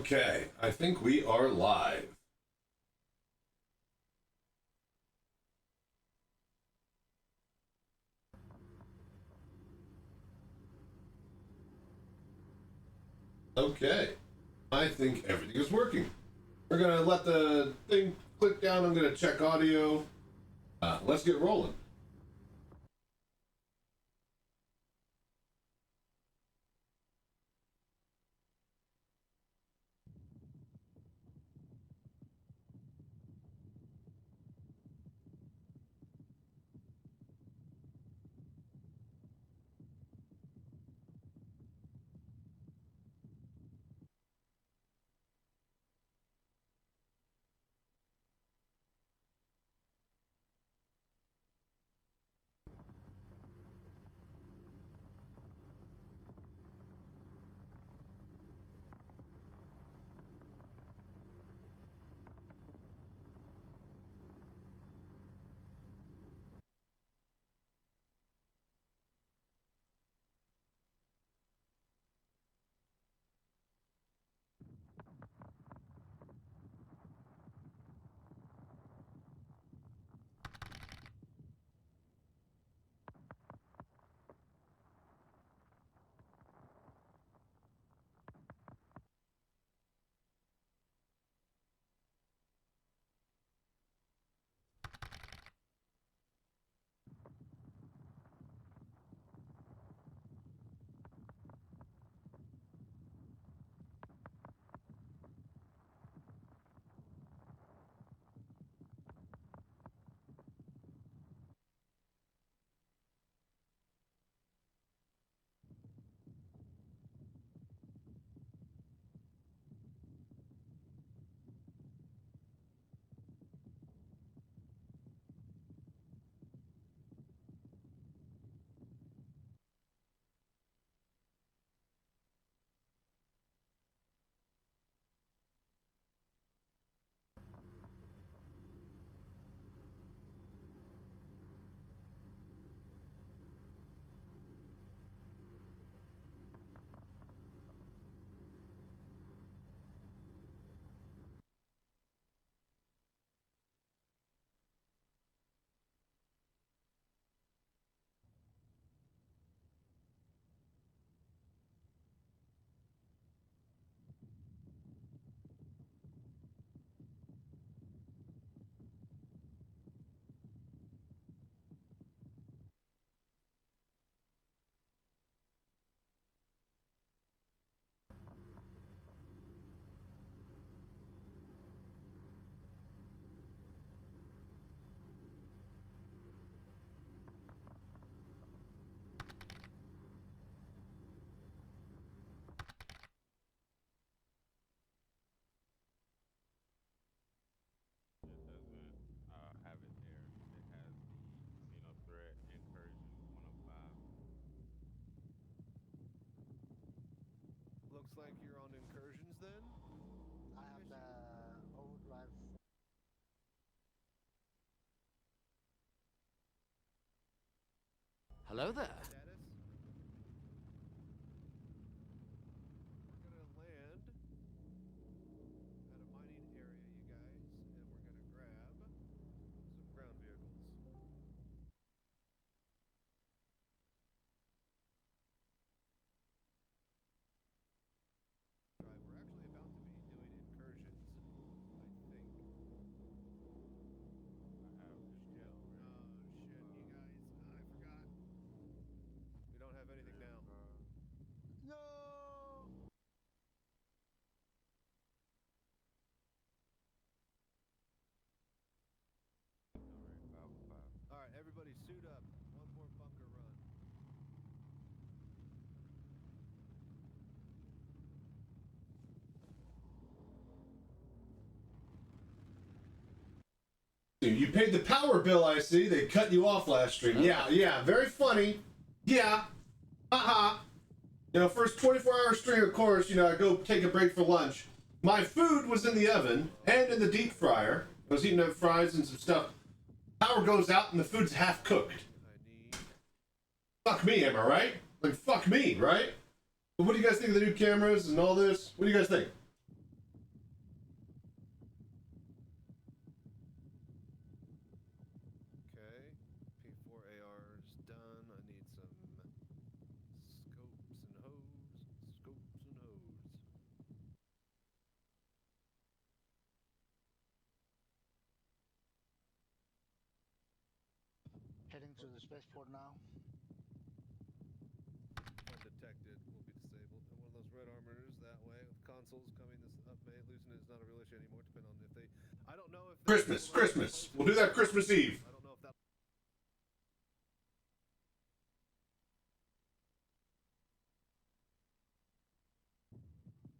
Okay, I think we are live. Okay, I think everything is working. We're gonna let the thing click down. I'm gonna check audio. Let's get rolling. Looks like you're on incursions then? I have the overdrive. Hello there. Status? We're gonna land at a mining area, you guys, and we're gonna grab some ground vehicles. We're actually about to be doing incursions, I think. Oh shit, you guys, I forgot. We don't have anything now. No! Alright, everybody suit up. One more bunker run. You paid the power bill, I see. They cut you off last stream. Yeah, very funny. Yeah, haha. First 24-hour stream, of course, I go take a break for lunch. My food was in the oven and in the deep fryer. I was eating up fries and some stuff. Power goes out and the food's half cooked. Fuck me, am I right? Like, fuck me, right? But what do you guys think of the new cameras and all this? What do you guys think? Going to the spaceport now. Undetected will be disabled. And one of those red armors that way with consoles coming this up May. Losing it is not a real issue anymore, depending on if they. I don't know if Christmas. We'll do that Christmas Eve. I don't know if that.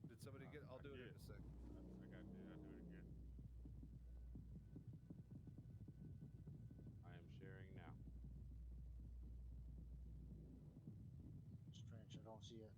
Did somebody get? I'll do it in a sec. I got to. I'll do it again. I am sharing now. Strange, I don't see it.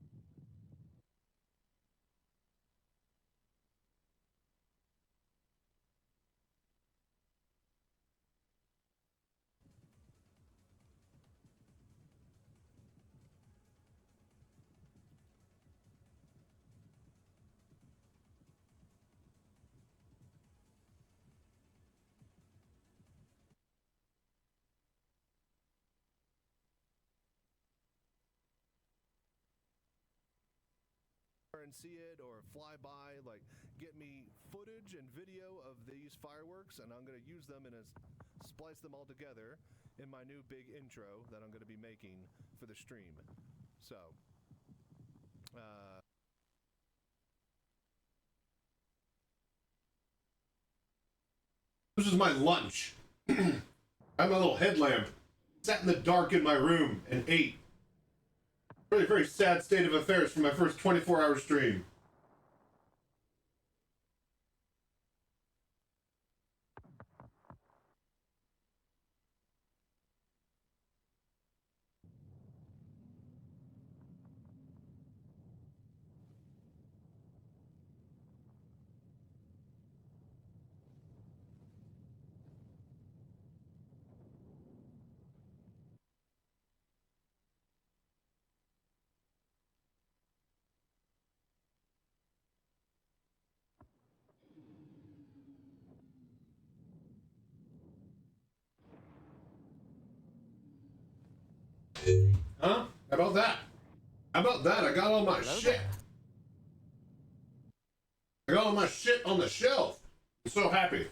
And see it or fly by, like get me footage and video of these fireworks, and I'm going to use them and splice them all together in my new big intro that I'm going to be making for the stream. So This is my lunch. I have my little headlamp. Sat in the dark in my room and ate. Very, very sad state of affairs for my first 24-hour stream. Huh? How about that? How about that? I got all my shit. I got all my shit on the shelf. I'm so happy.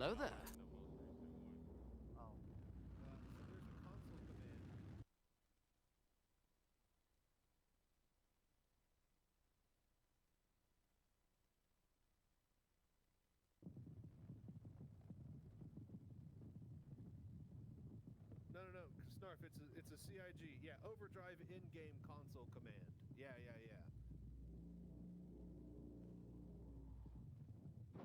Hello there. Oh. So there's a console command. No, Snarf, it's a CIG. Yeah, overdrive in-game console command. Yeah. Let me know when you're ready for me to share.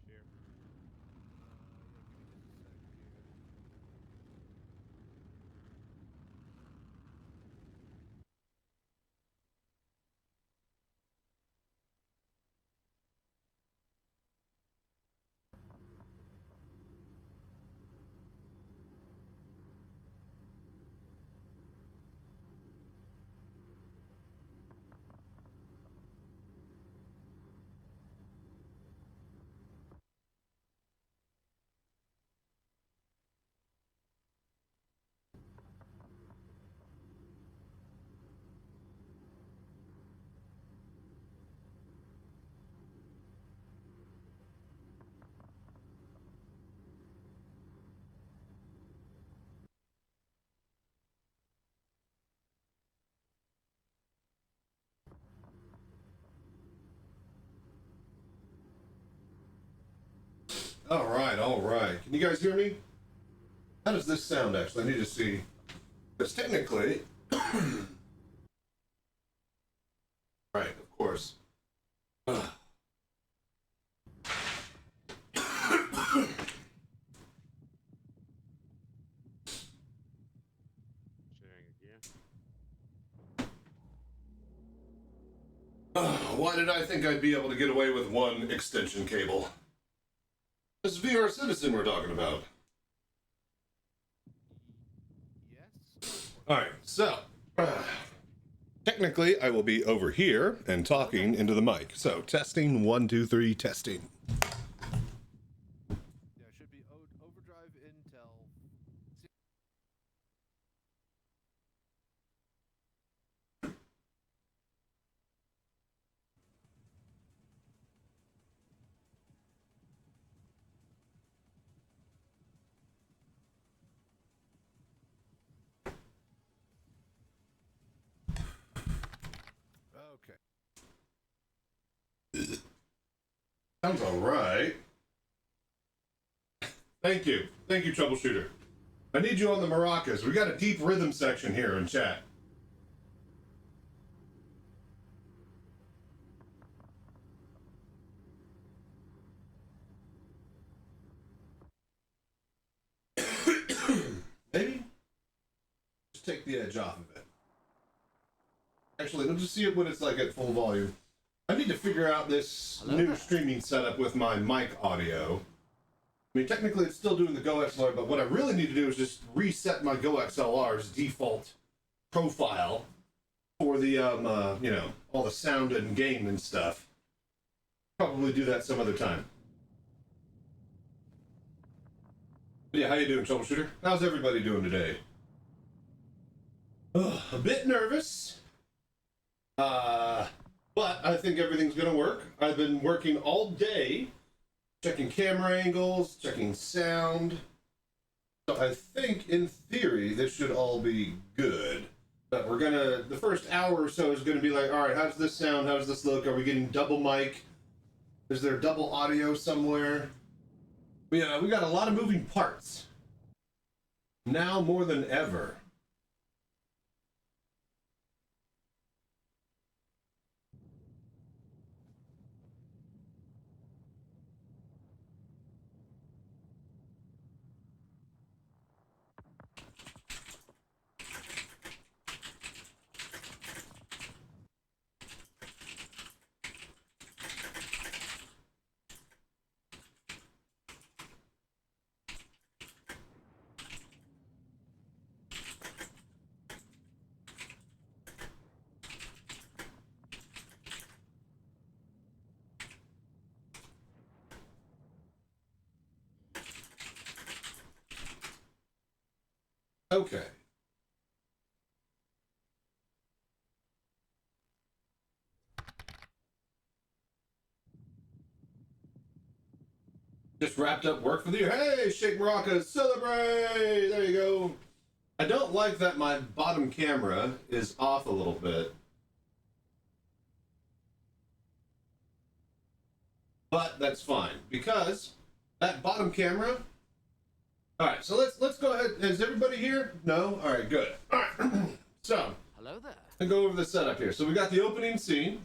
Yeah, give me just a sec here. All right. Can you guys hear me? How does this sound, actually? I need to see. Because technically... right, of course. Sharing again. Why did I think I'd be able to get away with one extension cable? This VR Citizen we're talking about. Yes. Alright, so... technically, I will be over here and talking into the mic. So, testing, 1, 2, 3, testing. Yeah, it should be overdrive Intel. Okay. Sounds alright. Thank you, troubleshooter. I need you on the maracas. We got a deep rhythm section here in chat. Maybe? Just take the edge off of it. Actually, let's just see it when it's like at full volume. I need to figure out this new streaming setup with my mic audio. I mean, technically it's still doing the Go XLR, but what I really need to do is just reset my Go XLR's default profile for the, you know, all the sound and gain and stuff. Probably do that some other time. But yeah, how you doing, troubleshooter? How's everybody doing today? A bit nervous. But I think everything's gonna work. I've been working all day, checking camera angles, checking sound. So I think, in theory, this should all be good. But we're gonna, the first hour or so is gonna be like, all right, how does this sound? How does this look? Are we getting double mic? Is there double audio somewhere? Yeah, we got a lot of moving parts. Now more than ever. Okay. Just wrapped up work for the year. Hey, Shake Maracas, celebrate! There you go. I don't like that my bottom camera is off a little bit. But that's fine, because that bottom camera... Alright, so let's go ahead. Is everybody here? No? Alright, good. Alright, so... Hello there. Let's go over the setup here. So we got the opening scene.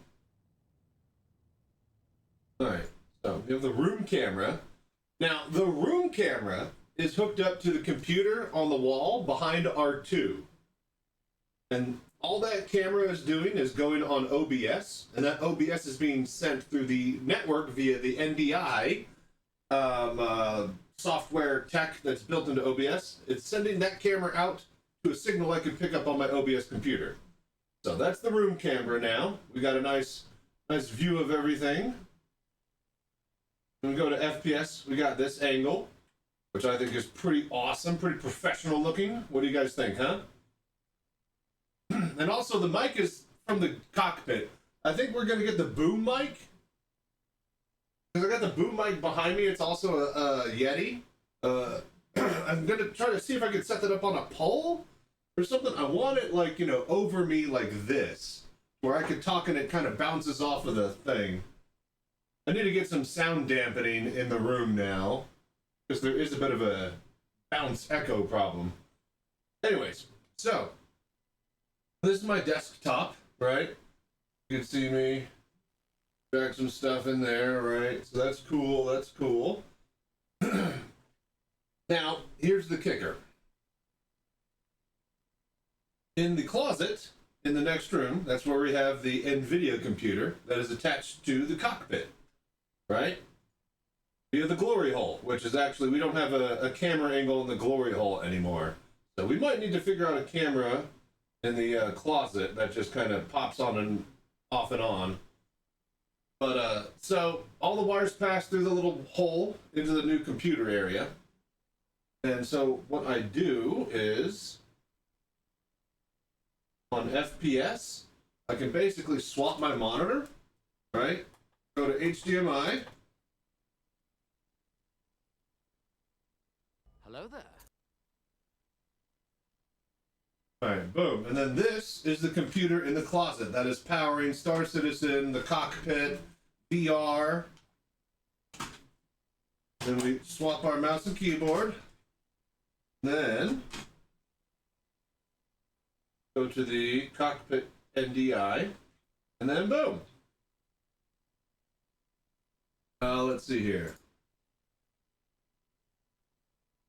Alright, so we have the room camera. Now, the room camera is hooked up to the computer on the wall behind R2. And all that camera is doing is going on OBS, and that OBS is being sent through the network via the NDI software tech that's built into OBS. It's sending that camera out to a signal I can pick up on my OBS computer. So that's the room camera now. We got a nice view of everything. When we go to FPS, we got this angle, which I think is pretty awesome, pretty professional looking. What do you guys think, huh? And also the mic is from the cockpit. I think we're gonna get the boom mic. Because I got the boom mic behind me. It's also a Yeti. I'm gonna try to see if I can set that up on a pole or something. I want it like, you know, over me like this, where I can talk and it kind of bounces off of the thing. I need to get some sound dampening in the room now, because there is a bit of a bounce echo problem. Anyways, so this is my desktop, right? You can see me drag some stuff in there, right? So that's cool, that's cool. Now, here's the kicker. In the closet, in the next room, that's where we have the NVIDIA computer that is attached to the cockpit, right? Via the glory hole, which is actually, we don't have a camera angle in the glory hole anymore. So we might need to figure out a camera in the closet that just kind of pops on and off and on. But, so all the wires pass through the little hole into the new computer area. And so what I do is, on FPS, I can basically swap my monitor, right? Go to HDMI. Hello there. Alright, boom. And then this is the computer in the closet that is powering Star Citizen, the cockpit, VR. Then we swap our mouse and keyboard. Then go to the cockpit NDI. And then boom. Let's see here.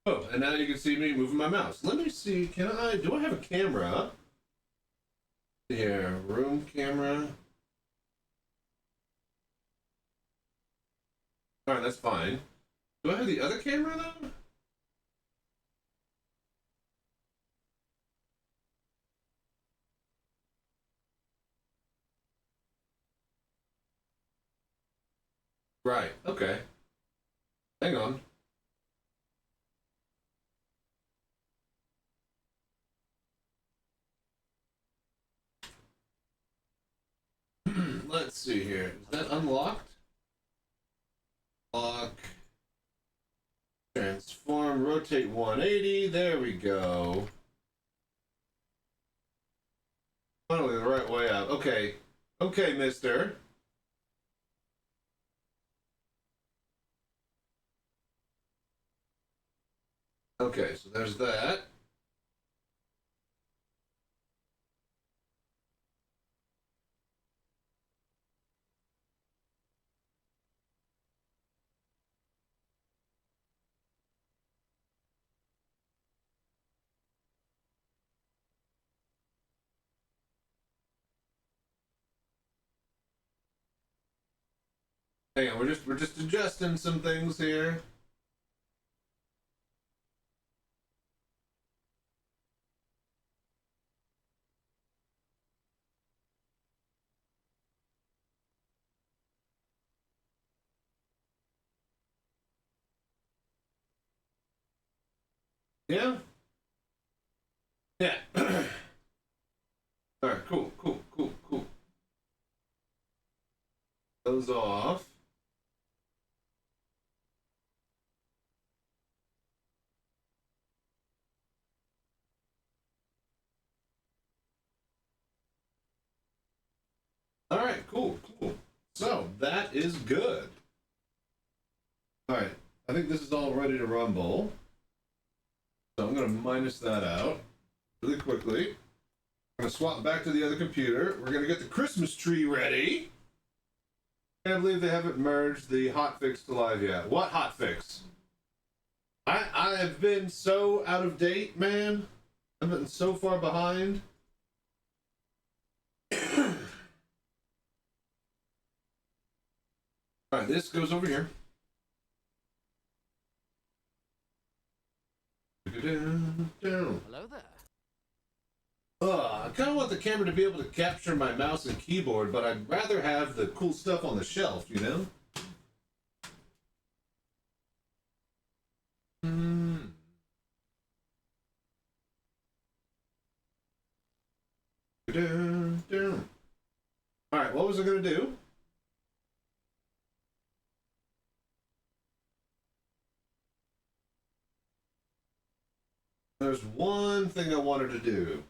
Oh, and now you can see me moving my mouse. Let me see, do I have a camera? Here, room camera. Alright, that's fine. Do I have the other camera though? Right, okay. Hang on. Let's see here. Is that unlocked? Lock. Transform, rotate 180. There we go. Finally the right way out. Okay. Okay, mister. Okay, so there's that. Hang on, we're just adjusting some things here. Yeah. Yeah. All right, cool. Those off. All right, cool. So that is good. All right, I think this is all ready to rumble. So I'm going to minus that out really quickly. I'm going to swap back to the other computer. We're going to get the Christmas tree ready. I can't believe they haven't merged the hotfix to live yet. What hotfix? I have been so out of date, man. I've been so far behind. All right, this goes over here. Hello there. I kind of want the camera to be able to capture my mouse and keyboard, but I'd rather have the cool stuff on the shelf, you know? Alright, what was I going to do? There's one thing I wanted to do.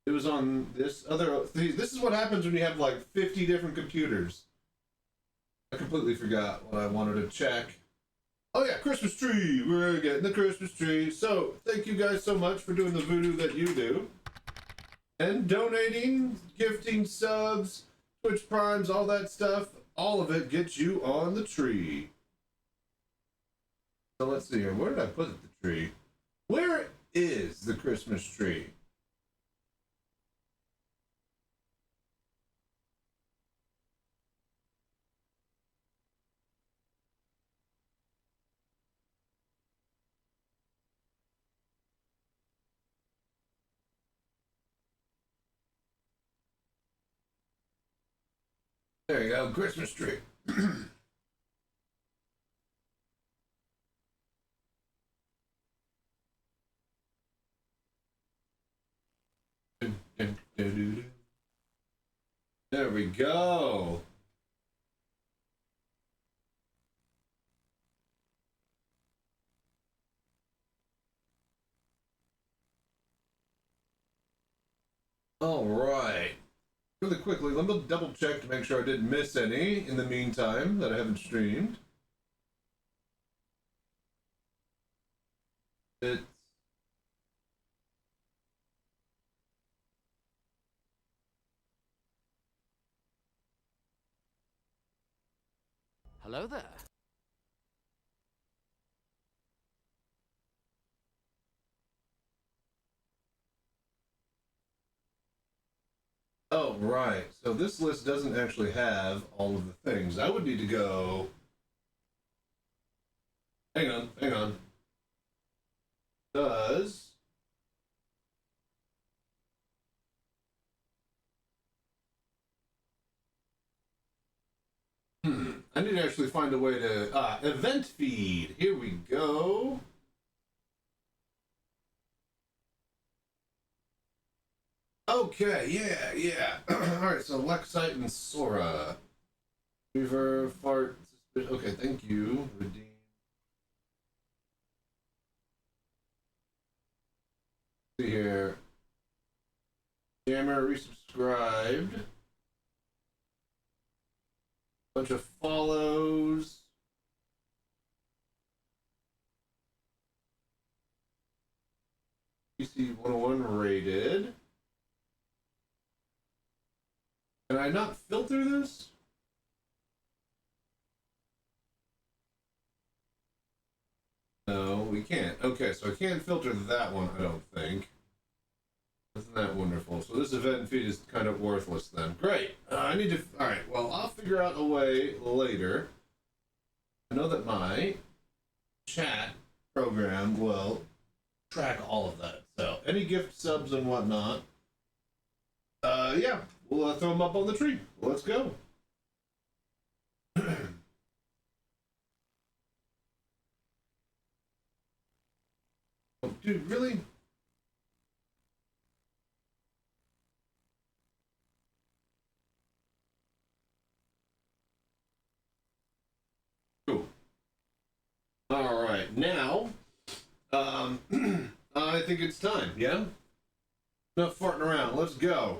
It was on this other... This is what happens when you have like 50 different computers. I completely forgot what I wanted to check. Oh yeah, Christmas tree! We're getting the Christmas tree. So, thank you guys so much for doing the voodoo that you do. And donating, gifting subs, Twitch Primes, all that stuff. All of it gets you on the tree. So let's see here. Where did I put the tree? Where is the Christmas tree? There you go, Christmas tree. There we go. All right. Really quickly, let me double check to make sure I didn't miss any in the meantime that I haven't streamed. It's Hello there. oh, right. So this list doesn't actually have all of the things. I would need to go... Hang on. Does... I need to actually find a way to... event feed. Here we go. Okay, yeah. Alright, so Lexite and Sora. Reverb, fart... Okay, thank you. Redeem. See here. Jammer resubscribed. Bunch of follows. PC 101 rated. Can I not filter this? No, we can't. Okay, so I can't filter that one, I don't think. Isn't that wonderful? So this event feed is kind of worthless then. Great. I need to... Alright, well, I'll figure out a way later. I know that my chat program will track all of that. So, any gift subs and whatnot. Yeah, we'll throw them up on the tree. Let's go. Oh, dude, really? Cool. All right, now, I think it's time, yeah? Enough farting around, let's go.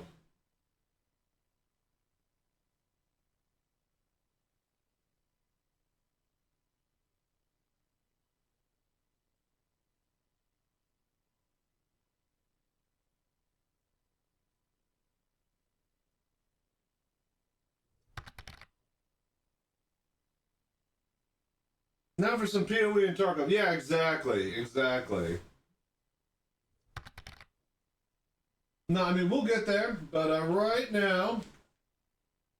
Now for some PoE and Tarkov. Yeah, exactly. No, I mean, we'll get there, but right now,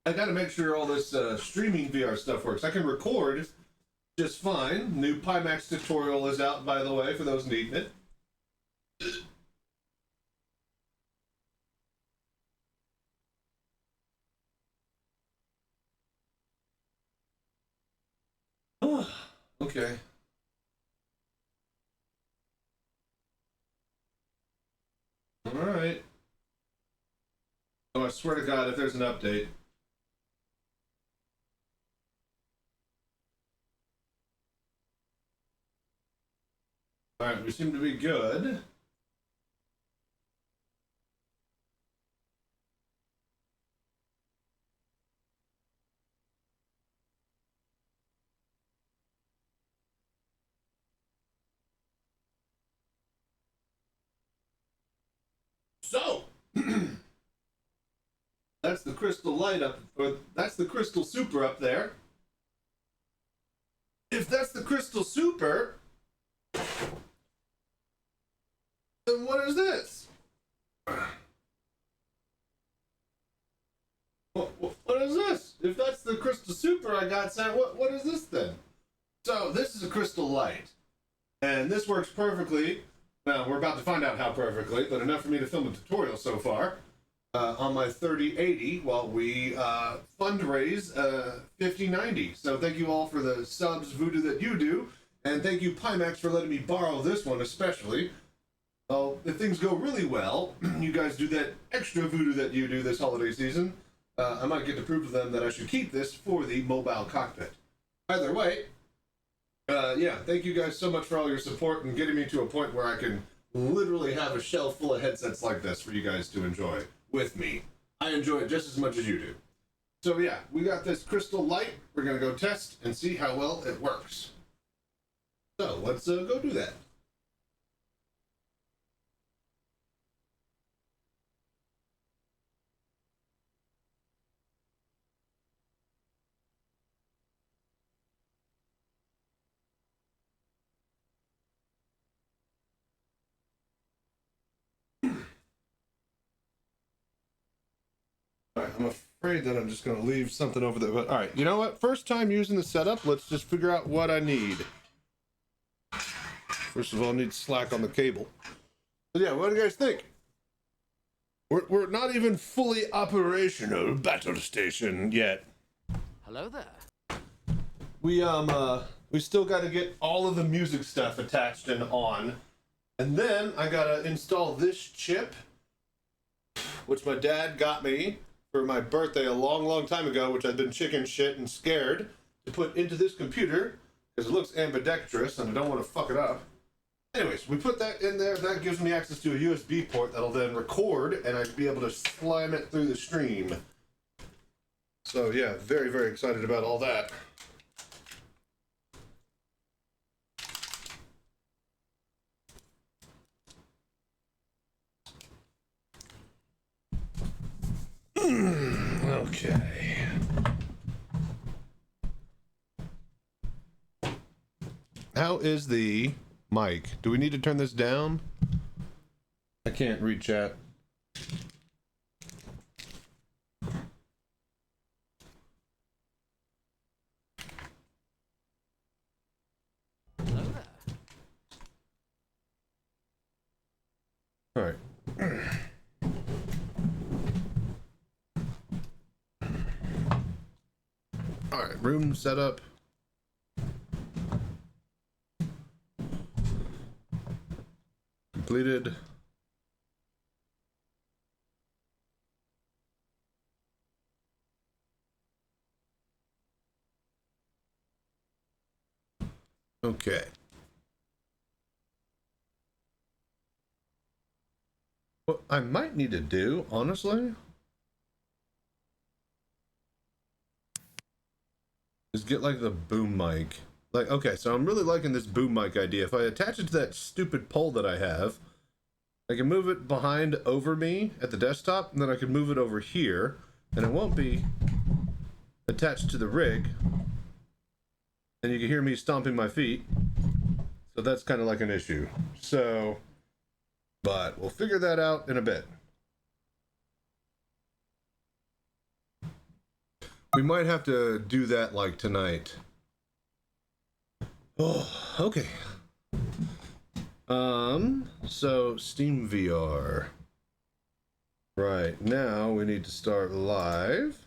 I gotta make sure all this streaming VR stuff works. I can record just fine. New Pimax tutorial is out, by the way, for those needing it. Okay. All right. Oh, I swear to God, if there's an update. All right, we seem to be good. So, that's the crystal light up, or that's the crystal super up there. If that's the crystal super, then what is this? What is this? If that's the crystal super I got sent, what is this then? So this is a crystal light, and this works perfectly. Now we're about to find out how perfectly, but enough for me to film a tutorial so far on my 3080 while we fundraise 5090. So thank you all for the subs, Voodoo, that you do, and thank you Pimax for letting me borrow this one especially. Well, if things go really well, you guys do that extra Voodoo that you do this holiday season. I might get to prove to them that I should keep this for the mobile cockpit. Either way, yeah, thank you guys so much for all your support and getting me to a point where I can literally have a shelf full of headsets like this for you guys to enjoy with me. I enjoy it just as much as you do. So yeah, we got this crystal light. We're gonna go test and see how well it works. So let's go do that. Alright, I'm afraid that I'm just going to leave something over there. But alright, you know what? First time using the setup, let's just figure out what I need. First of all, I need slack on the cable. But yeah, what do you guys think? We're not even fully operational battle station yet. Hello there. We still got to get all of the music stuff attached and on. And then I got to install this chip, which my dad got me for my birthday a long time ago, which I've been chicken shit and scared to put into this computer because it looks ambidextrous and I don't want to fuck it up. Anyways, we put that in there. That gives me access to a USB port that'll then record and I'd be able to slam it through the stream. So yeah, very excited about all that. Okay. How is the mic? Do we need to turn this down? I can't read chat. Hello there. All right. All right, room setup. Completed. Okay. What I might need to do, honestly, is get like the boom mic. Like, okay, so I'm really liking this boom mic idea. If I attach it to that stupid pole that I have, I can move it behind over me at the desktop, and then I can move it over here, and it won't be attached to the rig. And you can hear me stomping my feet. So that's kind of like an issue. So, but we'll figure that out in a bit. We might have to do that like tonight. Oh, okay. So Steam VR. Right, now we need to start live.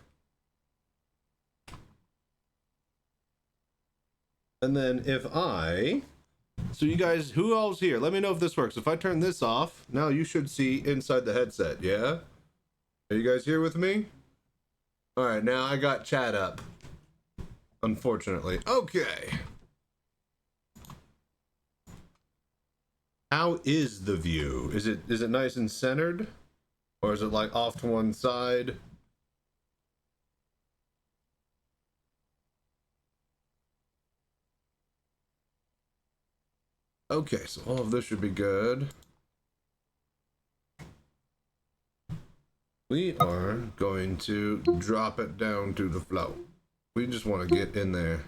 And then so you guys, who all's here? Let me know if this works. If I turn this off, now you should see inside the headset, yeah? Are you guys here with me? Alright, now I got chat up. Unfortunately. Okay. How is the view? Is it nice and centered? Or is it like off to one side? Okay, so all of this should be good. We are going to drop it down to the floor. We just want to get in there.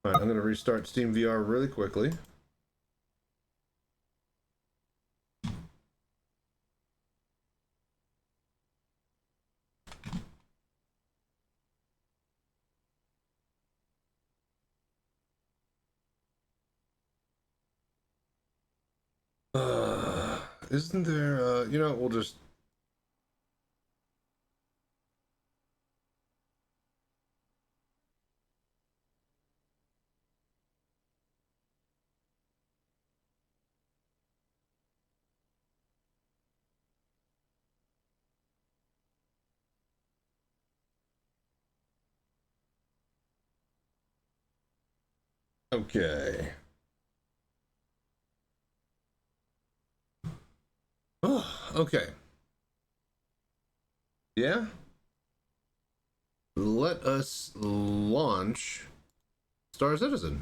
Alright, I'm going to restart Steam VR really quickly. Isn't there, you know, we'll just... Okay. Oh, okay. Yeah? Let us launch Star Citizen.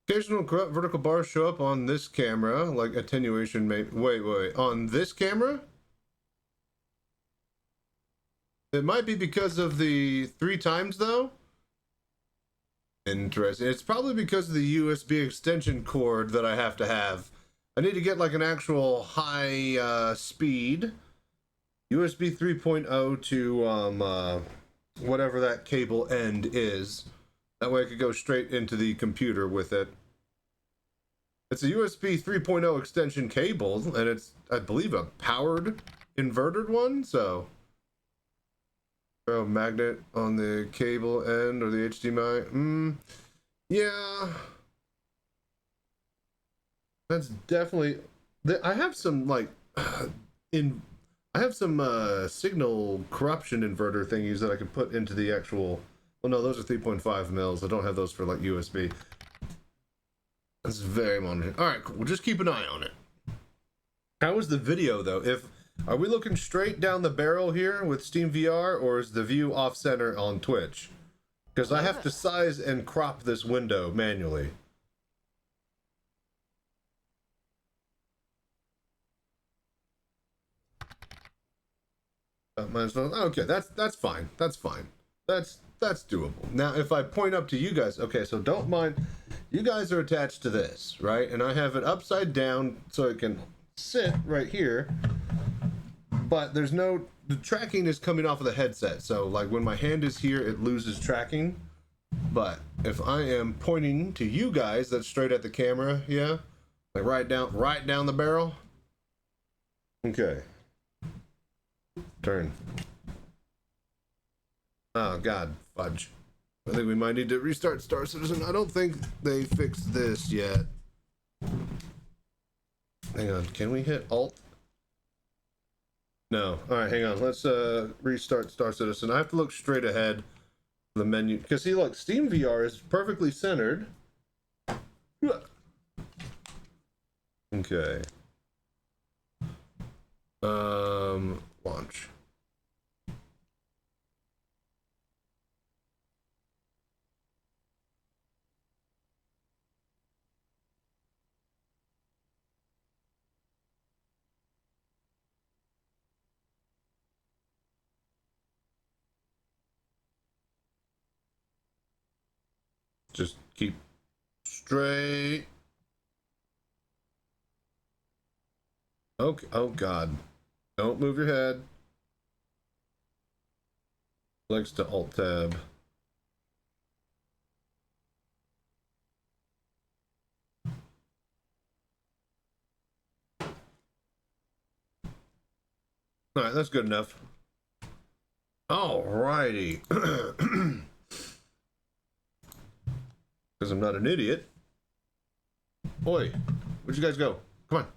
Occasional corrupt vertical bars show up on this camera, like attenuation may... Wait. On this camera? It might be because of the 3 times, though? Interesting. It's probably because of the USB extension cord that I have to have. I need to get, like, an actual high, speed USB 3.0 to, whatever that cable end is. That way I could go straight into the computer with it. It's a USB 3.0 extension cable, and it's, I believe, a powered inverted one, so... Throw a magnet on the cable end or the HDMI. Yeah. That's definitely... I have some, like... I have some signal corruption inverter thingies that I could put into the actual... Well, no, those are 3.5 mils. I don't have those for, like, USB. That's very monitoring. Alright, cool. We'll just keep an eye on it. How is the video, though? Are we looking straight down the barrel here with Steam VR, or is the view off-center on Twitch? Because I have to size and crop this window manually. Okay, that's fine. That's fine. That's doable. Now, if I point up to you guys, okay, so don't mind. You guys are attached to this, right? And I have it upside down so it can sit right here. But there's no, the tracking is coming off of the headset. So like when my hand is here, it loses tracking. But if I am pointing to you guys, that's straight at the camera, yeah? Like right down the barrel. Okay. Turn. Oh god, fudge. I think we might need to restart Star Citizen. I don't think they fixed this yet. Hang on, can we hit Alt? No. Alright, hang on. Let's restart Star Citizen. I have to look straight ahead the menu. Because see, look, Steam VR is perfectly centered. Okay. Launch. Just keep straight. Okay. Oh god. Don't move your head. Flex to Alt Tab. Alright, that's good enough. Alrighty. Because I'm not an idiot. Oi, where'd you guys go? Come on.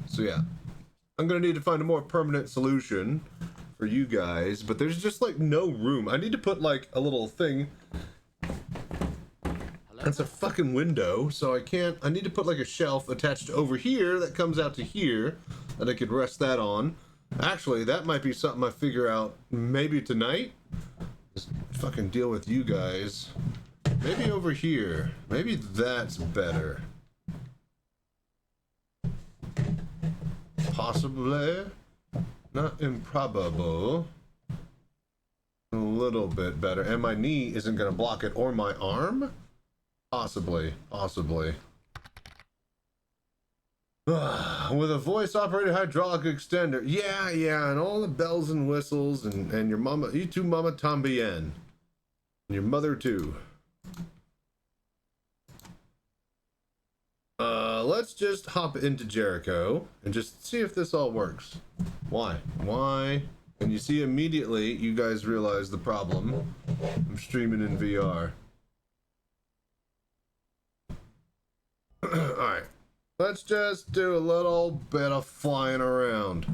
So yeah, I'm gonna need to find a more permanent solution for you guys, but there's just like no room. I need to put like a little thing. That's a fucking window, so I need to put like a shelf attached over here that comes out to here that I could rest that on. Actually, that might be something I figure out maybe tonight. Just fucking deal with you guys. Maybe over here. Maybe that's better. Possibly. Not improbable. A little bit better. And my knee isn't going to block it, or my arm? Possibly. Possibly. With a voice-operated hydraulic extender. Yeah, yeah, and all the bells and whistles, and your mama, you too, Mama Tambien. And your mother, too. Let's just hop into Jericho and just see if this all works. Why? Why? And you see immediately, you guys realize the problem. I'm streaming in VR. Alright. Let's just do a little bit of flying around.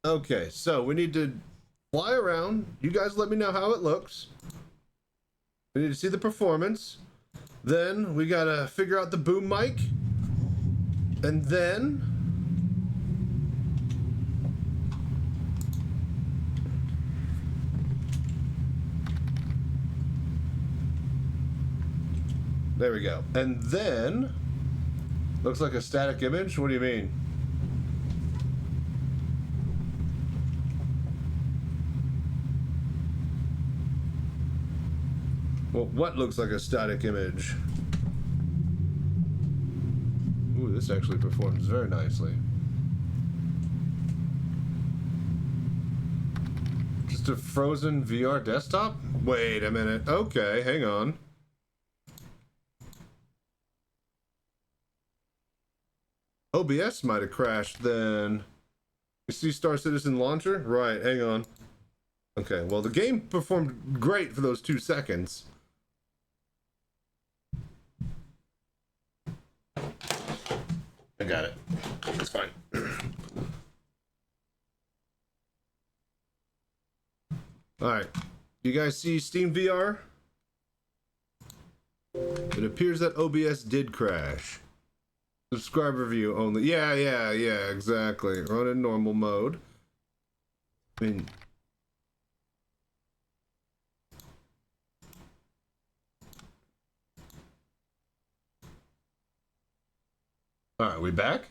Okay, so we need to fly around. You guys let me know how it looks. We need to see the performance. Then we gotta figure out the boom mic. And then... there we go. And then... looks like a static image? What do you mean? Well, what looks like a static image? Ooh, this actually performs very nicely. Just a frozen VR desktop? Wait a minute. Okay, hang on. OBS might have crashed then. You see Star Citizen launcher? Right, hang on. Okay, well the game performed great for those 2 seconds. I got it. It's fine. Alright. You guys see Steam VR? It appears that OBS did crash. Subscriber view only. Yeah, exactly. Run in normal mode. I mean... All right, we back?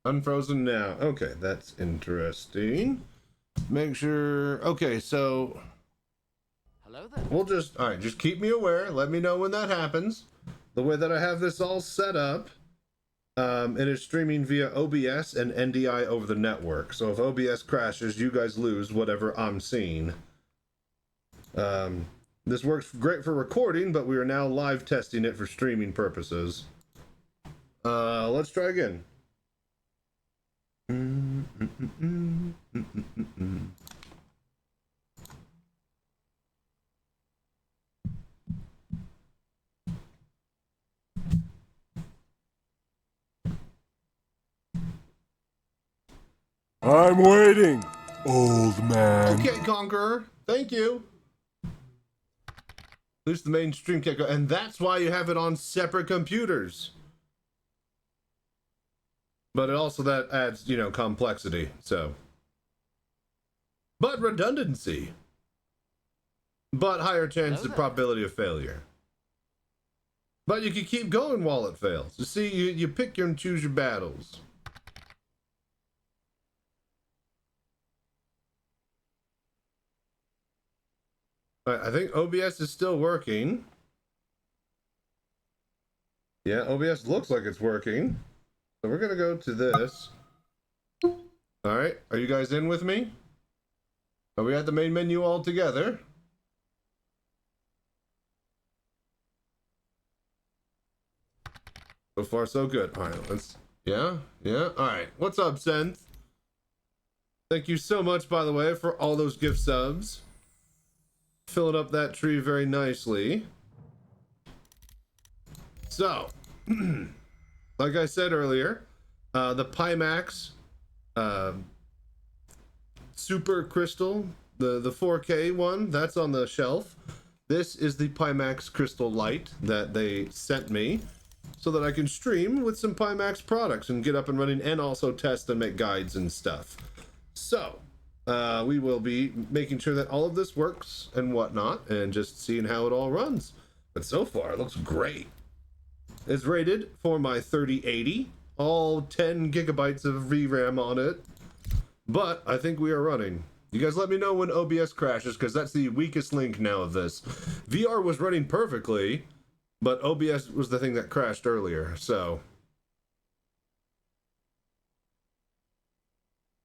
Unfrozen now. Okay, that's interesting. Make sure. Okay, so Hello there. we'll just, all right, just keep me aware. Let me know when that happens. The way that I have this all set up, it is streaming via OBS and NDI over the network. So if OBS crashes, you guys lose whatever I'm seeing. This works great for recording, but we are now live testing it for streaming purposes. Let's try again. I'm waiting, old man. Okay, Conqueror. Thank you. At least the main stream can't go, and that's why you have it on separate computers. But it also that adds, you know, complexity. So, but redundancy. But higher chance of probability of failure. But you can keep going while it fails. You see, you pick your and choose your battles. I think OBS is still working. Yeah, OBS looks like it's working. So we're gonna go to this. All right, are you guys in with me? Are we at the main menu all together? So far, so good. All right, let's. Yeah. All right. What's up, Senth? Thank you so much, by the way, for all those gift subs. Filling up that tree very nicely. So, like I said earlier, the Pimax Super Crystal, the 4K one, that's on the shelf. This is the Pimax Crystal Lite that they sent me so that I can stream with some Pimax products and get up and running and also test and make guides and stuff. So, we will be making sure that all of this works and whatnot and just seeing how it all runs. But so far, it looks great. It's rated for my 3080, all 10 gigabytes of VRAM on it. But I think we are running. You guys let me know when OBS crashes, because that's the weakest link now of this. VR was running perfectly, but OBS was the thing that crashed earlier, so.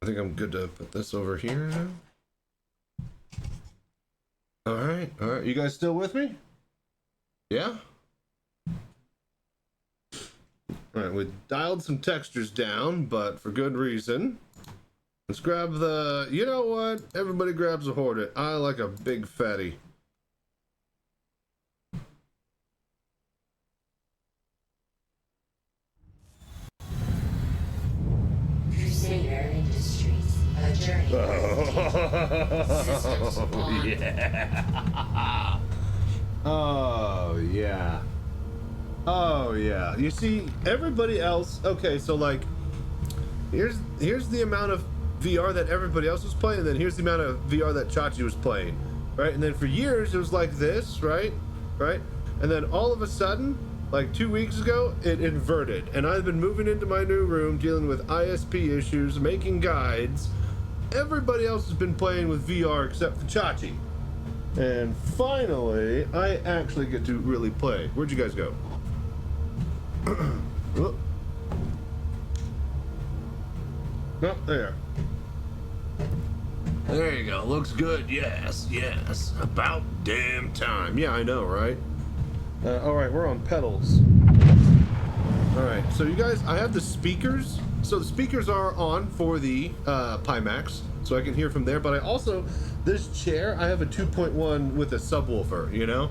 I think I'm good to put this over here now. All right. You guys still with me? Yeah? All right, we dialed some textures down, but for good reason. Let's grab the, you know what? Everybody grabs a Hornet. I like a big fatty. Crusader Industries, a journey. Oh, yeah. Oh, yeah. Oh, yeah. You see, everybody else, okay, so like, here's the amount of VR that everybody else was playing, and then here's the amount of VR that Chachi was playing, right? And then for years, it was like this, right? And then all of a sudden, like 2 weeks ago, it inverted. And I've been moving into my new room, dealing with ISP issues, making guides. Everybody else has been playing with VR except for Chachi. And finally, I actually get to really play. Where'd you guys go? Oh, there. There you go. Looks good. Yes. About damn time. Yeah, I know, right? All right, we're on pedals. All right, so you guys, I have the speakers. So the speakers are on for the Pimax, so I can hear from there. But I also, this chair, I have a 2.1 with a subwoofer, you know?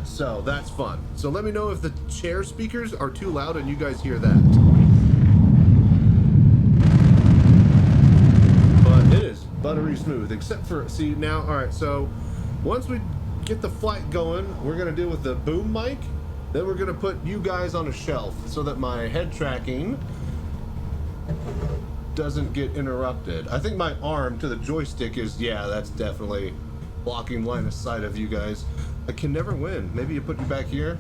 So that's fun. So let me know if the chair speakers are too loud and you guys hear that. But it is buttery smooth, except for, see now, all right, so once we get the flight going, we're gonna deal with the boom mic. Then we're gonna put you guys on a shelf so that my head tracking doesn't get interrupted. I think my arm to the joystick is, yeah, that's definitely blocking line of sight of you guys. I can never win. Maybe you put me back here?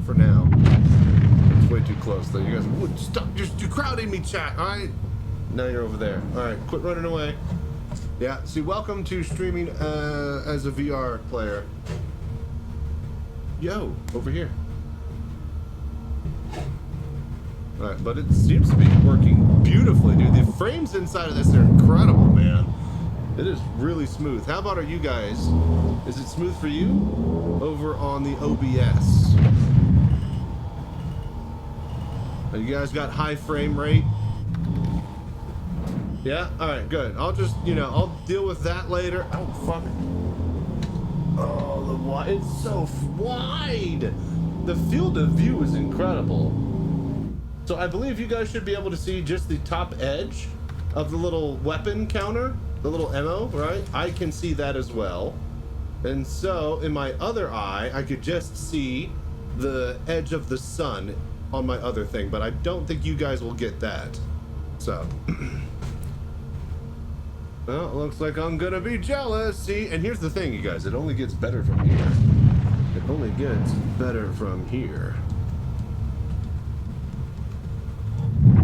For now. It's way too close though. You guys would stop just crowding me, chat, alright? Now you're over there. Alright, quit running away. Yeah, see, welcome to streaming as a VR player. Yo, over here. Alright, but it seems to be working beautifully, dude. The frames inside of this are incredible, man. It is really smooth. How about you guys? Is it smooth for you? Over on the OBS. You guys got high frame rate? Yeah? Alright, good. I'll just, you know, I'll deal with that later. Oh, fuck. Oh, the wide. It's so wide. The field of view is incredible. So I believe you guys should be able to see just the top edge of the little weapon counter, the little ammo, right? I can see that as well. And so in my other eye, I could just see the edge of the sun on my other thing, but I don't think you guys will get that. So, well, it looks like I'm gonna be jealous. See, and here's the thing, you guys, it only gets better from here. It only gets better from here.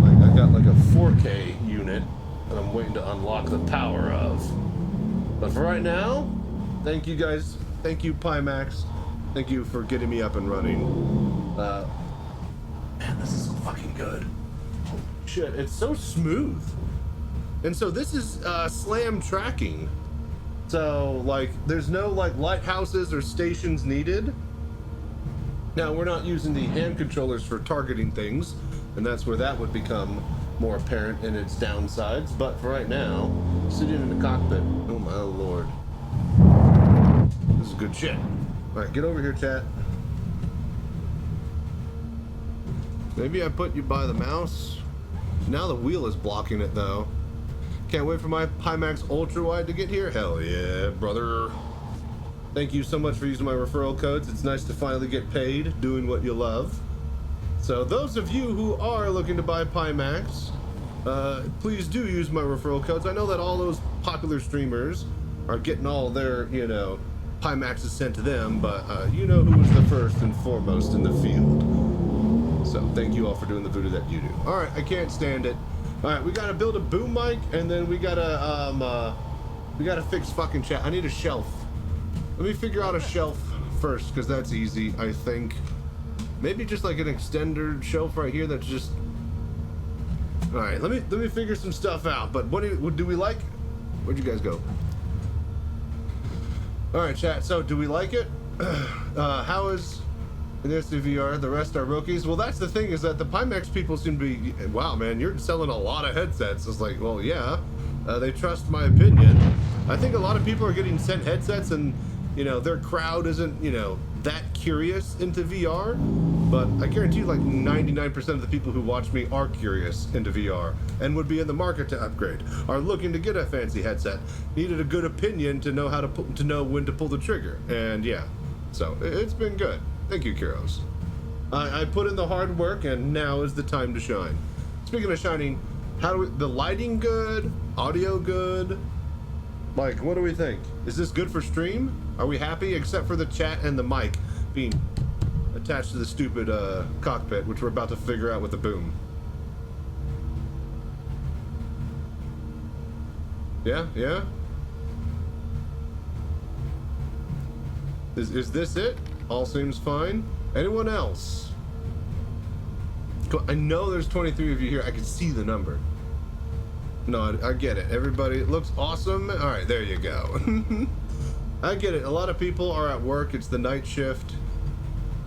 Like, I got like a 4K unit that I'm waiting to unlock the power of. But for right now, thank you guys. Thank you, Pimax. Thank you for getting me up and running. Man, this is so fucking good. Holy shit, it's so smooth. And so this is slam tracking. So like there's no like lighthouses or stations needed. Now we're not using the hand controllers for targeting things, and that's where that would become more apparent in its downsides. But for right now, sitting in the cockpit, oh my lord. This is good shit. Alright, get over here, chat. Maybe I put you by the mouse. Now the wheel is blocking it though. Can't wait for my Pimax Ultra Wide to get here. Hell yeah, brother. Thank you so much for using my referral codes. It's nice to finally get paid doing what you love. So those of you who are looking to buy Pimax, please do use my referral codes. I know that all those popular streamers are getting all their, you know, Pimaxes sent to them, but you know who was the first and foremost in the field. So thank you all for doing the voodoo that you do. All right, I can't stand it. All right, we gotta build a boom mic, and then we gotta fix fucking chat. I need a shelf. Let me figure out a shelf first, because that's easy, I think. Maybe just like an extender shelf right here that's just. All right, let me figure some stuff out. But what do we like? Where'd you guys go? All right, chat. So do we like it? How is this VR? The rest are rookies. Well, that's the thing, is that the Pimax people seem to be. Wow, man, you're selling a lot of headsets. It's like, well, yeah, they trust my opinion. I think a lot of people are getting sent headsets, and you know their crowd isn't, you know, that curious into VR. But I guarantee you, like 99% of the people who watch me are curious into VR and would be in the market to upgrade, are looking to get a fancy headset, needed a good opinion to know how to know when to pull the trigger, and yeah, so it's been good. Thank you, Kiros. I put in the hard work, and now is the time to shine. Speaking of shining, the lighting good? Audio good? Like, what do we think? Is this good for stream? Are we happy, except for the chat and the mic being attached to the stupid cockpit, which we're about to figure out with the boom? Yeah? Yeah? Is this it? All seems fine. Anyone else? I know there's 23 of you here. I can see the number. No, I get it. Everybody, it looks awesome. All right, there you go. I get it. A lot of people are at work. It's the night shift.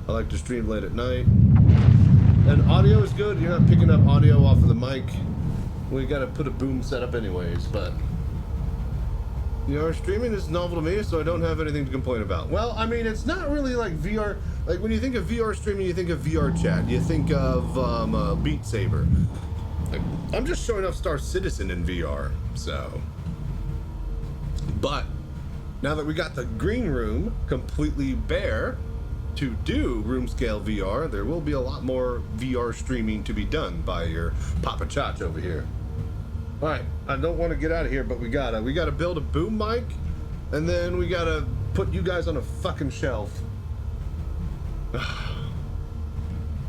I like to stream late at night. And audio is good. You're not picking up audio off of the mic. We got to put a boom setup anyways, but you know, streaming is novel to me, so I don't have anything to complain about. Well, I mean, it's not really like VR. Like, when you think of VR streaming, you think of VR chat. You think of Beat Saber. Like, I'm just showing off Star Citizen in VR, so. But now that we got the green room completely bare to do room scale VR, there will be a lot more VR streaming to be done by your Papa Chach over here. All right, I don't want to get out of here, but we gotta build a boom mic, And then we gotta put you guys on a fucking shelf.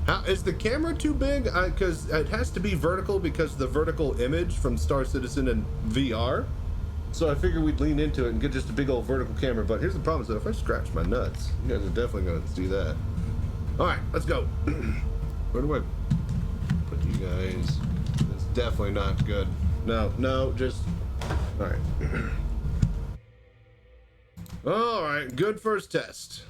How, is the camera too big? Because it has to be vertical because the vertical image from Star Citizen and VR. So I figured we'd lean into it and get just a big old vertical camera. But here's the problem: is that if I scratch my nuts, you guys are definitely gonna see that. All right, let's go. Where do I put you guys? It's definitely not good. No, just all right. All right, good first test.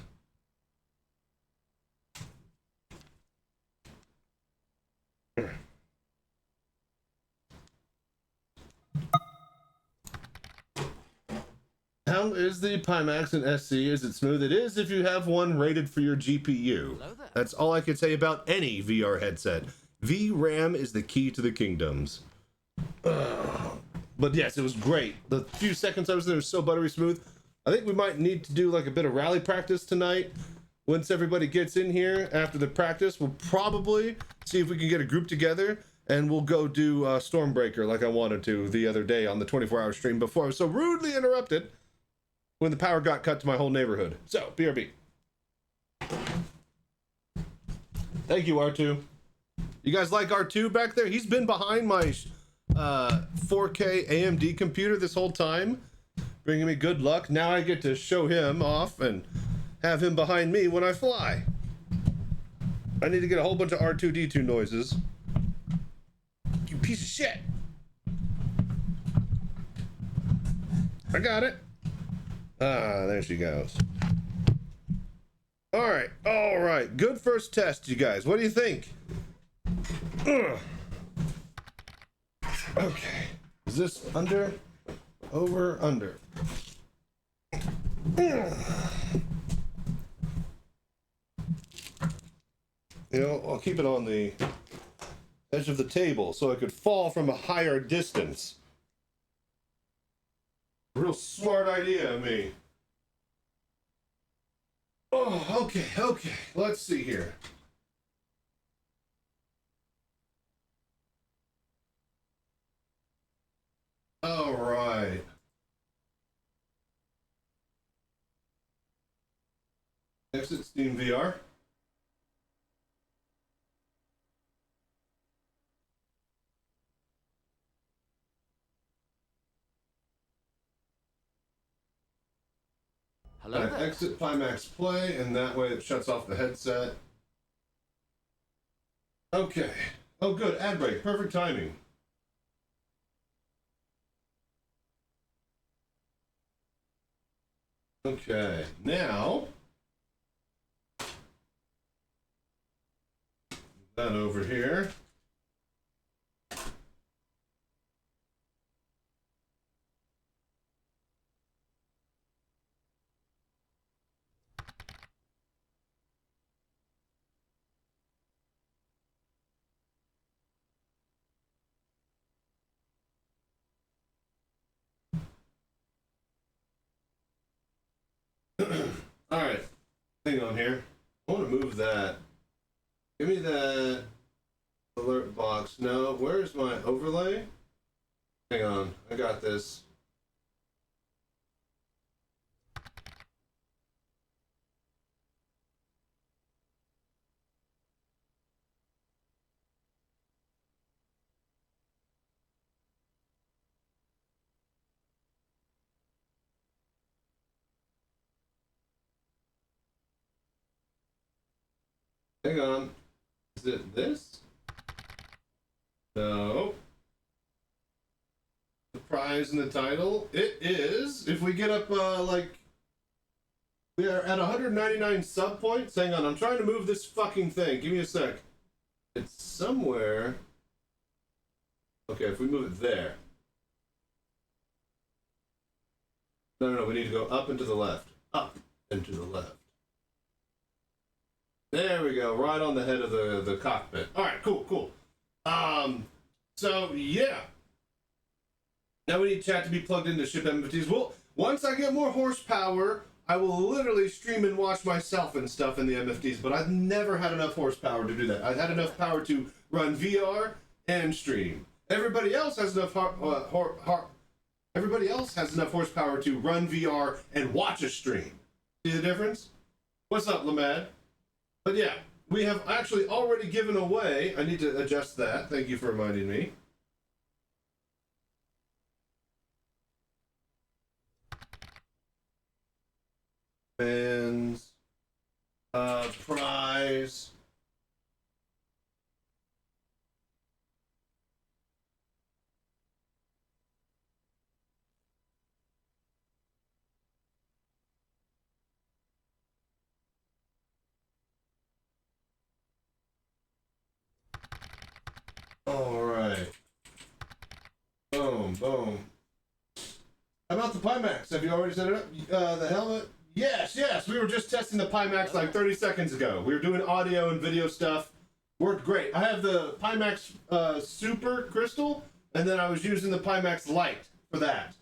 How is the Pimax and SC? Is it smooth? It is if you have one rated for your GPU. That's all I can say about any VR headset. VRAM is the key to the kingdoms. But yes, it was great. The few seconds I was there was so buttery smooth. I think we might need to do like a bit of rally practice tonight. Once everybody gets in here after the practice, we'll probably see if we can get a group together and we'll go do Stormbreaker like I wanted to the other day on the 24-hour stream before I was so rudely interrupted when the power got cut to my whole neighborhood. So, BRB. Thank you, R2. You guys like R2 back there? He's been behind my 4K AMD computer this whole time, bringing me good luck. Now I get to show him off and have him behind me when I fly. I need to get a whole bunch of R2-D2 noises. You piece of shit. I got it. Ah, there she goes. All right. Good first test, you guys. What do you think? Ugh. Okay. Is this under? Over, under. You know, I'll keep it on the edge of the table so I could fall from a higher distance. Real smart idea of me. Oh, okay. Let's see here. All right. Exit Steam VR. Hello there. Exit Pimax Play, and that way it shuts off the headset. Okay. Oh, good. Ad break. Perfect timing. Okay. Now, that over here. All right, hang on here. I want to move that. Give me that alert box. No, where's my overlay? Hang on, I got this. Hang on. Is it this? No. The prize in the title. It is. If we get up, like, we are at 199 sub points. Hang on, I'm trying to move this fucking thing. Give me a sec. It's somewhere. Okay, if we move it there. No, we need to go up and to the left. Up and to the left. There we go, right on the head of the cockpit. All right, cool. So yeah. Now we need chat to be plugged into ship MFTs. Well, once I get more horsepower, I will literally stream and watch myself and stuff in the MFTs, but I've never had enough horsepower to do that. I've had enough power to run VR and stream. Everybody else has enough Everybody else has enough horsepower to run VR and watch a stream. See the difference? What's up, Lamad? But yeah, we have actually already given away. I need to adjust that. Thank you for reminding me. Fans, prize. All right. Boom, boom. How about the Pimax? Have you already set it up? The helmet? Yes, yes. We were just testing the Pimax like 30 seconds ago. We were doing audio and video stuff. Worked great. I have the Pimax Super Crystal, and then I was using the Pimax Lite for that.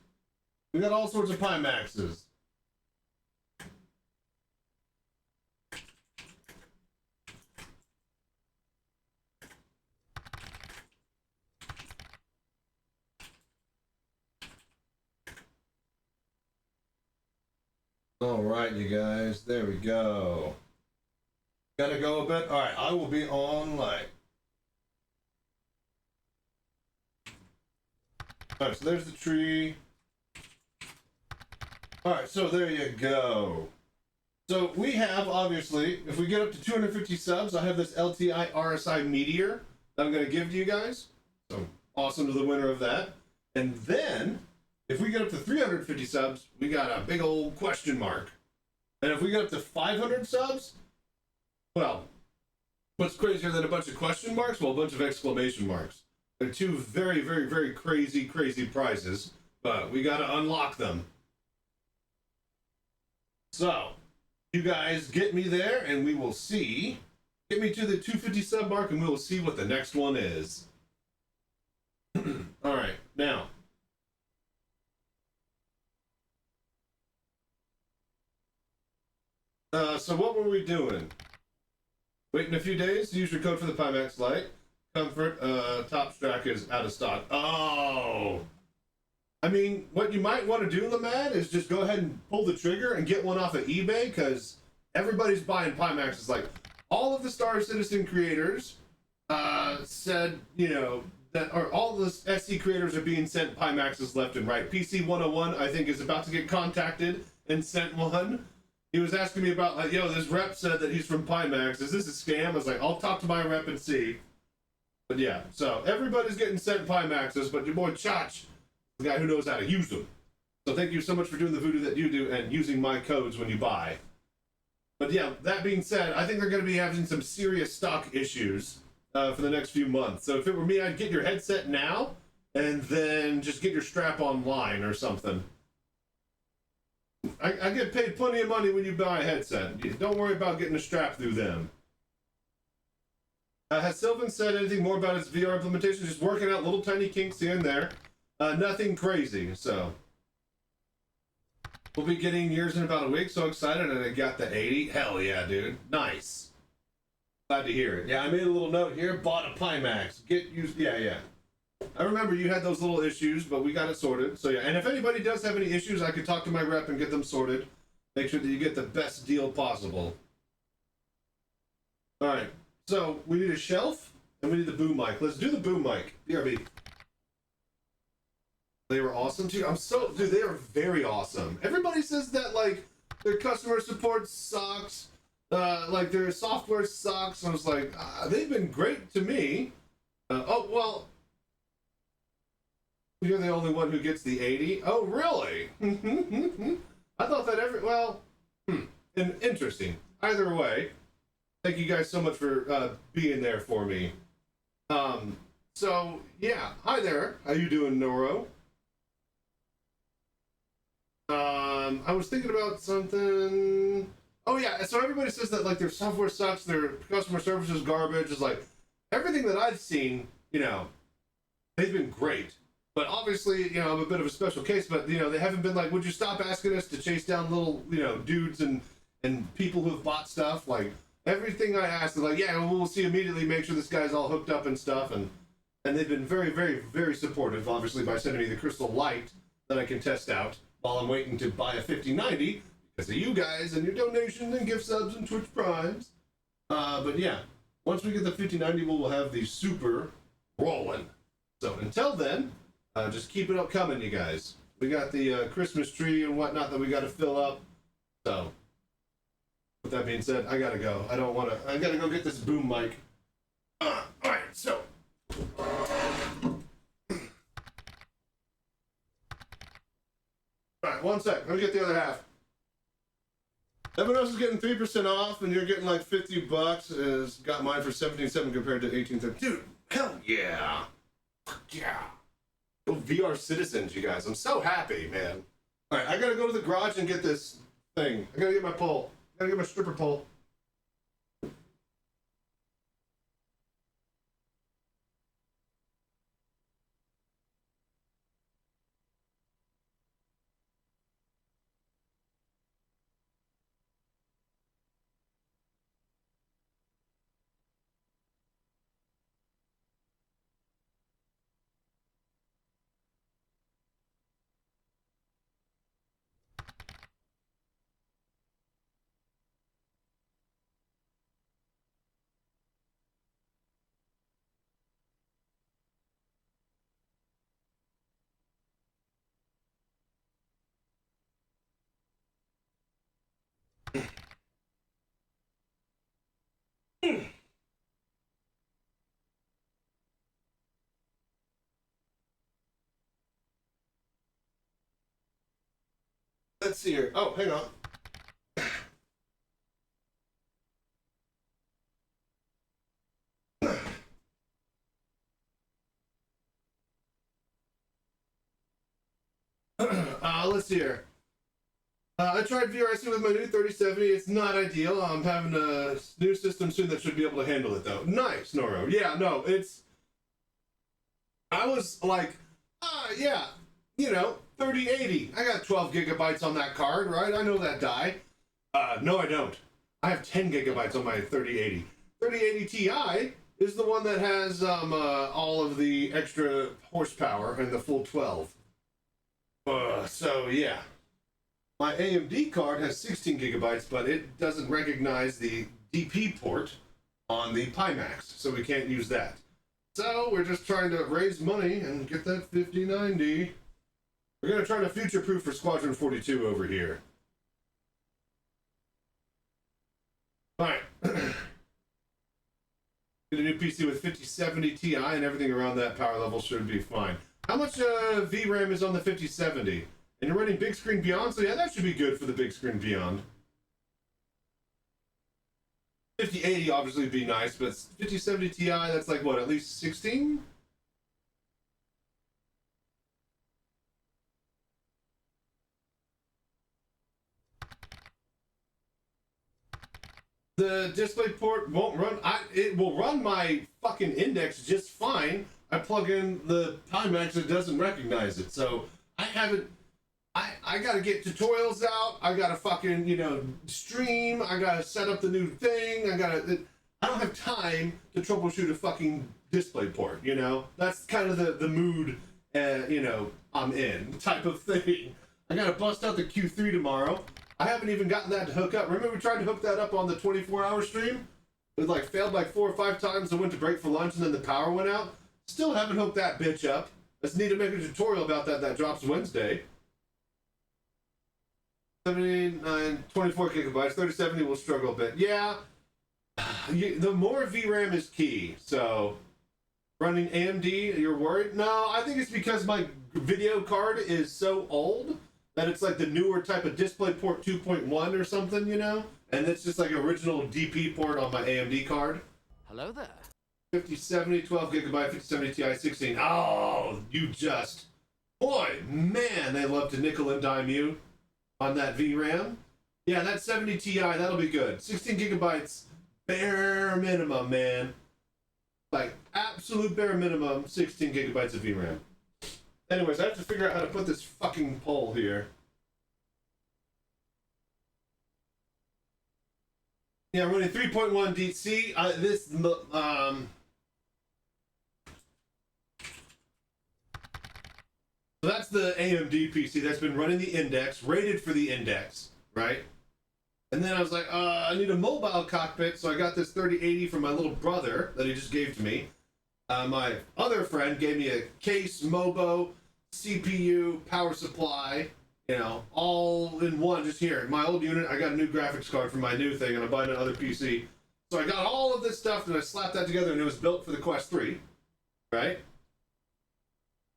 We got all sorts of Pimaxes. All right, you guys, there we go. Gotta go a bit. All right, I will be on light. All right, so there's the tree. All right, so there you go. So we have, obviously, if we get up to 250 subs, I have this LTI RSI Meteor that I'm gonna give to you guys. So awesome to the winner of that. And then, if we get up to 350 subs, we got a big old question mark. And if we get up to 500 subs, well, what's crazier than a bunch of question marks? Well, a bunch of exclamation marks. They're two very, very, very crazy, crazy prizes, but we got to unlock them. So, you guys get me there, and we will see. Get me to the 250 sub mark, and we will see what the next one is. All right, now. So what were we doing? Waiting a few days to use your code for the Pimax Lite. Comfort, top strap is out of stock. Oh! I mean, what you might want to do, Lamad, is just go ahead and pull the trigger and get one off of eBay, because everybody's buying Pimaxes. Like, all of the Star Citizen creators said, you know, that, or all the SC creators are being sent Pimaxes left and right. PC 101, I think, is about to get contacted and sent one. He was asking me about, like, yo, this rep said that he's from Pimax. Is this a scam? I was like, I'll talk to my rep and see. But yeah, so everybody's getting sent Pimaxes, but your boy Chach, the guy who knows how to use them. So thank you so much for doing the voodoo that you do and using my codes when you buy. But yeah, that being said, I think they're going to be having some serious stock issues for the next few months. So if it were me, I'd get your headset now and then just get your strap online or something. I get paid plenty of money when you buy a headset. Don't worry about getting a strap through them. Has Sylvan said anything more about his VR implementation? Just working out little tiny kinks here and there. Nothing crazy, so. We'll be getting yours in about a week. So excited, and I got the 80. Hell yeah, dude. Nice. Glad to hear it. Yeah, I made a little note here. Bought a Pimax. Get used. Yeah. I remember you had those little issues, but we got it sorted. So yeah, and if anybody does have any issues, I could talk to my rep and get them sorted. Make sure that you get the best deal possible. All right, so we need a shelf and we need the boom mic. Let's do the boom mic. BRB. They were awesome too. Dude, they are very awesome. Everybody says that, like, their customer support sucks, like their software sucks. I was like, they've been great to me. Oh well. You're the only one who gets the 80? Oh, really? I thought that interesting. Either way, thank you guys so much for being there for me. So, yeah. Hi there. How you doing, Noro? I was thinking about something. Oh, yeah. So everybody says that, like, their software sucks, their customer service is garbage. It's like, everything that I've seen, you know, they've been great. But obviously, you know, I'm a bit of a special case, but, you know, they haven't been like, would you stop asking us to chase down little, you know, dudes and people who have bought stuff? Like, everything I asked is like, yeah, we'll see immediately, make sure this guy's all hooked up and stuff. And they've been very, very, very supportive, obviously, by sending me the Crystal Light that I can test out while I'm waiting to buy a 5090 because of you guys and your donations and gift subs and Twitch Primes. But yeah, once we get the 5090, we'll have the super rolling. So until then, just keep it up coming, you guys. We got the Christmas tree and whatnot that we got to fill up. So, with that being said, I gotta go. I gotta go get this boom mic. Alright, so. Alright, one sec. Let me get the other half. Everyone else is getting 3% off, and you're getting like $50. Has got mine for $17.7 compared to $18.7. Dude, hell yeah. Fuck yeah. Go VR citizens, you guys. I'm so happy, man. Alright, I gotta go to the garage and get this thing. I gotta get my pole. I gotta get my stripper pole. Let's see here. Oh, hang on. Let's see here. I tried VRSing with my new 3070. It's not ideal. I'm having a new system soon that should be able to handle it, though. Nice, Noro. Yeah, no, it's... I was like, yeah, you know, 3080. I got 12 gigabytes on that card, right? I know that die. No, I don't. I have 10 gigabytes on my 3080. 3080 Ti is the one that has all of the extra horsepower and the full 12. So, yeah. My AMD card has 16 gigabytes, but it doesn't recognize the DP port on the Pimax, so we can't use that. So, we're just trying to raise money and get that 5090. We're going to try to future-proof for Squadron 42 over here. Alright. Get a new PC with 5070 Ti and everything around that power level should be fine. How much VRAM is on the 5070? And you're running Big Screen Beyond, so yeah, that should be good for the Big Screen Beyond. 5080 obviously would be nice, but 5070 Ti, that's like what, at least 16? The DisplayPort won't run. It will run my fucking index just fine. I plug in the Pimax, it doesn't recognize it. So I haven't. I gotta get tutorials out. I gotta fucking, you know, stream. I gotta set up the new thing. I don't have time to troubleshoot a fucking DisplayPort. You know, that's kind of the mood. You know, I'm in type of thing. I gotta bust out the Q3 tomorrow. I haven't even gotten that to hook up. Remember we tried to hook that up on the 24-hour stream? It like failed like 4 or 5 times. I went to break for lunch and then the power went out. Still haven't hooked that bitch up. Let's need to make a tutorial about that. That drops Wednesday. 79, 24 gigabytes. 3070 will struggle a bit. Yeah. The more VRAM is key. So running AMD, you're worried? No, I think it's because my video card is so old that it's like the newer type of DisplayPort 2.1 or something, you know? And it's just like original DP port on my AMD card. Hello there. 5070, 12 gigabyte, 5070 Ti 16. Oh, you just... Boy, man, they love to nickel and dime you on that VRAM. Yeah, that 70 Ti, that'll be good. 16 gigabytes, bare minimum, man. Like, absolute bare minimum, 16 gigabytes of VRAM. Anyways, I have to figure out how to put this fucking pole here. Yeah, I'm running 3.1 DC. So that's the AMD PC that's been running the index, rated for the index, right? And then I was like, I need a mobile cockpit, so I got this 3080 from my little brother that he just gave to me. My other friend gave me a case, Mobo, CPU, power supply, you know, all in one just here. My old unit, I got a new graphics card for my new thing, and I'm buying another PC. So I got all of this stuff, and I slapped that together, and it was built for the Quest 3, right?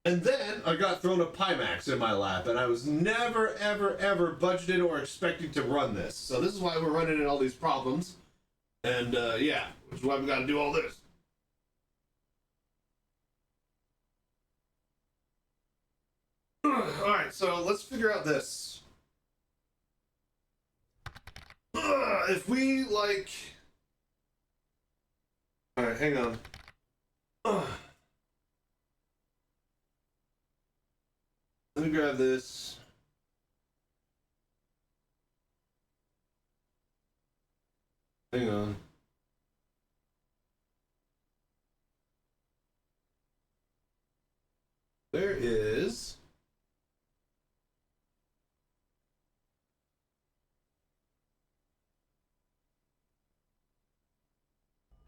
And then I got thrown a Pimax in my lap, and I was never, ever, ever budgeted or expecting to run this. So this is why we're running into all these problems. And yeah, which is why we got to do all this. Alright, so let's figure out this. If we, like... Alright, hang on. Let me grab this. Hang on. There is...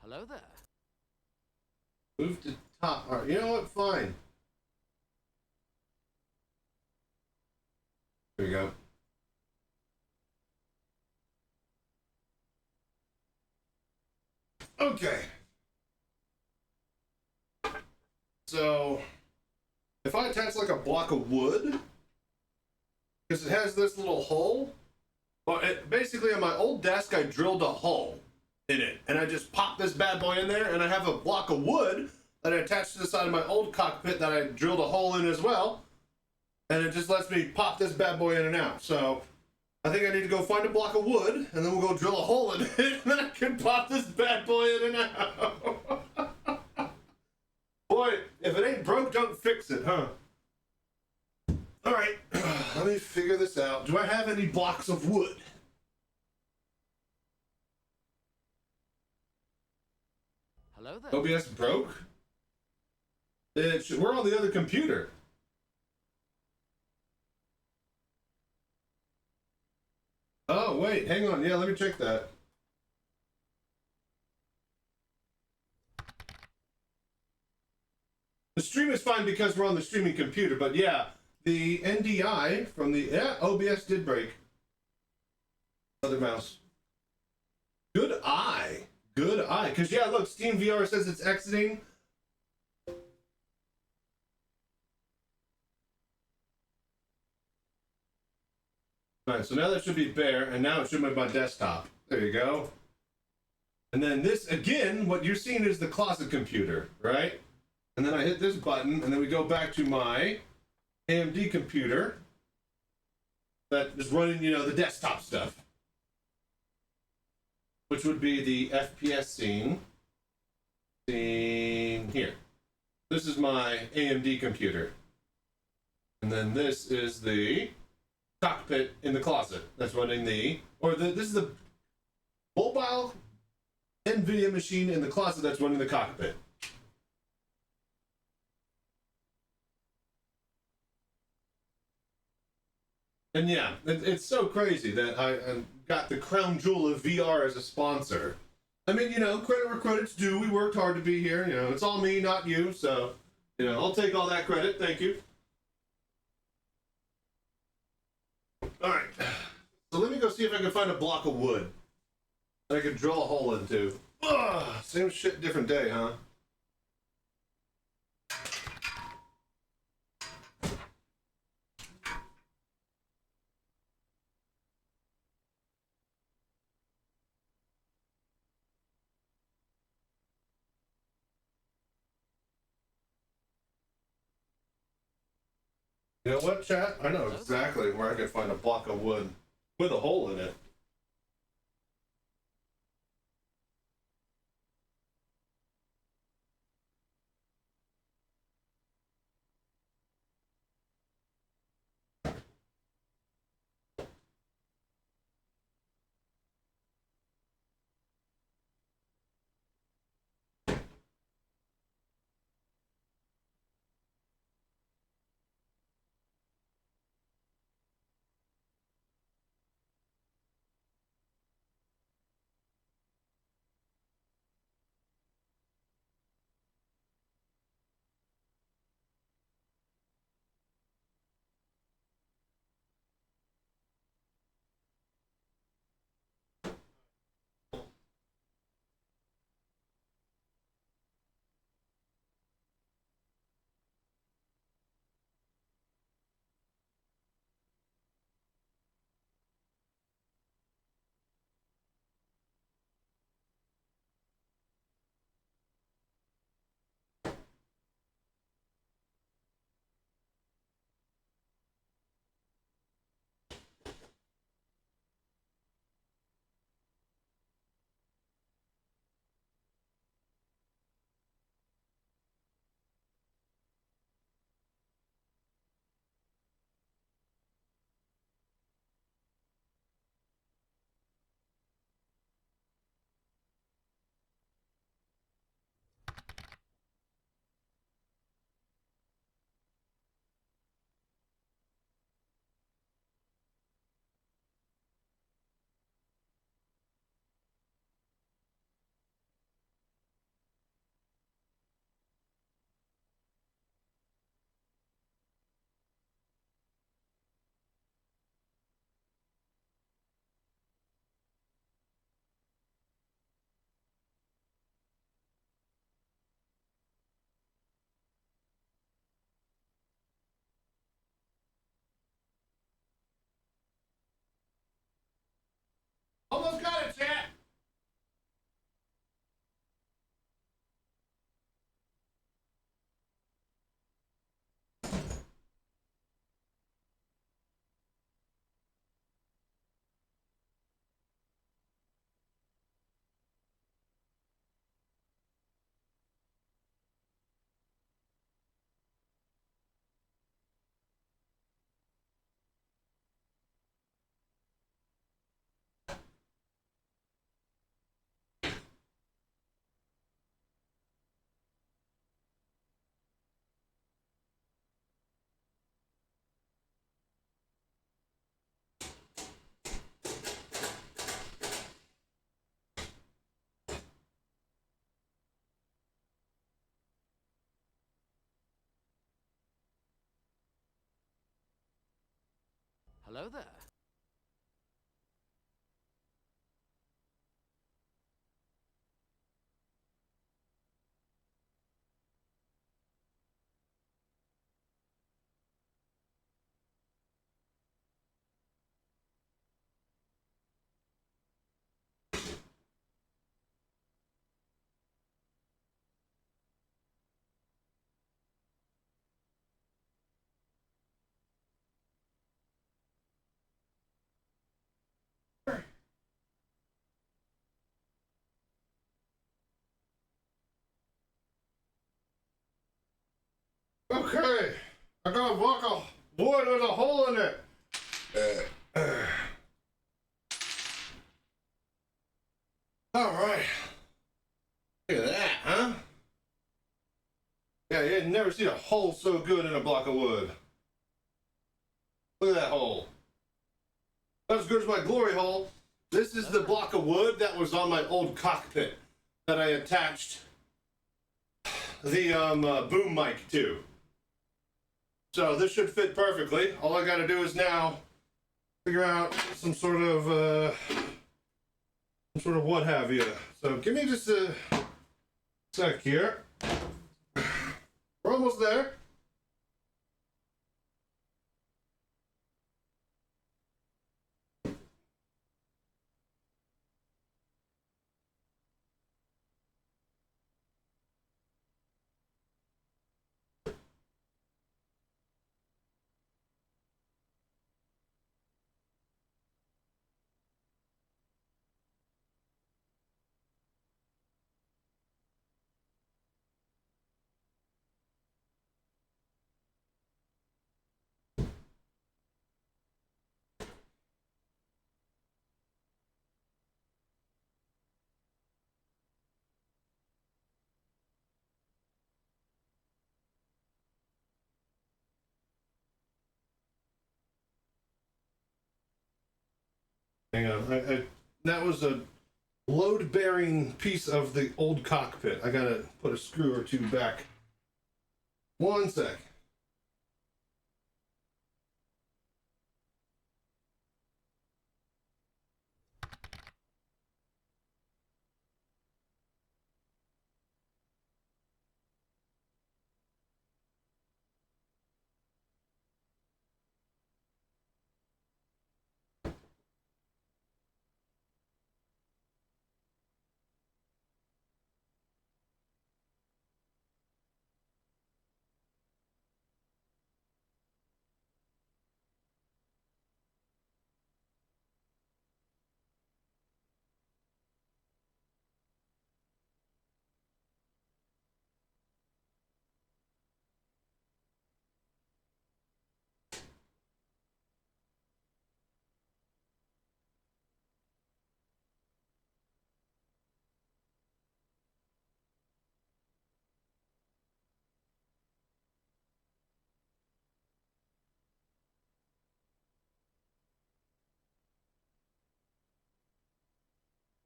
Hello there. Move to top. Alright, you know what? Fine. There we go. Okay. So, if I attach like a block of wood, because it has this little hole, well, basically on my old desk I drilled a hole in it, and I just popped this bad boy in there, and I have a block of wood that I attached to the side of my old cockpit that I drilled a hole in as well, and it just lets me pop this bad boy in and out. So I think I need to go find a block of wood, and then we'll go drill a hole in it, and then I can pop this bad boy in and out. Boy, if it ain't broke, don't fix it, huh? All right, let me figure this out. Do I have any blocks of wood? Hello there. OBS broke? We're on the other computer. Oh, wait, hang on. Yeah, let me check that. The stream is fine because we're on the streaming computer, but yeah, the NDI from the... Yeah, OBS did break. Other mouse. Good eye. Good eye. Because, yeah, look, Steam VR says it's exiting. Alright, so now that should be bare, and now it should be my desktop. There you go. And then this, again, what you're seeing is the closet computer, right? And then I hit this button, and then we go back to my AMD computer that is running, you know, the desktop stuff. Which would be the FPS scene. Scene here. This is my AMD computer. And then this is the cockpit in the closet that's running this is the mobile NVIDIA machine in the closet that's running the cockpit. And yeah, it's so crazy that I got the crown jewel of VR as a sponsor. I mean, you know, credit where credit's due. We worked hard to be here. You know, it's all me, not you. So, you know, I'll take all that credit. Thank you. All right. So let me go see if I can find a block of wood that I can drill a hole into. Ugh, same shit, different day, huh? You know what, chat? I know exactly where I can find a block of wood with a hole in it. Hello there. Okay, I got a block of wood with a hole in it. All right. Look at that, huh? Yeah, you had never seen a hole so good in a block of wood. Look at that hole. Not as good as my glory hole. This is the block of wood that was on my old cockpit that I attached the boom mic to. So this should fit perfectly. All I gotta do is now figure out some sort of what have you. So give me just a sec here. We're almost there. Hang on, that was a load-bearing piece of the old cockpit. I gotta put a screw or two back. One sec.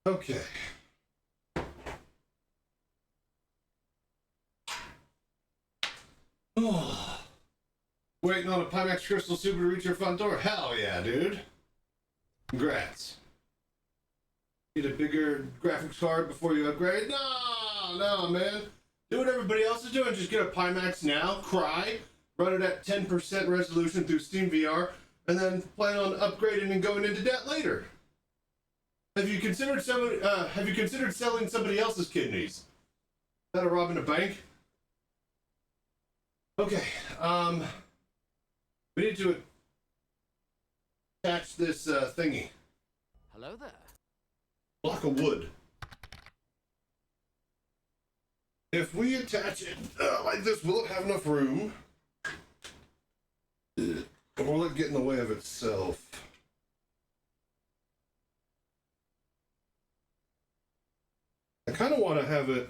Okay. Oh. Waiting on a Pimax Crystal Super to reach your front door? Hell yeah, dude. Congrats. Need a bigger graphics card before you upgrade? No, man. Do what everybody else is doing. Just get a Pimax now, cry, run it at 10% resolution through Steam VR, and then plan on upgrading and going into debt later. Have you considered selling somebody else's kidneys? Is that a robbing a bank? Okay, we need to attach this thingy. Hello there. Block of wood. If we attach it like this, will it have enough room? Or will it get in the way of itself? I kind of want to have it.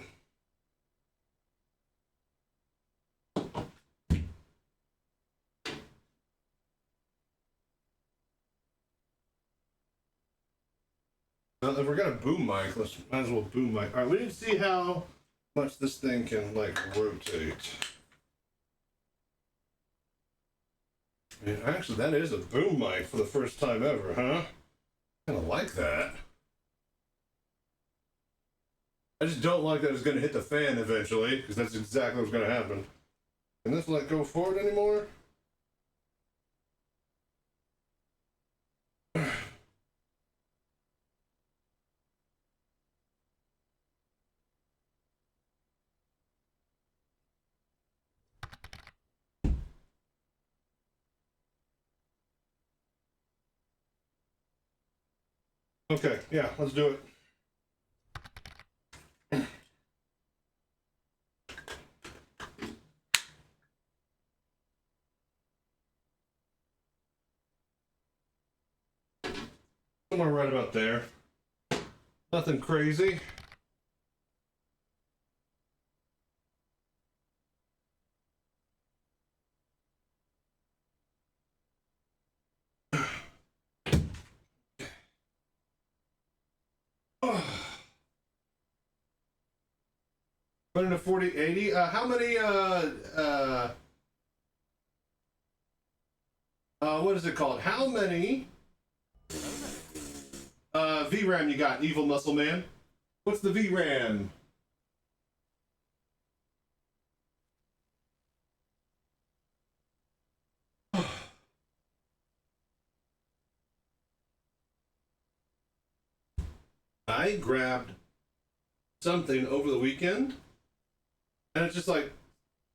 Well, if we're gonna boom mic, let's might as well boom mic. All right, we need to see how much this thing can like rotate. Yeah, actually, that is a boom mic for the first time ever, huh? Kind of like that. I just don't like that it's going to hit the fan eventually, because that's exactly what's going to happen. Can this let go forward anymore? Okay, yeah, let's do it. Somewhere right about there. Nothing crazy. Running a 4080. How many what is it called? How many VRAM you got, Evil Muscle Man? What's the VRAM? I grabbed something over the weekend, and it's just like,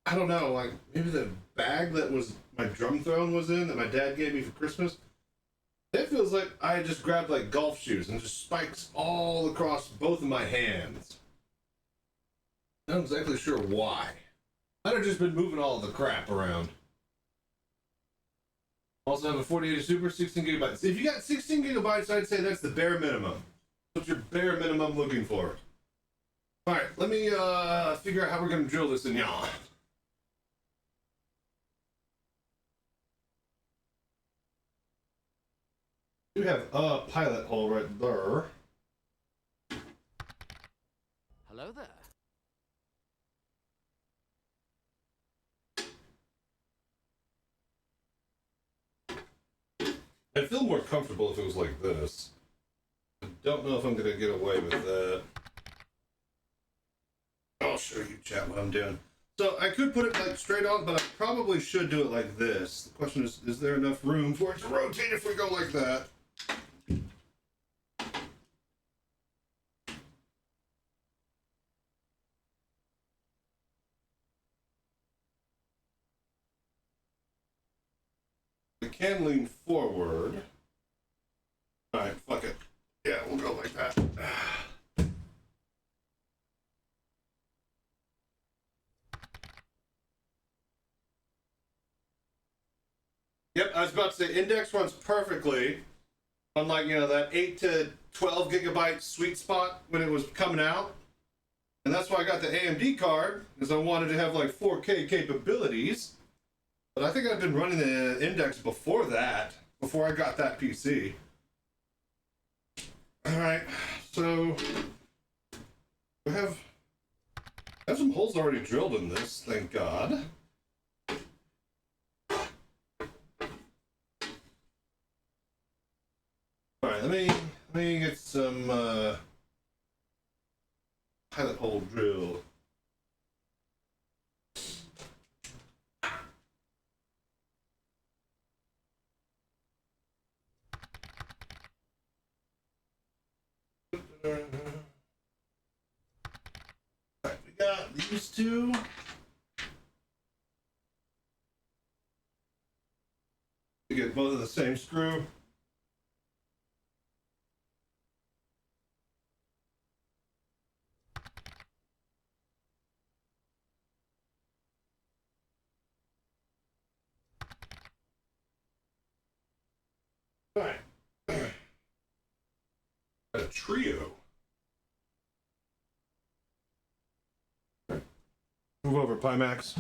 I don't know, like maybe the bag that was my drum throne was in that my dad gave me for Christmas. It feels like I just grabbed like golf shoes and just spikes all across both of my hands. Not exactly sure why. I'd have just been moving all the crap around. Also have a 4080 Super, 16 gigabytes. If you got 16 gigabytes, I'd say that's the bare minimum. What's your bare minimum looking for? Alright, let me figure out how we're gonna drill this in Yall. We have a pilot hole right there. Hello there. I'd feel more comfortable if it was like this. I don't know if I'm gonna get away with that. I'll show you, chat, what I'm doing. So I could put it like straight on, but I probably should do it like this. The question is there enough room for it to rotate if we go like that? I can lean forward. Alright, fuck it. Yeah, we'll go like that. Yep, I was about to say, index runs perfectly on like, you know, that 8 to 12 gigabyte sweet spot when it was coming out. And that's why I got the AMD card, because I wanted to have like 4K capabilities. But I think I've been running the index before that, before I got that PC. Alright, so we have some holes already drilled in this, thank God. Alright, let me get some pilot hole drill. Alright, we got these two. We get both of the same screw. Alright. A trio. Move over, Pimax.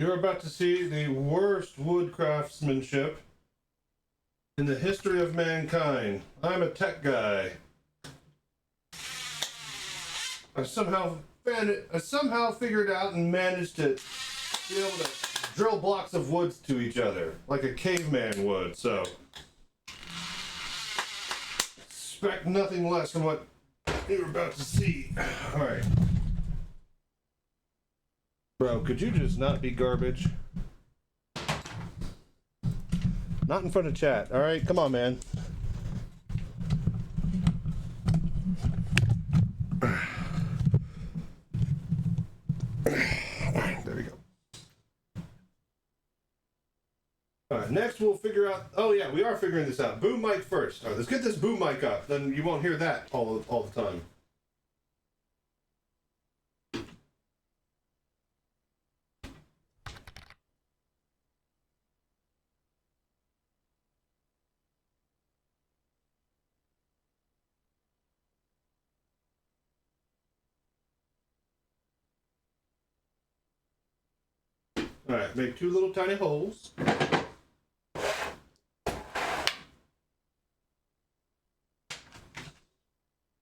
You're about to see the worst wood craftsmanship in the history of mankind. I'm a tech guy. I somehow figured out and managed to be able to drill blocks of wood to each other like a caveman would. So expect nothing less from what you're about to see. All right. Bro, could you just not be garbage? Not in front of chat, all right? Come on, man. All right, there we go. All right, next we'll figure out... Oh, yeah, we are figuring this out. Boom mic first. All right, let's get this boom mic up. Then you won't hear that all the time. All right, make two little tiny holes.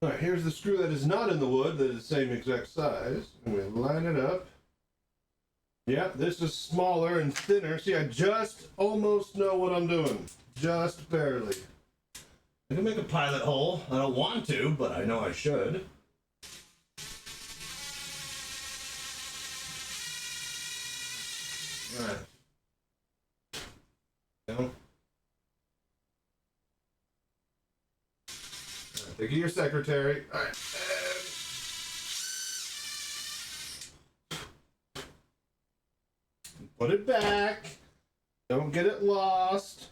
All right, here's the screw that is not in the wood, that is the same exact size. And we line it up. Yeah, this is smaller and thinner. See, I just almost know what I'm doing. Just barely. I can make a pilot hole. I don't want to, but I know I should. All right. No. Think of your secretary. All right. Put it back. Don't get it lost.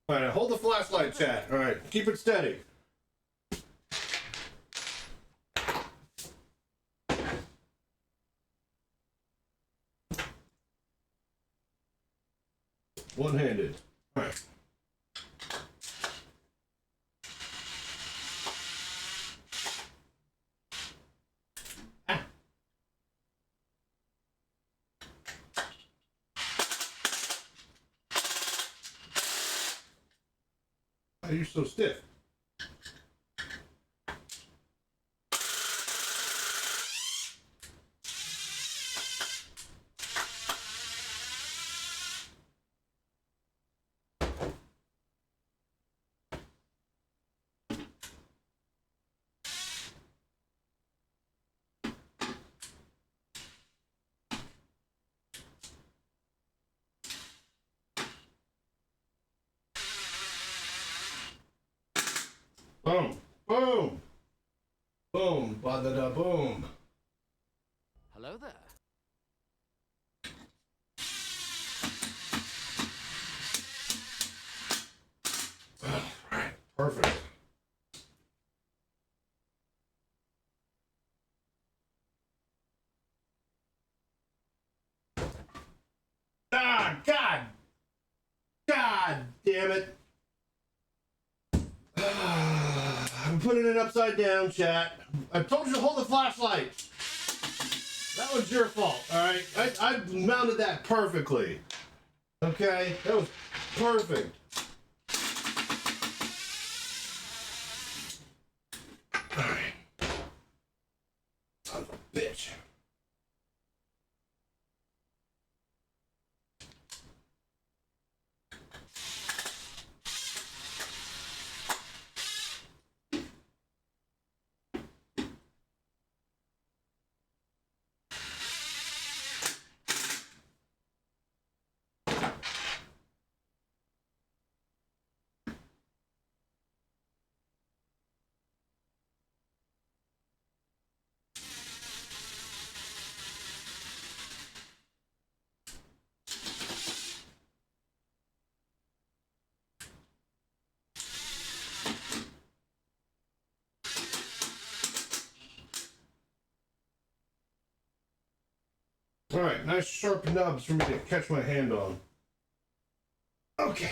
All right, hold the flashlight, chat. All right, keep it steady. One-handed. All right. Ah. Why are you so stiff? Boom, boom, boom, ba-da-da, boom. Hello there. Right, perfect. Ah, God damn it. I'm putting it upside down, chat. I told you to hold the flashlight. That was your fault, alright? I mounted that perfectly. Okay? That was perfect. Alright. Son of a bitch. Alright, nice sharp nubs for me to catch my hand on. Okay.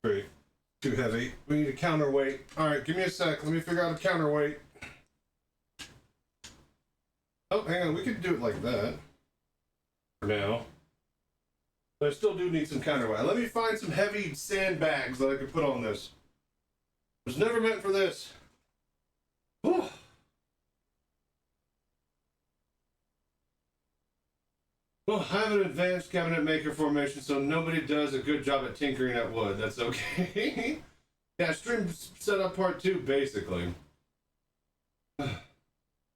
Great. Too heavy. We need a counterweight. Alright, give me a sec. Let me figure out a counterweight. Oh, hang on. We could do it like that. For now. But I still do need some counterweight. Let me find some heavy sandbags that I could put on this. It was never meant for this. Whew. Well, I have an advanced cabinet maker formation, so nobody does a good job at tinkering at wood. That's okay. Yeah, stream setup part 2, basically. Remember,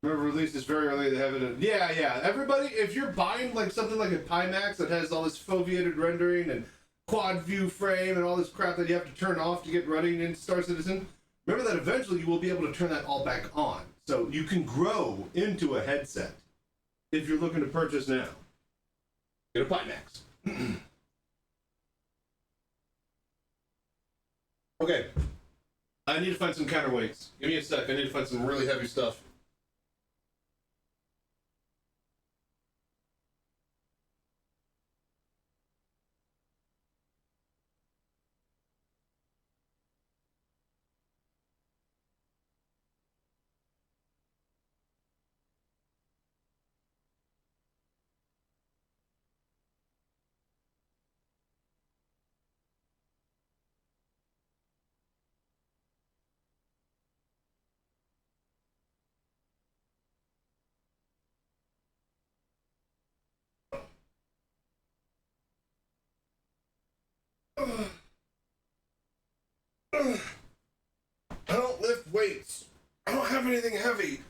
release is very early. They have it. Yeah. Everybody, if you're buying like something like a Pimax that has all this foveated rendering and quad view frame and all this crap that you have to turn off to get running in Star Citizen, remember that eventually you will be able to turn that all back on, so you can grow into a headset if you're looking to purchase now. Get a Pimax. Okay. I need to find some counterweights. Give me a sec. I need to find some really heavy stuff. I don't lift weights. I don't have anything heavy.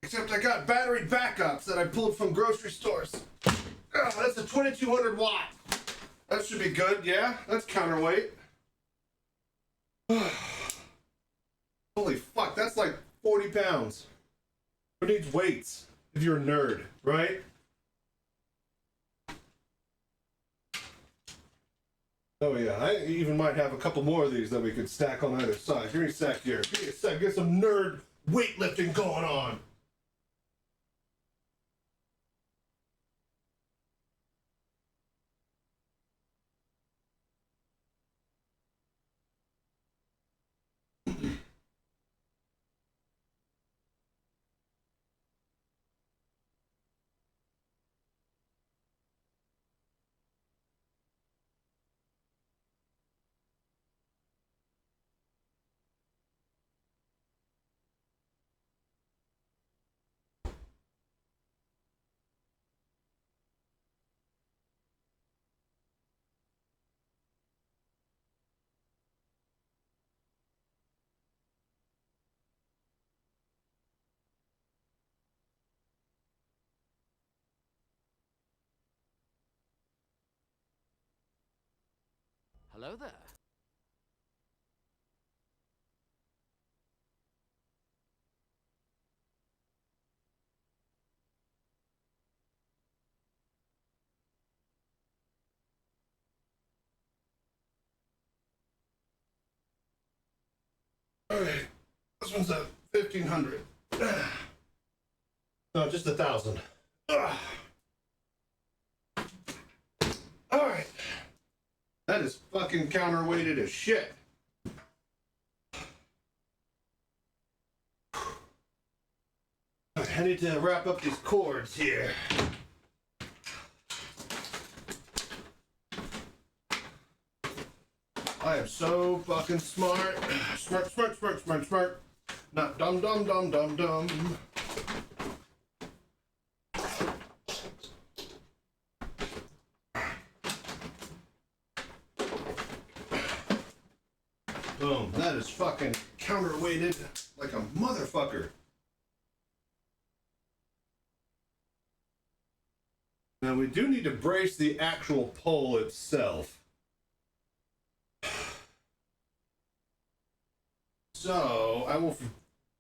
Except I got battery backups that I pulled from grocery stores. That's a 2200 watt. That should be good, yeah? That's counterweight. Holy fuck, that's like 40 pounds. Who needs weights if you're a nerd, right? Oh yeah, I even might have a couple more of these that we could stack on either side. Give me a sec here. Give me a sec. Get some nerd weightlifting going on. Hello there. Alright, this one's a 1500. No, just 1,000. Alright. That is fucking counterweighted as shit. I need to wrap up these cords here. I am so fucking smart. Smart. Not dumb. Boom. That is fucking counterweighted like a motherfucker. Now we do need to brace the actual pole itself. So I will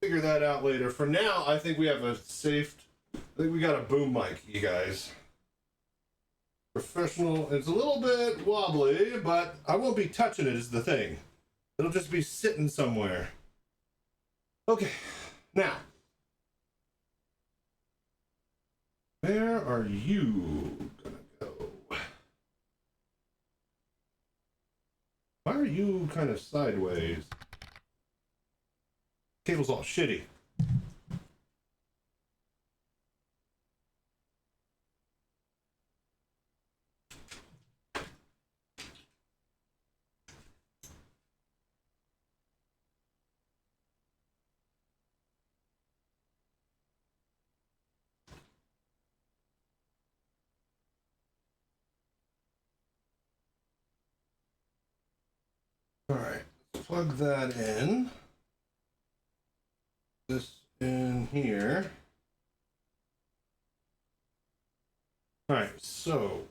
figure that out later. For now, I think we have a safe. I think we got a boom mic, you guys. Professional. It's a little bit wobbly, but I won't be touching it. Is the thing. It'll just be sitting somewhere. Okay, now. Where are you gonna go? Why are you kind of sideways? Cable's all shitty. All right, plug that in. This in here. All right, so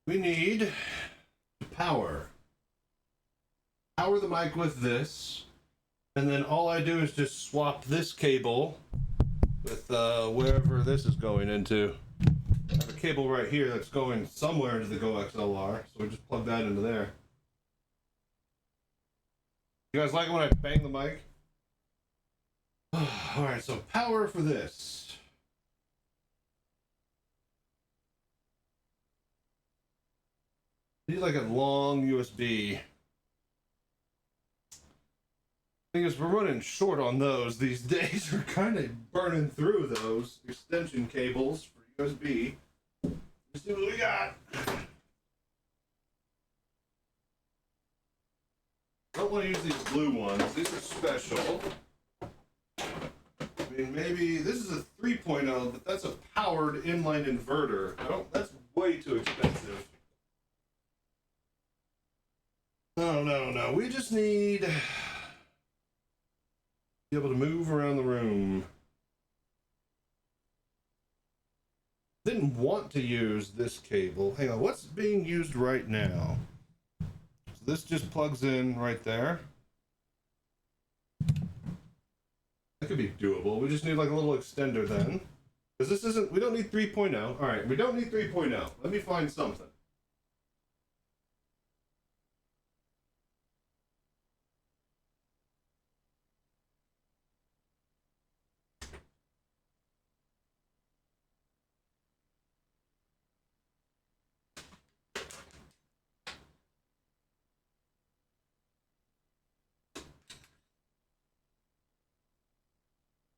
we need power. Power the mic with this, and then all I do is just swap this cable with wherever this is going into. I have a cable right here that's going somewhere into the Go XLR, so we just plug that into there. You guys like it when I bang the mic? Alright, so power for this. Need like a long USB. Thing is, we're running short on those these days. We're kind of burning through those extension cables for USB. Let's see what we got. I don't want to use these blue ones. These are special. I mean, maybe this is a 3.0, but that's a powered inline inverter. That's way too expensive. No. We just need to be able to move around the room. Didn't want to use this cable. Hang on, what's being used right now? So this just plugs in right there. That could be doable. We just need like a little extender then. Because this isn't, we don't need 3.0. All right, we don't need 3.0. Let me find something.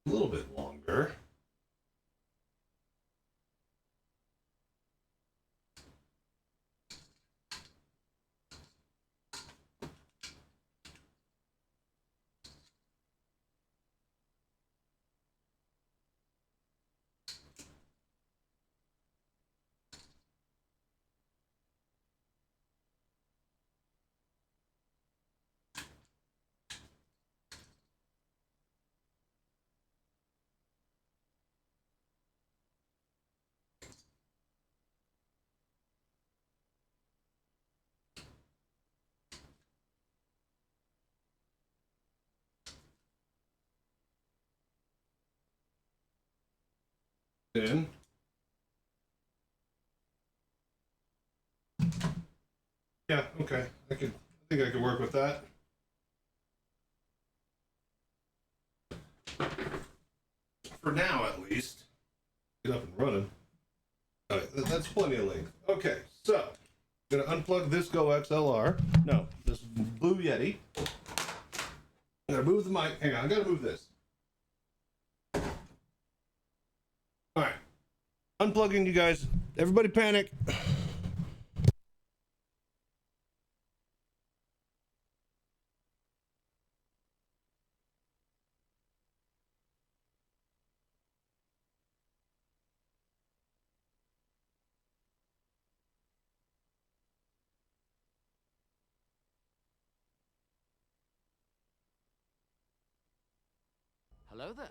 A little bit longer. In. Yeah, okay. I think I could work with that. For now, at least. Get up and running. All right, that's plenty of length. Okay, so I'm gonna unplug this Go XLR. No, this Blue Yeti. I'm gonna move the mic. Hang on, I gotta move this. All right, unplugging, you guys. Everybody panic. Hello there.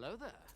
Hello there.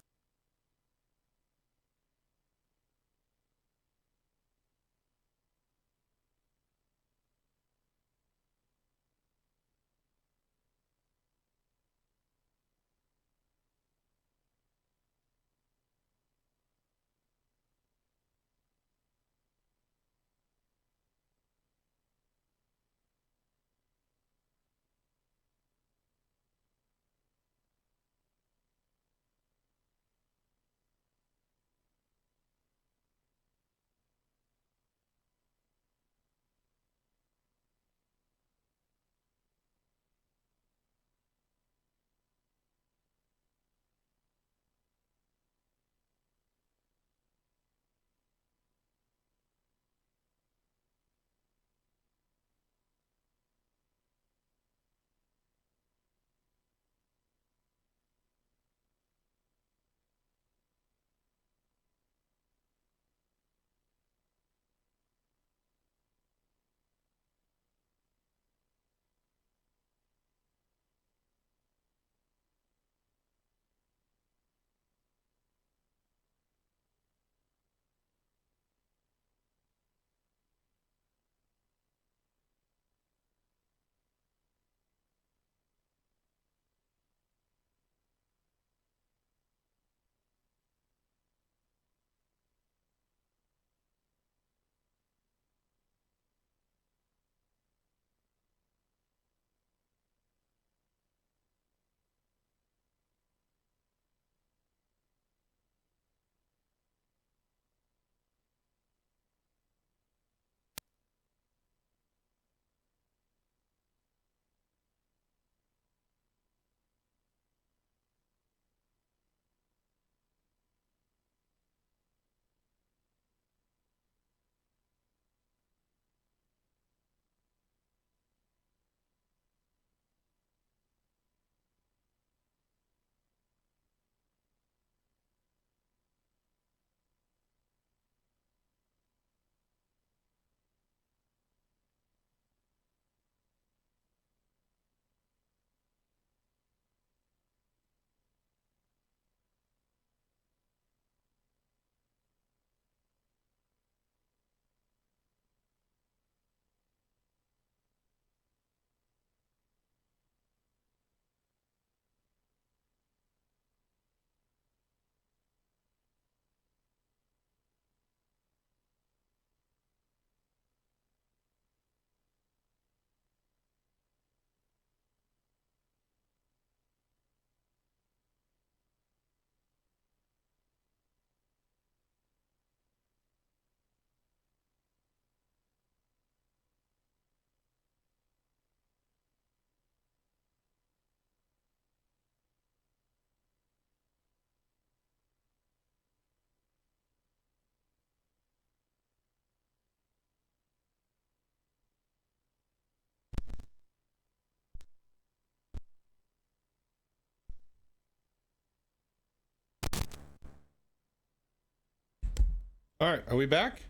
All right, are we back?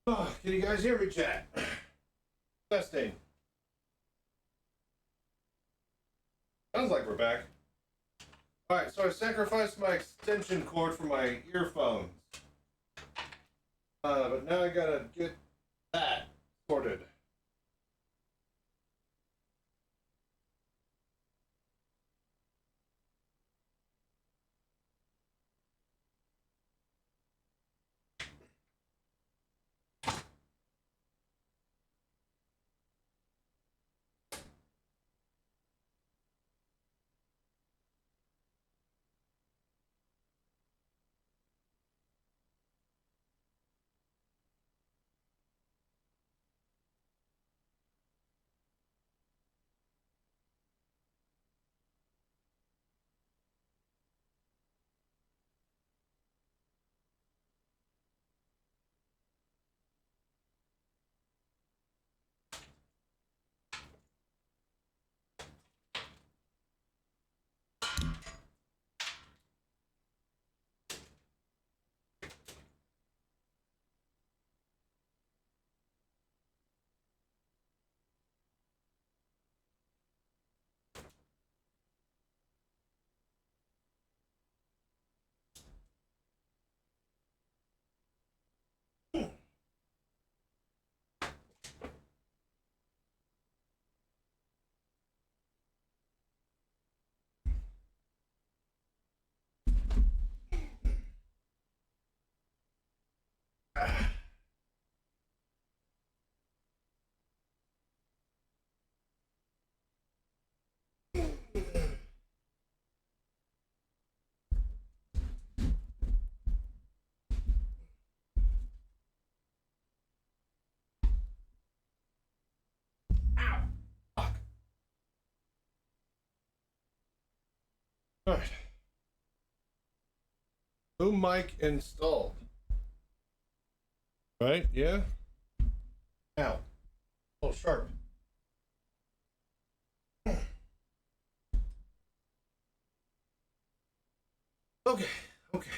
Oh, can you guys hear me, chat? Testing. Sounds like we're back. Alright, so I sacrificed my extension cord for my earphones. But now I gotta get that sorted. All right. Boom mic installed. Right? Yeah. Ow. A little sharp. Okay. Okay.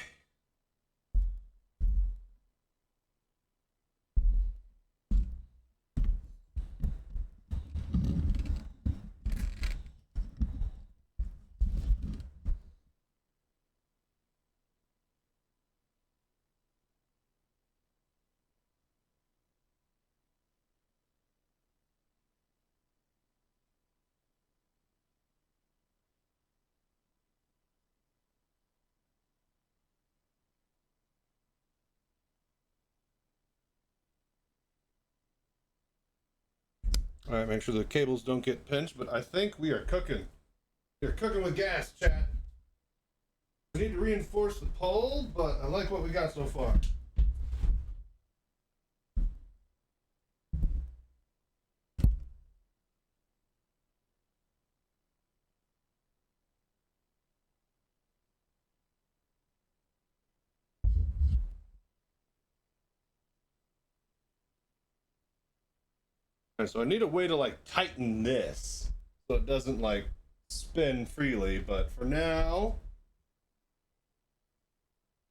All right, make sure the cables don't get pinched, but I think we are cooking. We're cooking with gas, chat. We need to reinforce the pole, but I like what we got so far. All right, so I need a way to like tighten this so it doesn't like spin freely, but for now,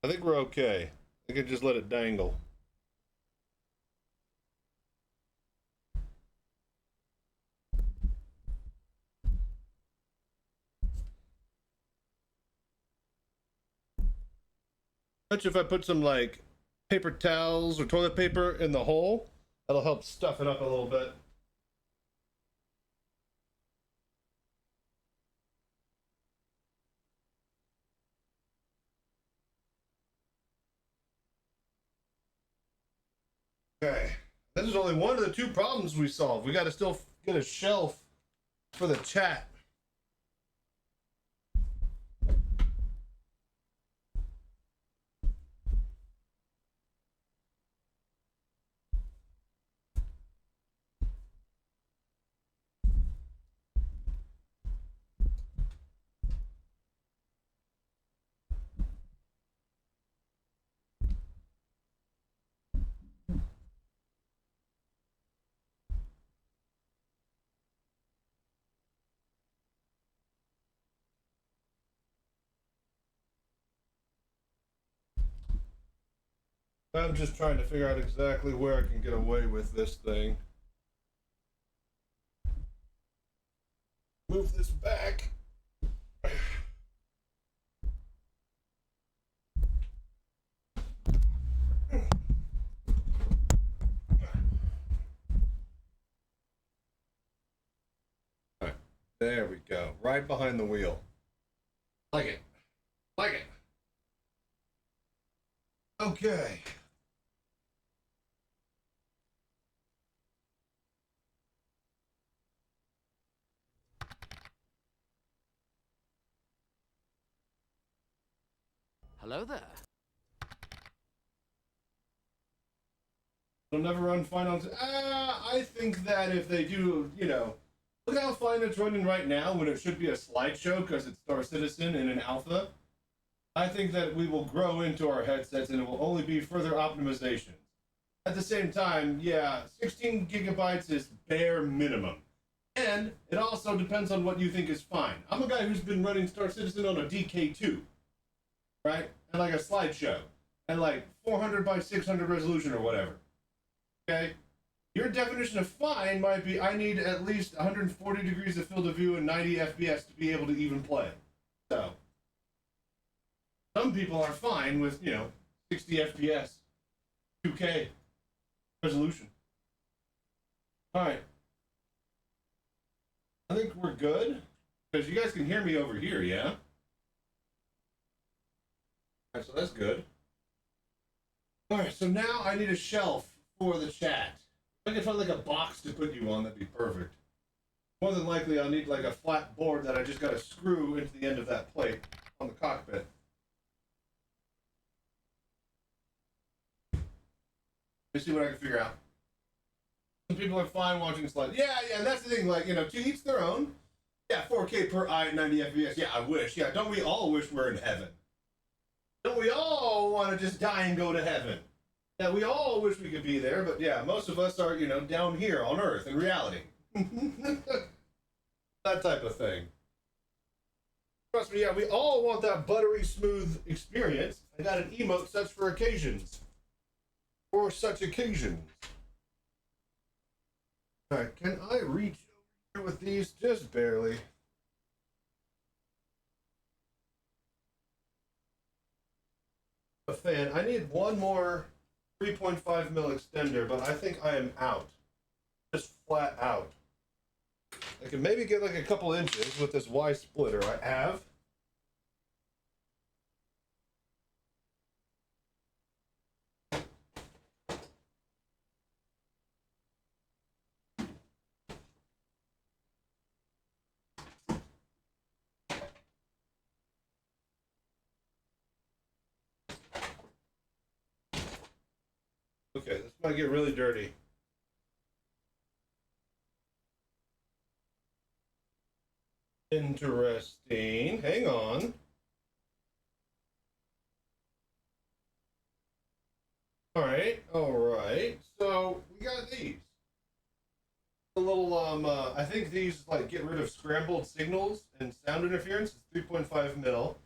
I think we're okay. I can just let it dangle. Bet you if I put some like paper towels or toilet paper in the hole, that'll help stuff it up a little bit. Okay, this is only one of the two problems we solved. We got to still get a shelf for the chat. I'm just trying to figure out exactly where I can get away with this thing. Move this back. Alright, there we go. Right behind the wheel. Like it. Like it. Okay. Hello there. It'll never run fine on. I think that if they do, you know, look how fine it's running right now when it should be a slideshow because it's Star Citizen in an alpha. I think that we will grow into our headsets and it will only be further optimization. At the same time, yeah, 16 gigabytes is bare minimum. And it also depends on what you think is fine. I'm a guy who's been running Star Citizen on a DK2, right? And like a slideshow. And like 400 by 600 resolution or whatever. Okay? Your definition of fine might be I need at least 140 degrees of field of view and 90 FPS to be able to even play. So, some people are fine with, you know, 60 FPS, 2K resolution. Alright. I think we're good. Because you guys can hear me over here, yeah? Alright, so that's good. Alright, so now I need a shelf for the chat. If I can find like a box to put you on, that'd be perfect. More than likely I'll need like a flat board that I just gotta screw into the end of that plate on the cockpit. Let me see what I can figure out. Some people are fine watching slides. Yeah, and that's the thing, like, you know, to each their own. Yeah, 4K 4K per eye at 90 FPS. Yeah, I wish. Yeah, don't we all wish we're in heaven? Don't we all want to just die and go to heaven? Yeah, we all wish we could be there, but yeah, most of us are, you know, down here on Earth in reality. That type of thing. Trust me, yeah, we all want that buttery smooth experience. I got an emote such for occasions. For such occasions. Alright, can I reach over here with these? Just barely. A fan. I need one more 3.5 mil extender, but I think I am out. Just flat out. I can maybe get like a couple inches with this Y splitter I have. Okay, this might get really dirty. Interesting. Hang on. All right. So we got these. A little I think these like get rid of scrambled signals and sound interference. It's 3.5 mil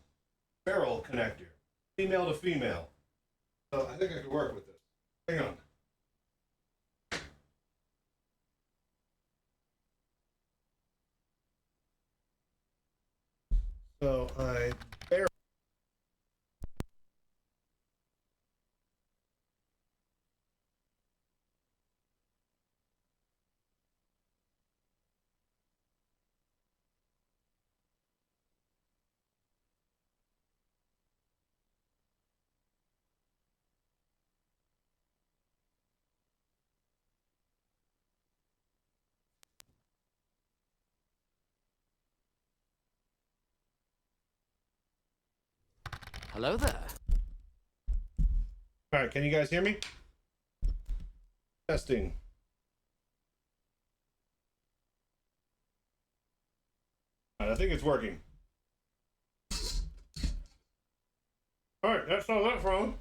barrel connector, female to female. So I think I could work with this. Hang on. So I barrel. Hello there. All right, can you guys hear me? Testing. All right, I think it's working. All right, that's all that from.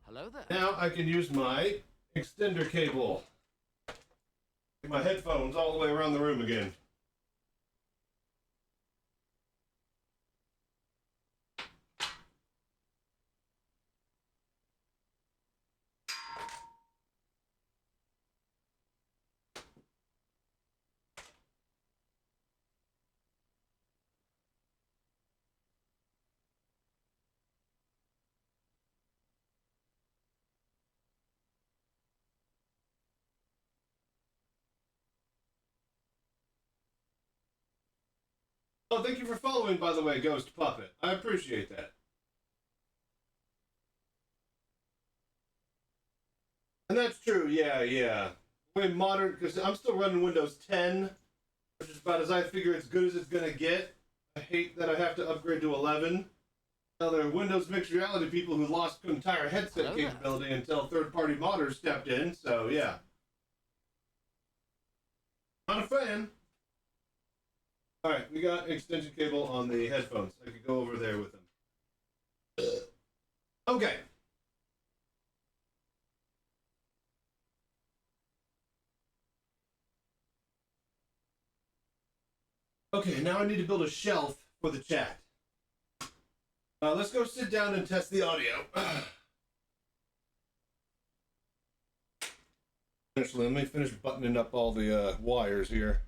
Hello there. Now I can use my extender cable. Get my headphones all the way around the room again. Oh, thank you for following, by the way, Ghost Puppet. I appreciate that. And that's true, yeah. Way modern, because I'm still running Windows 10, which is about as I figure it's good as it's going to get. I hate that I have to upgrade to 11. Now, there are Windows mixed reality people who lost entire headset capability until third-party modders stepped in, so yeah. Not a fan. Alright, we got an extension cable on the headphones. I could go over there with them. Okay. Okay, now I need to build a shelf for the chat. Let's go sit down and test the audio. Actually, let me finish buttoning up all the wires here.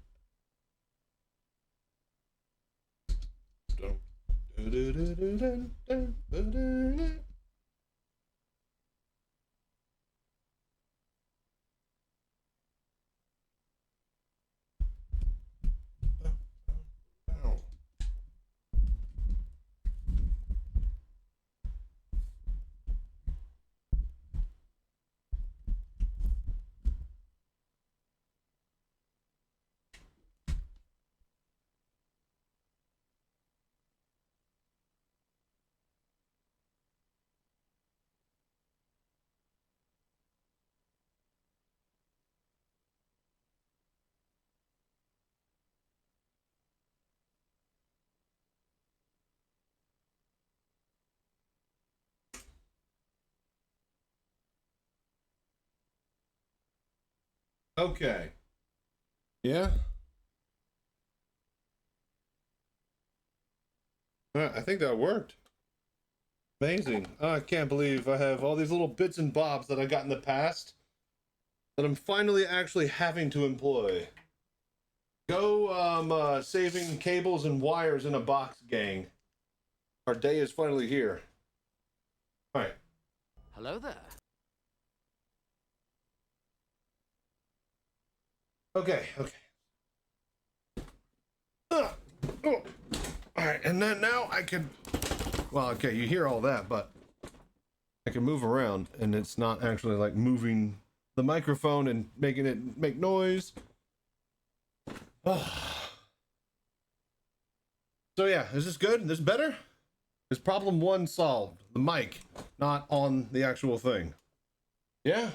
Okay. Yeah. I think that worked. Amazing. Oh, I can't believe I have all these little bits and bobs that I got in the past that I'm finally actually having to employ. Go, saving cables and wires in a box, gang. Our day is finally here. All right. Hello there. Okay. Oh. All right, and then now I can. Well, okay, you hear all that, but I can move around, and it's not actually like moving the microphone and making it make noise. So yeah, is this good? This better? Is problem 1 solved? The mic, not on the actual thing. Yeah.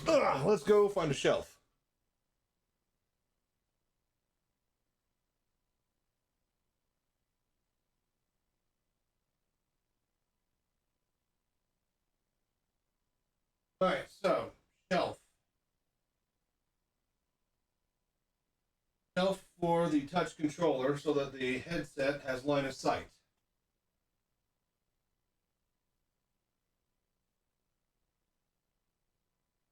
All right, let's go find a shelf. All right, so shelf. Shelf for the touch controller so that the headset has line of sight.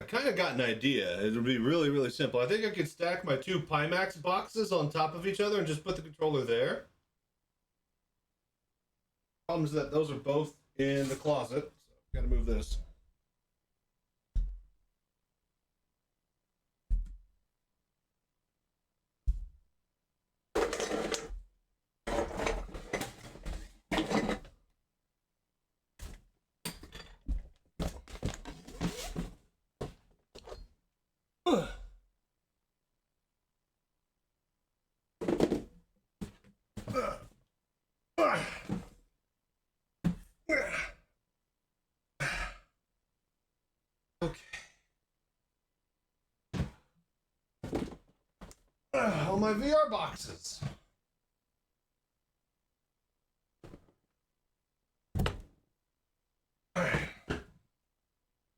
I kind of got an idea. It would be really, really simple. I think I could stack my 2 Pimax boxes on top of each other and just put the controller there. Problem is that those are both in the closet, so gotta move this. Okay. All my VR boxes.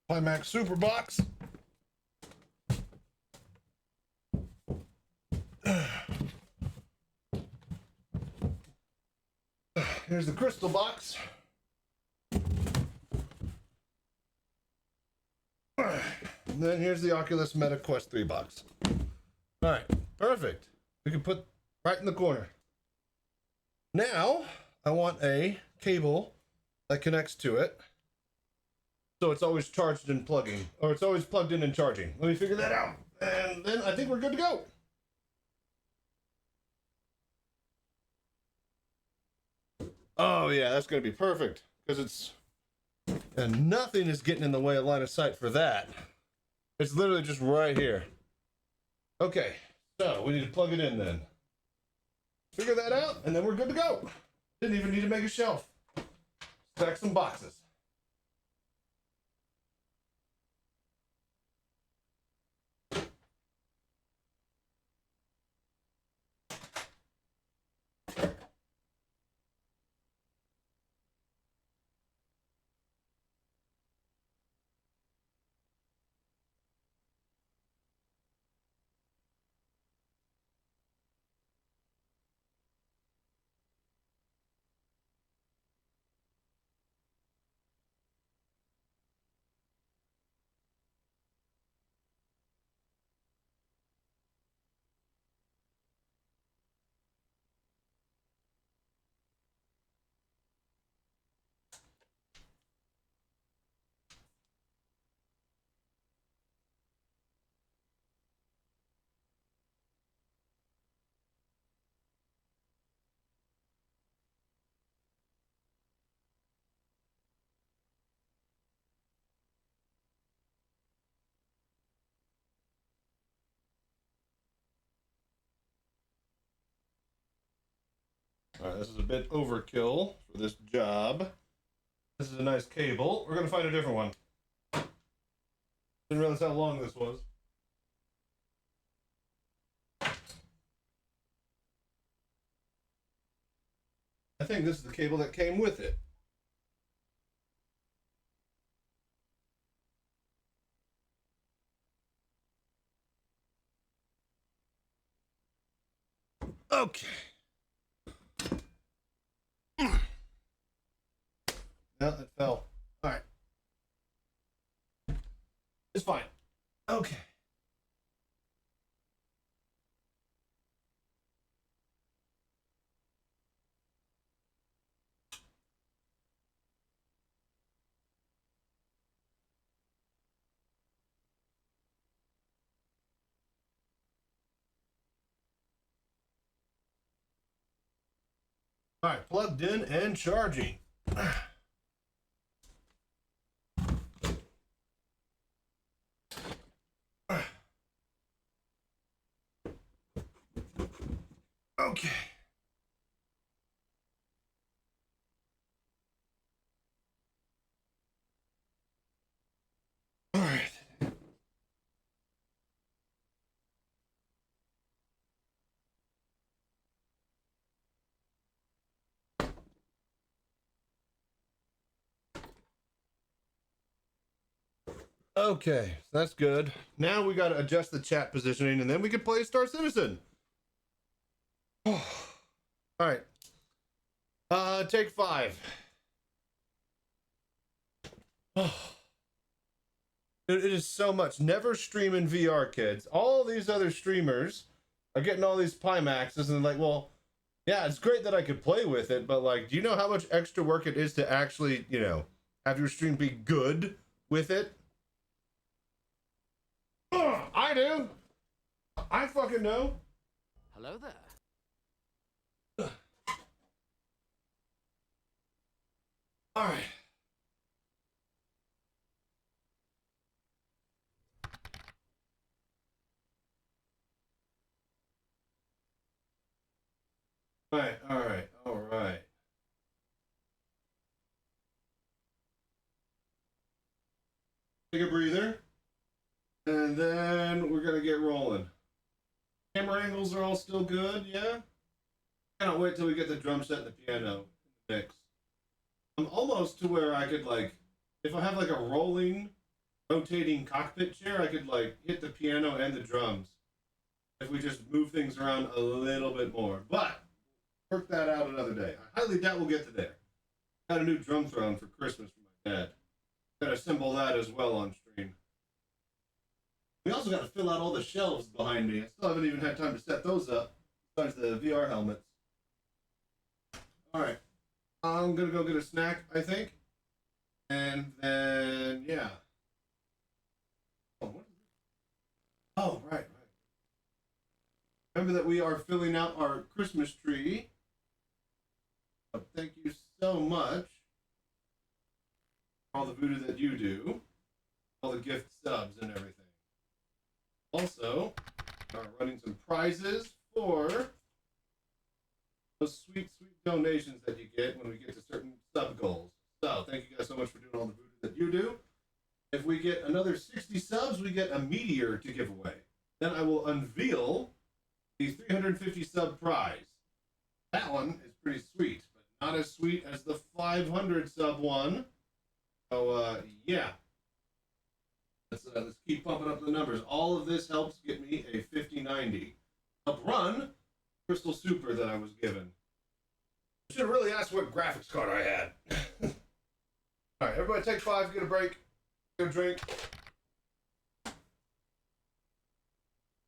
Pimax Super Box. Here's the crystal box. And then here's the Oculus Meta Quest 3 box. All right, perfect. We can put right in the corner. Now, I want a cable that connects to it. So it's always charged and plugging, or it's always plugged in and charging. Let me figure that out. And then I think we're good to go. Oh yeah, that's gonna be perfect. Because it's, and nothing is getting in the way of line of sight for that. It's literally just right here. Okay, so we need to plug it in then. Figure that out, and then we're good to go. Didn't even need to make a shelf. Stack some boxes. All right, this is a bit overkill for this job. This is a nice cable. We're gonna find a different one. Didn't realize how long this was. I think this is the cable that came with it. Okay. No, it fell. All right. It's fine. Okay. All right, plugged in and charging. Okay. All right. Okay, so that's good. Now we got to adjust the chat positioning, and then we can play Star Citizen. All right. Take 5. It is so much. Never stream in VR, kids. All these other streamers are getting all these Pimaxes, and like, well, yeah, it's great that I could play with it, but like, do you know how much extra work it is to actually, you know, have your stream be good with it? I do. I fucking know. Hello there. All right. All right, all right, all right. Take a breather. And then we're going to get rolling. Camera angles are all still good, yeah? Cannot wait till we get the drum set and the piano in the mix. I'm almost to where I could, like, if I have, like, a rolling, rotating cockpit chair, I could, like, hit the piano and the drums. If we just move things around a little bit more. But, work that out another day. I highly doubt we'll get to there. Got a new drum throne for Christmas for my dad. Got to assemble that as well on stream. We also got to fill out all the shelves behind me. I still haven't even had time to set those up, besides the VR helmets. All right. I'm going to go get a snack, I think. And then, yeah. Oh, what is it? Oh, right. Remember that we are filling out our Christmas tree. So thank you so much for all the voodoo that you do. All the gift subs and everything. Also, we are running some prizes for those sweet, sweet donations that you get when we get to certain sub goals. So, thank you guys so much for doing all the voodoo that you do. If we get another 60 subs, we get a meteor to give away. Then I will unveil the 350 sub prize. That one is pretty sweet, but not as sweet as the 500 sub one. So, yeah. Let's keep pumping up the numbers. All of this helps get me a 5090. Help run Crystal Super that I was given. I should have really asked what graphics card I had. All right, everybody take 5, get a break, get a drink.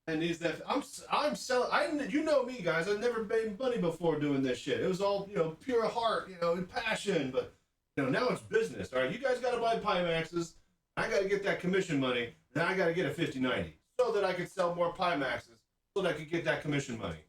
And these that I'm selling. You know me, guys. I've never made money before doing this shit. It was all, you know, pure heart, you know, and passion. But you know, now it's business. All right, you guys got to buy Pimaxes. I got to get that commission money, then I got to get a 5090 so that I could sell more Pimaxes, so that I could get that commission money.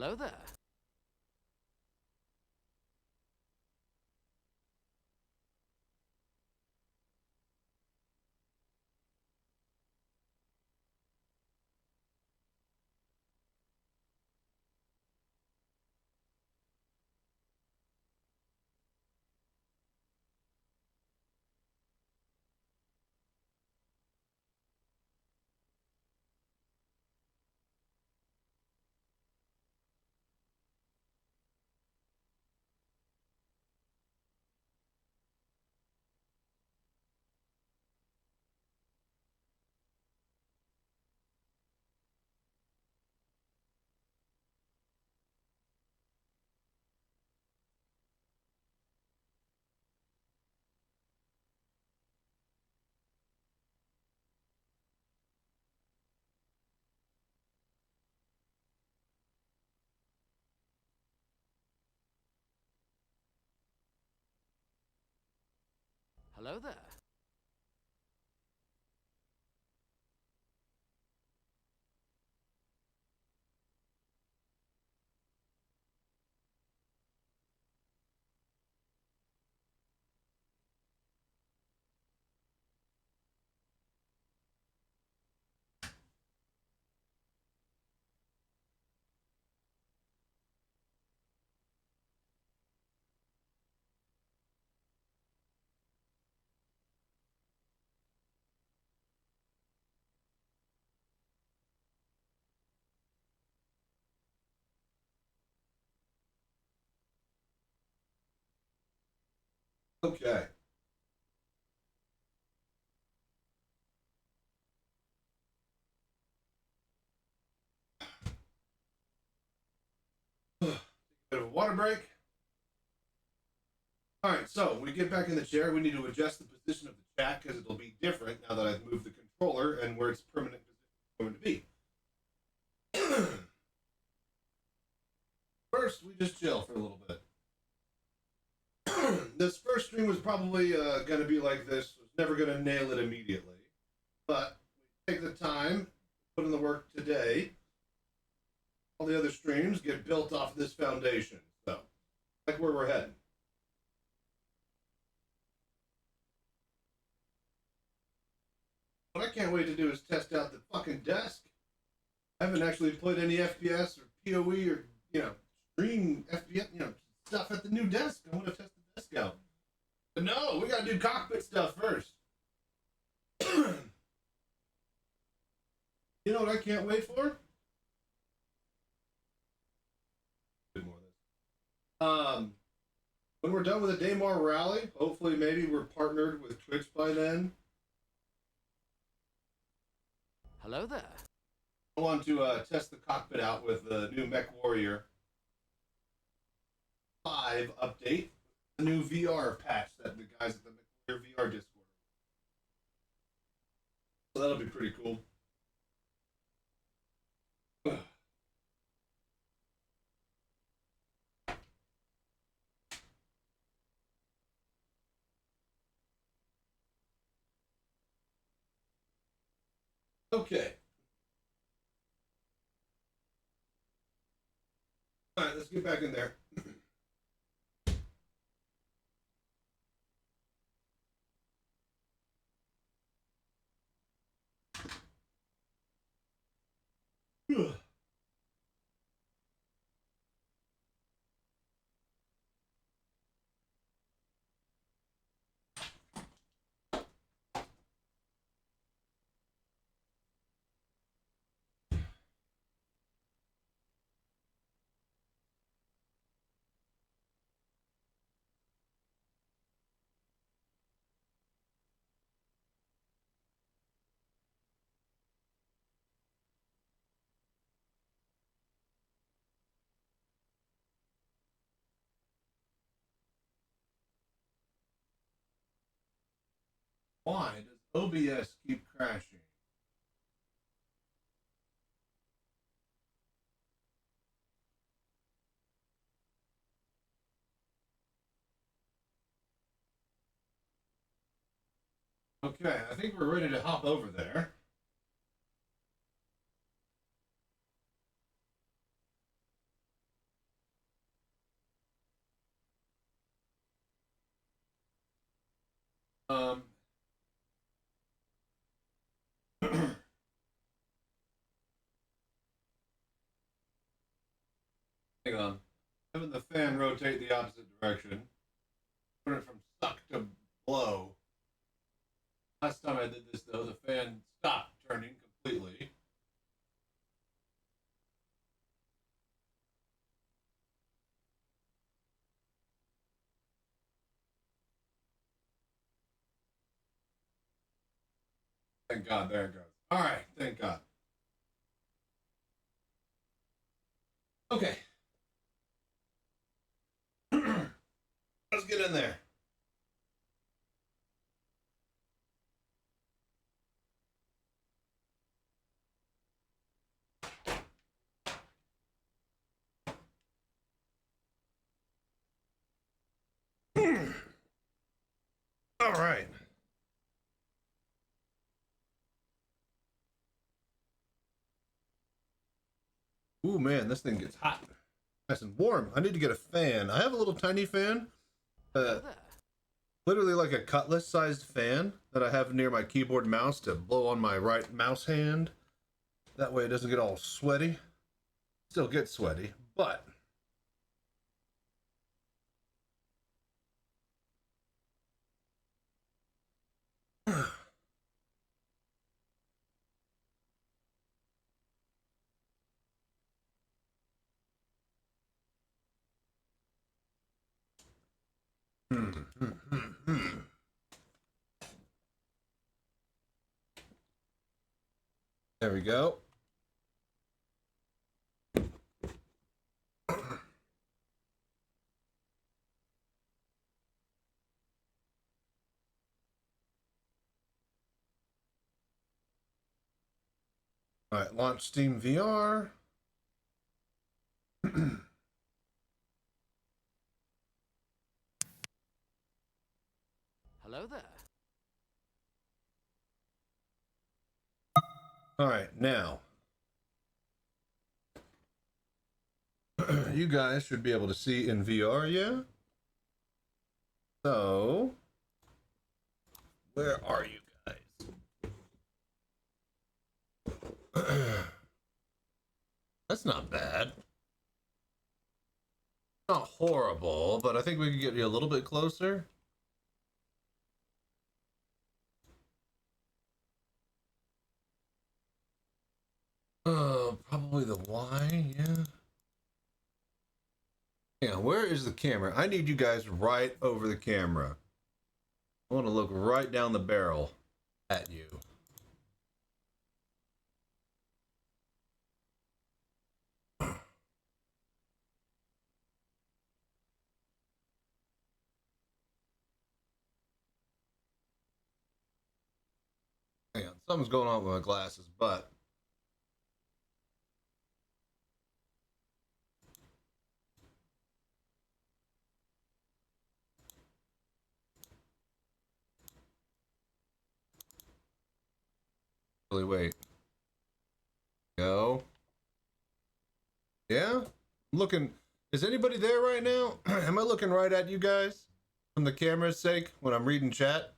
Hello there. Hello there. Okay. Bit of a water break. All right, so we get back in the chair. We need to adjust the position of the chat because it'll be different now that I've moved the controller and where its permanent position is going to be. First, we just chill for a little bit. This first stream was probably going to be like this. Was never going to nail it immediately. But we take the time, put in the work today. All the other streams get built off of this foundation. So, like where we're heading. What I can't wait to do is test out the fucking desk. I haven't actually played any FPS or PoE or, stream FPS, stuff at the new desk. I want to test the desk out. But no, we gotta do cockpit stuff first. You know what I can't wait for? When we're done with the Daymar rally, hopefully maybe we're partnered with Twitch by then. Hello there. I want to test the cockpit out with the new Mech Warrior 5 update, the new VR patch that the guys at the Mech Warrior VR Discord. So that'll be pretty cool. Okay. All right, let's get back in there. Why does OBS keep crashing? Okay, I think we're ready to hop over there. Hang on. Having the fan rotate the opposite direction. Turn it from suck to blow. Last time I did this, though, the fan stopped turning completely. Thank God, there it goes. All right, thank God. Okay. Let's get in there. All right. Ooh, man, this thing gets hot. Nice and warm. I need to get a fan. I have a little tiny fan. Literally like a cutlass-sized fan that I have near my keyboard mouse to blow on my right mouse hand. That way it doesn't get all sweaty. Still gets sweaty, but... There we go. All right, launch Steam VR. Hello there. All right, now. You guys should be able to see in VR, yeah? So, where are you guys? That's not bad. Not horrible, but I think we can get you a little bit closer. Probably the Y, yeah. Yeah, where is the camera? I need you guys right over the camera. I want to look right down the barrel at you. Hang on, something's going on with my glasses, but... Really, wait. Go. Yeah? I'm looking... Is anybody there right now? Am I looking right at you guys? For the camera's sake, when I'm reading chat?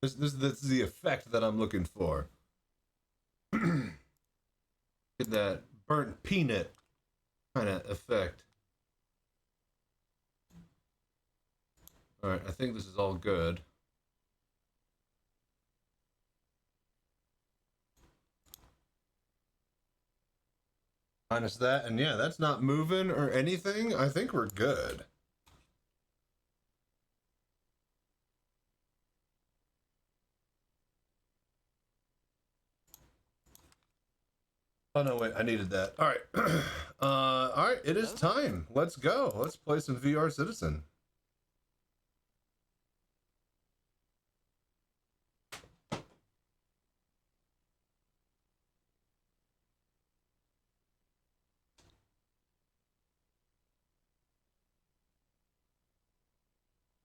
This is the effect that I'm looking for. Get that burnt peanut kind of effect. Alright, I think this is all good. Minus that, and yeah, that's not moving or anything. I think we're good. Oh no, wait, I needed that. All right. All right, it is time. Let's go. Let's play some VR Citizen.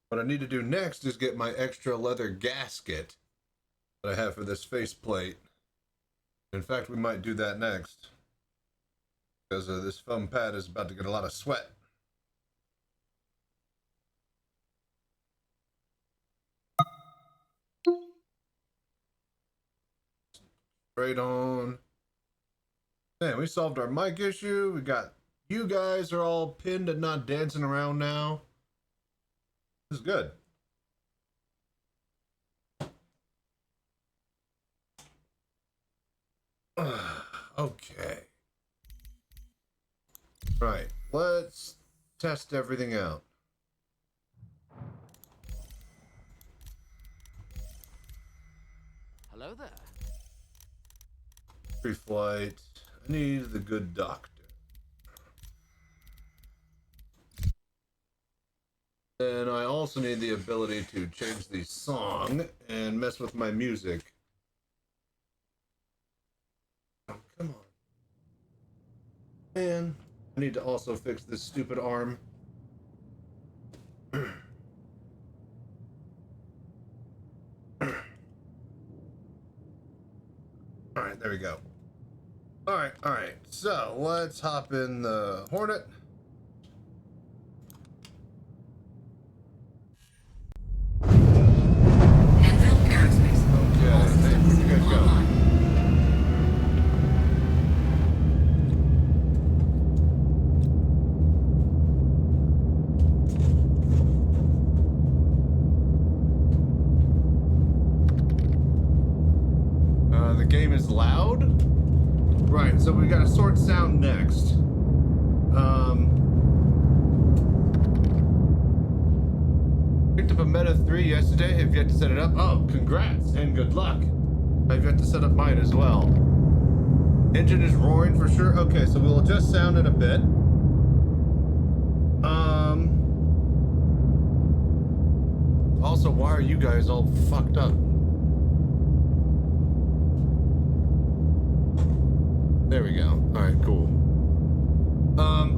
What I need to do next is get my extra leather gasket that I have for this faceplate. In fact, we might do that next. Because this foam pad is about to get a lot of sweat. Straight on. Man, we solved our mic issue. We got You guys are all pinned and not dancing around now. This is good. Okay. Right. Let's test everything out. Hello there. Pre-flight. I need the good doctor. Then I also need the ability to change the song and mess with my music. Oh, come on. Man, I need to also fix this stupid arm. Alright, there we go. Alright. So, let's hop in the Hornet. The game is loud. Right, so we gotta sort sound next. Picked up a Meta 3 yesterday. Have yet to set it up. Oh, congrats and good luck. I've yet to set up mine as well. Engine is roaring for sure. Okay, so we'll adjust sound in a bit. Also, why are you guys all fucked up? There we go. Alright, cool.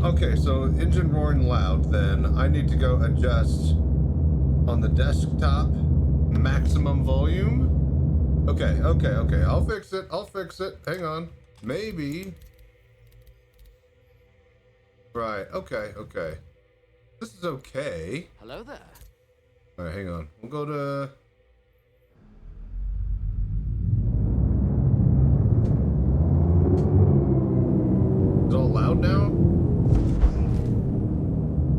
Okay, so engine roaring loud, then I need to go adjust on the desktop maximum volume. Okay. I'll fix it. Hang on. Maybe. Right, okay. This is okay. Hello there. Alright, hang on. We'll go to... Is it all loud now?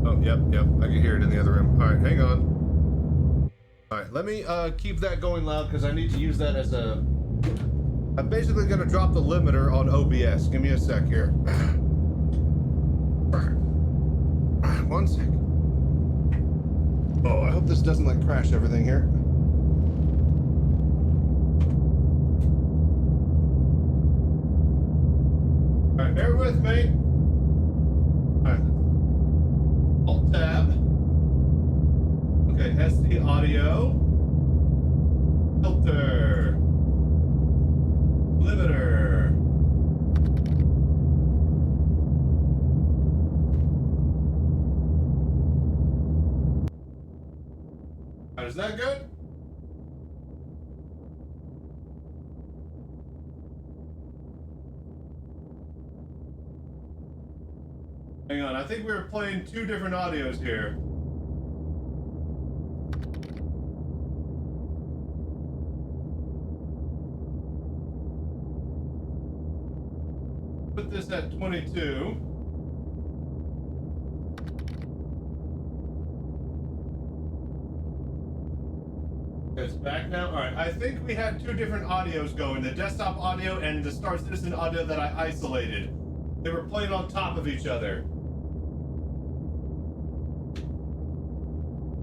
Oh, yep. I can hear it in the other room. Alright, hang on. Alright, let me keep that going loud because I need to use that as a... I'm basically going to drop the limiter on OBS. Give me a sec here. 1 sec. Oh, I hope this doesn't like crash everything here. Alright, bear with me. Alright. Alt tab. Okay, SD audio. Filter. Limiter. Alright, is that good? Hang on, I think we were playing two different audios here. Put this at 22. It's back now? Alright, I think we had two different audios going. The desktop audio and the Star Citizen audio that I isolated. They were playing on top of each other.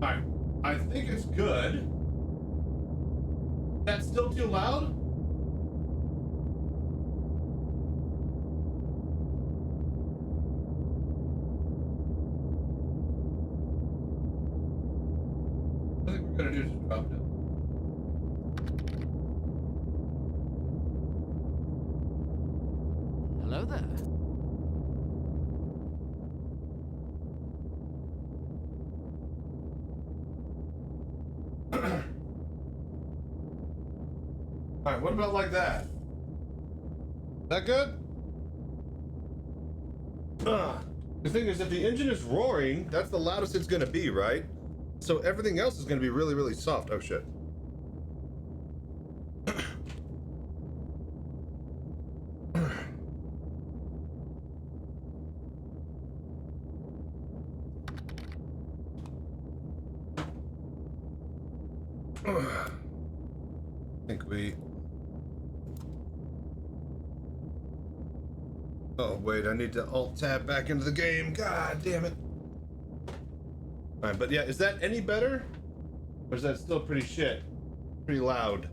Alright, I think it's good. That's still too loud? I think we're gonna do is just drop it. Hello there. Alright, what about like that? That good? The thing is, if the engine is roaring, that's the loudest it's gonna be, right? So everything else is gonna be really, really soft. Oh shit. I think we... Oh, wait, I need to alt-tab back into the game. God damn it. Alright, but yeah, is that any better? Or is that still pretty shit? Pretty loud?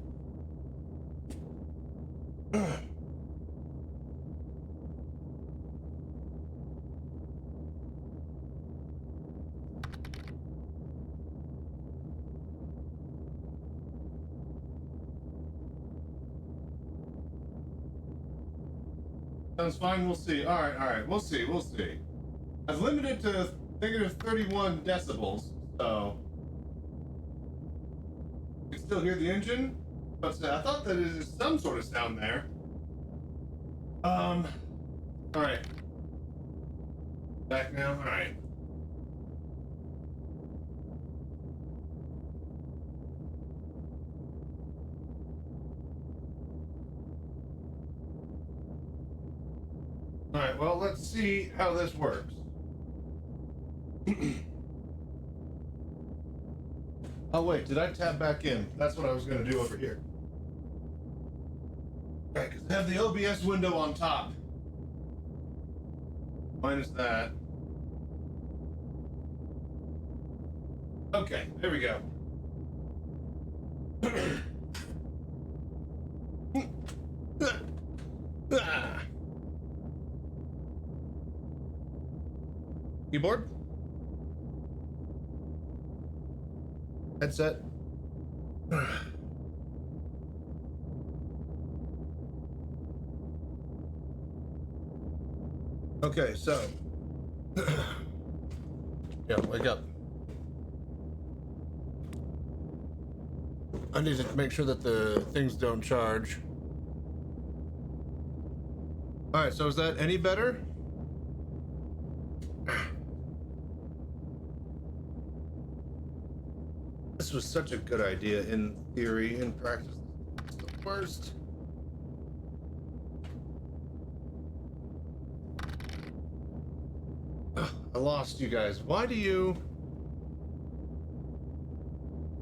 Sounds fine, we'll see. Alright, we'll see. I've limited to negative 31 decibels, so... You can still hear the engine? But I thought that there's some sort of sound there. Alright. Back now? Alright. Alright, well, let's see how this works. Oh, wait, did I tab back in? That's what I was going to do over here. Alright, because I have the OBS window on top. Minus that. Okay, there we go. Keyboard? Headset? Okay, so... yeah, wake up. I need to make sure that the things don't charge. Alright, so is that any better? This was such a good idea in theory. In practice, it's the worst. Ugh, I lost you guys. Why do you...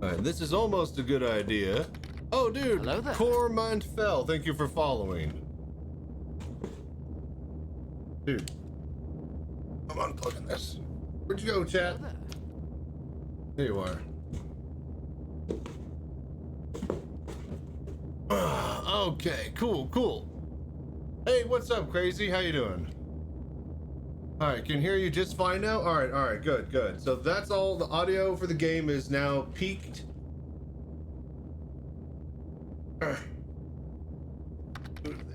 Alright, this is almost a good idea. Oh, dude, Hello there. Core Mind Fell. Thank you for following. Dude, I'm unplugging this. Where'd you go, chat? Hello there. There you are. Okay, cool. Hey, what's up, Crazy? How you doing? Alright, can hear you just fine now? Alright, good. So that's all. The audio for the game is now peaked.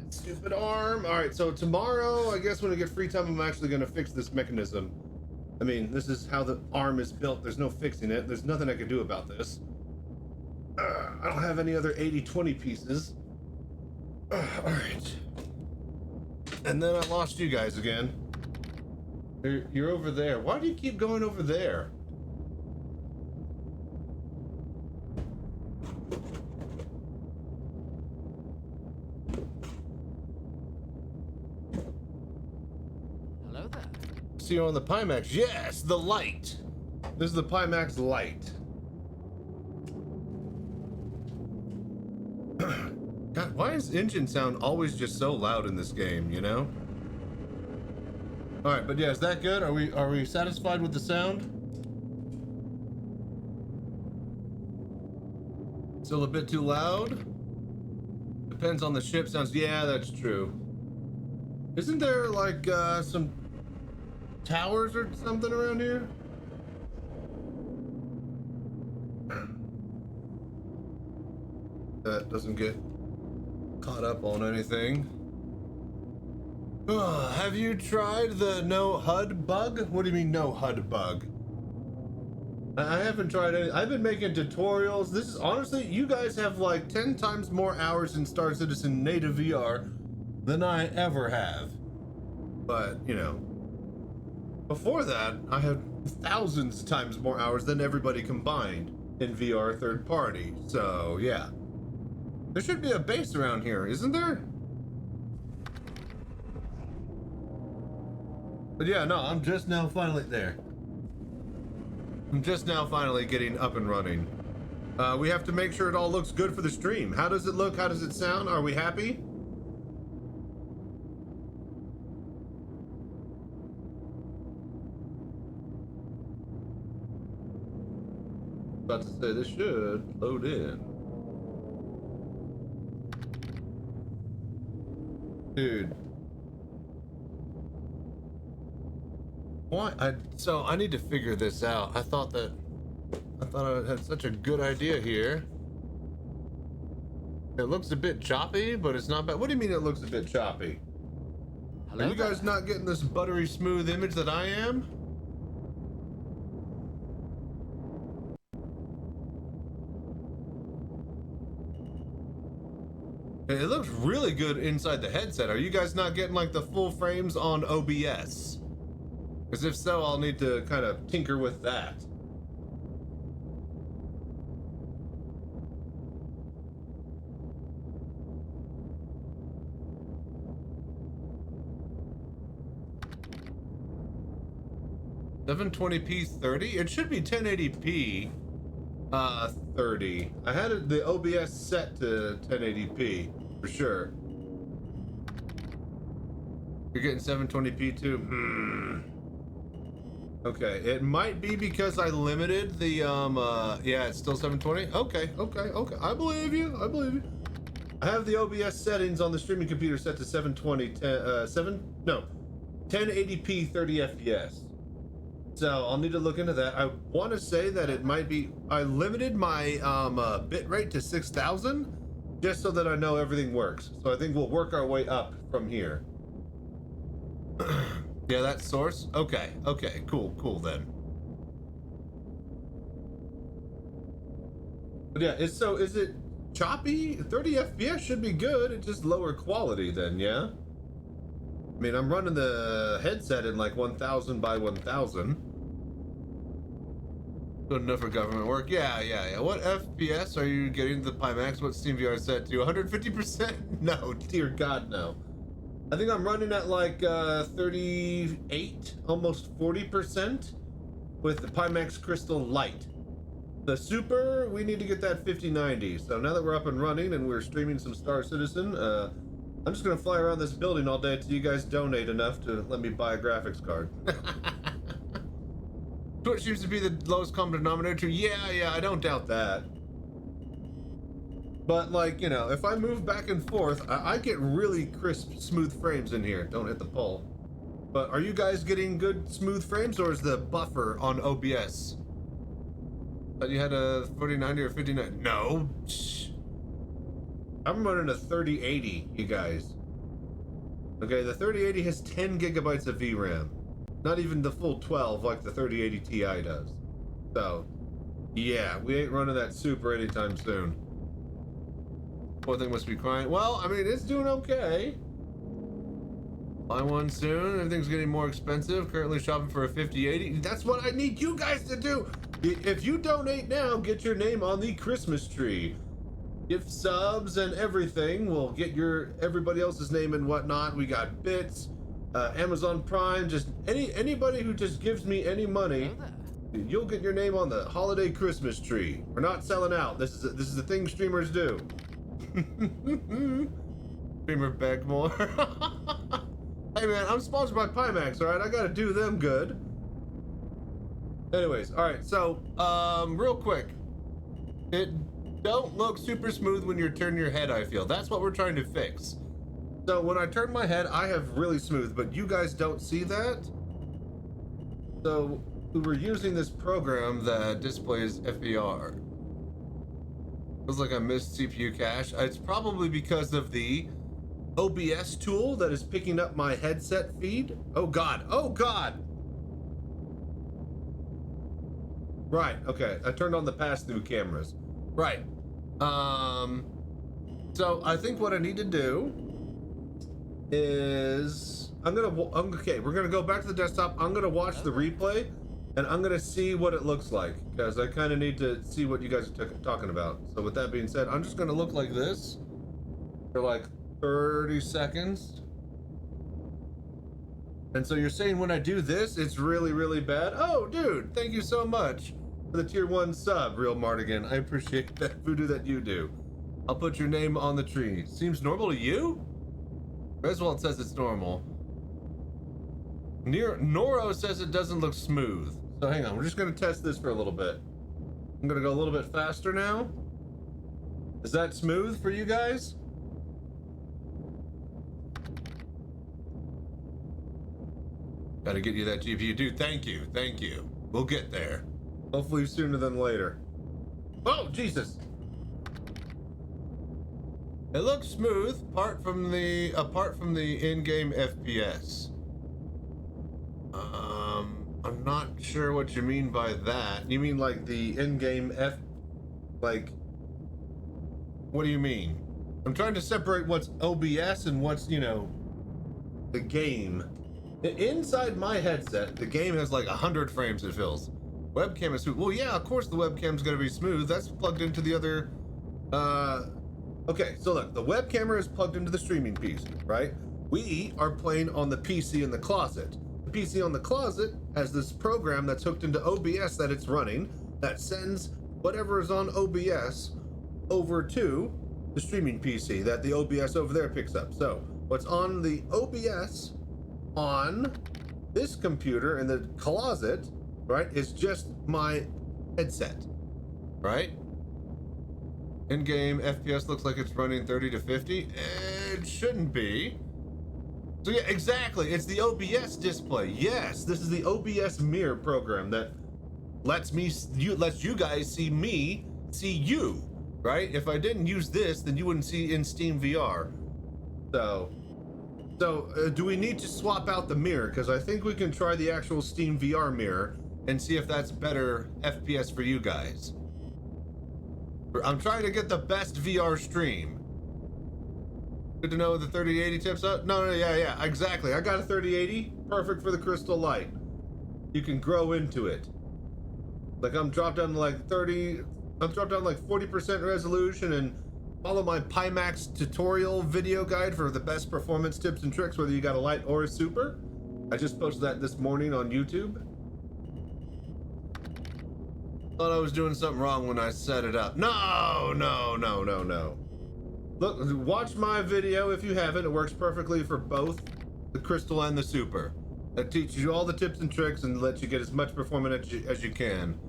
Stupid arm. Alright, so tomorrow, I guess when I get free time, I'm actually gonna fix this mechanism. I mean, this is how the arm is built. There's no fixing it. There's nothing I can do about this. I don't have any other 80-20 pieces. Alright. And then I lost you guys again. You're over there. Why do you keep going over there? Hello there. See you on the Pimax. Yes, the light. This is the Pimax light. God, why is engine sound always just so loud in this game, you know? Alright, but yeah, is that good? Are we satisfied with the sound? Still a bit too loud? Depends on the ship sounds. Yeah, that's true. Isn't there like some towers or something around here? That doesn't get caught up on anything. Have you tried the no HUD bug? What do you mean no HUD bug? I haven't tried any. I've been making tutorials. This is honestly, you guys have like 10 times more hours in Star Citizen native VR than I ever have. But, you know, before that, I had thousands of times more hours than everybody combined in VR third party. So, yeah. There should be a base around here, isn't there? But yeah, no, I'm just now finally there. I'm just now finally getting up and running. We have to make sure it all looks good for the stream. How does it look? How does it sound? Are we happy? About to say this should load in. Dude. What? So I need to figure this out. I thought I had such a good idea here. It looks a bit choppy, but it's not bad. What do you mean it looks a bit choppy? Hello Are you guys there. not getting this buttery smooth image that I am? It looks really good inside the headset. Are you guys not getting like the full frames on OBS? Because if so, I'll need to kind of tinker with that. $720p 30? It should be 1080p 30. I had the OBS set to 1080p for sure. You're getting 720p too? Okay, it might be because I limited the yeah, it's still 720. Okay. I believe you. I have the OBS settings on the streaming computer set to 1080p 30 FPS. So I'll need to look into that. I want to say that it might be, I limited my bit rate to 6,000 just so that I know everything works. So I think we'll work our way up from here. Yeah, that's source. Okay, cool then. But yeah, is it choppy? 30 FPS should be good. It's just lower quality then, yeah? I mean, I'm running the headset in like 1000 by 1000. Good enough for government work. Yeah. What FPS are you getting the Pimax? What's SteamVR set to? 150%? No, dear God, no. I think I'm running at like 38, almost 40% with the Pimax Crystal Light. The Super, we need to get that 5090. So now that we're up and running and we're streaming some Star Citizen, I'm just gonna fly around this building all day until you guys donate enough to let me buy a graphics card. Twitch seems to be the lowest common denominator too. Yeah, I don't doubt that. But like, you know, if I move back and forth, I get really crisp, smooth frames in here. Don't hit the pole. But are you guys getting good, smooth frames, or is the buffer on OBS? Thought you had a 4090 or 5090. No. I'm running a 3080, you guys. Okay, the 3080 has 10 gigabytes of VRAM. Not even the full 12 like the 3080 Ti does. So, yeah, we ain't running that Super anytime soon. Poor thing must be crying. Well, I mean, it's doing okay. Buy one soon. Everything's getting more expensive. Currently shopping for a 5080. That's what I need you guys to do. If you donate now, get your name on the Christmas tree. Gift subs and everything. We'll get everybody else's name and whatnot. We got bits, Amazon Prime. Just anybody who just gives me any money, you'll get your name on the holiday Christmas tree. We're not selling out. This is the thing streamers do. Streamer beg more. Hey man, I'm sponsored by Pimax, alright? I gotta do them good. Anyways, alright, so, real quick. It don't look super smooth when you turn your head, I feel. That's what we're trying to fix. So when I turn my head, I have really smooth, but you guys don't see that. So we were using this program that displays FVR. Feels like I missed CPU cache. It's probably because of the OBS tool that is picking up my headset feed. Oh God. Right, okay. I turned on the pass-through cameras. Right. So I think what I need to do is okay, we're gonna go back to the desktop. I'm gonna watch the replay and I'm gonna see what it looks like because I kind of need to see what you guys are talking about. So with that being said, I'm just gonna look like this for like 30 seconds. And so you're saying when I do this, it's really, really bad? Oh, dude, thank you so much. for the tier 1 sub, Real Mardigan. I appreciate that voodoo that you do. I'll put your name on the tree. Seems normal to you? Reswald says it's normal. Noro says it doesn't look smooth. So hang on, we're just gonna test this for a little bit. I'm gonna go a little bit faster now. Is that smooth for you guys? Gotta get you that GPU. Dude, thank you. Thank you. We'll get there. Hopefully sooner than later. Oh, Jesus. It looks smooth, apart from the in-game FPS. I'm not sure what you mean by that. You mean like the in-game like, what do you mean? I'm trying to separate what's OBS and what's, you know, the game. Inside my headset, the game has like 100 frames it feels. Webcam is smooth. Well, yeah, of course the webcam's gonna be smooth. That's plugged into the other, okay, so look, the web camera is plugged into the streaming PC, right? We are playing on the PC in the closet. The PC on the closet has this program that's hooked into OBS that it's running that sends whatever is on OBS over to the streaming PC that the OBS over there picks up. So what's on the OBS on this computer in the closet, right, is just my headset, right? In-game FPS looks like it's running 30 to 50. It shouldn't be. So yeah, exactly. It's the OBS display. Yes, this is the OBS mirror program that lets you guys see me, see you, right? If I didn't use this, then you wouldn't see in Steam VR. So do we need to swap out the mirror? Because I think we can try the actual Steam VR mirror and see if that's better FPS for you guys. I'm trying to get the best VR stream. Good to know the 3080 tips up. No, yeah, exactly. I got a 3080, perfect for the crystal light. You can grow into it. Like I'm dropped down to like 40% resolution and follow my Pimax tutorial video guide for the best performance tips and tricks, whether you got a light or a super. I just posted that this morning on YouTube. Thought I was doing something wrong when I set it up. No. Look, watch my video if you haven't. It works perfectly for both the crystal and the super. That teaches you all the tips and tricks and lets you get as much performance as you can.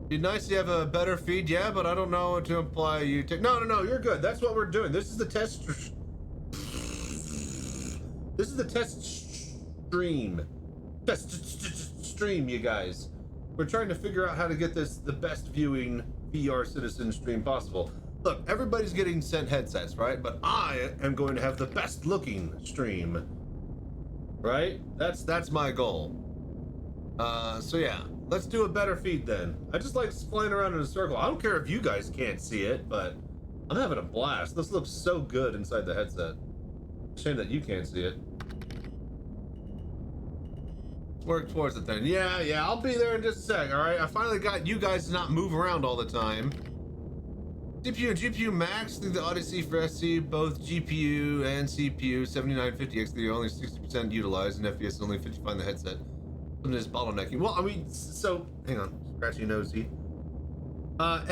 Be nice to have a better feed, yeah, but I don't know what to imply you take. No, you're good. That's what we're doing. This is the test. This is the test stream. Test stream, you guys. We're trying to figure out how to get this the best viewing VR Citizen stream possible. Look, everybody's getting sent headsets, right? But I am going to have the best looking stream, right? That's my goal. So yeah, let's do a better feed then. I just like flying around in a circle. I don't care if you guys can't see it, but I'm having a blast. This looks so good inside the headset. Shame that you can't see it. Work towards it then. Yeah, I'll be there in just a sec, alright? I finally got you guys to not move around all the time. CPU and GPU max through the Odyssey for SC, both GPU and CPU, 7950X, they're only 60% utilized, and FPS is only 55 in the headset. Something is bottlenecking. Well, I mean, so, hang on, scratchy nosy.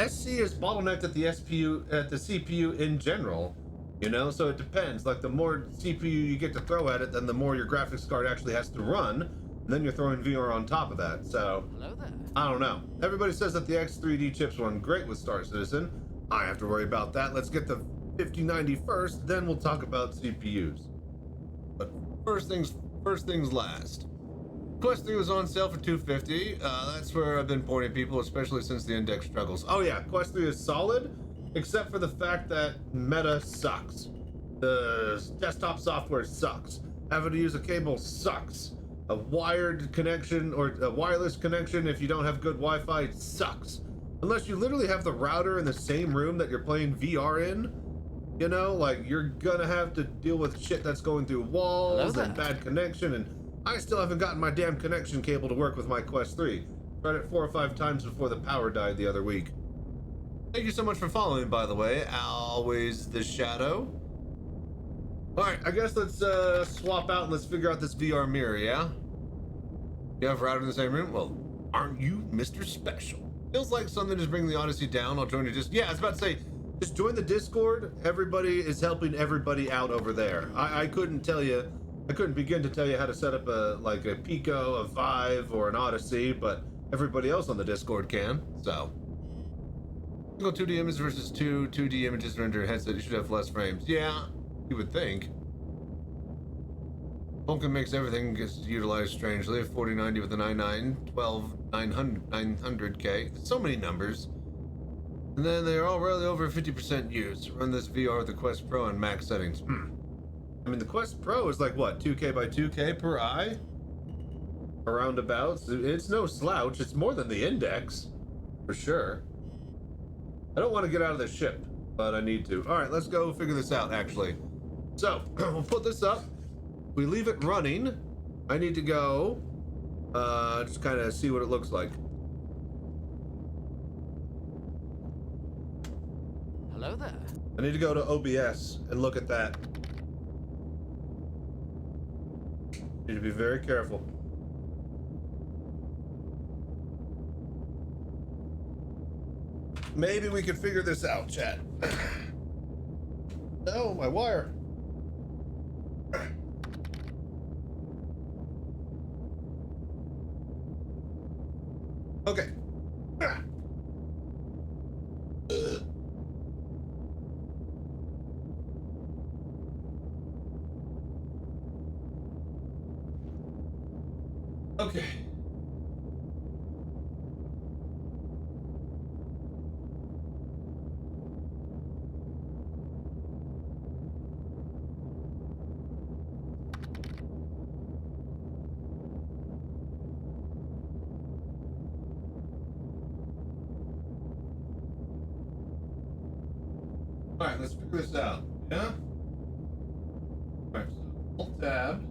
SC is bottlenecked at the CPU in general, you know, so it depends. Like, the more CPU you get to throw at it, then the more your graphics card actually has to run. And then you're throwing VR on top of that, so Hello there. I don't know. Everybody says that the X3D chips run great with Star Citizen. I have to worry about that. Let's get the 5090 first, then we'll talk about CPUs. But first things last. Quest 3 was on sale for $250. That's where I've been pointing people, especially since the index struggles. Oh yeah, Quest 3 is solid, except for the fact that Meta sucks. The desktop software sucks. Having to use a cable sucks. A wired connection or a wireless connection if you don't have good Wi-Fi sucks. Unless you literally have the router in the same room that you're playing VR in, you know, like you're gonna have to deal with shit that's going through walls and bad connection, and I still haven't gotten my damn connection cable to work with my Quest 3. Tried it 4 or 5 times before the power died the other week. Thank you so much for following, by the way. Always the Shadow. Alright, I guess let's swap out and let's figure out this VR mirror, yeah? You have a router in the same room? Well, Aren't you Mr. Special? Feels like something is bringing the Odyssey down. I'll join you yeah, I was about to say, just join the Discord. Everybody is helping everybody out over there. I couldn't tell you, I couldn't begin to tell you how to set up a Pico, a Vive, or an Odyssey, but everybody else on the Discord can, so. Single 2D images versus 2D images render headset, you should have less frames. Yeah, you would think. Vulcan makes everything gets utilized strangely. A 4090 with an i9, 900K. So many numbers. And then they're all really over 50% used. Run this VR with the Quest Pro on max settings. I mean, the Quest Pro is like, what, 2K by 2K per eye? Around about. It's no slouch. It's more than the Index. For sure. I don't want to get out of the ship, but I need to. All right, let's go figure this out, actually. So, we'll put this up. We leave it running. I need to go just kind of see what it looks like. Hello there. I need to go to OBS and look at that. Need to be very careful. Maybe we could figure this out, chat. No, my wire. Okay. Okay. All right, let's figure this out. Yeah? All right, so Alt Tab.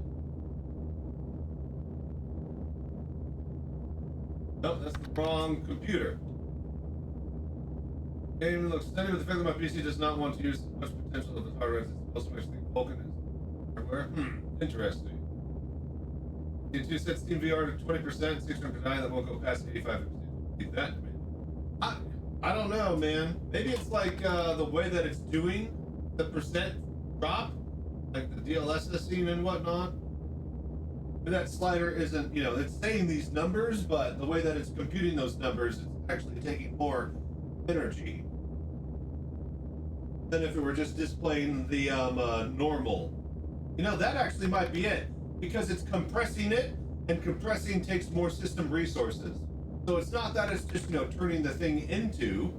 Nope, that's the wrong computer. Game looks stunning, but the fact that my PC does not want to use much potential of the hardware as it's also makes think Vulcan is hardware. Interesting. T2 set Steam VR to 20%, 609, that won't go past 85. Keep that, man. I don't know, man. Maybe it's like the way that it's doing the percent drop, like the DLSS scene and whatnot. But that slider isn't, you know, it's saying these numbers, but the way that it's computing those numbers, it's actually taking more energy than if it were just displaying the normal. You know, that actually might be it, because it's compressing it, and compressing takes more system resources. So it's not that it's just, you know, turning the thing into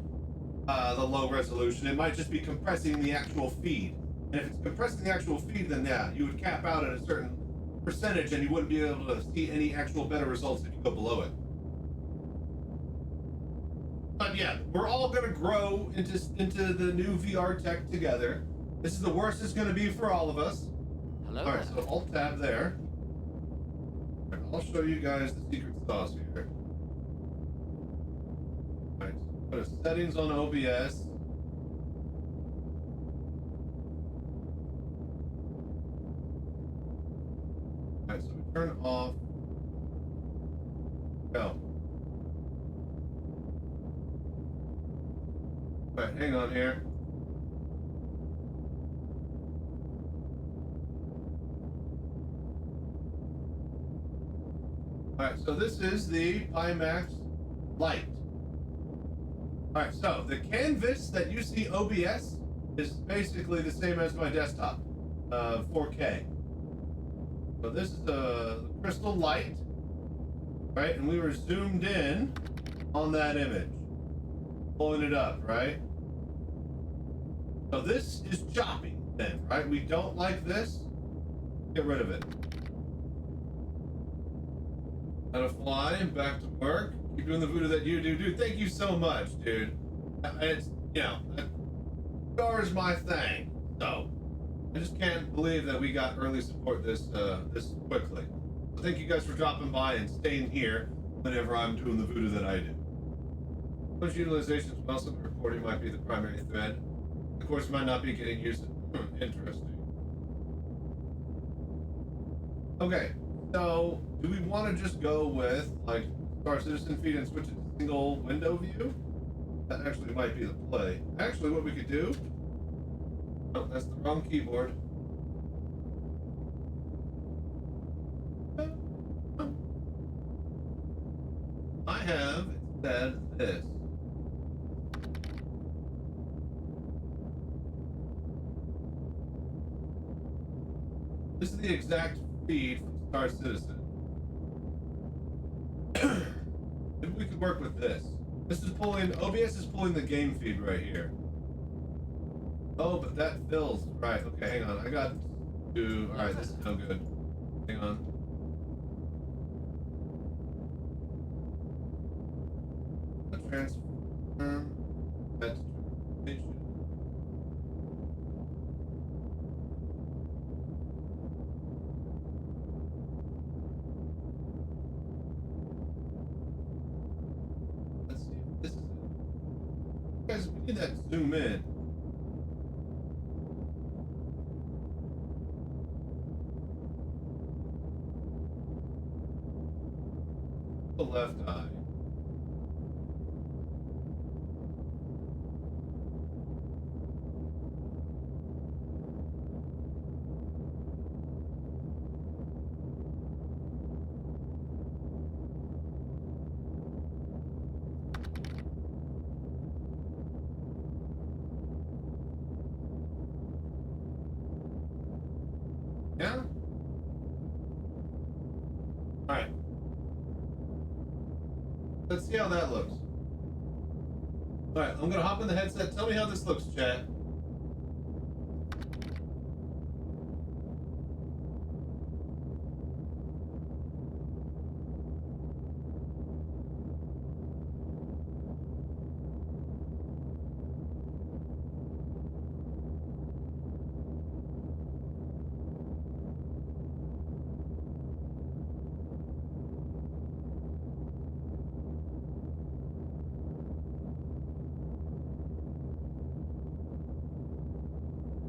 the low resolution. It might just be compressing the actual feed. And if it's compressing the actual feed, then yeah, you would cap out at a certain percentage and you wouldn't be able to see any actual better results if you go below it. But yeah, we're all going to grow into the new VR tech together. This is the worst it's going to be for all of us. Hello. All right, so Alt Tab there. All right, I'll show you guys the secret sauce here. All right, so go to settings on OBS. Alright, so we turn it off. Go. Alright, hang on here. Alright, so this is the Pimax Lite. Alright, so the canvas that you see OBS is basically the same as my desktop, 4K. So this is the crystal light, right? And we were zoomed in on that image, pulling it up, right? So this is choppy then, right? We don't like this. Get rid of it. How to fly, back to work. Keep doing the voodoo that you do. Dude, thank you so much, dude. It's, you know, VR is my thing, so I just can't believe that we got early support this quickly. So thank you guys for dropping by and staying here whenever I'm doing the voodoo that I do. Push utilization as well, some reporting might be the primary thread. Of course, might not be getting used. Interesting. Okay, so do we want to just go with like Star Citizen feed and switch it to single window view. That actually might be the play. Actually, what we could do. Oh, that's the wrong keyboard. I have instead this. This is the exact feed from Star Citizen. Maybe we could work with this. This is pulling, OBS is pulling the game feed right here. Oh, but that fills. Right, okay, hang on. I got to, alright, this is no good. Hang on. Transform. That's transformation. Let's see if this is it. Guys, we need that zoom in. The left eye. Yeah? Alright. Let's see how that looks. Alright, I'm gonna hop in the headset. Tell me how this looks, chat.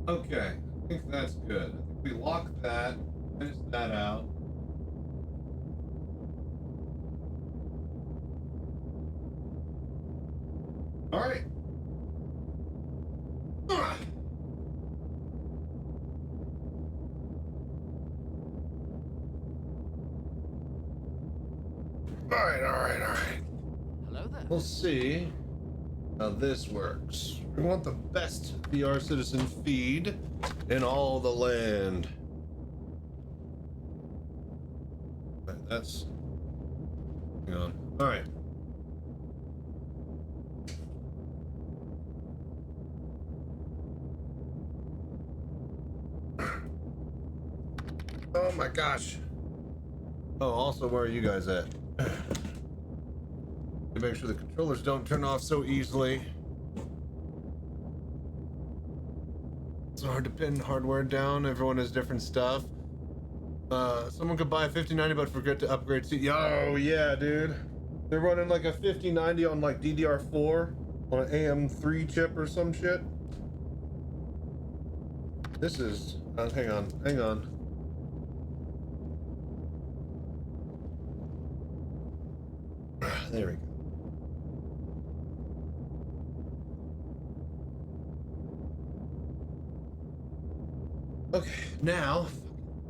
Okay, I think that's good. I think we lock that, finish that out. All right. All right. Hello there. We'll see how this works. We want the best VR Citizen feed in all the land. Right, that's. Hang on. All right. Oh my gosh. Oh, also, where are you guys at? To make sure the controllers don't turn off so easily. It's hard to pin hardware down. Everyone has different stuff. Someone could buy a 5090 but forget to upgrade Oh yeah, dude. They're running like a 5090 on like DDR4 on an AM3 chip or some shit. This is hang on. There we go. Okay, now,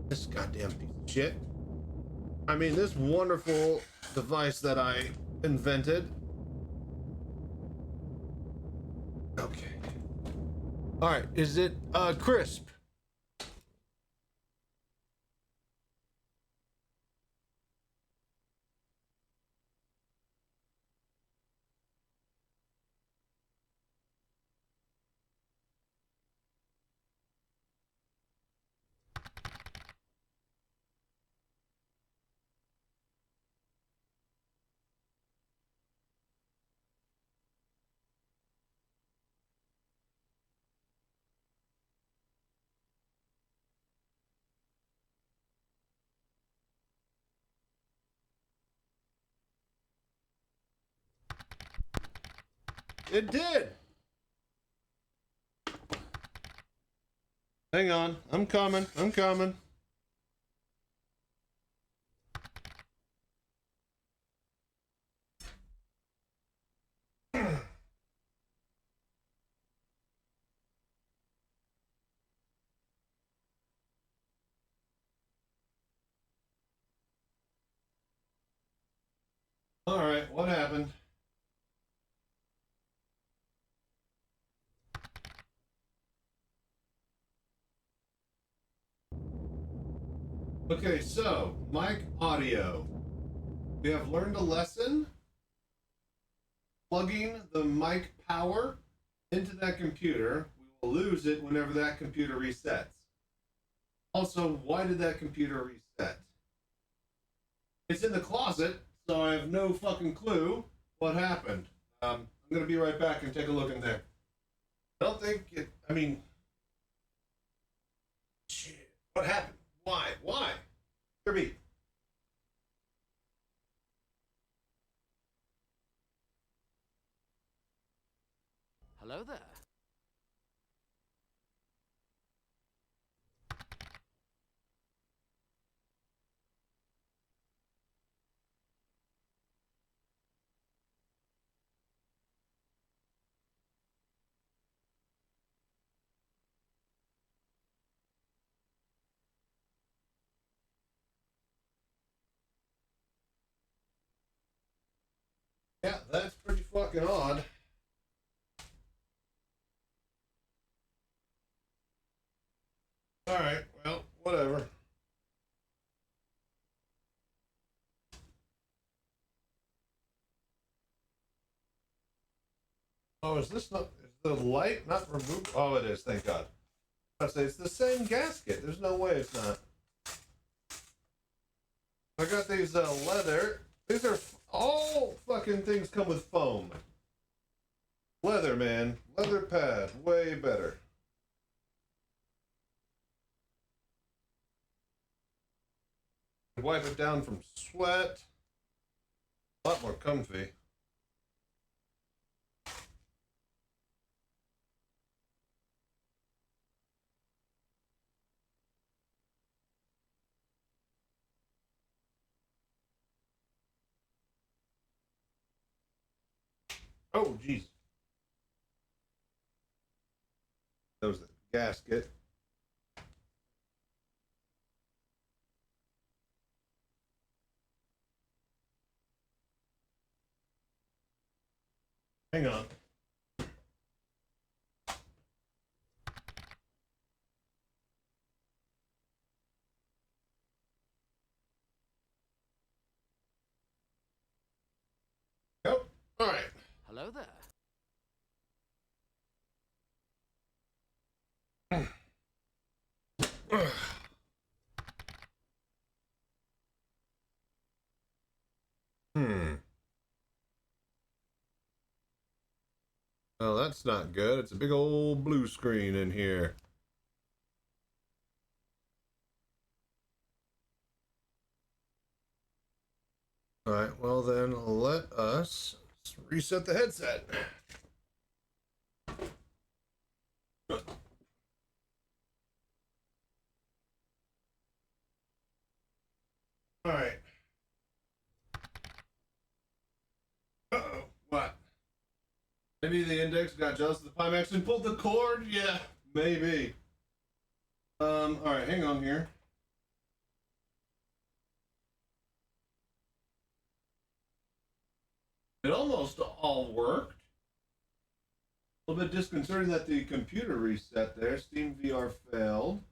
this goddamn piece of shit. I mean, this wonderful device that I invented. Okay. All right, is it crisp? It did. Hang on, I'm coming. what happened? Okay, so, mic audio. We have learned a lesson. Plugging the mic power into that computer, we will lose it whenever that computer resets. Also, why did that computer reset? It's in the closet, so I have no fucking clue what happened. I'm gonna be right back and take a look in there. I don't think it, I mean, shit, what happened? Why? Kirby. Hello there. Yeah, that's pretty fucking odd. Alright, well, whatever. Oh, is this not, is the light not removed? Oh, it is, thank God. I say it's the same gasket. There's no way it's not. I got these leather. These are all fucking things come with foam. Leather, man. Leather pad. Way better. Wipe it down from sweat. A lot more comfy. Oh, jeez. That was the gasket. Hang on. Yep. All right. Hello there. Well, that's not good. It's a big old blue screen in here. All right, well then let us reset the headset. All right. Uh-oh, what? Maybe the index got jealous of the Pimax and pulled the cord? Yeah, maybe. All right, hang on here. It almost all worked. A little bit disconcerting that the computer reset there. Steam VR failed.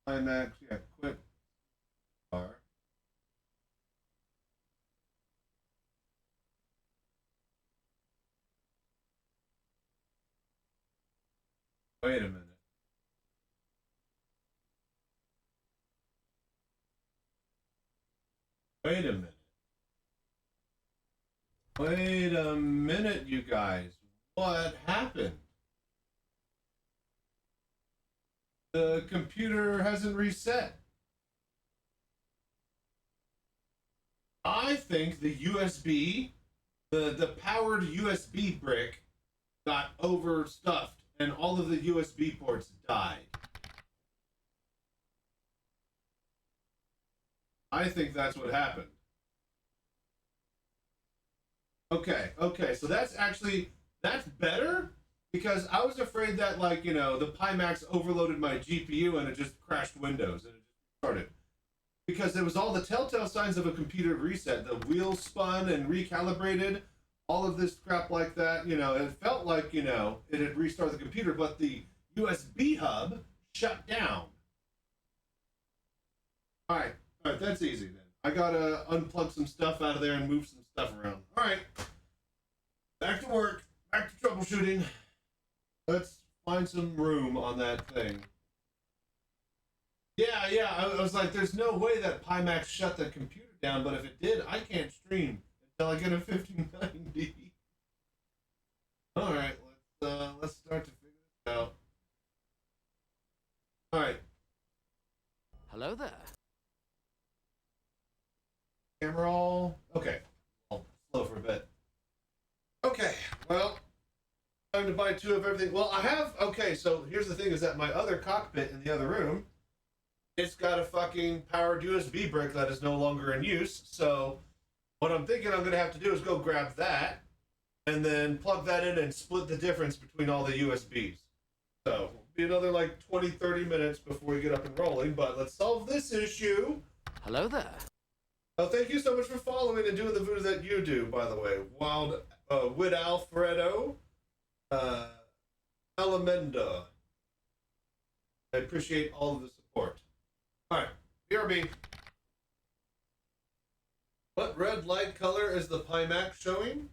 Pimax, yeah, quit. Wait a minute. Wait a minute. Wait a minute, you guys. What happened? The computer hasn't reset. I think the USB, the powered USB brick got overstuffed and all of the USB ports died. I think that's what happened. Okay, so that's better because I was afraid that, like, you know, the Pimax overloaded my GPU and it just crashed Windows and it just started. because there was all the telltale signs of a computer reset. The wheels spun and recalibrated, all of this crap like that. You know, it felt like, you know, it had restarted the computer, but the USB hub shut down. All right, that's easy then. I gotta unplug some stuff out of there and move some stuff around. All right, back to work, back to troubleshooting. Let's find some room on that thing. Yeah, I was like, there's no way that Pimax shut the computer down, but if it did, I can't stream until I get a 1590. All right, let's start to figure this out. All right. Hello there. Camera all okay. I'll slow for a bit. Okay, well, time to buy 2 of everything. Well, I have. Okay, so here's the thing: is that my other cockpit in the other room, it's got a fucking powered USB brick that is no longer in use. So what I'm thinking I'm gonna have to do is go grab that and then plug that in and split the difference between all the USBs. So it'll be another like 20-30 minutes before we get up and rolling, but let's solve this issue. Hello there. Oh, thank you so much for following and doing the voodoo that you do, by the way. Wild Wid Alfredo Alamenda. I appreciate all of the support. Alright, BRB. What red light color is the Pimax showing?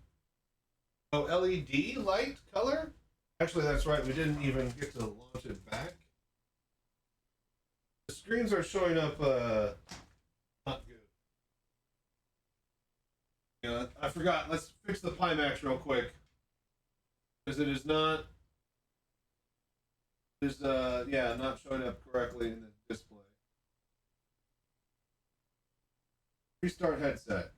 Oh, LED light color? Actually, that's right. We didn't even get to launch it back. The screens are showing up not good. You know, I forgot. Let's fix the Pimax real quick. Because it is not... not showing up correctly in the display. Restart headset.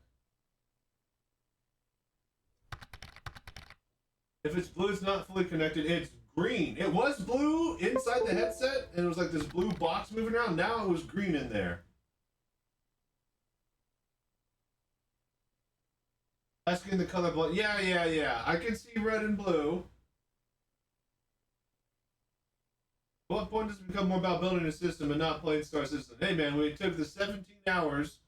If it's blue, it's not fully connected. It's green. It was blue inside the headset, and it was like this blue box moving around. Now it was green in there. Asking the color blood. Yeah. I can see red and blue. At what point does it become more about building a system and not playing Star System? Hey man, we took the 17 hours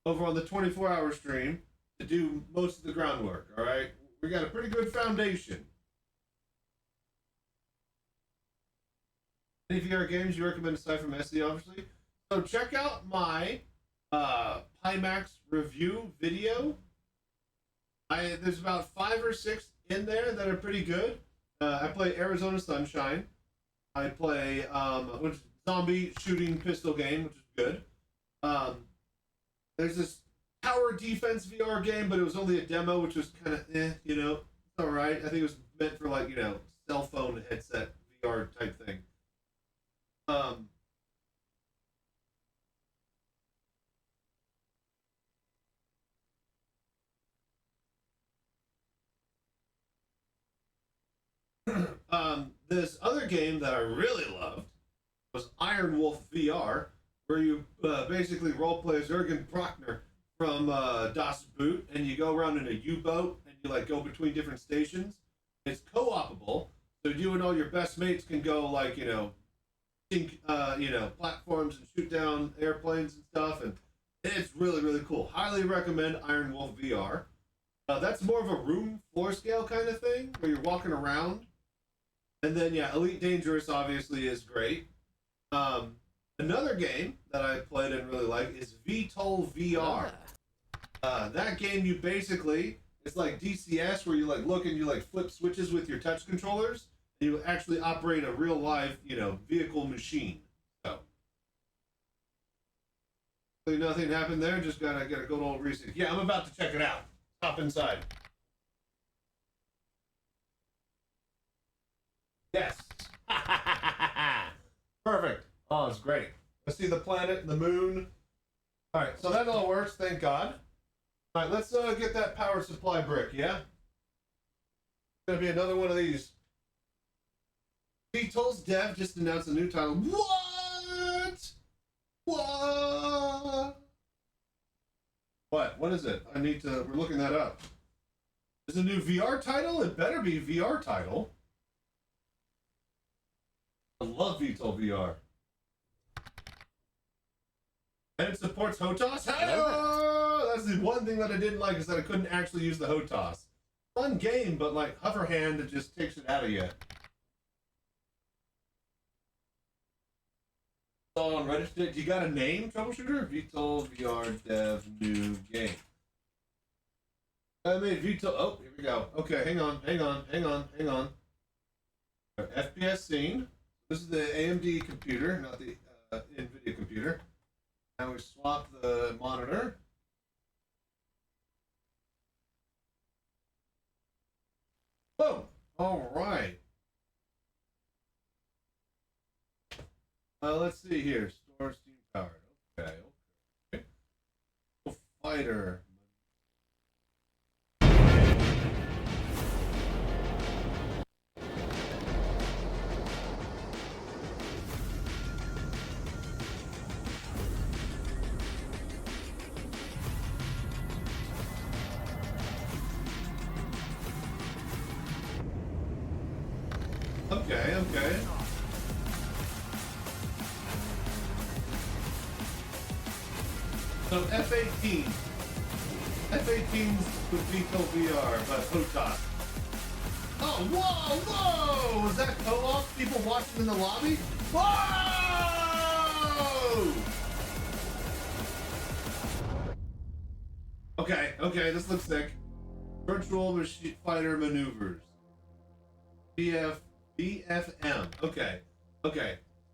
over on the 24-hour stream to do most of the groundwork, alright? We got a pretty good foundation. Any VR games you recommend aside from SE, obviously? So check out my Pimax review video. There's about 5 or 6 in there that are pretty good. I play Arizona Sunshine. I play which zombie shooting pistol game, which is good. There's this tower defense VR game, but it was only a demo, which was kind of you know, it's all right. I think it was meant for like, you know, cell phone headset VR type thing. This other game that I really loved was Iron Wolf VR, where you basically roleplay as Jürgen Prochnow from Das Boot, and you go around in a U-boat, and you like go between different stations. It's co-opable, so you and all your best mates can go like, you know, sink, platforms and shoot down airplanes and stuff, and it's really, really cool. Highly recommend Iron Wolf VR. That's more of a room floor scale kind of thing, where you're walking around. And then, yeah, Elite Dangerous obviously is great. Another game that I played and really like is VTOL VR. That game, you basically, it's like DCS, where you like look and you like flip switches with your touch controllers. And you actually operate a real live, you know, vehicle machine. So, nothing happened there. Just gotta get a good old reset. Yeah, I'm about to check it out. Hop inside. Yes. Perfect. Oh, it's great. Let's see the planet and the moon. All right, so that all works, thank God. All right, let's get that power supply brick, yeah? It's gonna be another one of these. VTOL's dev just announced a new title. What? What is it? We're looking that up. Is it a new VR title? It better be a VR title. I love VTOL VR. And it supports HOTAS? Hey, Hello that's the one thing that I didn't like is that I couldn't actually use the HOTAS. Fun game, but like hover hand, it just takes it out of you. On Reddit, you got a name, troubleshooter? VTOL VR dev new game. I made VTOL. Oh, here we go. Okay, hang on. FPS scene. This is the AMD computer, not the NVIDIA computer. Now we swap the monitor. Boom! All right. Let's see here. Store steam powered. Okay. Fighter. Okay. So F-18. F-18's with VTOL VR, but HOTAS. Oh, whoa! Is that co-op? People watching in the lobby? Whoa! Okay, this looks sick. Virtual machine fighter maneuvers. BFM. Okay.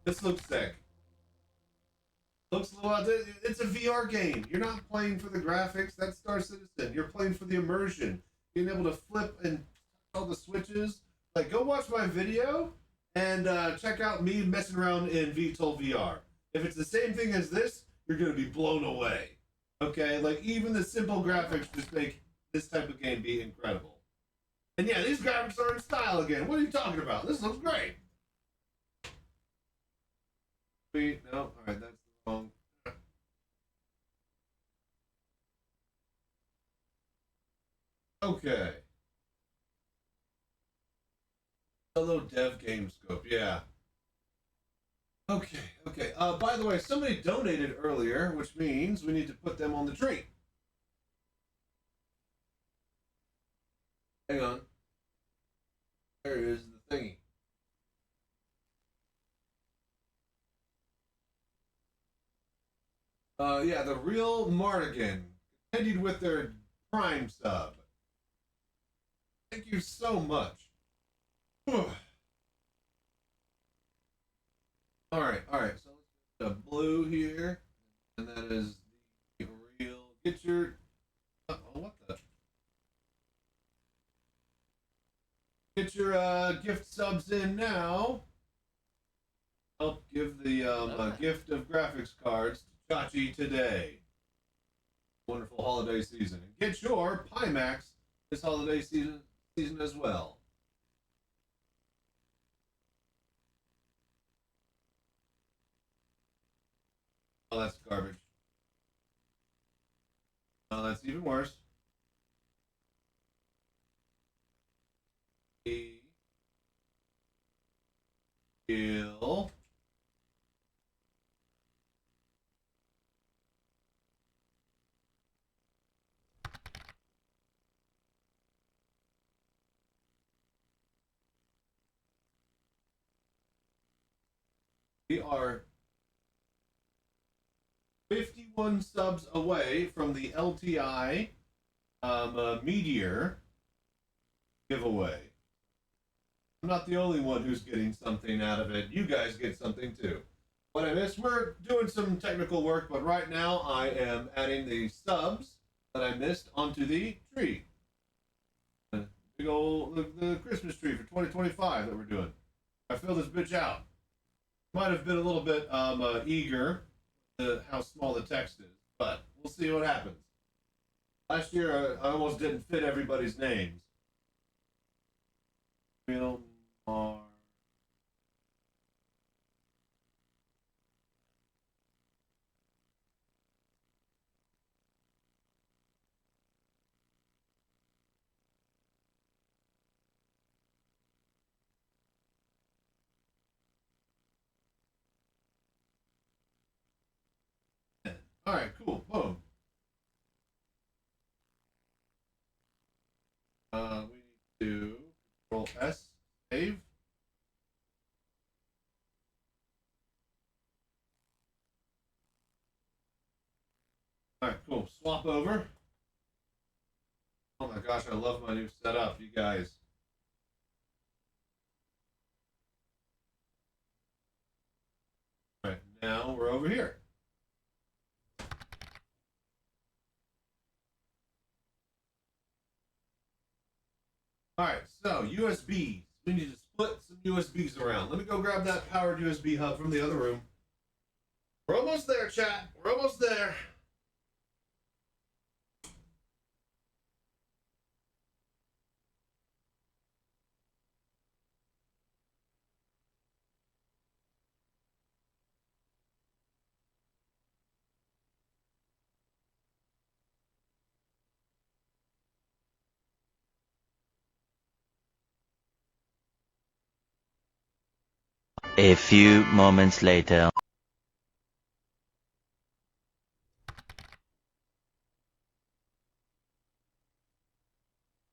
This looks sick. Looks a little. It's a VR game. You're not playing for the graphics. That's Star Citizen. You're playing for the immersion. Being able to flip and all the switches. Like, go watch my video and check out me messing around in VTOL VR. If it's the same thing as this, you're gonna be blown away. Okay, like even the simple graphics just make this type of game be incredible. And yeah, these graphics are in style again. What are you talking about? This looks great. Wait, no, all right, that's wrong. Okay. Hello, dev game scope. Yeah. Okay. By the way, somebody donated earlier, which means we need to put them on the tree. Hang on. There is the thingy. Yeah, the real Mardigan continued with their Prime sub. Thank you so much. All right. So let's get the blue here, and that is the real. Get your. What the? Get your gift subs in now. Help give the gift of graphics cards to Chachi today. Wonderful holiday season. And get your Pimax this holiday season as well. Oh, that's garbage. Oh, that's even worse. Kill. We are 51 subs away from the LTI Meteor giveaway. I'm not the only one who's getting something out of it. You guys get something too. What I missed, we're doing some technical work, but right now I am adding the subs that I missed onto the tree. Big old the Christmas tree for 2025 that we're doing. I filled this bitch out. Might have been a little bit eager how small the text is, but we'll see what happens. Last year I almost didn't fit everybody's names. Real Mar. All right, cool. Boom. We need to Control S, save. All right, cool. Swap over. Oh my gosh, I love my new setup, you guys. All right, now we're over here. All right, so USBs. We need to split some USBs around. Let me go grab that powered USB hub from the other room. We're almost there, chat. We're almost there. A few moments later.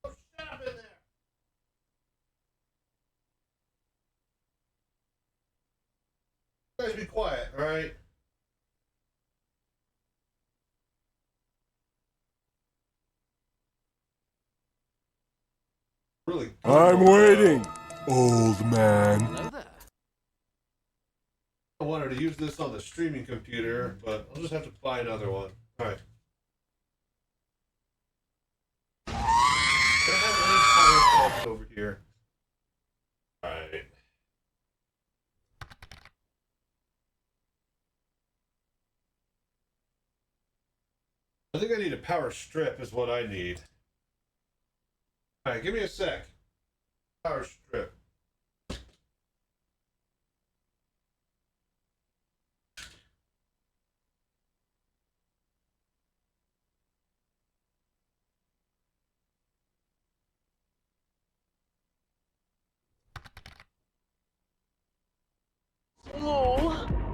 Oh, shut up in there. You guys be quiet, all right? Really? I'm waiting, old man. Hello there. I wanted to use this on the streaming computer, but I'll just have to buy another one. All right. I don't have any power plugs over here. All right. I think I need a power strip is what I need. All right, give me a sec. Power strip.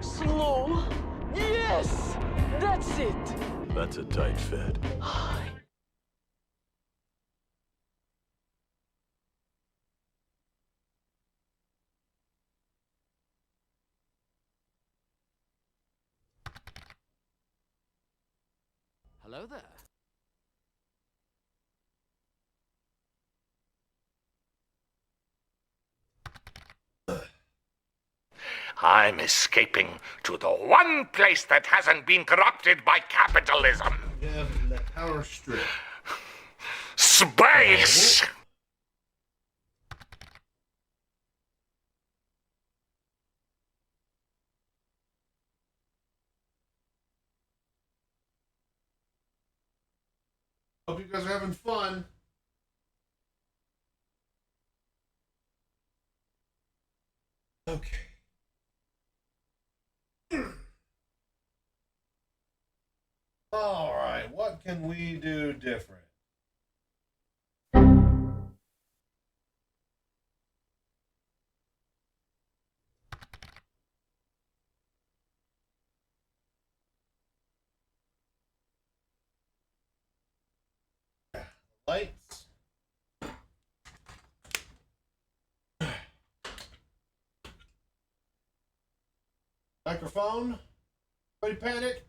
Slow. Yes, that's it. That's a tight fit. Hello there. I'm escaping to the one place that hasn't been corrupted by capitalism. Yeah, the power strip. Space! Hope you guys are having fun. Okay. All right, what can we do different? Lights. Microphone. Everybody panic.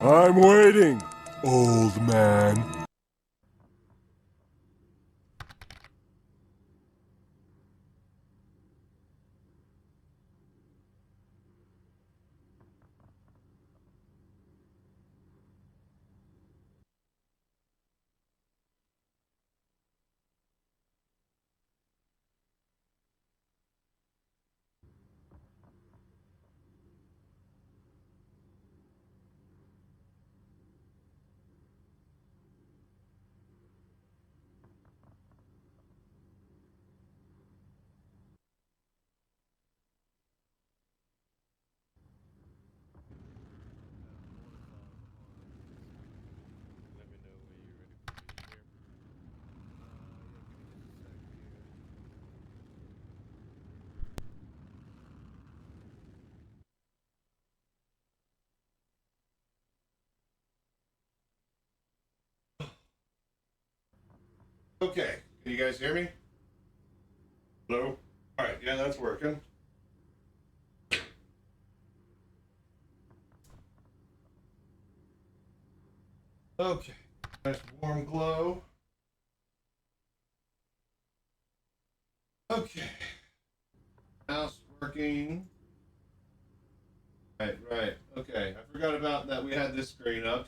I'm waiting, old man. Let me know when you're ready for me to share. Okay, can you guys hear me? Hello? Alright, yeah, that's working. Okay, nice warm glow. Okay. Mouse working. Right. Okay, I forgot about that. We had this screen up.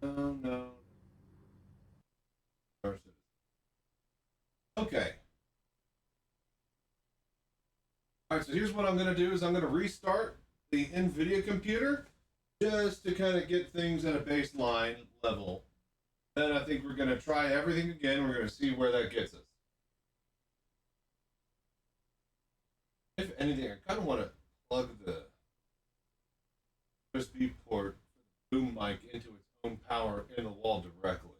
Oh no. Okay. Alright, so here's what I'm gonna do is I'm gonna restart the NVIDIA computer just to kind of get things at a baseline level. Then I think we're gonna try everything again. We're gonna see where that gets us. If anything, I kind of want to plug the USB port for the boom mic into its own power in the wall directly.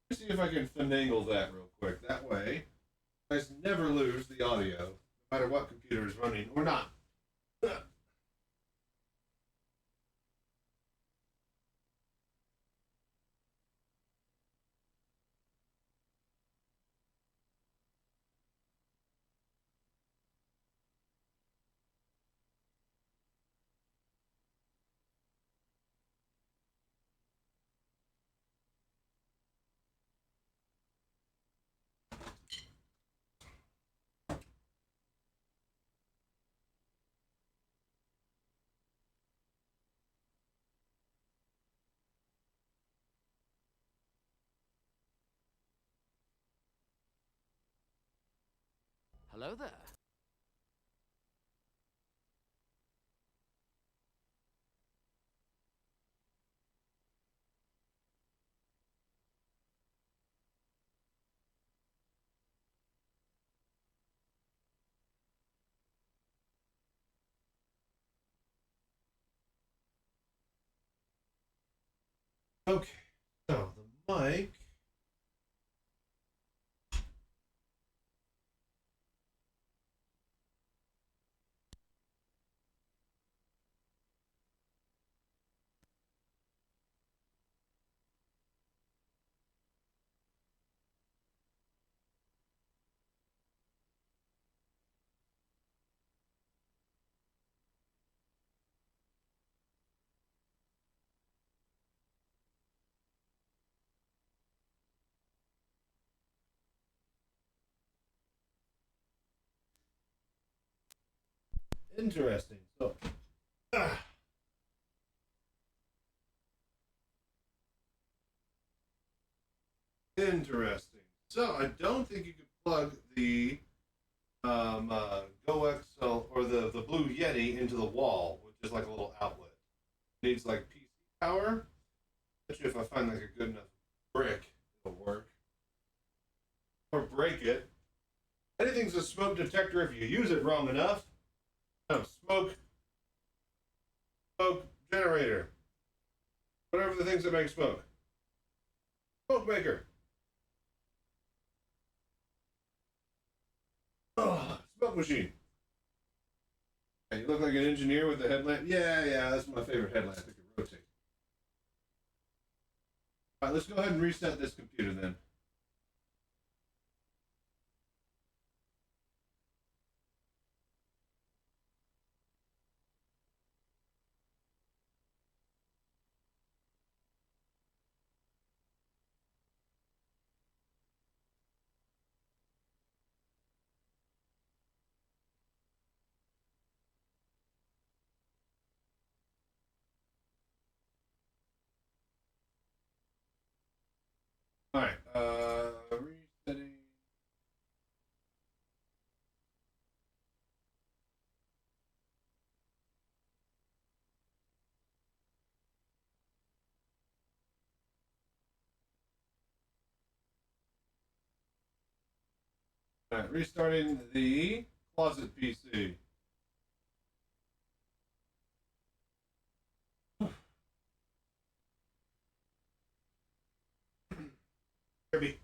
Let's see if I can finagle that real quick. That way, you guys never lose the audio, no matter what computer is running or not. Hello there. Okay, so the mic. Interesting. So, interesting. So I don't think you could plug the Go XL or the Blue Yeti into the wall, which is like a little outlet. It needs like PC power. Especially if I find like a good enough brick, it'll work. Or break it. Anything's a smoke detector if you use it wrong enough. No, smoke generator. Whatever the things that make smoke. Smoke maker. Oh, smoke machine. Hey, you look like an engineer with a headlamp. Yeah, that's my favorite headlamp. It can rotate. All right, let's go ahead and reset this computer then. Resetting. All right, restarting the closet PC. Kirby.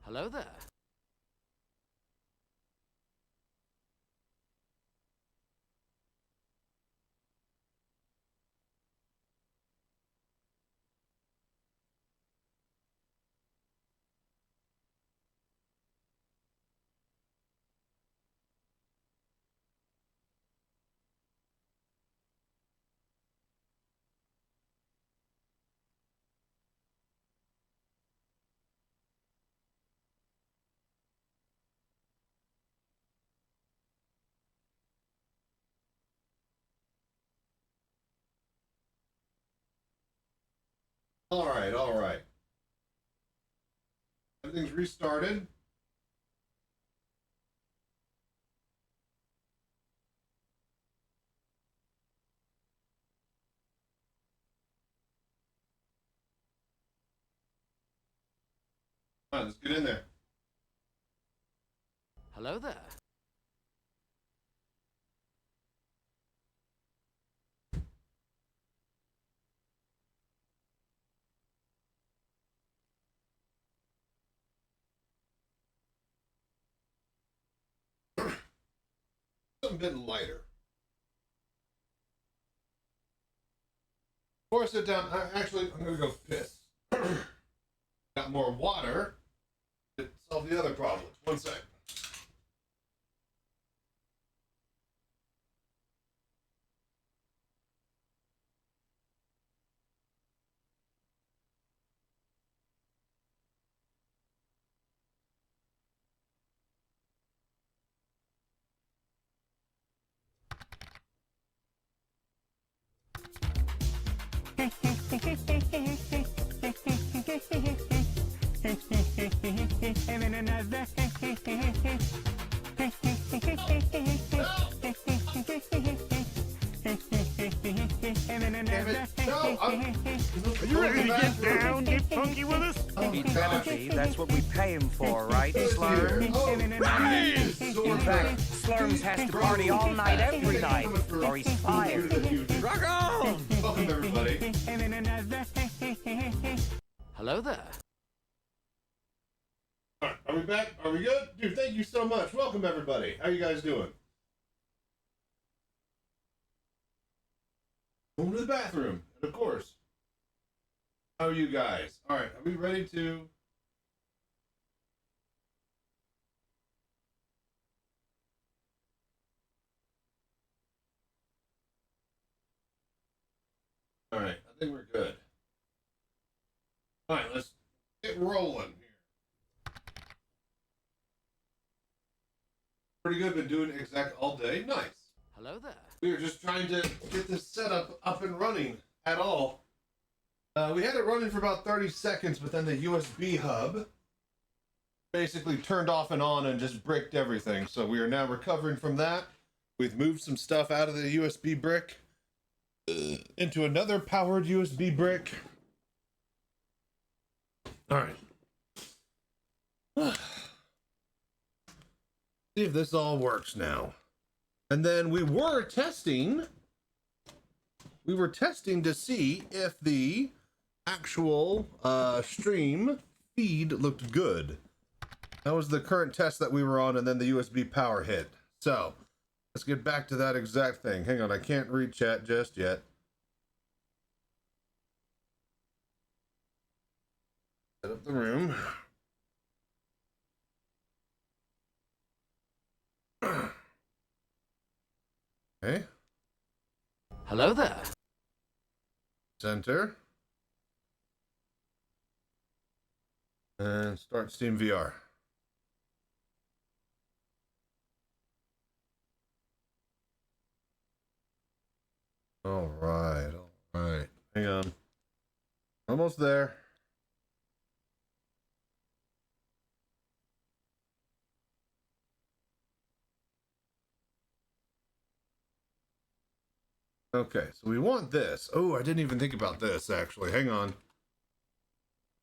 Hello there. All right, all right. Everything's restarted. Come on, let's get in there. Hello there. something a bit lighter. Before I sit down, actually, I'm gonna go piss. Got more water to solve the other problems. One sec. Are you ready to get down, get funky with us? He better be. That's what we pay him for, right, Slurm? In fact, Slurms has to party all night, every night, or he's fired. Rock on! Welcome, everybody. Hello there. All right, are we back? Are we good? Dude, thank you so much. Welcome, everybody. How you guys doing? Going to the bathroom, and of course. How are you guys? All right, are we ready to... All right, I think we're good. All right, let's get rolling here. Pretty good, been doing exec all day. Nice. Hello there. We were just trying to get this setup up and running at all. We had it running for about 30 seconds, but then the USB hub basically turned off and on and just bricked everything. So we are now recovering from that. We've moved some stuff out of the USB brick into another powered USB brick. All right. See if this all works now. And then we were testing to see if the actual stream feed looked good. That was the current test that we were on, and then the USB power hit. So let's get back to that exact thing. Hang on, I can't read chat just yet. Set up the room. Okay. Hello there. Center. And start Steam VR. All right. Hang on. Almost there. Okay, so we want this. Oh, I didn't even think about this, actually. Hang on.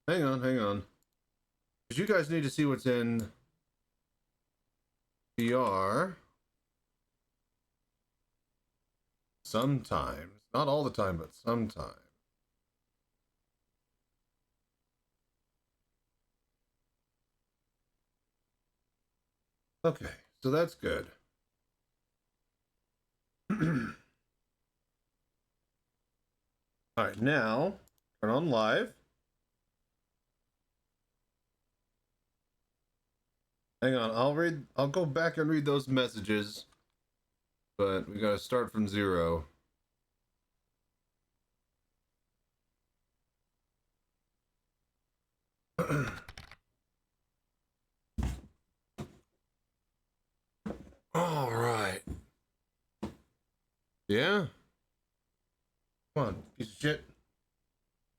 Because you guys need to see what's in VR. Sometimes. Not all the time, but sometimes. Okay, so that's good. All right, now turn on live. Hang on, I'll go back and read those messages, but we gotta start from 0. All right. Yeah. Come on, piece of shit.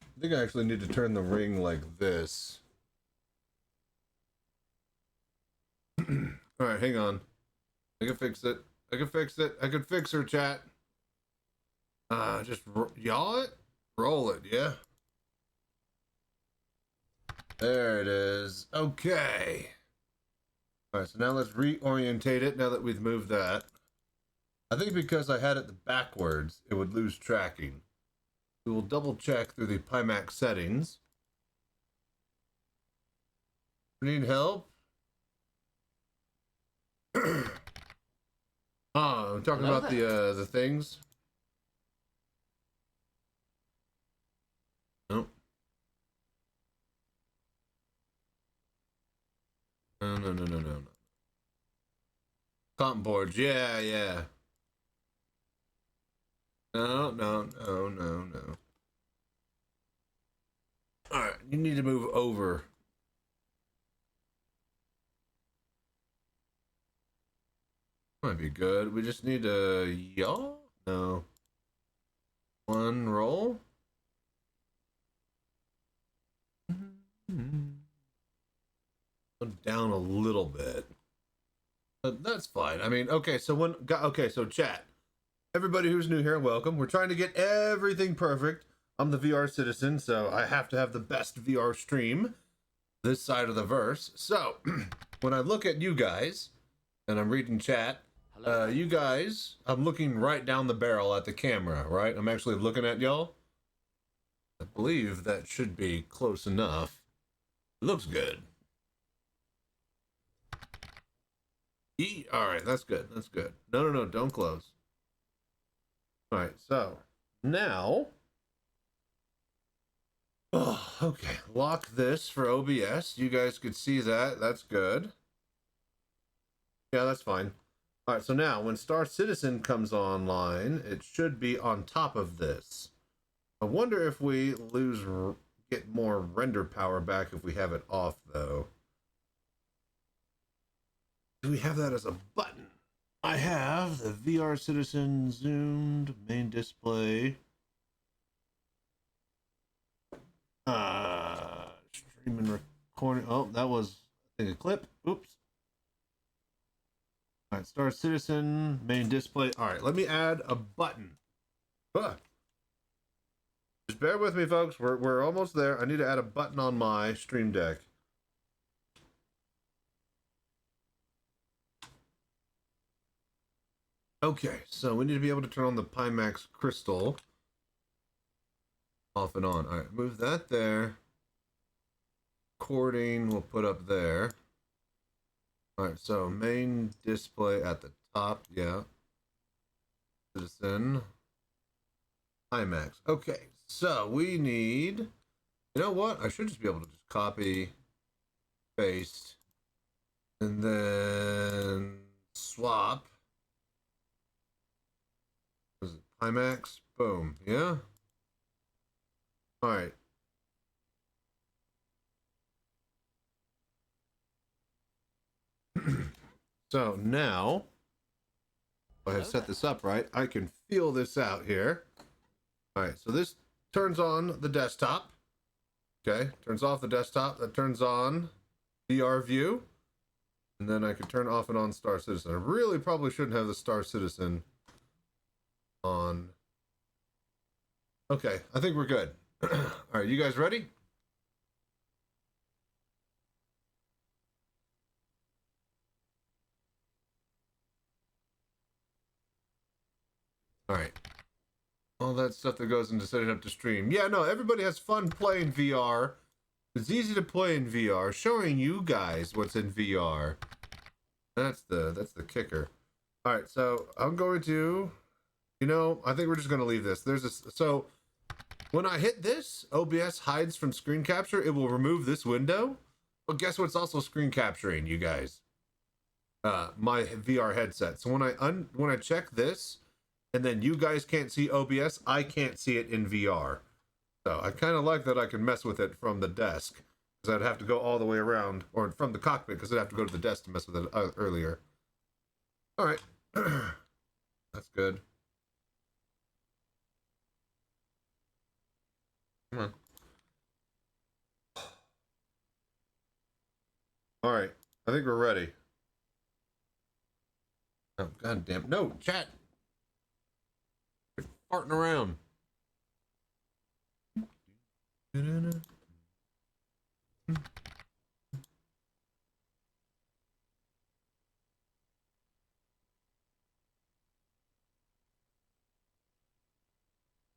I think I actually need to turn the ring like this. Alright, hang on. I can fix it. I can fix her, chat. Just yaw it? Roll it, yeah? There it is. Okay. Alright, so now let's reorientate it now that we've moved that. I think because I had it backwards, it would lose tracking. We will double check through the Pimax settings. Need help? Oh, I'm talking Hello about the things. Nope. No. Comp boards, yeah. No. Alright, you need to move over. Might be good. We just need a Yall? No. One roll? Go down a little bit. But that's fine. I mean, okay, so chat. Everybody who's new here, welcome. We're trying to get everything perfect. I'm the VR citizen, so I have to have the best VR stream this side of the verse. So, when I look at you guys, and I'm reading chat, you guys, I'm looking right down the barrel at the camera, right? I'm actually looking at y'all. I believe that should be close enough. It looks good. Alright, that's good. No, don't close. Alright, so now, okay, lock this for OBS. You guys could see that. That's good. Yeah, that's fine. Alright, so now when Star Citizen comes online, it should be on top of this. I wonder if we get more render power back if we have it off, though. Do we have that as a button? I have the VR Citizen zoomed main display. Streaming recording. Oh, that was, I think, a clip. Oops. All right, Star Citizen main display. All right, let me add a button. Just bear with me, folks. We're almost there. I need to add a button on my Stream Deck. Okay, so we need to be able to turn on the Pimax crystal. Off and on. All right, move that there. Recording we'll put up there. All right, so main display at the top. Yeah. Citizen. Pimax. Okay, so we need... You know what? I should just be able to just copy, paste, and then swap. Was it Pimax? Boom. Yeah? Alright. So now, if I set this up right, I can feel this out here. Alright, so this turns on the desktop. Okay, turns off the desktop. That turns on VR view. And then I can turn off and on Star Citizen. I really probably shouldn't have the Star Citizen on. Okay, I think we're good. All right, you guys ready? All right. All that stuff that goes into setting up the stream. Yeah, no, everybody has fun playing VR. It's easy to play in VR. Showing you guys what's in VR. That's the kicker. All right, so I'm going to, I think we're just going to leave this. So when I hit this, OBS hides from screen capture. It will remove this window. But guess what's also screen capturing, you guys? My VR headset. So when I check this, and then you guys can't see OBS, I can't see it in VR. So I kind of like that I can mess with it from the desk, because I'd have to go all the way around, or from the cockpit, because I'd have to go to the desk to mess with it earlier. All right. That's good. Come on. All right. I think we're ready. Oh, god damn. No, chat. You're farting around.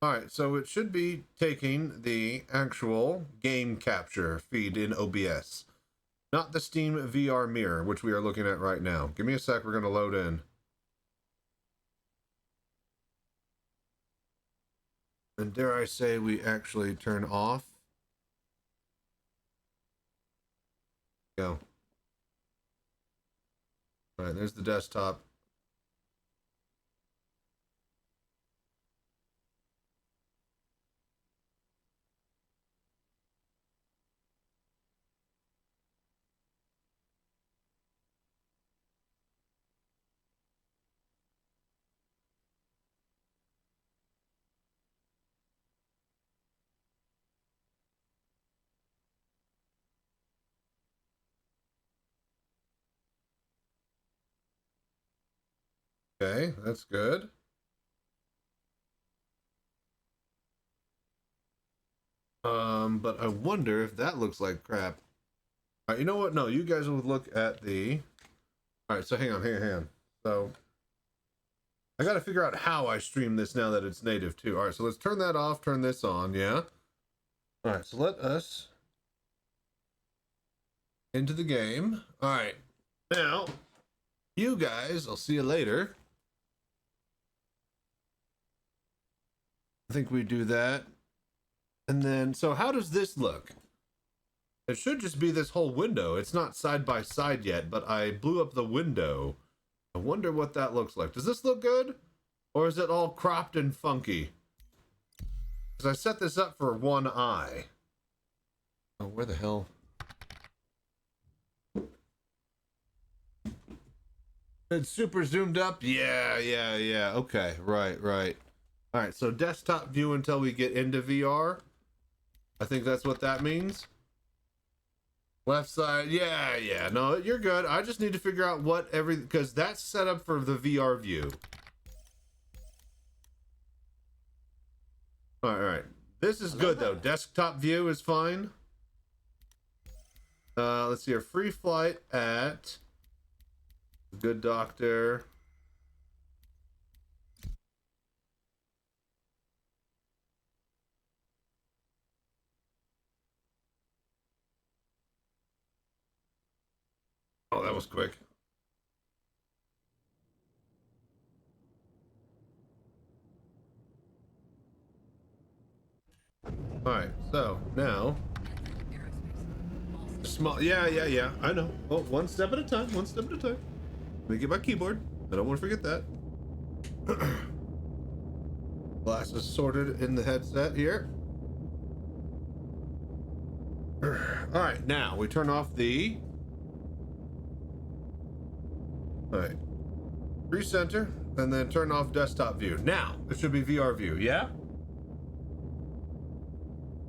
Alright, so it should be taking the actual game capture feed in OBS. Not the Steam VR mirror, which we are looking at right now. Give me a sec, we're going to load in. And dare I say we actually turn off. Go. All right, there's the desktop. Okay, that's good. But I wonder if that looks like crap. All right, you know what? No, you guys will look at the... All right, so hang on. So I got to figure out how I stream this now that it's native too. All right, so let's turn that off, turn this on, yeah? All right, so let us into the game. All right, now, you guys, I'll see you later. I think we do that. And then, so how does this look? It should just be this whole window. It's not side by side yet, but I blew up the window. I wonder what that looks like. Does this look good? Or is it all cropped and funky? Because I set this up for one eye. Oh, where the hell? It's super zoomed up? Yeah. Okay, right. All right, so desktop view until we get into VR. I think that's what that means. Left side, yeah. No, you're good. I just need to figure out what because that's set up for the VR view. All right. This is good though. Desktop view is fine. Let's see, our free flight at Good Doctor. Oh, that was quick. All right, so now small. Yeah. I know. Well, one step at a time. Let me get my keyboard. I don't want to forget that. Glasses sorted in the headset here. All right, now we turn off the. All right, recenter, and then turn off desktop view. Now it should be VR view. Yeah.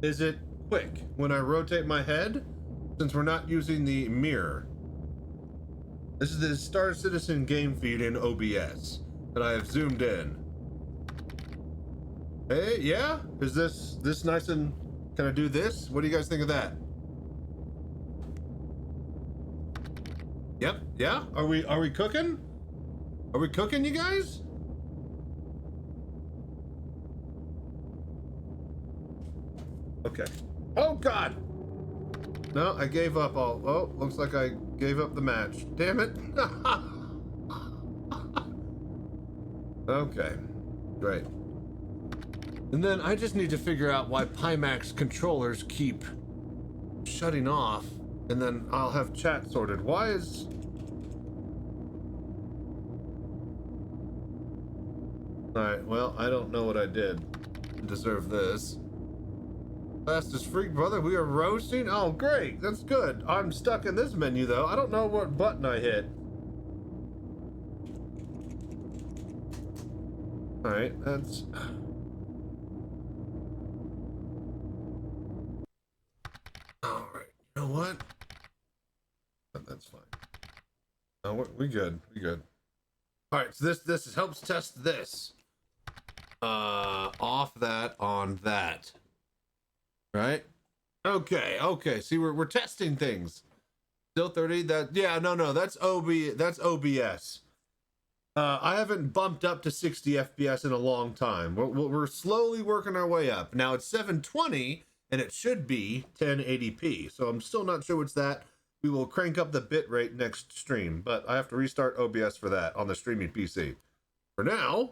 Is it quick when I rotate my head? Since we're not using the mirror. This is the Star Citizen game feed in OBS that I have zoomed in. Hey, yeah? Is this nice and... Can I do this? What do you guys think of that? Yep, yeah? Are we cooking? Are we cooking, you guys? Okay. Oh, God! No, I gave up all... Oh, looks like I gave up the match. Damn it. Okay. Great. And then I just need to figure out why Pimax controllers keep shutting off, and then I'll have chat sorted. Why is... Alright, well, I don't know what I did to deserve this. Fastest freak, brother, we are roasting? Oh, great, that's good. I'm stuck in this menu, though. I don't know what button I hit. Alright, that's... Alright, you know what? That's fine. No, we good. Alright, so this helps test this. Off that on that. Right? Okay. See, we're testing things. Still 30. That's OBS. I haven't bumped up to 60 FPS in a long time. We're slowly working our way up. Now it's 720 and it should be 1080p. So I'm still not sure what's that. We will crank up the bit rate next stream, but I have to restart OBS for that on the streaming PC. For now,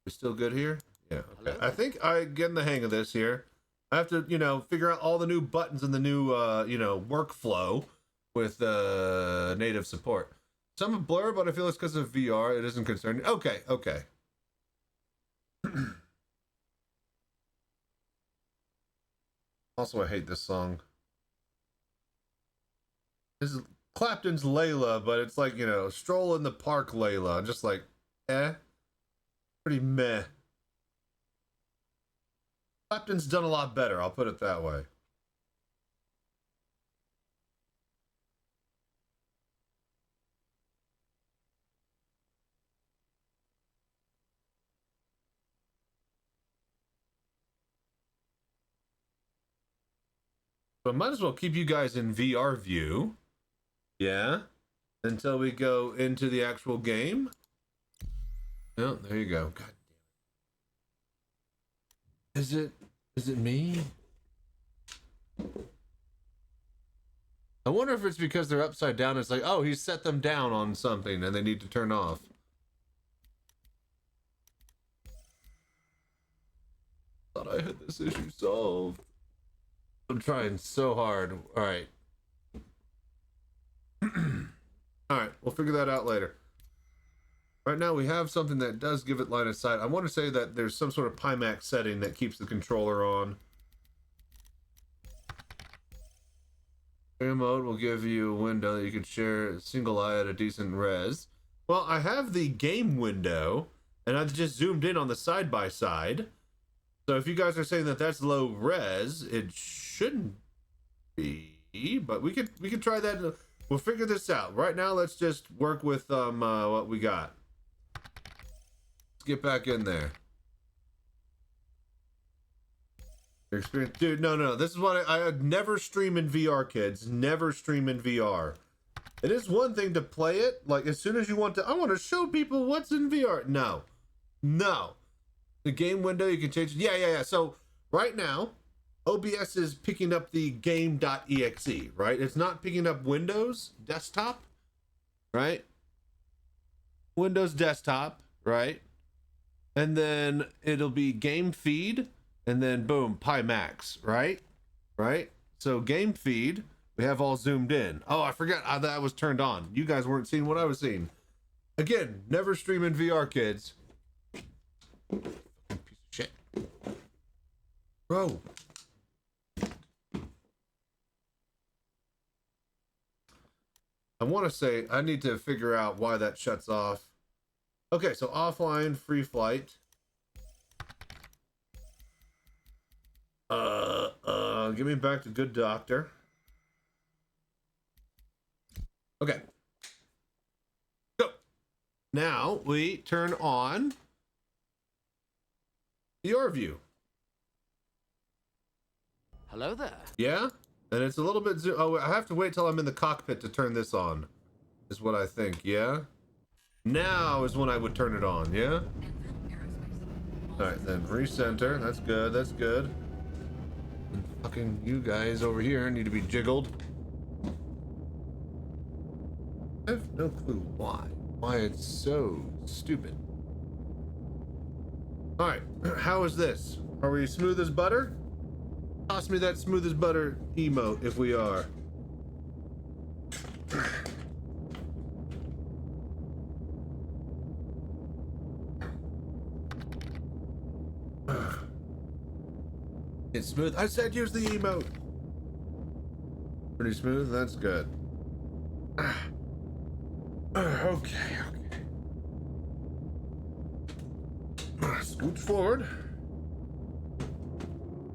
We still good here? Yeah. Okay. I think I getting the hang of this here. I have to, figure out all the new buttons and the new, workflow with native support. Some are blur, but I feel it's because of VR. It isn't concerning. Okay. Also, I hate this song. This is Clapton's Layla, but it's like, Stroll in the Park Layla. I'm just like, pretty meh. Clapton's done a lot better, I'll put it that way. So I might as well keep you guys in VR view. Yeah. Until we go into the actual game. Oh, there you go. God damn it. Is it me? I wonder if it's because they're upside down. It's like, oh, he set them down on something and they need to turn off. Thought I had this issue solved. I'm trying so hard. All right. All right, we'll figure that out later. Right now we have something that does give it line of sight. I want to say that there's some sort of Pimax setting that keeps the controller on. Share mode will give you a window that you can share a single eye at a decent res. Well, I have the game window, and I've just zoomed in on the side-by-side. So if you guys are saying that that's low res, it shouldn't be, but we could try that. We'll figure this out. Right now, let's just work with what we got. Let's get back in there. Your experience, dude. No. This is what I never stream in VR, kids. Never stream in VR. It is one thing to play it. Like as soon as you want to, I want to show people what's in VR. No. The game window you can change. Yeah. So right now, OBS is picking up the game.exe, right? It's not picking up Windows desktop, right? Windows desktop, right? And then it'll be game feed, and then boom, Pimax, right? Right? So game feed, we have all zoomed in. Oh, I forgot how that was turned on. You guys weren't seeing what I was seeing. Again, never stream in VR, kids. Piece of shit. Bro. I want to say I need to figure out why that shuts off. Okay, so offline free flight. Give me back to good doctor. Okay. Go. Now we turn on your view. Hello there. Yeah? And it's a little bit oh, I have to wait till I'm in the cockpit to turn this on. Is what I think, yeah? Now is when I would turn it on, yeah? Alright, then recenter. That's good, that's good. And fucking you guys over here need to be jiggled. I have no clue why. Why it's so stupid. Alright, how is this? Are we smooth as butter? Toss me that smooth as butter emote if we are. It's smooth. I said use the emote. Pretty smooth. That's good. Okay. Scooch forward.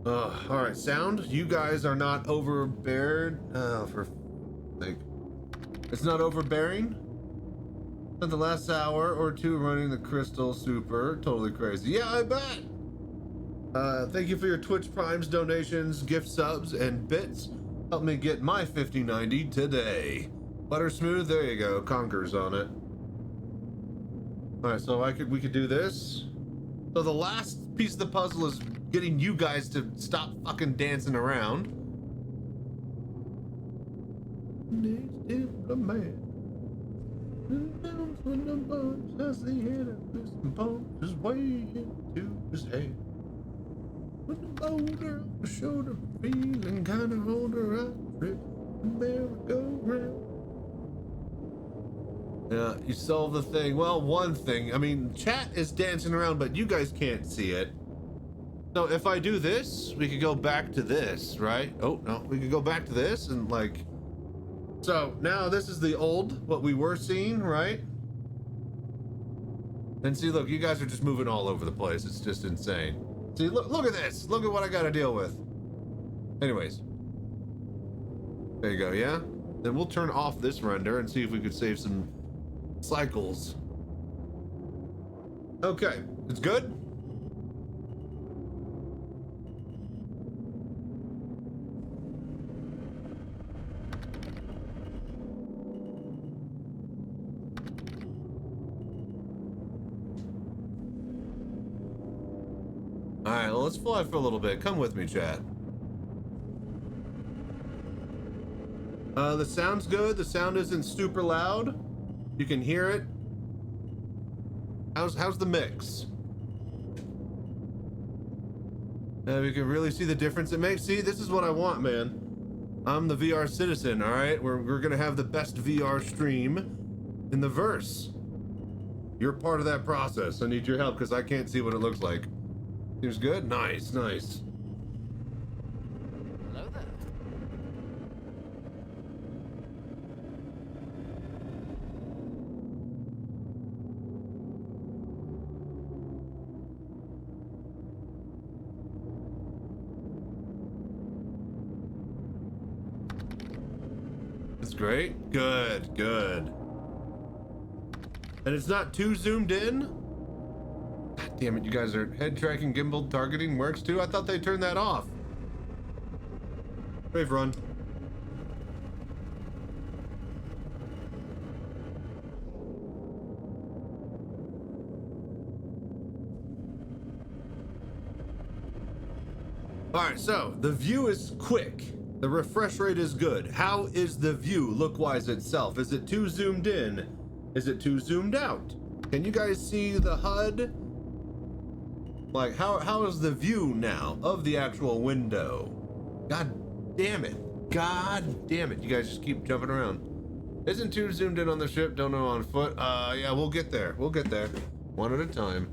All right, sound. You guys are not overbearing. Oh, for like, it's not overbearing. Spent the last hour or two running the Crystal Super. Totally crazy. Yeah, I bet. Thank you for your Twitch Primes, donations, gift subs, and bits. Help me get my 5090 today. Butter smooth. There you go. Conquers on it. All right, so we could do this. So the last piece of the puzzle is getting you guys to stop fucking dancing around. Down from the bones as they hit a piston pump his way into his head. With the boulder on the shoulder, feeling kind of older, I trip the merry-go-round. Yeah, you solve the thing. Well, one thing. I mean, chat is dancing around, but you guys can't see it. So if I do this, we could go back to this, right? Oh, no, we could go back to this and like... So now this is the old, what we were seeing, right? And see, look, you guys are just moving all over the place. It's just insane. See, look at this. Look at what I got to deal with. Anyways. There you go, yeah? Then we'll turn off this render and see if we could save some cycles. Okay, it's good? Alright, well, let's fly for a little bit. Come with me, chat. The sound's good. The sound isn't super loud. You can hear it. How's the mix? We can really see the difference it makes. See, this is what I want, man. I'm the VR citizen, alright? We're gonna have the best VR stream in the verse. You're part of that process. I need your help because I can't see what it looks like. Seems good? Nice, nice. Hello there. It's great. Good, good. And it's not too zoomed in? God damn it, you guys are head tracking, gimbal targeting works too? I thought they turned that off. Brave run. Alright, so the view is quick. The refresh rate is good. How is the view look-wise itself? Is it too zoomed in? Is it too zoomed out? Can you guys see the HUD? Like, how is the view now of the actual window? God damn it. God damn it. You guys just keep jumping around. Isn't too zoomed in on the ship, don't know on foot. Yeah, we'll get there. We'll get there. One at a time.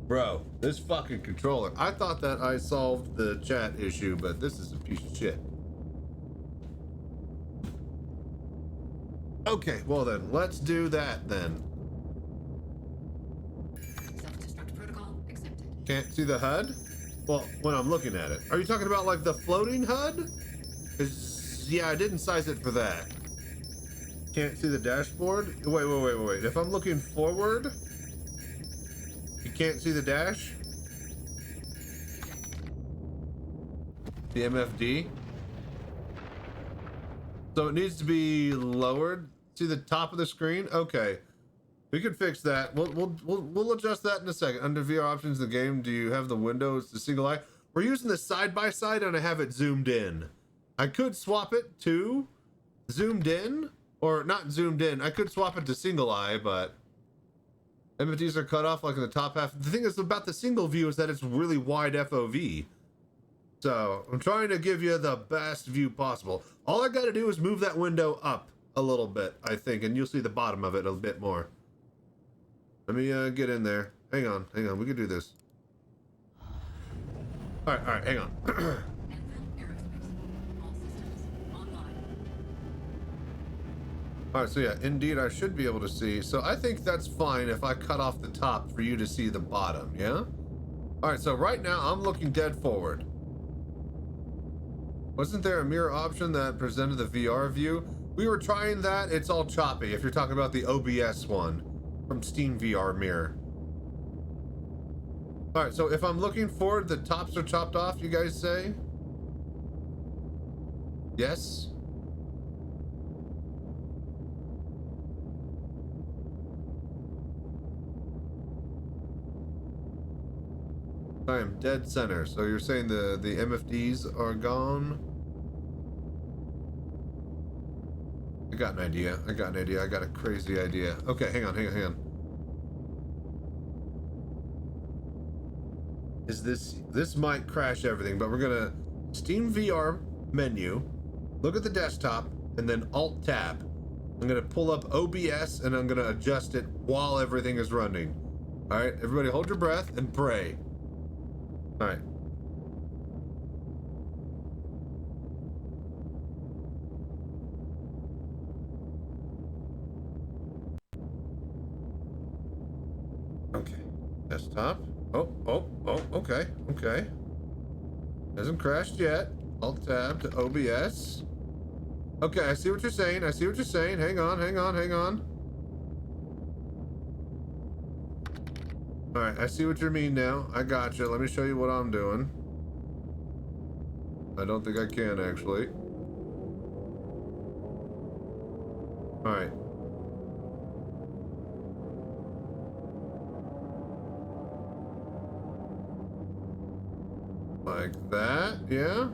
Bro, this fucking controller. I thought that I solved the chat issue, but this is a piece of shit. Okay, well then, let's do that then. Self-destruct protocol accepted. Can't see the HUD? Well, when I'm looking at it. Are you talking about like the floating HUD? 'Cause, yeah, I didn't size it for that. Can't see the dashboard? Wait. If I'm looking forward, you can't see the dash? The MFD? So it needs to be lowered. See the top of the screen? Okay, we can fix that. We'll adjust that in a second. Under VR options in the game, do you have the windows to single eye? We're using the side by side and I have it zoomed in. I could swap it to zoomed in, or not zoomed in. I could swap it to single eye, but MFDs are cut off like in the top half. The thing is about the single view is that it's really wide FOV. So I'm trying to give you the best view possible. All I got to do is move that window up a little bit, I think, and you'll see the bottom of it a bit more. Let me get in there. Hang on. We can do this. All right. Hang on. All right, so yeah, indeed, I should be able to see. So I think that's fine if I cut off the top for you to see the bottom, yeah? All right, so right now I'm looking dead forward. Wasn't there a mirror option that presented the VR view? We were trying that. It's all choppy if you're talking about the OBS one from Steam VR Mirror. All right, so if I'm looking forward, the tops are chopped off, you guys say? Yes? I am dead center. So you're saying the MFDs are gone? I got an idea. I got a crazy idea. Okay, hang on. This might crash everything, but we're gonna Steam VR menu, look at the desktop, and then Alt Tab. I'm gonna pull up OBS and I'm gonna adjust it while everything is running. All right, everybody hold your breath and pray. All right. Okay, desktop. Oh, okay. Hasn't crashed yet. Alt Tab to OBS. Okay, I see what you're saying. Hang on. All right, I see what you mean now. I gotcha. Let me show you what I'm doing. I don't think I can, actually. All right. Like that, yeah?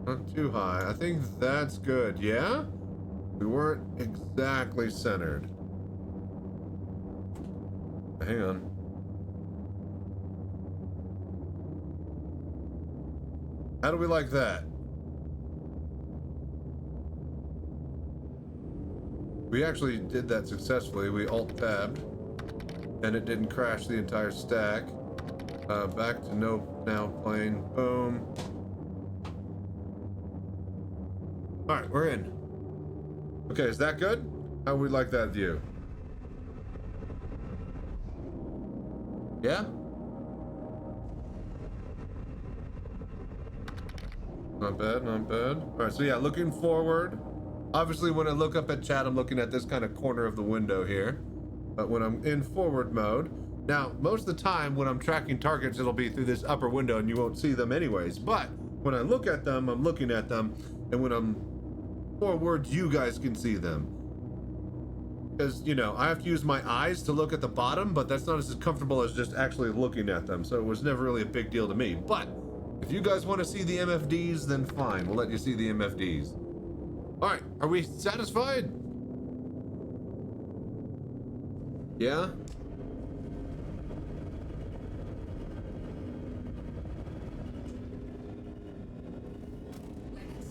Not too high. I think that's good, yeah? We weren't exactly centered. Hang on. How do we like that? We actually did that successfully. We alt-tabbed, and it didn't crash the entire stack. Back to now playing. Boom. All right, we're in. Okay, is that good? How would we like that view? Yeah? Not bad. All right, so yeah, looking forward. Obviously, when I look up at chat, I'm looking at this kind of corner of the window here. But when I'm in forward mode, now, most of the time when I'm tracking targets, it'll be through this upper window and you won't see them anyways. But when I look at them, I'm looking at them. And when I'm forward, you guys can see them. Because, you know, I have to use my eyes to look at the bottom, but that's not as comfortable as just actually looking at them. So it was never really a big deal to me. But if you guys want to see the MFDs, then fine. We'll let you see the MFDs. All right, are we satisfied? Yeah?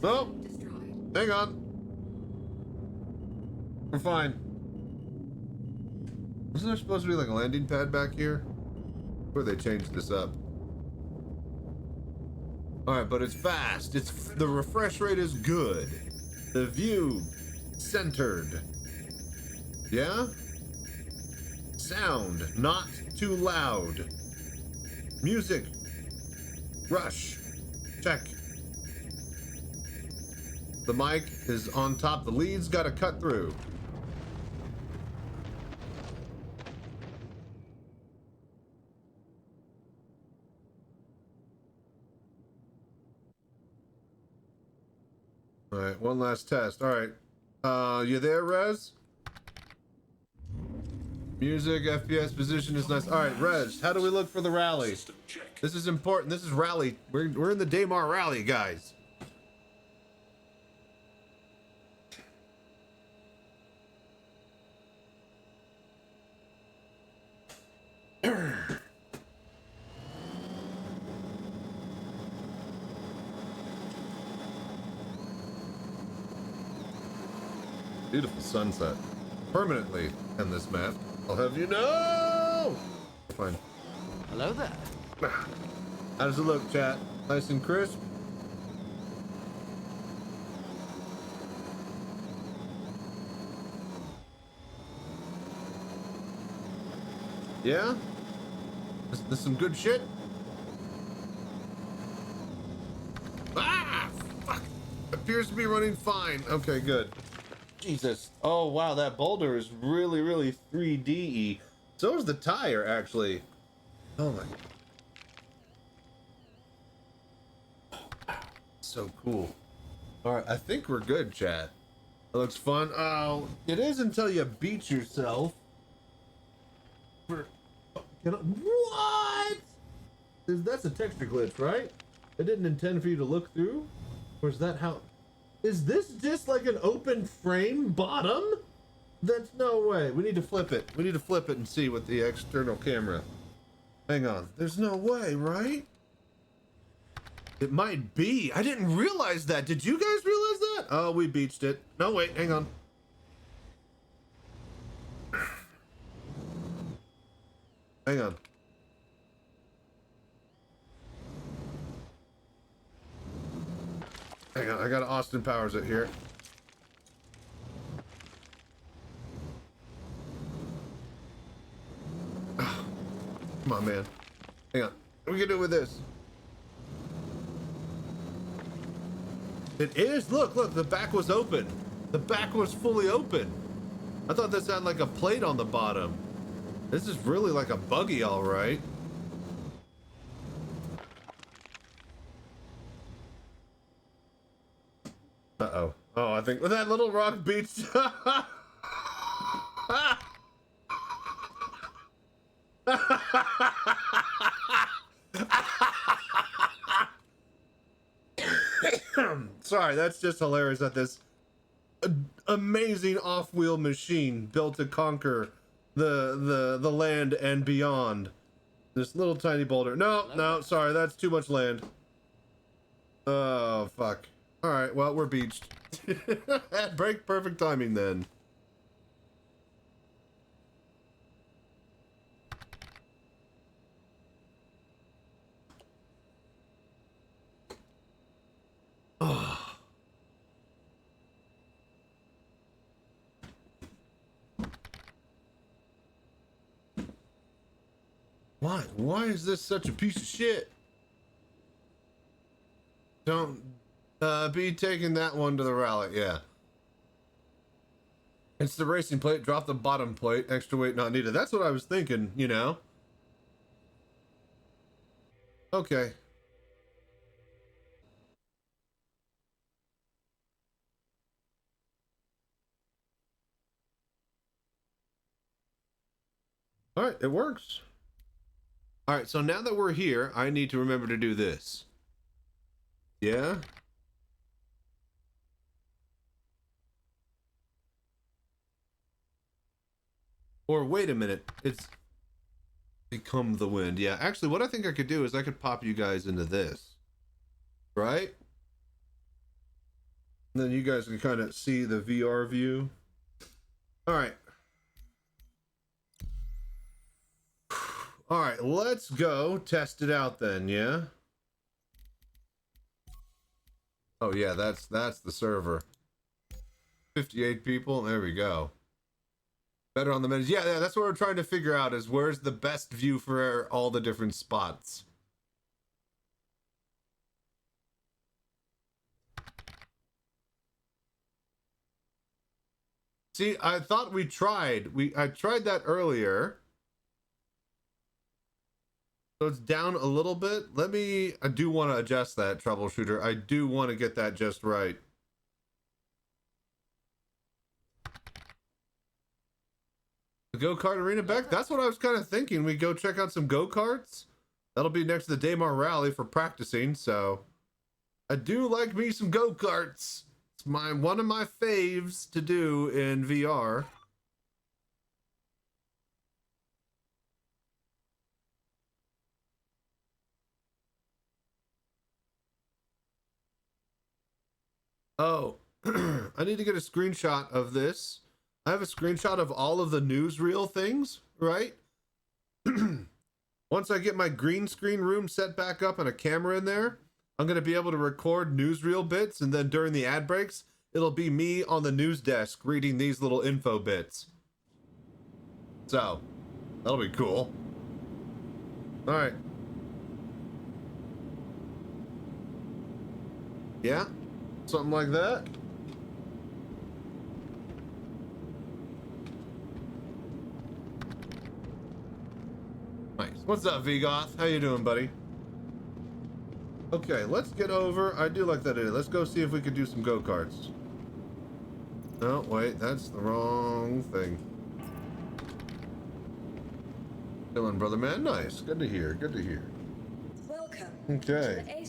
Oh, hang on. We're fine. Wasn't there supposed to be like a landing pad back here? Or they changed this up? Alright, but it's fast. The refresh rate is good. The view centered. Yeah? Sound not too loud. Music. Rush. Check. The mic is on top. The lead's got to cut through. All right, one last test. All right. You there, Rez? Music, FPS, position is nice. All right, Rez, how do we look for the rally? This is important. This is rally. We're in the Daymar rally, guys. Beautiful sunset. Permanently in this map. I'll have you know. Fine. Hello there. How does it look, chat? Nice and crisp? Yeah? This some good shit? Ah! Fuck! Appears to be running fine. Okay, good. Jesus. Oh, wow, that boulder is really, really 3D-y. So is the tire, actually. Oh, my. So cool. All right, I think we're good, chat. That looks fun. Oh, it is until you beat yourself. What? That's a texture glitch, right? It didn't intend for you to look through? Or is that how... Is this just like an open frame bottom? That's no way. We need to flip it. We need to flip it and see with the external camera. Hang on. There's no way, right? It might be. I didn't realize that. Did you guys realize that? Oh, we beached it. No, wait. Hang on. Hang on. Hang on. I got Austin Powers it here. Oh, come on, man. Hang on. We can do it with this. It is. Look, look. The back was open. The back was fully open. I thought this had like a plate on the bottom. This is really like a buggy, all right. Uh-oh. Oh, I think with that little rock beach. Sorry, that's just hilarious that this amazing off-wheel machine built to conquer the land and beyond. This little tiny boulder. No, no, sorry, that's too much land. Oh, fuck. All right, well, we're beached. Break perfect timing then. Oh. Why? Why is this such a piece of shit? Don't be taking that one to the rally. Yeah. It's the racing plate. Drop the bottom plate. Extra weight not needed. That's what I was thinking, you know? Okay. All right, it works. All right, so now that we're here, I need to remember to do this. Yeah? Or wait a minute, it's become the wind. Yeah, actually what I think I could do is I could pop you guys into this. Right? And then you guys can kind of see the VR view. All right. All right, let's go test it out then, yeah? Oh yeah, that's the server. 58 people, there we go. Better on the menus. Yeah, that's what we're trying to figure out is where's the best view for all the different spots. See, I thought we tried. I tried that earlier. So it's down a little bit. I do want to adjust that, troubleshooter. I do want to get that just right. The go-kart arena back? That's what I was kind of thinking. We go check out some go-karts. That'll be next to the Daymar Rally for practicing, so I do like me some go-karts. It's one of my faves to do in VR. Oh, I need to get a screenshot of this. I have a screenshot of all of the newsreel things, right? Once I get my green screen room set back up and a camera in there, I'm going to be able to record newsreel bits, and then during the ad breaks, it'll be me on the news desk reading these little info bits. So, that'll be cool. All right. Yeah? Something like that. Nice. What's up, Vigoth? How you doing, buddy? Okay, let's get over. I do like that idea. Let's go see if we could do some go-karts. No, wait, that's the wrong thing. Dylan, brother man. Nice. Good to hear. Good to hear. Welcome Okay.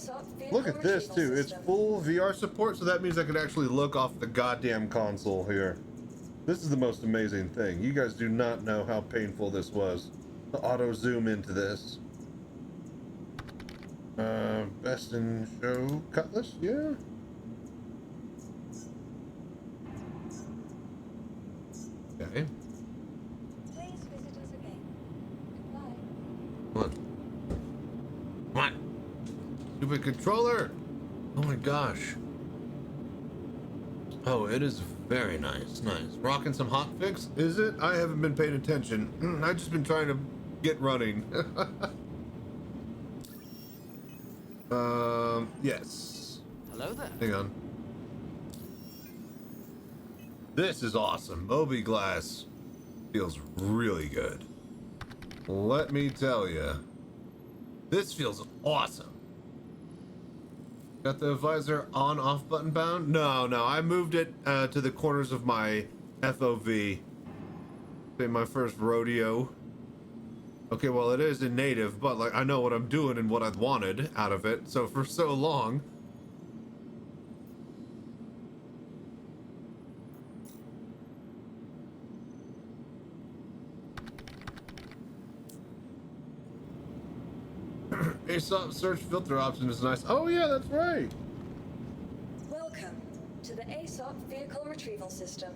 Look at this too. It's full VR support, so that means I can actually look off the goddamn console here. This is the most amazing thing. You guys do not know how painful this was to auto zoom into this. Best in show cutlass, yeah. Okay. Please visit us again. Goodbye. Come on. Come on. Stupid controller. Oh my gosh. Oh, it is very nice. Nice. Rocking some hotfix, is it? I haven't been paying attention. I've just been trying to get running. Yes. Hello there. Hang on. This is awesome. Moby Glass feels really good. Let me tell you. This feels awesome. Got the visor on off button bound? No, I moved it to the corners of my FOV. In my first rodeo. Okay, well it is in native, but like I know what I'm doing and what I wanted out of it. So for so long. A search filter option is nice. Oh yeah, that's right. Welcome to the ASOP Vehicle Retrieval System.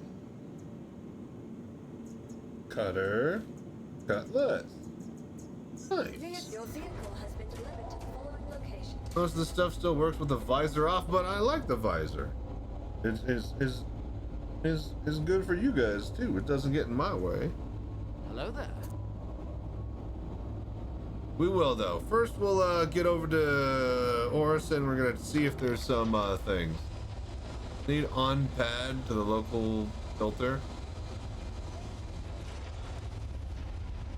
Cutter. Cutlass. Nice. Your vehicle has been delivered to the following location. Most of the stuff still works with the visor off, but I like the visor. It is good for you guys too. It doesn't get in my way. Hello there. We will though. First we'll get over to Oris and we're gonna see if there's some things. Need on pad to the local filter.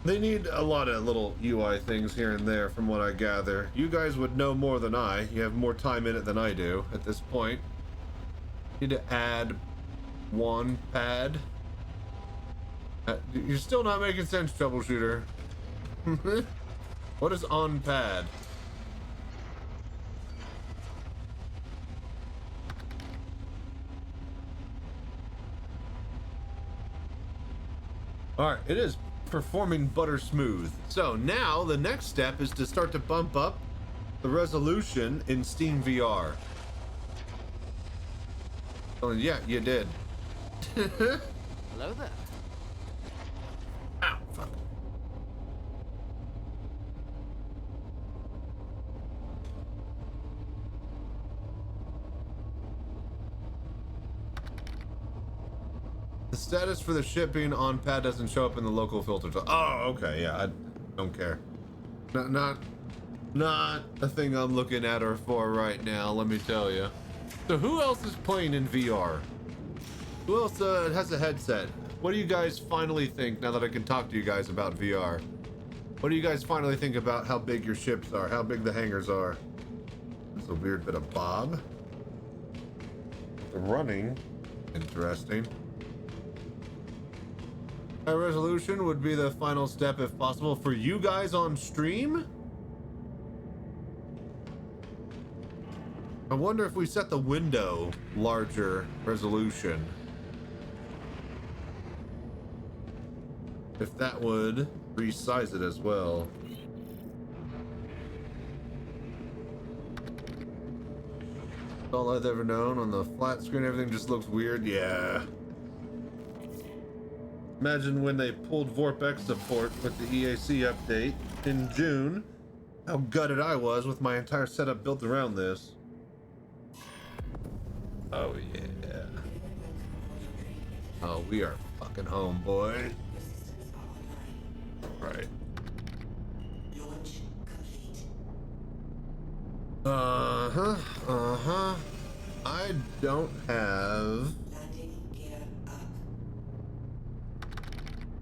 They need a lot of little UI things here and there from what I gather. You guys would know more than I. You have more time in it than I do at this point. Need to add one pad. You're still not making sense, troubleshooter. What is on pad? Alright, it is performing butter smooth. So now the next step is to start to bump up the resolution in Steam VR. Oh yeah, you did. Hello there. Ow, fuck. The status for the shipping on pad doesn't show up in the local filter. Oh, okay, yeah, I don't care. Not a thing I'm looking at or for right now, let me tell you. So who else is playing in VR? Who else has a headset? What do you guys finally think now that I can talk to you guys about VR? What do you guys finally think about how big your ships are, how big the hangars are? That's a weird bit of bob. The running, interesting. High resolution would be the final step if possible for you guys on stream. I wonder if we set the window larger resolution. If that would resize it as well. That's all I've ever known. On the flat screen, everything just looks weird. Yeah. Imagine when they pulled VorpX support with the EAC update in June. How gutted I was with my entire setup built around this. Oh yeah. Oh, we are fucking home, boy. Right. Uh-huh. I don't have...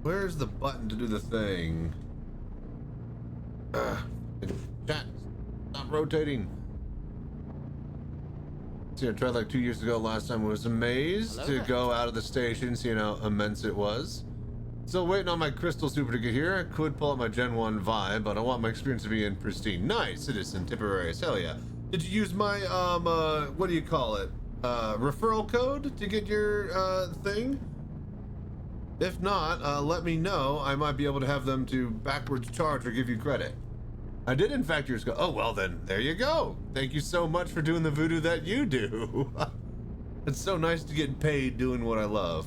Where's the button to do the thing? Chat, stop rotating. See, I tried like 2 years ago. Last time I was amazed to go out of the station, seeing how immense it was. Still waiting on my Crystal Super to get here. I could pull up my Gen 1 Vibe, but I want my experience to be in pristine. Nice, Citizen Tipperary. Hell yeah. Did you use my, what do you call it? Referral code to get your, thing? If not, let me know. I might be able to have them to backwards charge or give you credit. I did in fact years ago. Oh, well then, there you go. Thank you so much for doing the voodoo that you do. It's so nice to get paid doing what I love.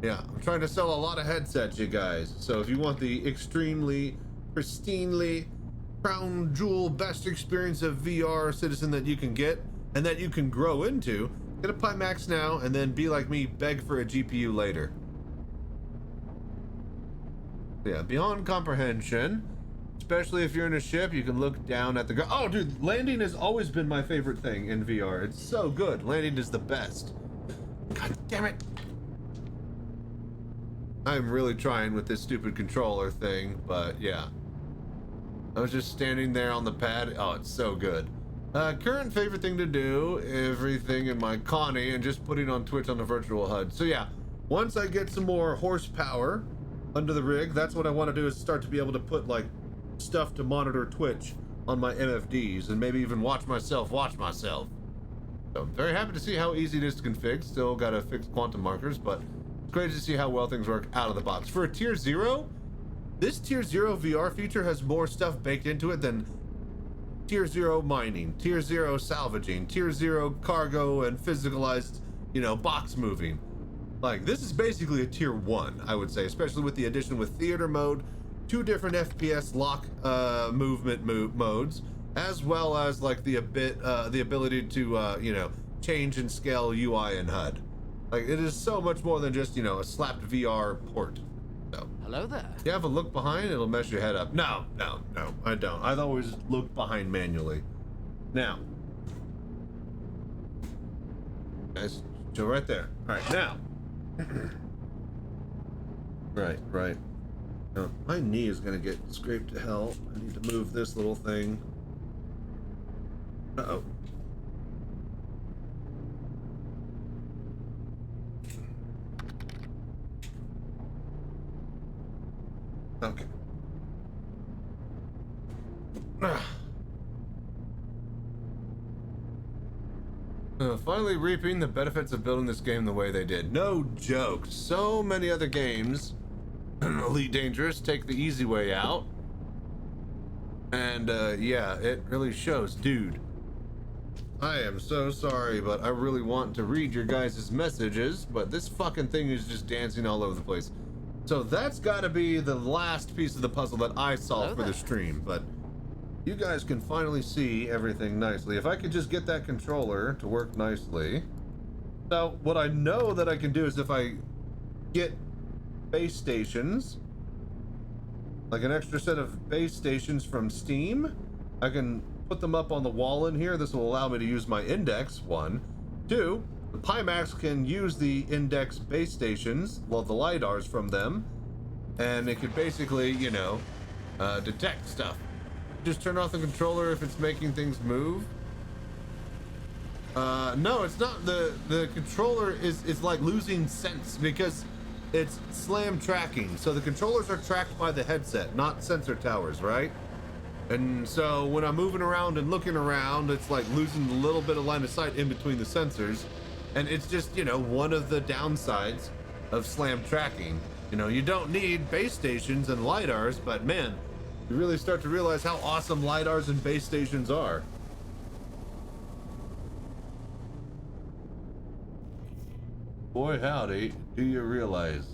Yeah, I'm trying to sell a lot of headsets, you guys. So if you want the extremely, pristinely, crown jewel best experience of VR Citizen that you can get and that you can grow into, get a Pimax now and then be like me, beg for a GPU later. Yeah, beyond comprehension. Especially if you're in a ship, you can look down at the ground. Oh, dude, landing has always been my favorite thing in VR. It's so good. Landing is the best. God damn it. I'm really trying with this stupid controller thing, but yeah. I was just standing there on the pad. Oh, it's so good. Current favorite thing to do, everything in my Connie and just putting on Twitch on the virtual HUD. So yeah, once I get some more horsepower under the rig, that's what I want to do, is start to be able to put like stuff to monitor Twitch on my MFDs and maybe even watch myself. So I'm very happy to see how easy it is to config. Still got to fix quantum markers, but it's great to see how well things work out of the box. For a tier 0, this tier 0 VR feature has more stuff baked into it than tier 0 mining, tier 0 salvaging, tier 0 cargo and physicalized, you know, box moving. Like, this is basically a tier 1, I would say, especially with the addition with theater mode, 2 different FPS lock movement modes, as well as like the ability to you know, change and scale UI and HUD. Like, it is so much more than just, you know, a slapped VR port. So hello there. You have a look behind, it'll mess your head up. No, I don't. I've always looked behind manually. Now, guys, so right there. All right, now. right. Now, my knee is gonna get scraped to hell. I need to move this little thing. Uh-oh. Okay. Finally reaping the benefits of building this game the way they did. No joke. So many other games, Elite Dangerous, take the easy way out. And yeah, it really shows. Dude, I am so sorry, but I really want to read your guys' messages, but this fucking thing is just dancing all over the place. So that's got to be the last piece of the puzzle that I solved for the stream, but you guys can finally see everything nicely. If I could just get that controller to work nicely. So what I know that I can do is if I get base stations, like an extra set of base stations from Steam, I can put them up on the wall in here. This will allow me to use my index, 1. 2, the Pimax can use the index base stations, well, the LiDARs from them, and it could basically, you know, detect stuff. Just turn off the controller if it's making things move. No, it's not. The controller is like losing sense because it's slam tracking. So the controllers are tracked by the headset, not sensor towers, right? And so when I'm moving around and looking around, it's like losing a little bit of line of sight in between the sensors. And it's just, you know, one of the downsides of slam tracking. You know, you don't need base stations and LiDARs, but man, you really start to realize how awesome LiDARs and base stations are. Boy howdy, do you realize.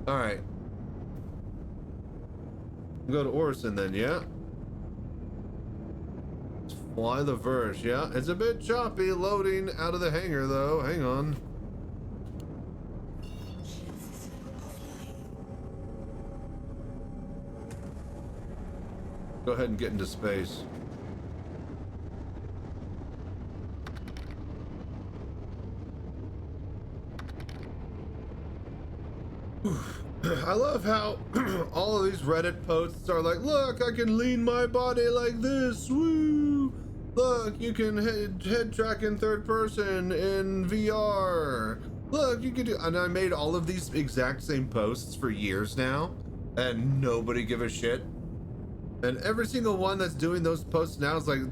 Alright. Go to Orson then, yeah? Let's fly the Verge, yeah? It's a bit choppy loading out of the hangar though, hang on. Go ahead and get into space. I love how all of these Reddit posts are like, look, I can lean my body like this, woo! Look, you can head track in third person in VR. Look, you can do, and I made all of these exact same posts for years now, and nobody give a shit. And every single one that's doing those posts now is like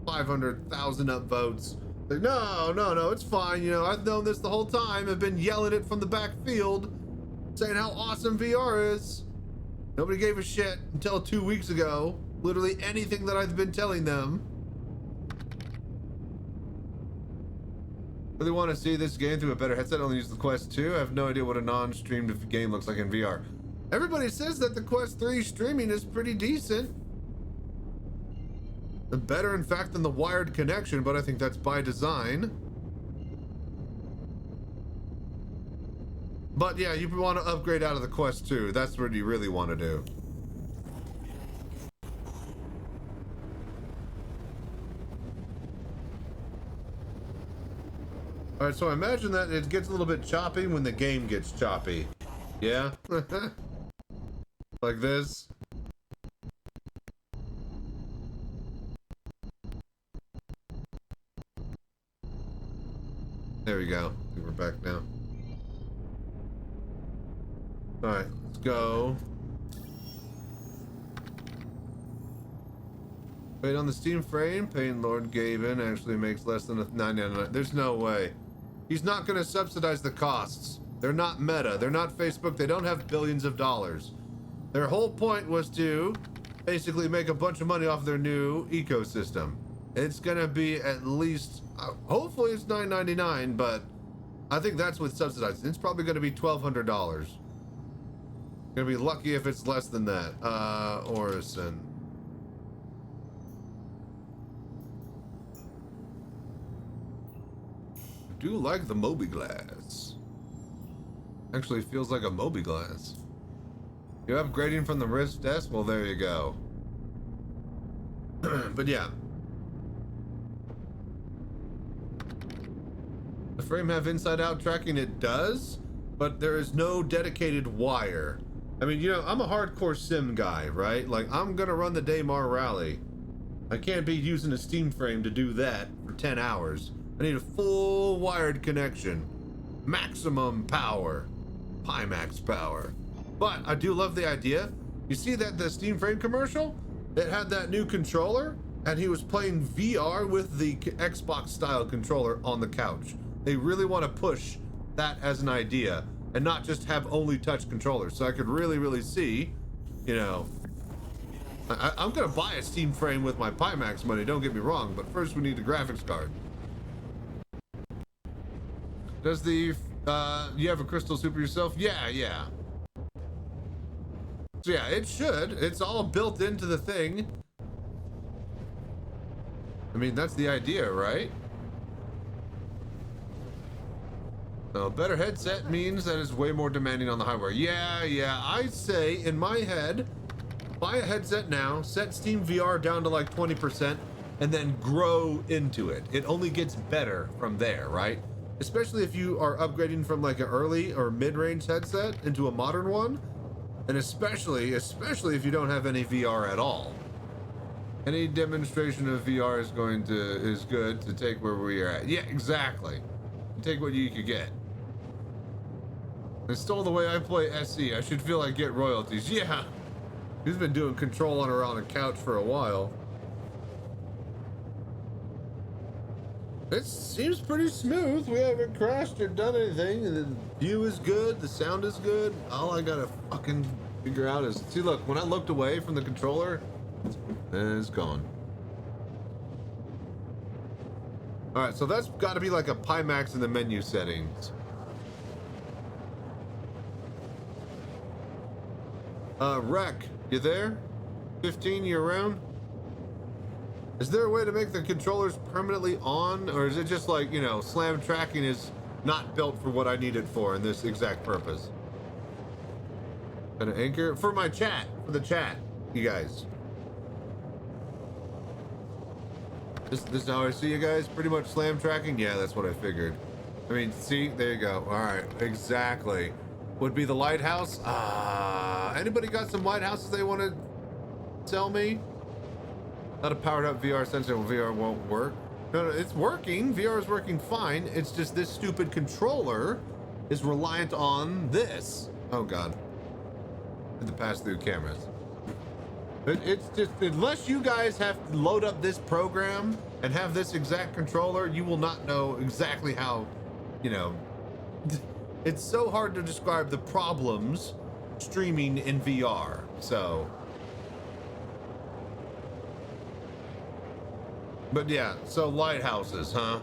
500,000 upvotes. Like, no, it's fine. You know, I've known this the whole time. I've been yelling it from the backfield, saying how awesome VR is. Nobody gave a shit until 2 weeks ago. Literally anything that I've been telling them. Really want to see this game through a better headset. Only use the Quest 2. I have no idea what a non-streamed game looks like in VR. Everybody says that the Quest 3 streaming is pretty decent. And better, in fact, than the wired connection, but I think that's by design. But yeah, you want to upgrade out of the Quest 2. That's what you really want to do. Alright, so I imagine that it gets a little bit choppy when the game gets choppy. Yeah? Like this. There we go. I think we're back now. Alright, let's go. Wait, on the Steam frame, paying Lord Gaben actually makes less than $9.99. There's no way. He's not going to subsidize the costs. They're not Meta. They're not Facebook. They don't have billions of dollars. Their whole point was to basically make a bunch of money off their new ecosystem. It's going to be at least, hopefully it's $9.99, but I think that's with subsidizing. It's probably going to be $1,200. Going to be lucky if it's less than that. Orison. I do like the Moby Glass. Actually feels like a Moby Glass. You're upgrading from the Rift S? Well, there you go. But yeah. The frame have inside-out tracking? It does, but there is no dedicated wire. I mean, you know, I'm a hardcore sim guy, right? Like, I'm gonna run the Daymar Rally. I can't be using a Steam frame to do that for 10 hours. I need a full wired connection. Maximum power. Pimax power. But I do love the idea. You see that the Steam frame commercial? It had that new controller, and he was playing VR with the Xbox style controller on the couch. They really want to push that as an idea and not just have only touch controllers. So I could really see, you know, I'm gonna buy a Steam frame with my Pimax money, don't get me wrong, but first we need the graphics card. Does the, you have a Crystal Super yourself? Yeah. So yeah, it should. It's all built into the thing. I mean, that's the idea, right? So a better headset means that it's way more demanding on the hardware. Yeah, I say, in my head, buy a headset now, set Steam VR down to like 20%, and then grow into it. It only gets better from there, right? Especially if you are upgrading from like an early or mid-range headset into a modern one. And especially if you don't have any VR at all. Any demonstration of VR is good to take where we are at. Yeah, exactly. Take what you could get. It's still the way I play SC. I should feel like get royalties. Yeah. He's been doing control on around a couch for a while. It seems pretty smooth. We haven't crashed or done anything. The view is good. The sound is good. All I gotta fucking figure out is, see, look, when I looked away from the controller, it's gone. All right, so that's got to be like a Pimax in the menu settings. Rec, you there? 15, you around? Is there a way to make the controllers permanently on, or is it just like, you know, slam tracking is not built for what I need it for in this exact purpose? Gonna anchor for my chat, for the chat, you guys. This is how I see you guys, pretty much slam tracking? Yeah, that's what I figured. I mean, see, there you go. All right, exactly. Would be the lighthouse. Anybody got some lighthouses they want to sell me? Not a powered up VR sensor. Well, VR won't work. No, it's working. VR is working fine. It's just this stupid controller is reliant on this. Oh God. The pass-through cameras. It's just, unless you guys have to load up this program and have this exact controller, you will not know exactly how, you know, it's so hard to describe the problems streaming in VR. So, but yeah, so lighthouses, huh?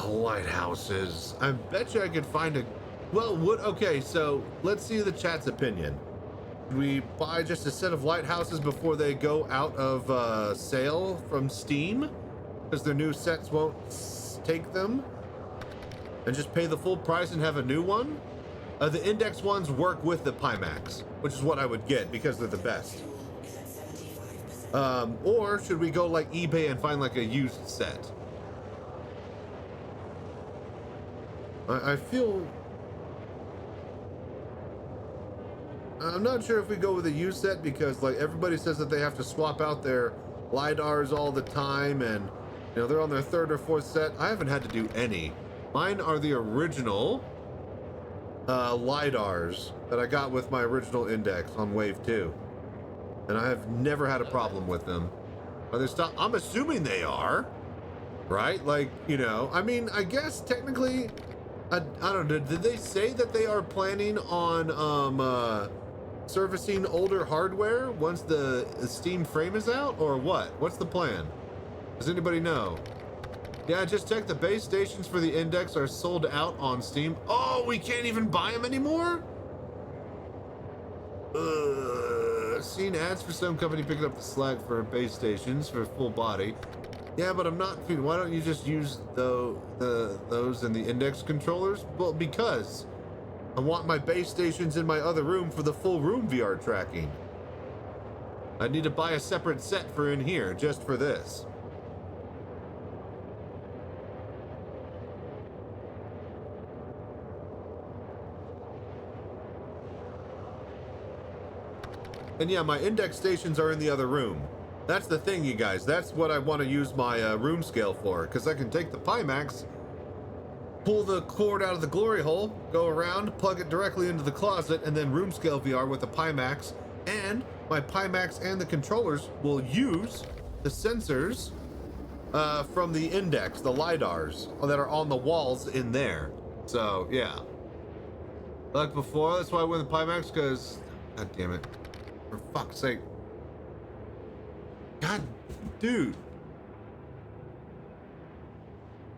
Lighthouses. I bet you I could find a, well, okay, so let's see the chat's opinion. We buy just a set of lighthouses before they go out of sale from Steam, because their new sets won't take them, and just pay the full price and have a new one. The index ones work with the Pimax, which is what I would get because they're the best. Or should we go like eBay and find like a used set? I feel, I'm not sure if we go with a used set, because like everybody says that they have to swap out their LiDARs all the time, and you know, they're on their third or fourth set. I haven't had to do any. Mine are the original LiDARs that I got with my original index on Wave 2. And I have never had a problem with them. Are they stop? I'm assuming they are, right? Like, you know, I mean, I guess technically, I don't know, did they say that they are planning on servicing older hardware once the Steam frame is out, or what? What's the plan? Does anybody know? Yeah, just check, the base stations for the index are sold out on Steam. Oh, we can't even buy them anymore? Seen ads for some company picking up the slack for base stations for full body. Yeah, but I'm not, why don't you just use those in the index controllers? Well, because I want my base stations in my other room for the full room VR tracking. I need to buy a separate set for in here just for this. And yeah, my index stations are in the other room. That's the thing, you guys. That's what I want to use my room scale for, because I can take the Pimax, pull the cord out of the glory hole, go around, plug it directly into the closet, and then room scale VR with the Pimax. And my Pimax and the controllers will use the sensors from the index, the LiDARs that are on the walls in there. So, yeah. Like before, that's why I went with the Pimax, because, god damn it. For fuck's sake. God, dude.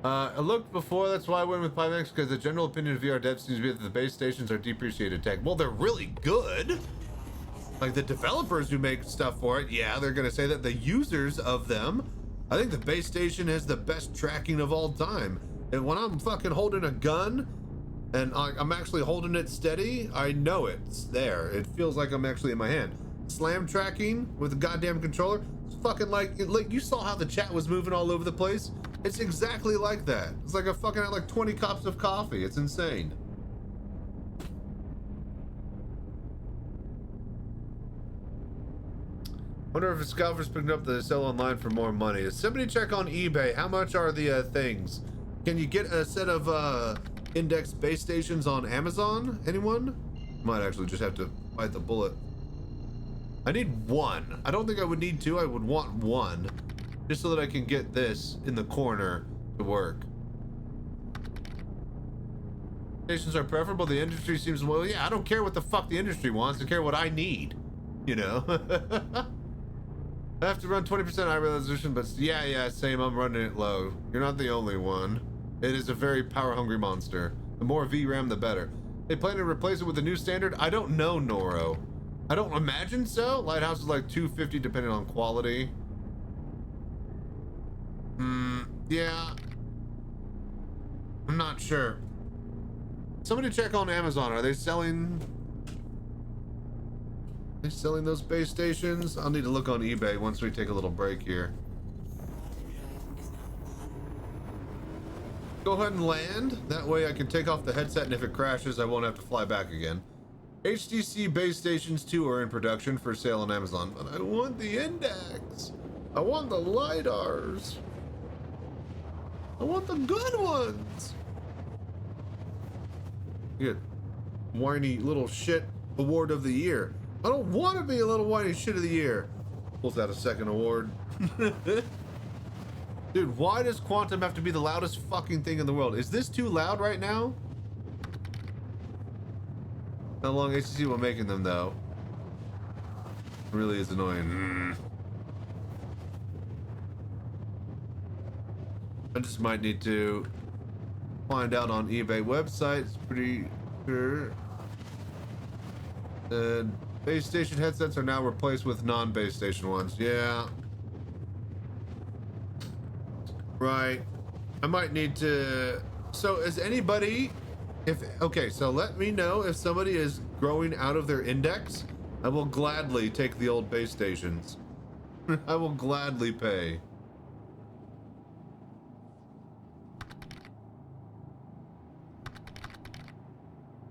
I looked before, that's why I went with Pimax, because the general opinion of VR devs seems to be that the base stations are depreciated tech. Well, they're really good. Like the developers who make stuff for it, yeah, they're gonna say that. The users of them, I think the base station has the best tracking of all time. And when I'm fucking holding a gun and I'm actually holding it steady, I know it's there. It feels like I'm actually in my hand. Slam tracking with the goddamn controller, it's fucking like you saw how the chat was moving all over the place. It's exactly like that. It's like I fucking had like 20 cups of coffee. It's insane. Wonder if Scalper's picking up the sell online for more money. Does somebody check on eBay? How much are the things? Can you get a set of index base stations on Amazon? Anyone? Might actually just have to bite the bullet. I need one. I don't think I would need two. I would want one, just so that I can get this in the corner to work. Stations are preferable. The industry seems, well, yeah, I don't care what the fuck the industry wants. I care what I need, you know? I have to run 20% high resolution, but yeah, same. I'm running it low. You're not the only one. It is a very power-hungry monster. The more VRAM, the better. They plan to replace it with a new standard? I don't know, Noro. I don't imagine so. Lighthouse is like 250 depending on quality. Yeah. I'm not sure. Somebody check on Amazon. Are they selling those base stations? I'll need to look on eBay once we take a little break here. Go ahead and land. That way I can take off the headset, and if it crashes, I won't have to fly back again. HTC base stations 2 are in production for sale on Amazon, but I want the index. I want the LiDARs. I want the good ones. Get whiny little shit award of the year. I don't want to be a little whiny shit of the year. Pulls out a second award. Dude, why does Quantum have to be the loudest fucking thing in the world? Is this too loud right now? How long HTC will making them though? It really is annoying. I just might need to find out on eBay website. It's pretty sure. Base station headsets are now replaced with non-base station ones. Yeah. Right. I might need to. So is anybody, okay, so let me know if somebody is growing out of their index. I will gladly take the old base stations. I will gladly pay.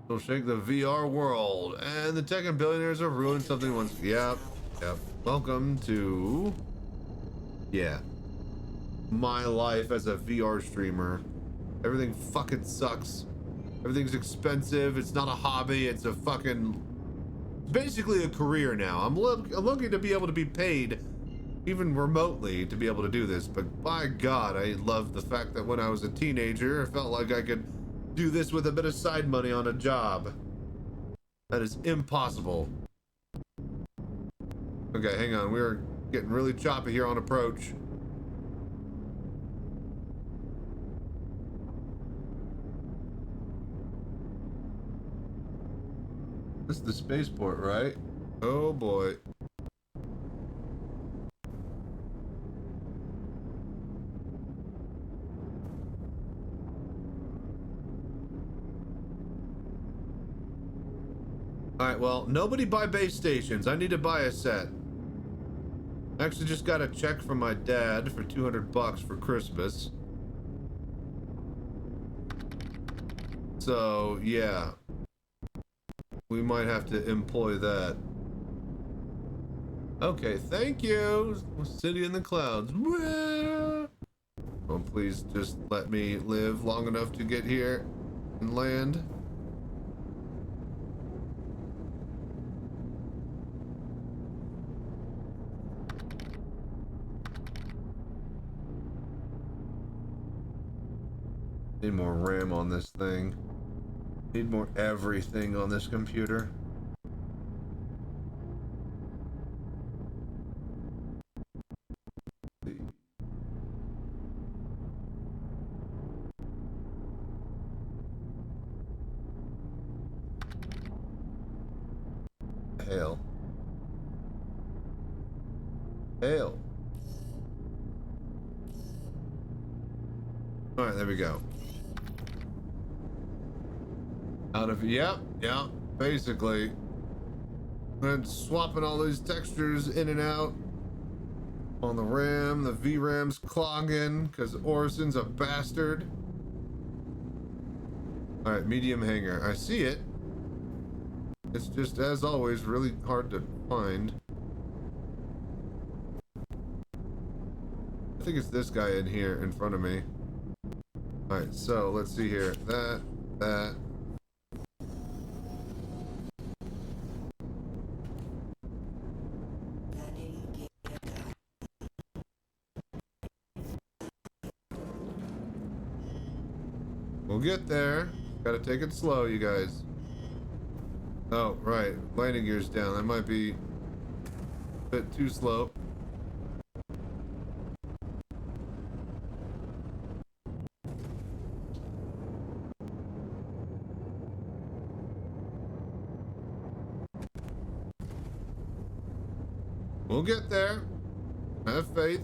Will shake the VR world, and the tech and billionaires have ruined something once. Yep. Welcome to, my life as a VR streamer. Everything fucking sucks. Everything's expensive. It's not a hobby. It's a fucking, basically a career now. I'm looking to be able to be paid, even remotely, to be able to do this. But by God, I love the fact that when I was a teenager, I felt like I could do this with a bit of side money on a job. That is impossible. Okay, hang on. We're getting really choppy here on approach. This is the spaceport, right? Oh boy. Alright, well, nobody buy base stations. I need to buy a set. I actually just got a check from my dad for $200 for Christmas. So, yeah. We might have to employ that. Okay, thank you. City in the clouds. Oh, please just let me live long enough to get here and land. Need more RAM on this thing. Need more everything on this computer. Hell. Hell. All right, there we go. Out of, yep, basically. And swapping all these textures in and out on the RAM. The VRAM's clogging because Orison's a bastard. All right, medium hanger. I see it. It's just, as always, really hard to find. I think it's this guy in here in front of me. All right, so let's see here. That. We'll get there. Gotta take it slow, you guys. Oh, right. Landing gear's down. That might be a bit too slow. We'll get there. Have faith.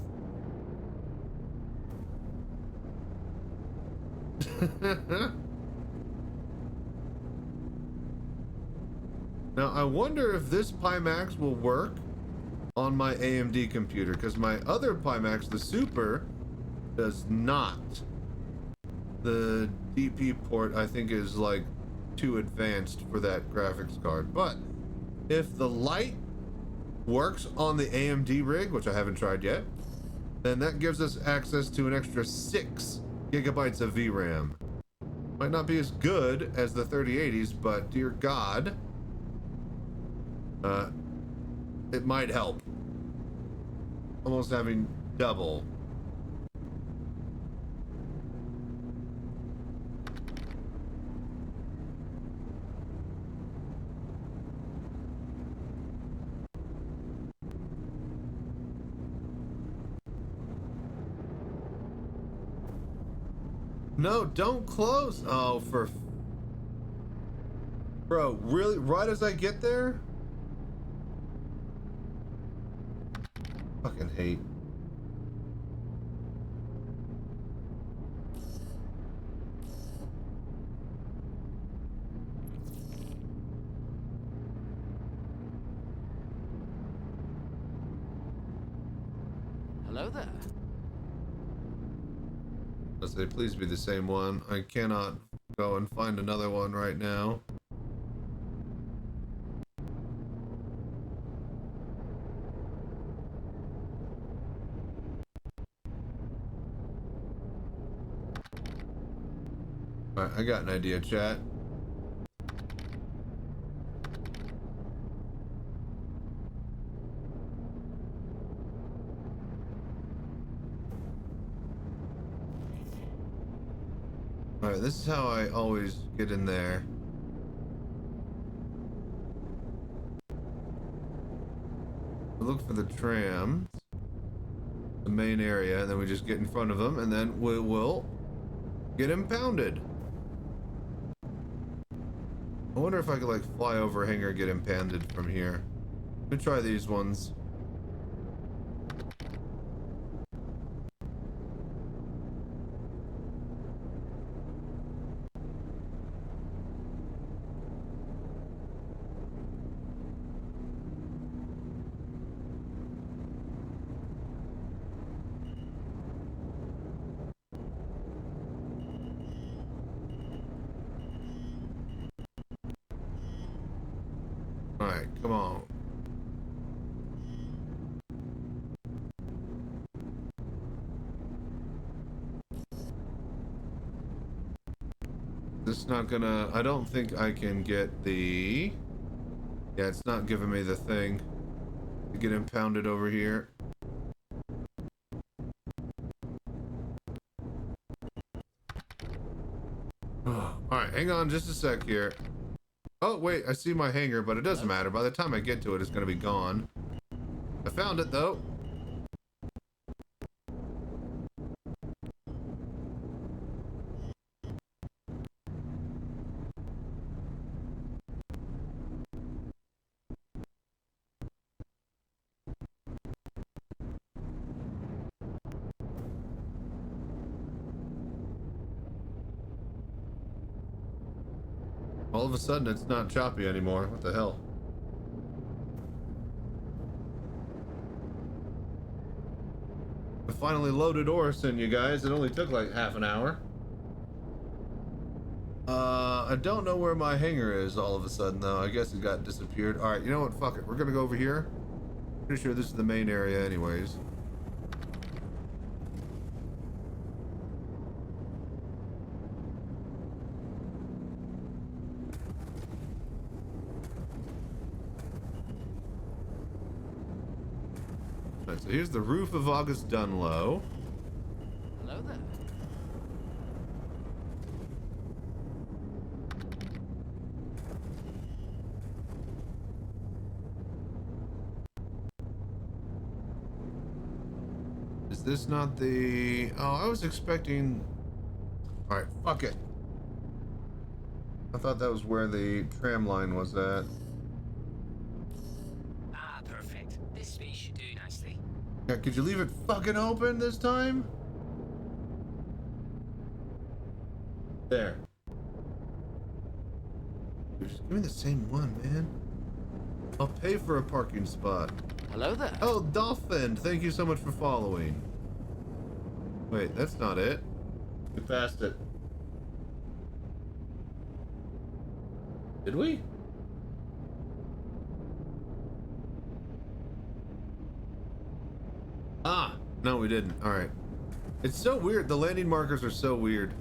Now, I wonder if this Pimax will work on my AMD computer, because my other Pimax, the Super, does not. The DP port, I think, is like too advanced for that graphics card. But if the light works on the AMD rig, which I haven't tried yet, then that gives us access to an extra 6 gigabytes of VRAM. Might not be as good as the 3080s, but dear God, it might help. Almost having double. No, don't close. Oh, for... Bro, really? Right as I get there? Fucking hate. Hello there. Let's say, please be the same one. I cannot go and find another one right now. Alright, I got an idea, chat. Alright, this is how I always get in there. Look for the trams, the main area, and then we just get in front of them, and then we will get impounded. I wonder if I could like fly over a hangar and get impounded from here. Let me try these ones. Alright, come on. This is not gonna... I don't think I can get the... Yeah, it's not giving me the thing to get impounded over here. Alright, hang on just a sec here. Oh, wait, I see my hangar, but it doesn't matter. By the time I get to it, it's gonna be gone. I found it, though. All of a sudden, it's not choppy anymore. What the hell? I finally loaded Orison, you guys. It only took like half an hour. I don't know where my hangar is all of a sudden, though. I guess it got disappeared. Alright, you know what? Fuck it. We're gonna go over here. Pretty sure this is the main area anyways. So here's the roof of August Dunlow. Hello there. Is this not the... Oh, I was expecting... Alright, fuck it. I thought that was where the tram line was at. Ah, perfect. This space should do nicely. Yeah, could you leave it fucking open this time? There. Just give me the same one, man. I'll pay for a parking spot. Hello there. Oh, Dolphin, thank you so much for following. Wait, that's not it. We passed it. Did we? Ah, no, we didn't. All right. It's so weird. The landing markers are so weird.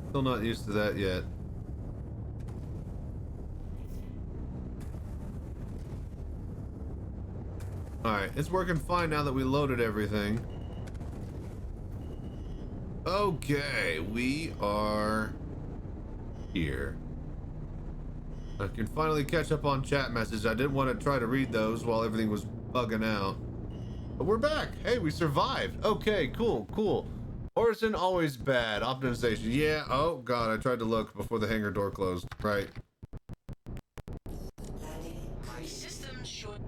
Still not used to that yet. Alright, it's working fine now that we loaded everything. Okay, we are here. I can finally catch up on chat messages. I didn't want to try to read those while everything was bugging out. But we're back. Hey, we survived. Okay, cool, cool. Orison, always bad. Optimization. Yeah, oh god, I tried to look before the hangar door closed. Right. My system should.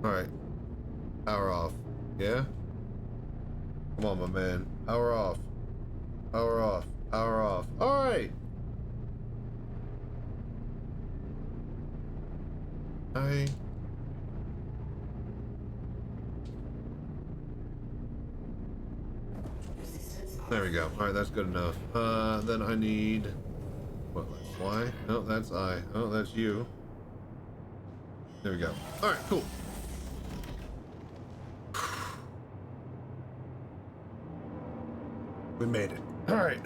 Alright. Power off. Yeah? Come on, my man. Power off. Power off. Power off. Alright! There we go. Alright, that's good enough. Then I need... What, that's Y? No, that's I. Oh, that's you. There we go. Alright, cool. We made it. Alright.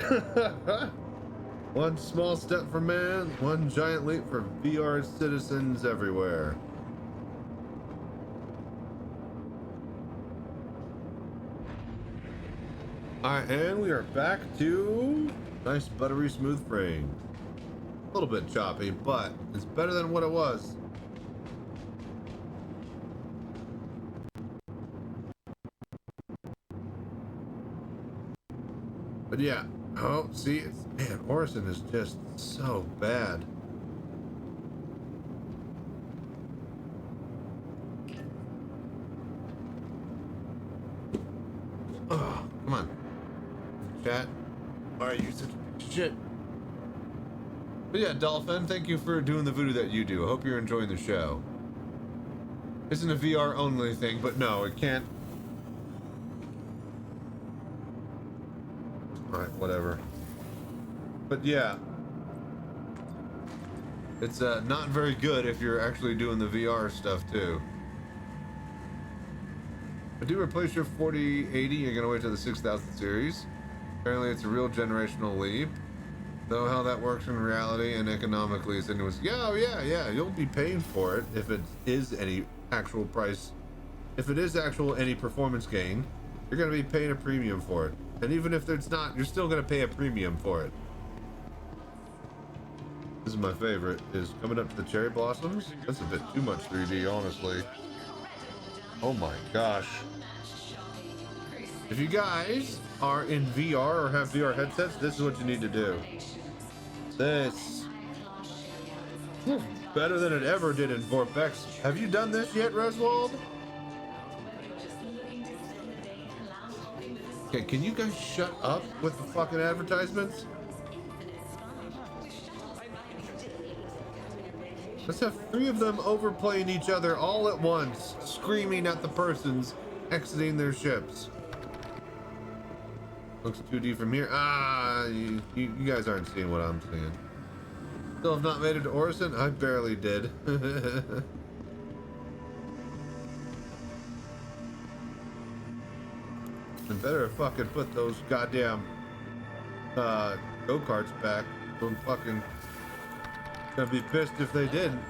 One small step for man, one giant leap for VR citizens everywhere. Alright, and we are back to nice buttery smooth frame. A little bit choppy, but it's better than what it was. But yeah, oh, see, it's, man, Orison is just so bad. Oh, come on. Chat. Why are you such a shit? But yeah, Dolphin, thank you for doing the voodoo that you do. I hope you're enjoying the show. Isn't a VR only thing, but no, it can't. Alright, whatever. But yeah. It's not very good if you're actually doing the VR stuff too. But do replace your 4080, you're gonna wait till the 6000 series. Apparently it's a real generational leap. Though how that works in reality and economically is anyways. Yeah, you'll be paying for it if it is any actual price. If it is actual any performance gain, you're gonna be paying a premium for it. And even if it's not, you're still gonna pay a premium for it. This is my favorite, is coming up to the cherry blossoms. That's a bit too much 3D, honestly. Oh my gosh. If you guys are in VR or have VR headsets, this is what you need to do. This. Better than it ever did in Vorpex. Have you done this yet, Reswold? Okay, can you guys shut up with the fucking advertisements? Let's have 3 of them overplaying each other all at once, screaming at the persons exiting their ships. Looks 2D from here. Ah, you guys aren't seeing what I'm seeing. Still have not made it to Orison? I barely did. And better fucking put those goddamn go-karts back. I'm fucking gonna be pissed if they didn't.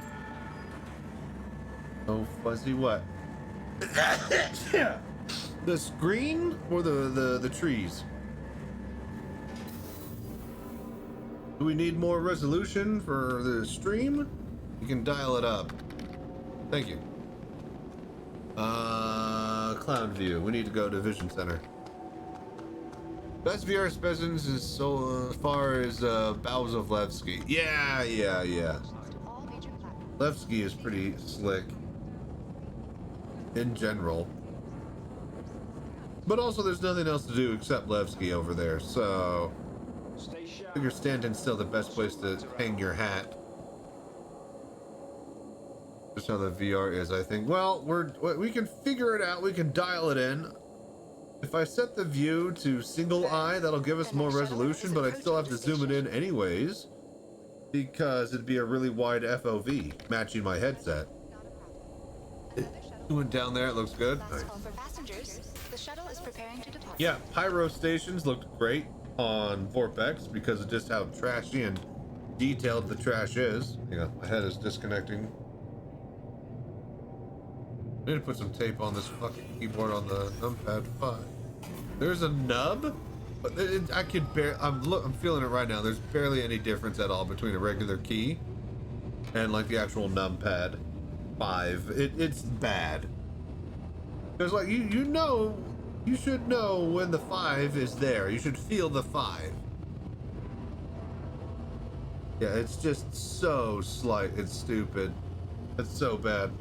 Oh, fuzzy what? The screen or the trees? Do we need more resolution for the stream? You can dial it up. Thank you. Cloud view. We need to go to Vision Center. Best VR specimens is so far as Bowels of Levski. Yeah. Levski is pretty slick in general. But also there's nothing else to do except Levski over there, so I figure Stanton's still the best place to hang your hat. Just how the VR is, I think. Well, we can figure it out. We can dial it in. If I set the view to single eye, that'll give us more resolution, but I'd still have to zoom it in anyways, because it'd be a really wide FOV matching my headset. Went down there, it looks good. Nice. For passengers, the shuttle is preparing to depart. Yeah, pyro stations looked great on Vorpex because of just how trashy and detailed the trash is. Hang on, my head is disconnecting. I need to put some tape on this fucking keyboard on the numpad 5. There's a nub? But I could barely, I'm feeling it right now. There's barely any difference at all between a regular key and like the actual numpad 5. It's bad. Because like you know, you should know when the 5 is there. You should feel the 5. Yeah, it's just so slight. It's stupid. It's so bad.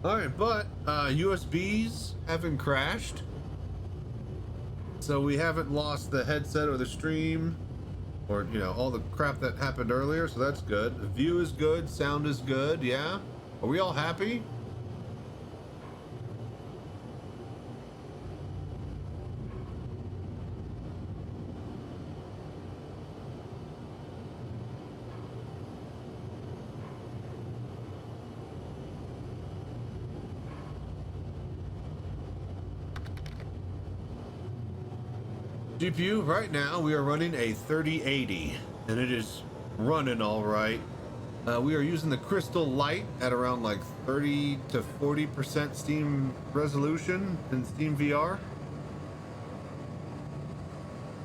All right, but USBs haven't crashed, so we haven't lost the headset or the stream, or you know, all the crap that happened earlier. So that's good. The view is good, sound is good. Yeah, are we all happy? GPU, right now we are running a 3080 and it is running all right. We are using the Crystal Light at around like 30 to 40% Steam resolution in Steam VR.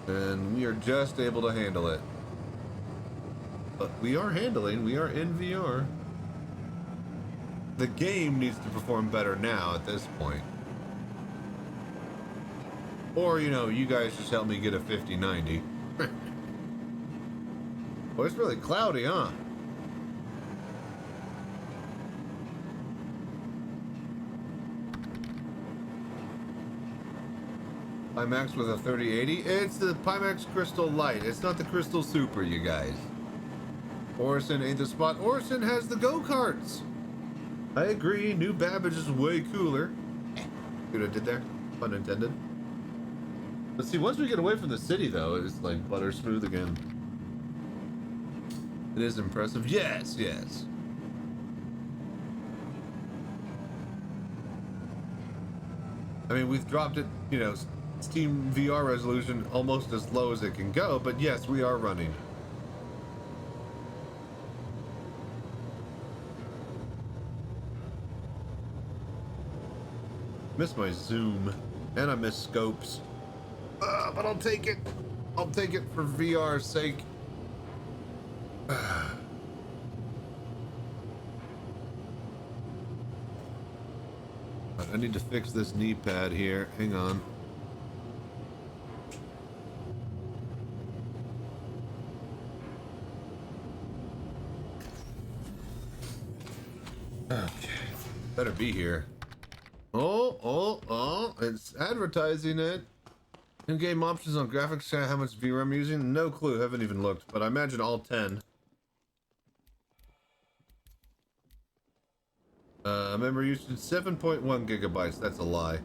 And we are just able to handle it. But we are handling, we are in VR. The game needs to perform better now at this point. Or, you know, you guys just help me get a 5090. Well, it's really cloudy, huh? Pimax with a 3080? It's the Pimax Crystal Light. It's not the Crystal Super, you guys. Orison ain't the spot. Orison has the go-karts. I agree. New Babbage is way cooler. See what I did there? Pun intended. Let's see, once we get away from the city, though, it's like butter smooth again. It is impressive. Yes, yes. I mean, we've dropped it, you know, Steam VR resolution almost as low as it can go, but yes, we are running. Miss my zoom, and I miss scopes. But I'll take it. I'll take it for VR's sake. I need to fix this knee pad here. Hang on. Okay. Better be here. Oh, it's advertising it. In-game options on graphics, how much VRAM I'm using? No clue, haven't even looked, but I imagine all 10. Memory usage 7.1 gigabytes, that's a lie.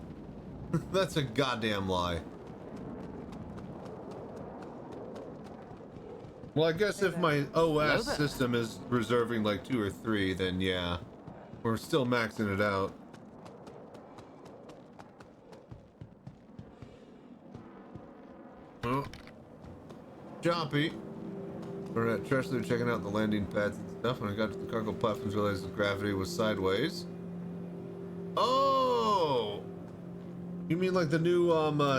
That's a goddamn lie. Well, I guess if my OS system is reserving like 2 or 3, then yeah. We're still maxing it out. Oh. Choppy. We're at Tressler checking out the landing pads and stuff. When I got to the cargo platforms, realized the gravity was sideways. Oh! You mean like the new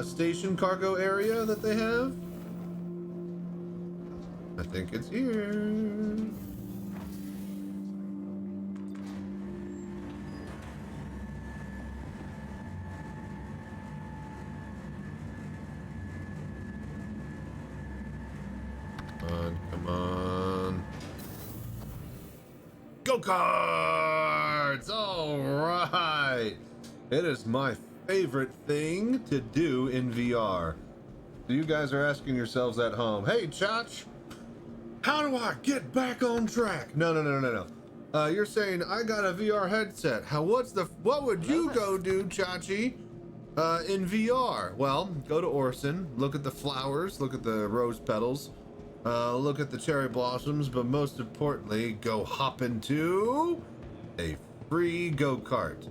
station cargo area that they have? I think it's here. Come on. Go-karts! All right. It is my favorite thing to do in VR. So you guys are asking yourselves at home, hey, Chach, how do I get back on track? No. You're saying I got a VR headset. What would you go do, Chachi, in VR? Well, go to Orson, look at the flowers, look at the rose petals, Look at the cherry blossoms, but most importantly, go hop into a free go-kart.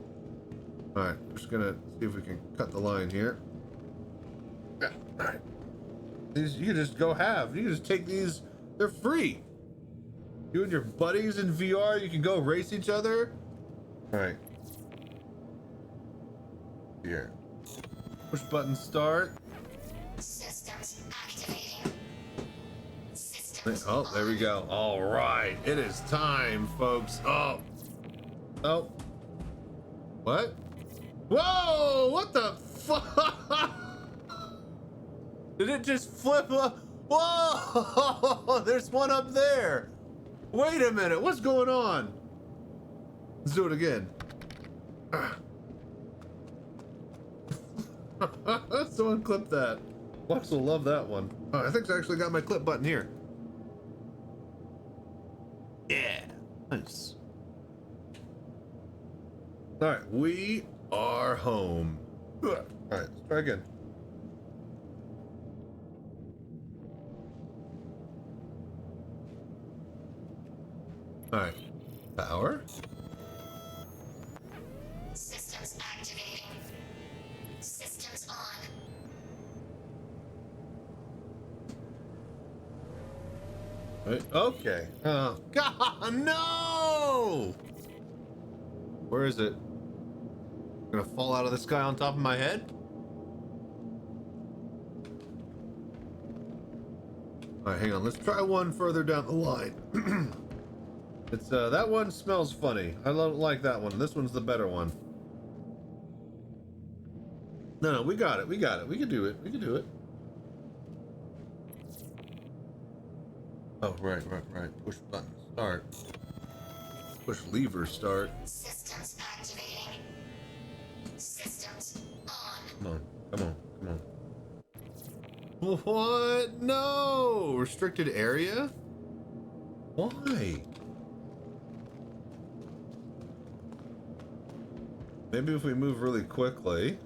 All right, we're just gonna see if we can cut the line here. Yeah, all right. These you can just go have. You can just take these. They're free. You and your buddies in VR, you can go race each other. All right. Here. Push button start. Systems activating. Systems Oh, there we go. All right, it is time, folks. Oh. What? Whoa! What the fuck? Did it just flip up? Whoa! There's one up there. Wait a minute. What's going on? Let's do it again. Someone clip that. Lux will love that one. Oh, I think I actually got my clip button here. Yeah. Nice. All right, we are home. All right, let's try again. All right, power. Systems activating. Systems on. Right, okay. Oh, God, no! Where is it? Gonna fall out of the sky on top of my head? All right, hang on. Let's try one further down the line. It's that one smells funny. I don't like that one. This one's the better one. No, we got it. We got it. We can do it. We can do it. Oh, right. Push button start. Push lever start. Systems activating. Systems on. Come on. What? No! Restricted area? Why? Maybe if we move really quickly.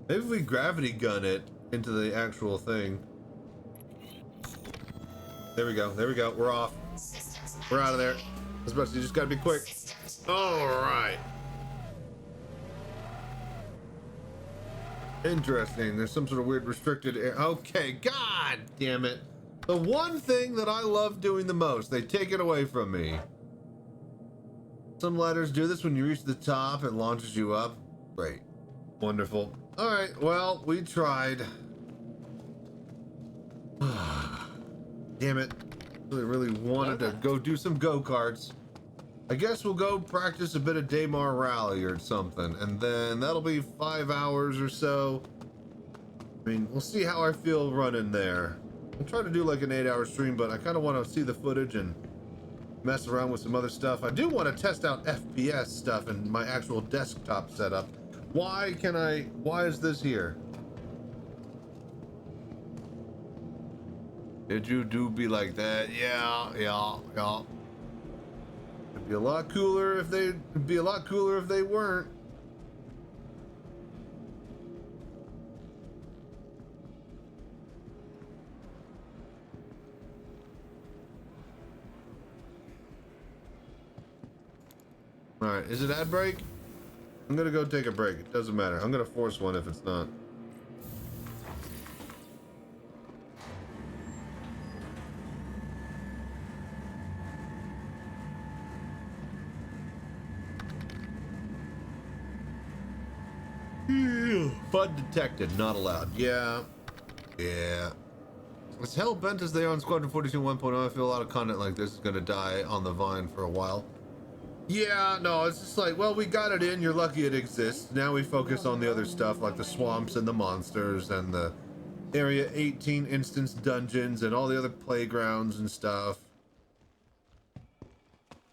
Maybe if we gravity gun it into the actual thing. There we go. We're off. We're out of there. I was about to say, you just gotta be quick. Alright. Interesting. There's some sort of weird restricted area. Okay, god damn it. The one thing that I love doing the most, they take it away from me. Some ladders do this when you reach the top, it launches you up. Great. Wonderful. Alright, well, we tried. Damn it. Really wanted to go do some go-karts. I guess we'll go practice a bit of Daymar Rally or something, and then that'll be 5 hours or so. I mean, we'll see how I feel running there. I'll try to do like an 8-hour stream, but I kind of want to see the footage and mess around with some other stuff. I do want to test out FPS stuff and my actual desktop setup. Why is this here? Did you do be like that? Yeah. It'd be a lot cooler if they weren't. All right, is it ad break? I'm gonna go take a break. It doesn't matter. I'm gonna force one if it's not. Fun detected, not allowed. Yeah. As hell bent as they are on Squadron 42 1.0, I feel a lot of content like this is gonna die on the vine for a while. Yeah, no, it's just like, well, we got it in, you're lucky it exists. Now we focus on the other stuff like the swamps and the monsters and the Area 18 instance dungeons and all the other playgrounds and stuff.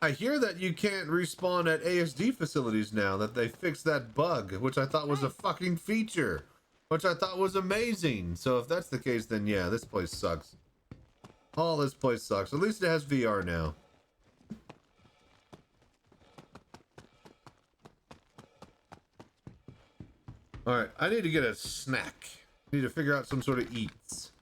I hear that you can't respawn at ASD facilities now, that they fixed that bug, which I thought was a fucking feature, which I thought was amazing. So if that's the case, then yeah, this place sucks. All this place sucks. At least it has VR now. All right, I need to get a snack. I need to figure out some sort of eats.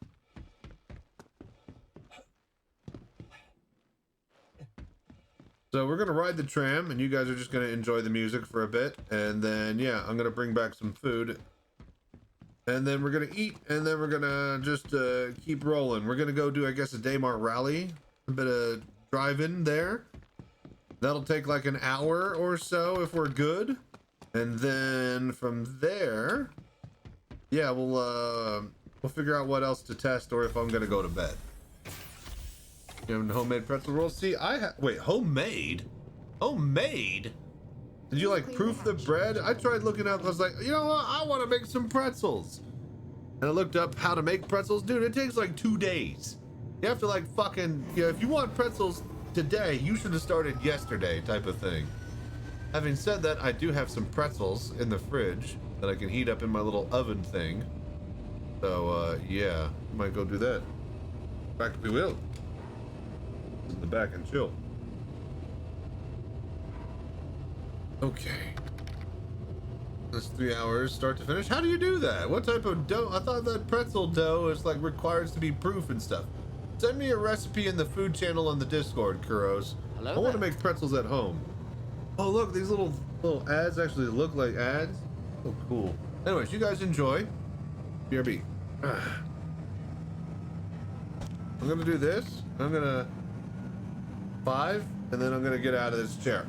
So we're gonna ride the tram, and you guys are just gonna enjoy the music for a bit, and then yeah, I'm gonna bring back some food, and then we're gonna eat, and then we're gonna just keep rolling. We're gonna go do, I guess, a Daymar rally, a bit of driving there. That'll take like an hour or so if we're good, and then from there, yeah, we'll figure out what else to test or if I'm gonna go to bed. You have homemade pretzel rolls? See, wait, homemade? Homemade? Did you like proof the bread? I tried looking up, I was like, you know what? I want to make some pretzels. And I looked up how to make pretzels. Dude, it takes like 2 days. You have to like fucking, you know, if you want pretzels today, you should have started yesterday type of thing. Having said that, I do have some pretzels in the fridge that I can heat up in my little oven thing. So, yeah, might go do that. In fact, we will. In the back and chill. Okay. That's 3 hours start to finish. How do you do that? What type of dough? I thought that pretzel dough is like requires to be proof and stuff. Send me a recipe in the food channel on the Discord, Kuros. I want to make pretzels at home. Oh look, these little ads actually look like ads. Oh cool. Anyways, you guys enjoy. BRB. I'm gonna do this. I'm gonna 5, and then I'm gonna get out of this chair.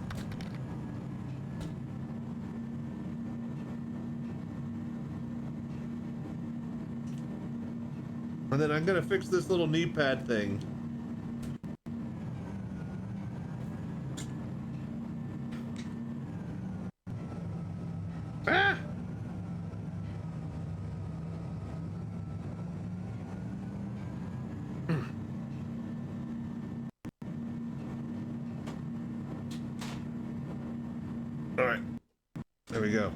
And then I'm gonna fix this little knee pad thing. Ah! All right, there we go.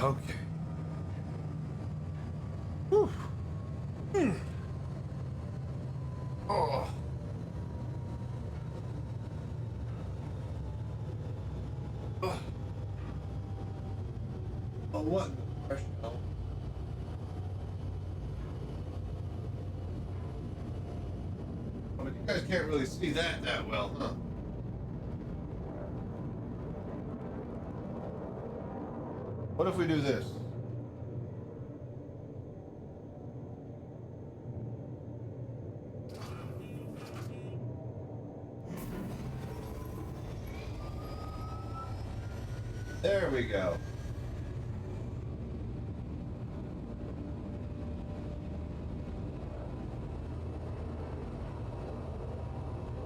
Okay. Whew. Oh. Oh, what? I mean, you guys can't really see that well, huh? What if we do this? There we go.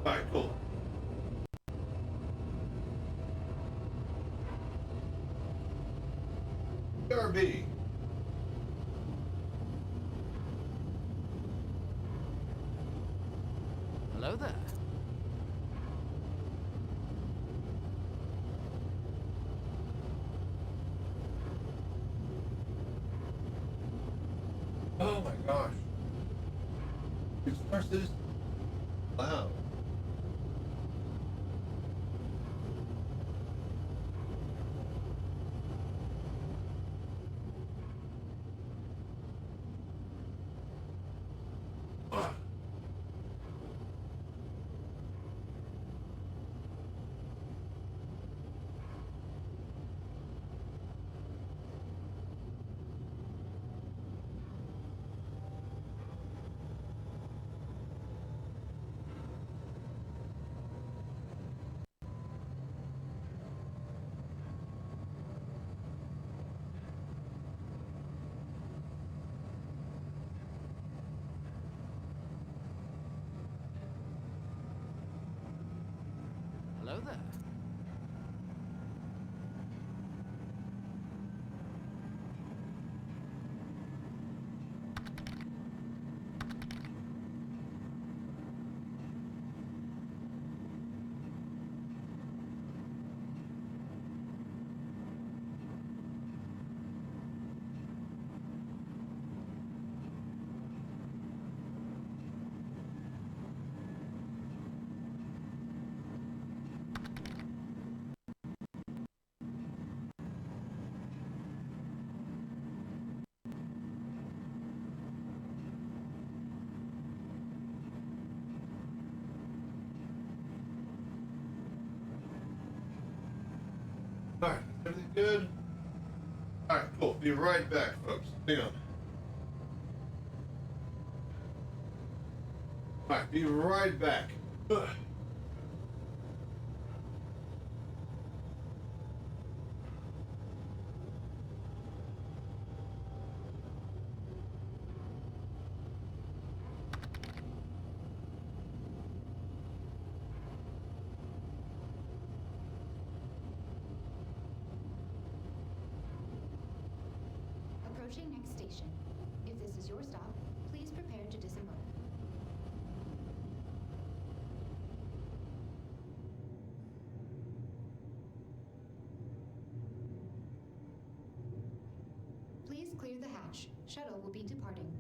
All right, cool. BRB. Hello there. Oh my gosh. Express this loud. Hello there. good? Alright, cool. Be right back, folks. Hang on. Alright, be right back. Ugh. Approaching next station. If this is your stop, please prepare to disembark. Please clear the hatch. Shuttle will be departing.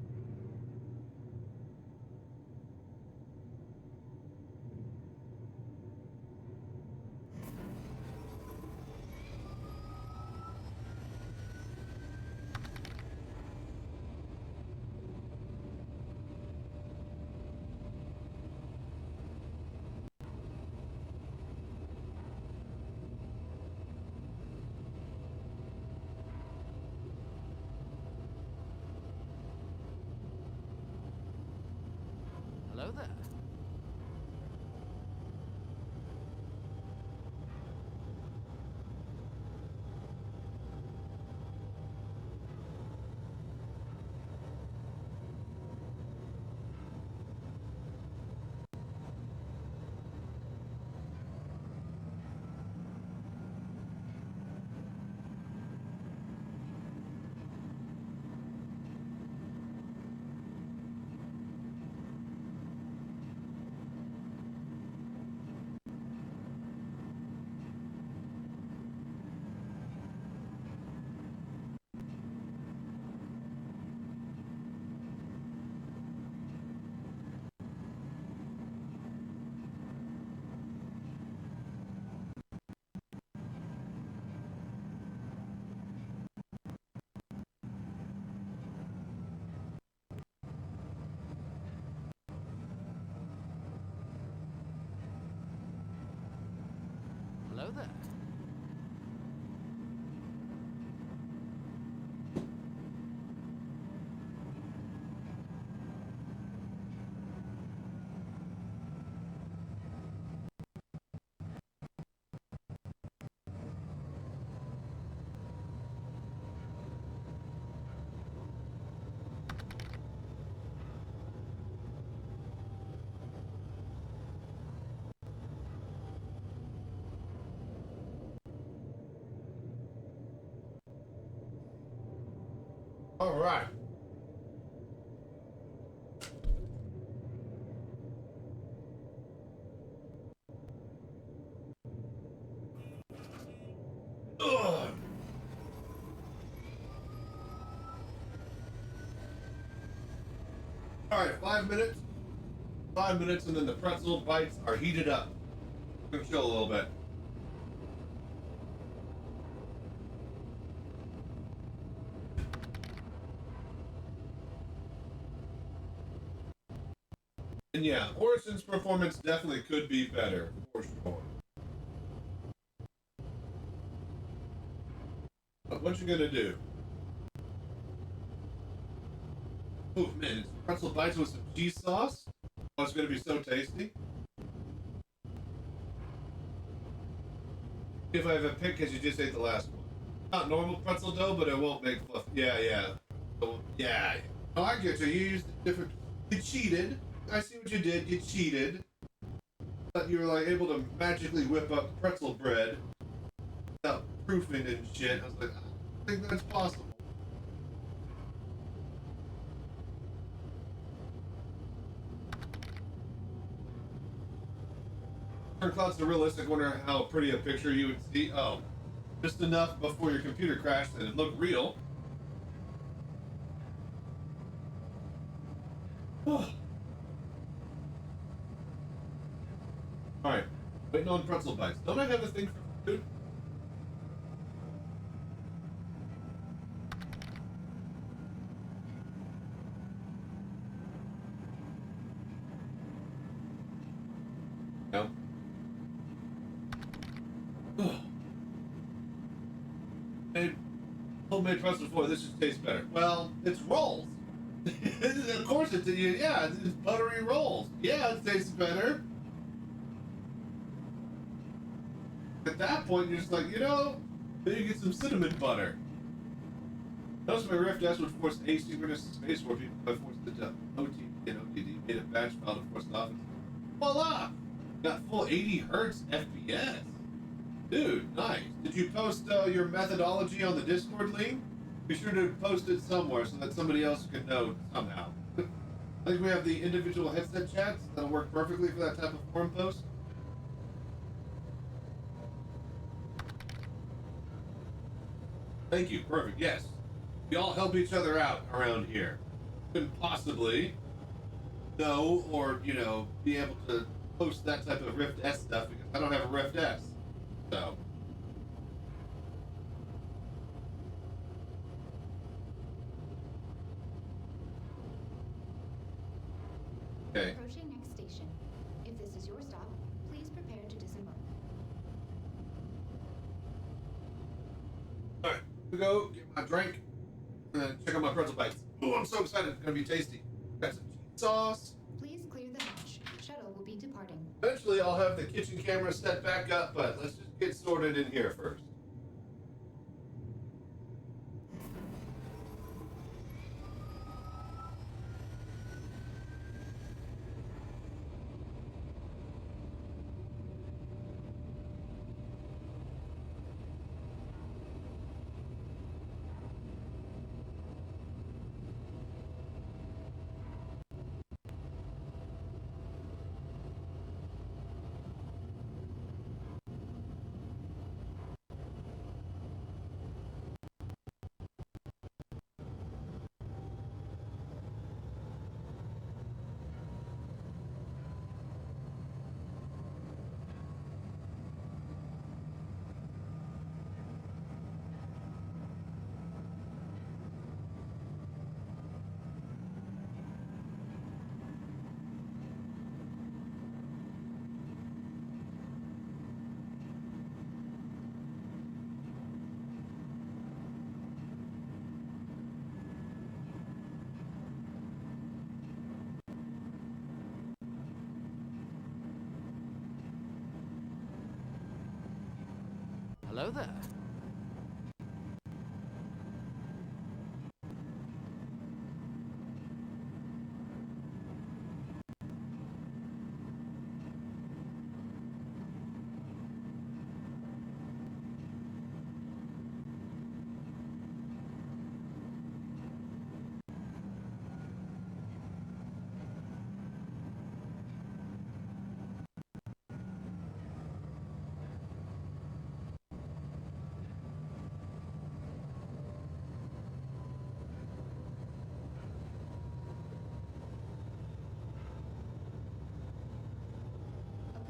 Hello there. Hello there. All right. Ugh. All right, 5 minutes. 5 minutes, and then the pretzel bites are heated up. I'm gonna chill a little bit. And yeah, Horson's performance definitely could be better, for sure. But what you gonna do? Oh man, it's pretzel bites with some cheese sauce? Oh, it's gonna be so tasty. If I have a pick, because you just ate the last one. Not normal pretzel dough, but it won't make fluff. Yeah, yeah. So, yeah. Oh, I get you. You used different. You cheated. I see what you did. You cheated. But you were like able to magically whip up pretzel bread without proofing and shit. I was like, I think that's possible. Cloud's the realistic. Wonder how pretty a picture you would see. Oh, just enough before your computer crashed that it looked real. All right, waiting on pretzel bites. Don't I have a thing for food? No. homemade pretzel before. This just tastes better. Well, it's rolls. Of course it's buttery rolls. Yeah, it tastes better. At that point, you're just like, then you get some cinnamon butter. Notice my Rift S would force asynchronous space warp people by forcing it to OTD and OTD, made a batch file to force the office. Voila! Got full 80 hertz FPS. Dude, nice. Did you post your methodology on the Discord link? Be sure to post it somewhere so that somebody else can know somehow. I think we have the individual headset chats that'll work perfectly for that type of forum post. Thank you. Perfect. Yes. We all help each other out around here. Couldn't possibly know or, be able to post that type of Rift S stuff because I don't have a Rift S. So. Okay. Approaching next station. If this is your stop, please prepare to disembark. Alright, we go get my drink and then check out my pretzel bites. Ooh, I'm so excited. It's gonna be tasty. Got some cheese sauce. Please clear the hatch. Shuttle will be departing. Eventually, I'll have the kitchen camera set back up, but let's just get sorted in here first. Hello there.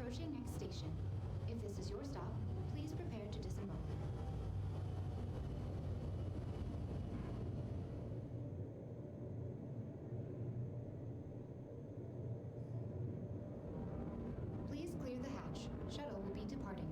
Approaching next station. If this is your stop, please prepare to disembark. Please clear the hatch. Shuttle will be departing.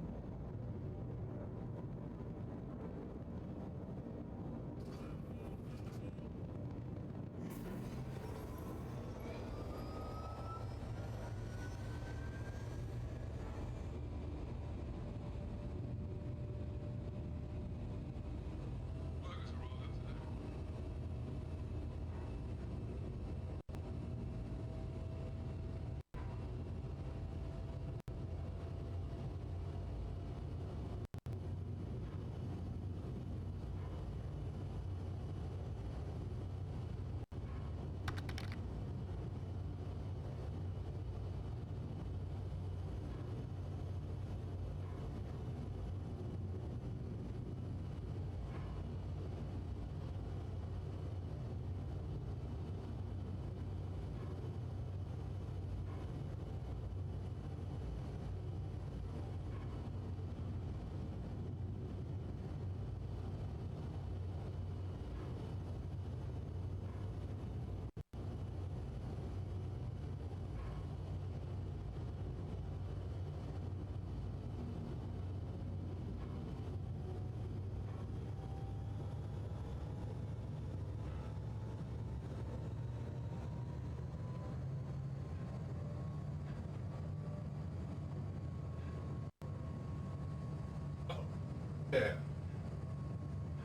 Yeah.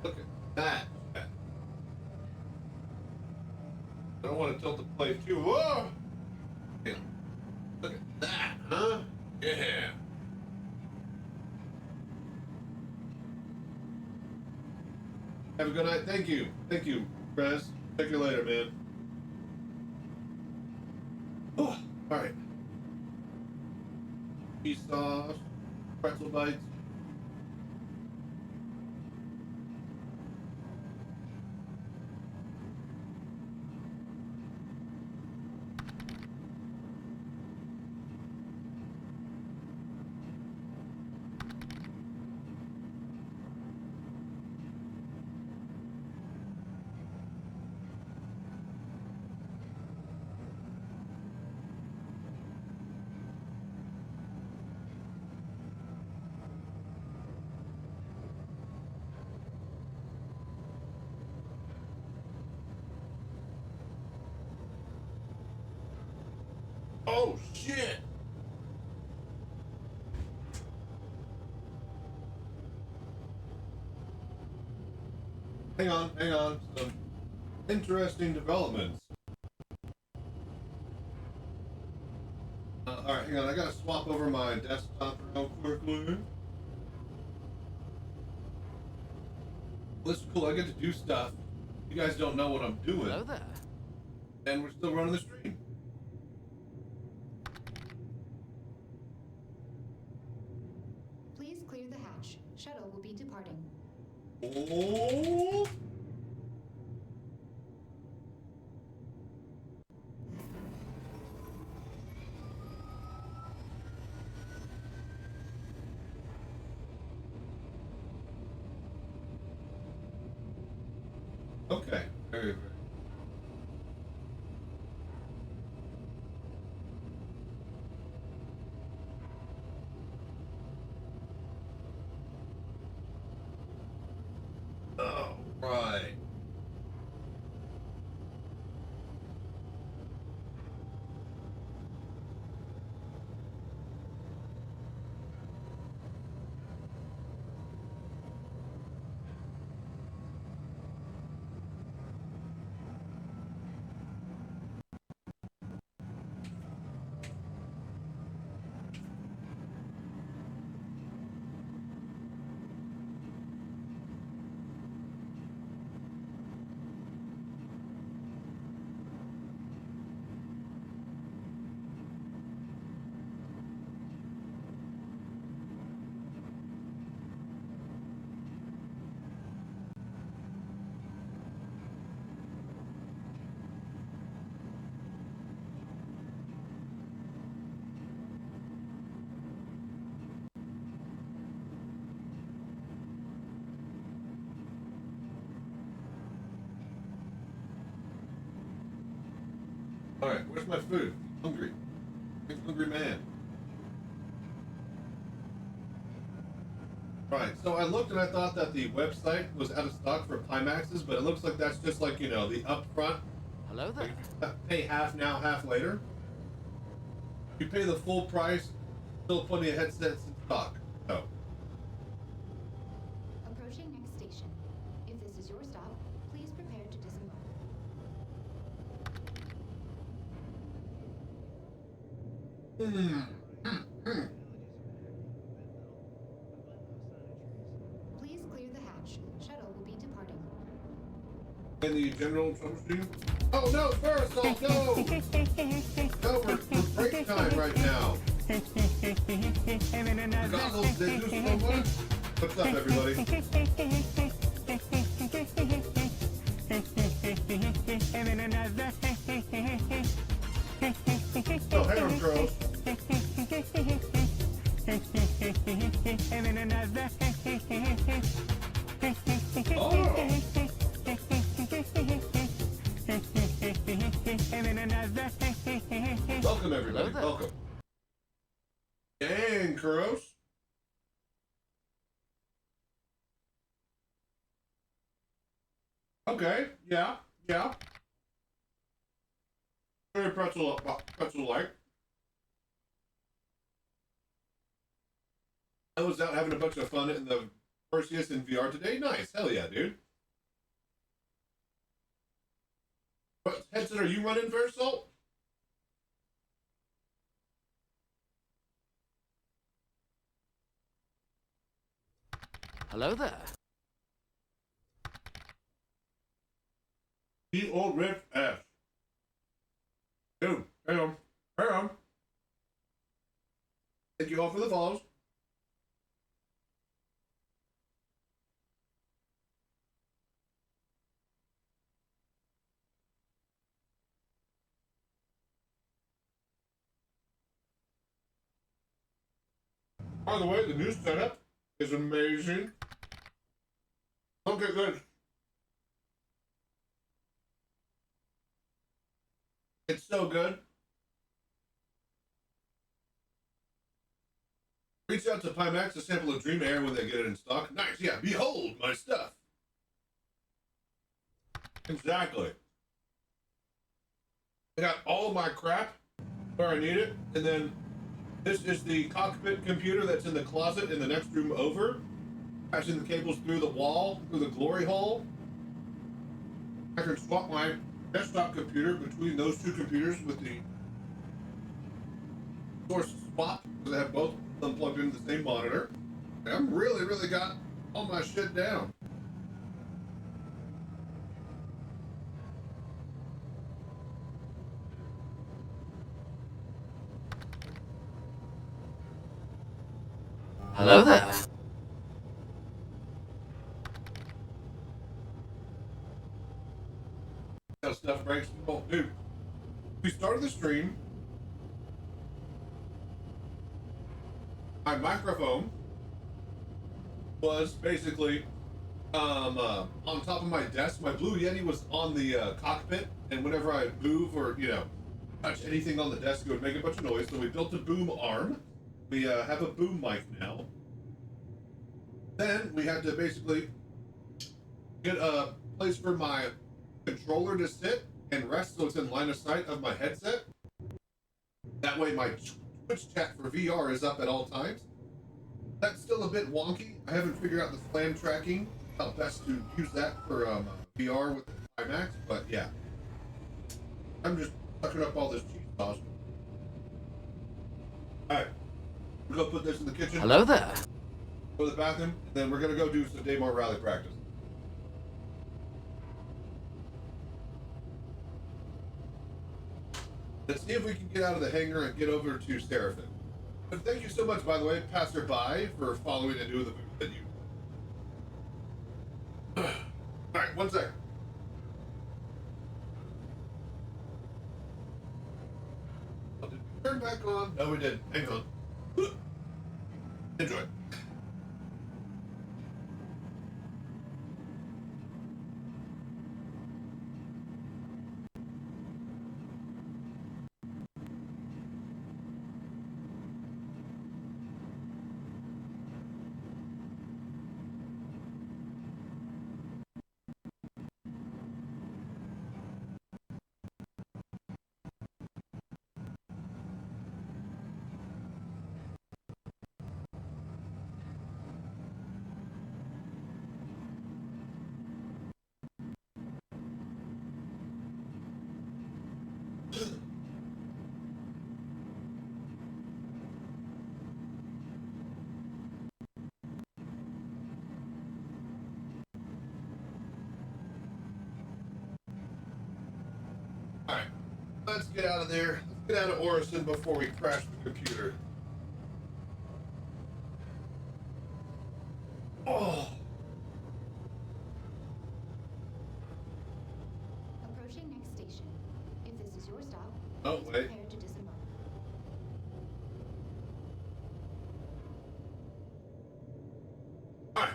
Look at that. I don't want to tilt the plate too. Whoa! Yeah. Look at that, huh? Yeah. Have a good night. Thank you. Thank you, Prez. Check you later, man. Oh, all right. Cheese sauce, pretzel bites. Oh, shit! Hang on. Some interesting developments. Alright, hang on. I gotta swap over my desktop real quickly. This is cool. I get to do stuff. You guys don't know what I'm doing. Hello there. And we're still running the stream. Please clear the hatch. Shuttle will be departing. Oh! Okay, very good. Oh, right. Alright, where's my food? Hungry. Big hungry man. Right, so I looked and I thought that the website was out of stock for Pimaxes, but it looks like that's just like, you know, the upfront. Hello there. Pay half now, half later. You pay the full price, still plenty of headsets in stock. Oh. Approaching next station. If this is your stop, please prepare to disembark. Please clear the hatch. Shuttle will be departing. In the general troubleshooting? Oh no, Parasol, no! No, we're break time right now. Goggles, they do so much. What's up, everybody? Oh, hey, I'm girls. Oh! Welcome, everybody. Welcome. And Kuros. Okay. Yeah. Very pretzel-like. I was out having a bunch of fun in the Perseus in VR today. Nice. Hell yeah, dude. What headset are you running, Versalt? Hello there. The old Rift F. Dude, hang on. Hang on. Thank you all for the follows. By the way, the new setup is amazing. Okay, good. It's so good. Reach out to Pimax to sample a Dream Air when they get it in stock. Nice, yeah. Behold my stuff. Exactly. I got all of my crap where I need it, and then this is the cockpit computer that's in the closet in the next room over. Passing the cables through the wall, through the glory hole. I can swap my desktop computer between those two computers with the source swap, because I have both of them plugged into the same monitor. And I'm really got all my shit down. Hello there. How stuff breaks. Oh, dude. We started the stream. My microphone was basically on top of my desk. My Blue Yeti was on the cockpit, and whenever I move or, you know, touch anything on the desk, it would make a bunch of noise. So we built a boom arm. We have a boom mic now. Then we had to basically get a place for my controller to sit and rest so it's in line of sight of my headset. That way my Twitch chat for VR is up at all times. That's still a bit wonky. I haven't figured out the slam tracking, how best to use that for VR with the Pimax, but yeah. I'm just sucking up all this cheese sauce. Alright. We're gonna put this in the kitchen. Hello there. Go to the bathroom, and then we're gonna go do some day more rally practice. Let's see if we can get out of the hangar and get over to Seraphim. But thank you so much, by the way, Passerby, for following and doing the move that you. Alright, one sec. Oh, did we turn back on? No, we didn't. Hang on. Enjoy. Alright, let's get out of there. Let's get out of Orison before we crash the computer. Oh! Approaching next station. If this is your stop, Oh, please wait. prepare to disembark. Alright.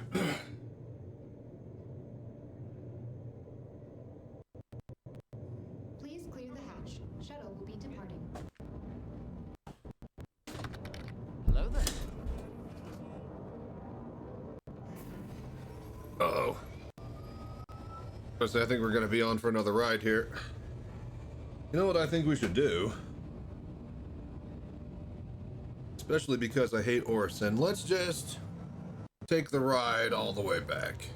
Please clear the hatch. Shuttle will be departing. Hello there. Uh-oh. I think we're going to be on for another ride here. You know what I think we should do? Especially because I hate Orison. Let's just take the ride all the way back.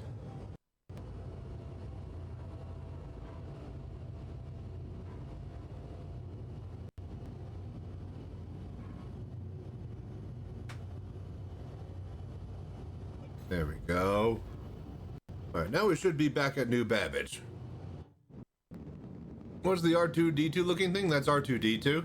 There we go. All right, now we should be back at New Babbage. What's the R2-D2 looking thing? That's R2-D2.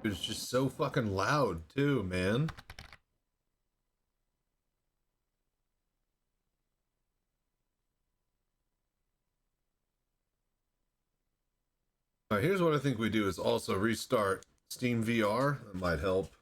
It's just so fucking loud too, man. All right, here's what I think we do is also restart Steam VR. That might help.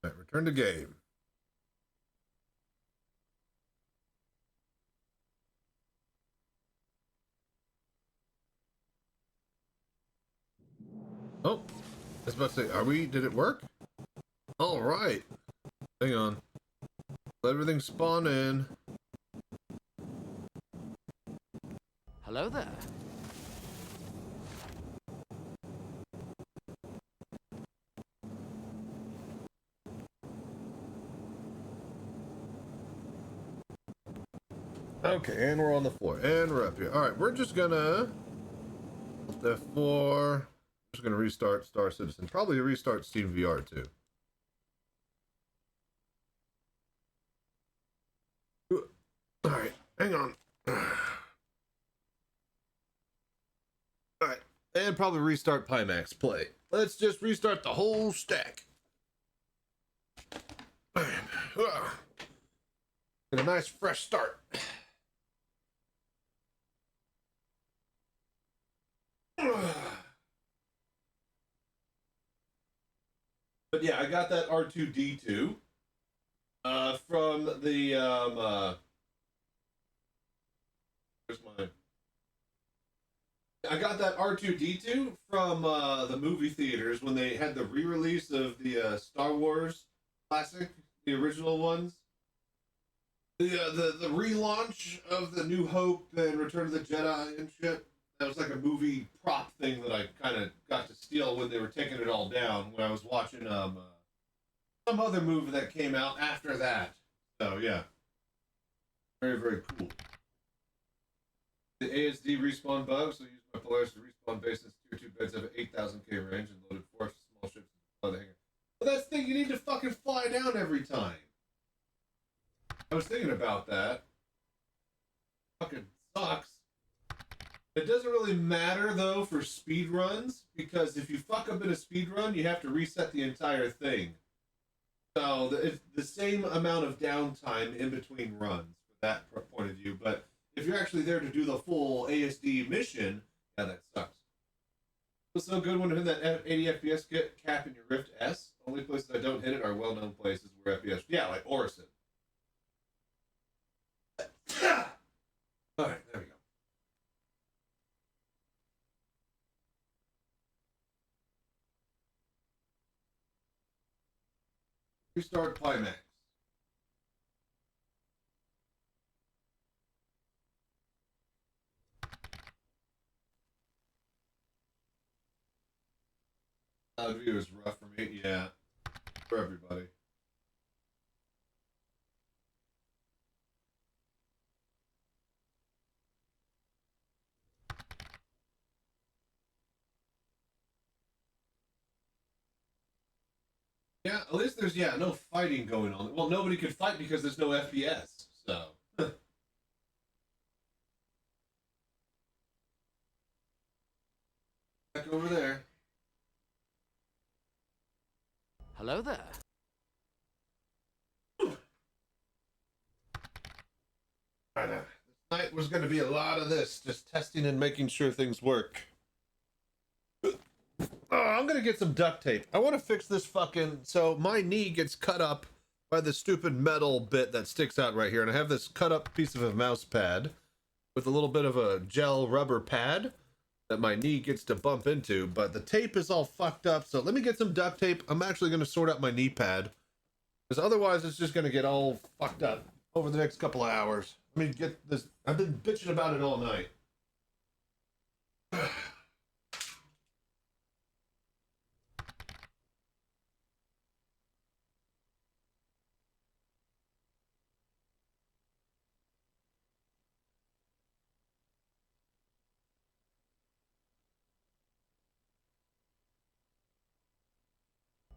All right, return to game. Oh, I was about to say, did it work? All right. Hang on. Let everything spawn in. Hello there. Okay, and we're on the floor, and we're up here. All right, we're just gonna F4. Just gonna restart Star Citizen. Probably restart Steam VR too. All right, hang on. All right, and probably restart Pimax Play. Let's just restart the whole stack. Get a nice fresh start. But yeah, I got that R2-D2 from the where's mine? I got that R2-D2 from the movie theaters when they had the re-release of the Star Wars classic, the original ones. The relaunch of the New Hope and Return of the Jedi and shit. That was like a movie prop thing that I kind of got to steal when they were taking it all down when I was watching some other movie that came out after that. So yeah, very, very cool. The ASD respawn bug, so I used my Polaris to respawn bases tier 2 beds have an 8,000k range and loaded 4 small ships and the hangar. Well, that's the thing, you need to fucking fly down every time. I was thinking about that. Fucking sucks. It doesn't really matter though for speed runs, because if you fuck up in a speed run, you have to reset the entire thing. So it's the same amount of downtime in between runs from that point of view. But if you're actually there to do the full ASD mission, yeah, that sucks. It's so good when I hit that 80 FPS cap in your Rift S. Only places I don't hit it are well-known places where FPS. Yeah, like Orison. All right, there we go. Restart Pimax. The view is rough for me, yeah. For everybody. Yeah, at least there's, no fighting going on. Well, nobody could fight because there's no FPS, so. Back over there. Hello there. This night was going to be a lot of this, just testing and making sure things work. Oh, I'm gonna get some duct tape. I want to fix this fucking... So my knee gets cut up by the stupid metal bit that sticks out right here. And I have this cut up piece of a mouse pad with a little bit of a gel rubber pad that my knee gets to bump into. But the tape is all fucked up. So let me get some duct tape. I'm actually going to sort out my knee pad. Because otherwise it's just going to get all fucked up over the next couple of hours. Let me get this... I've been bitching about it all night.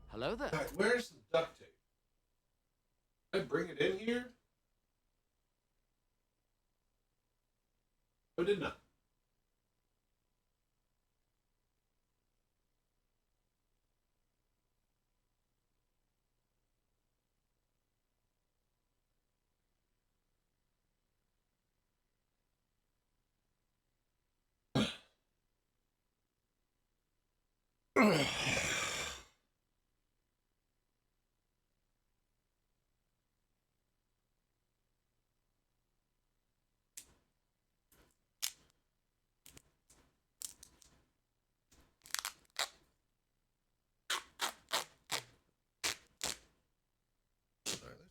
Hello there. Right, where's the duct tape? Did I bring it in here? I did not.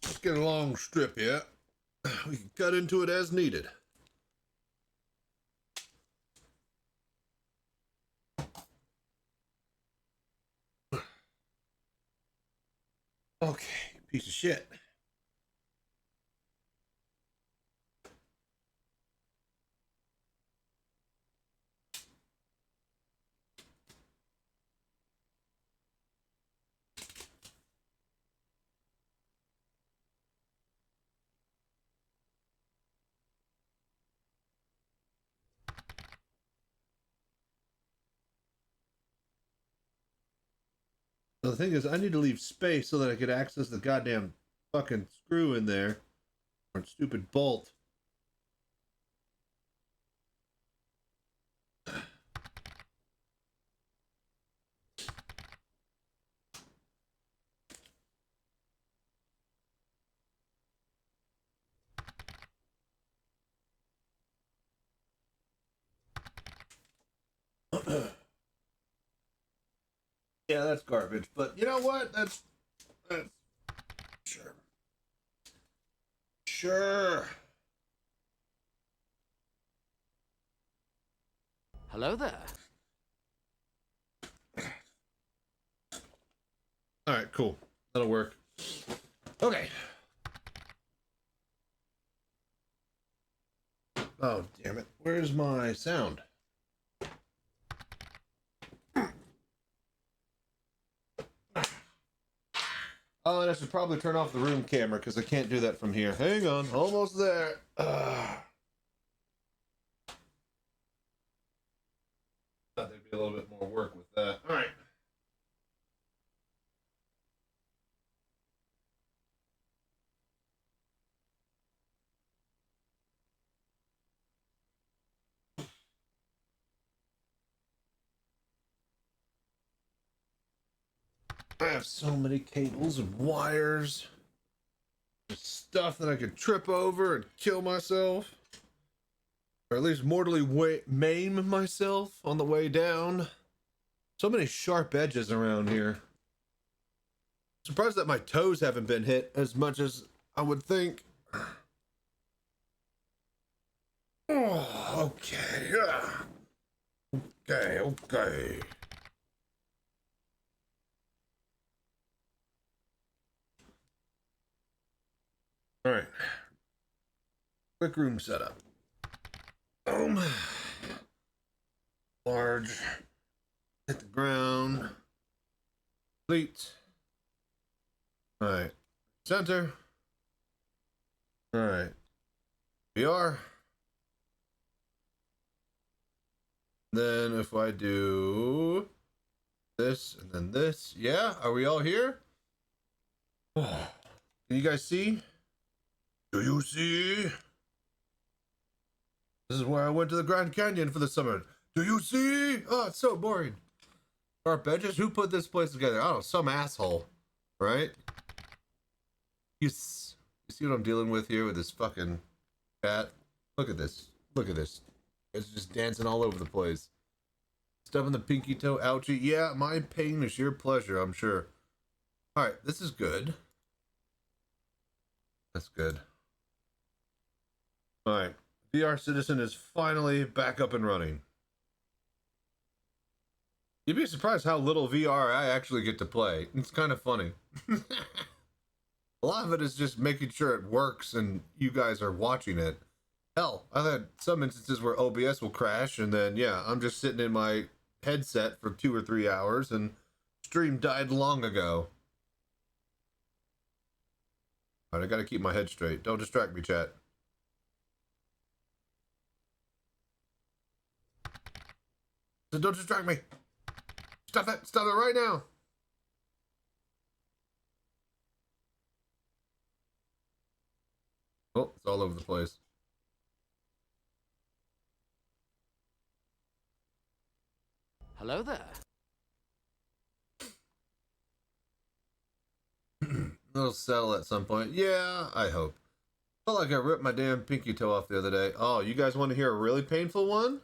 Let's get a long strip here. We can cut into it as needed. Okay, piece of shit. The thing is, I need to leave space so that I could access the goddamn fucking screw in there. Or stupid bolt. Yeah, that's garbage. But you know what? That's sure. Sure. Hello there. All right, cool. That'll work. Okay. Oh, damn it. Where's my sound? Oh, and I should probably turn off the room camera because I can't do that from here. Hang on. Almost there. Thought there'd be a little bit more work with that. All right. I have so many cables and wires. Stuff that I could trip over and kill myself. Or at least mortally maim myself on the way down. So many sharp edges around here. Surprised that my toes haven't been hit as much as I would think. Oh, okay. Okay. All right. Quick room setup. Large. Hit the ground. Complete. All right. Center. All right. We are. Then if I do this and then this, yeah, are we all here? Can you guys see? Do you see? This is where I went to the Grand Canyon for the summer. Do you see? Oh, it's so boring. Our benches? Who put this place together? I don't know, some asshole, right? You see what I'm dealing with here with this fucking cat? Look at this. Look at this. It's just dancing all over the place. Stubbing the pinky toe, ouchie. Yeah, my pain is your pleasure, I'm sure. Alright, this is good. That's good. Alright. VR Citizen is finally back up and running. You'd be surprised how little VR I actually get to play. It's kind of funny. A lot of it is just making sure it works and you guys are watching it. Hell, I've had some instances where OBS will crash and then, yeah, I'm just sitting in my headset for 2 or 3 hours and stream died long ago. Alright, I gotta keep my head straight. Don't distract me, chat. So don't distract me. Stop it! Stop it right now! Oh, it's all over the place. Hello there. It'll settle at some point. Yeah, I hope. Felt like I ripped my damn pinky toe off the other day. Oh, you guys want to hear a really painful one?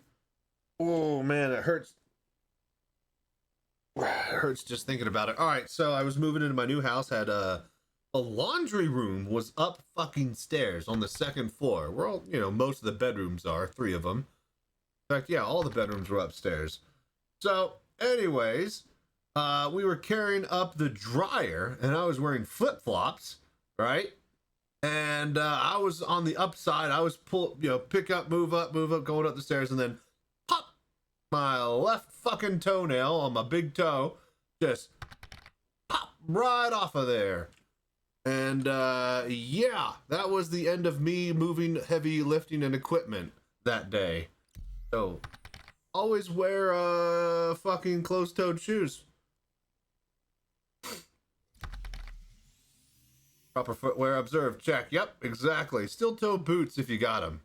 Oh, man, it hurts. It hurts just thinking about it. All right, so I was moving into my new house, had a laundry room was up fucking stairs on the 2nd floor. Where all, you know, most of the bedrooms are, 3 of them. In fact, yeah, all the bedrooms were upstairs. So, anyways, we were carrying up the dryer, and I was wearing flip-flops, right? And I was on the upside. I was pick up, move up, going up the stairs, and then pop, my left fucking toenail on my big toe, just pop right off of there. And yeah, that was the end of me moving heavy lifting and equipment that day. So, always wear fucking closed-toed shoes. Proper footwear observed. Check. Yep, exactly. Steel-toe boots if you got them.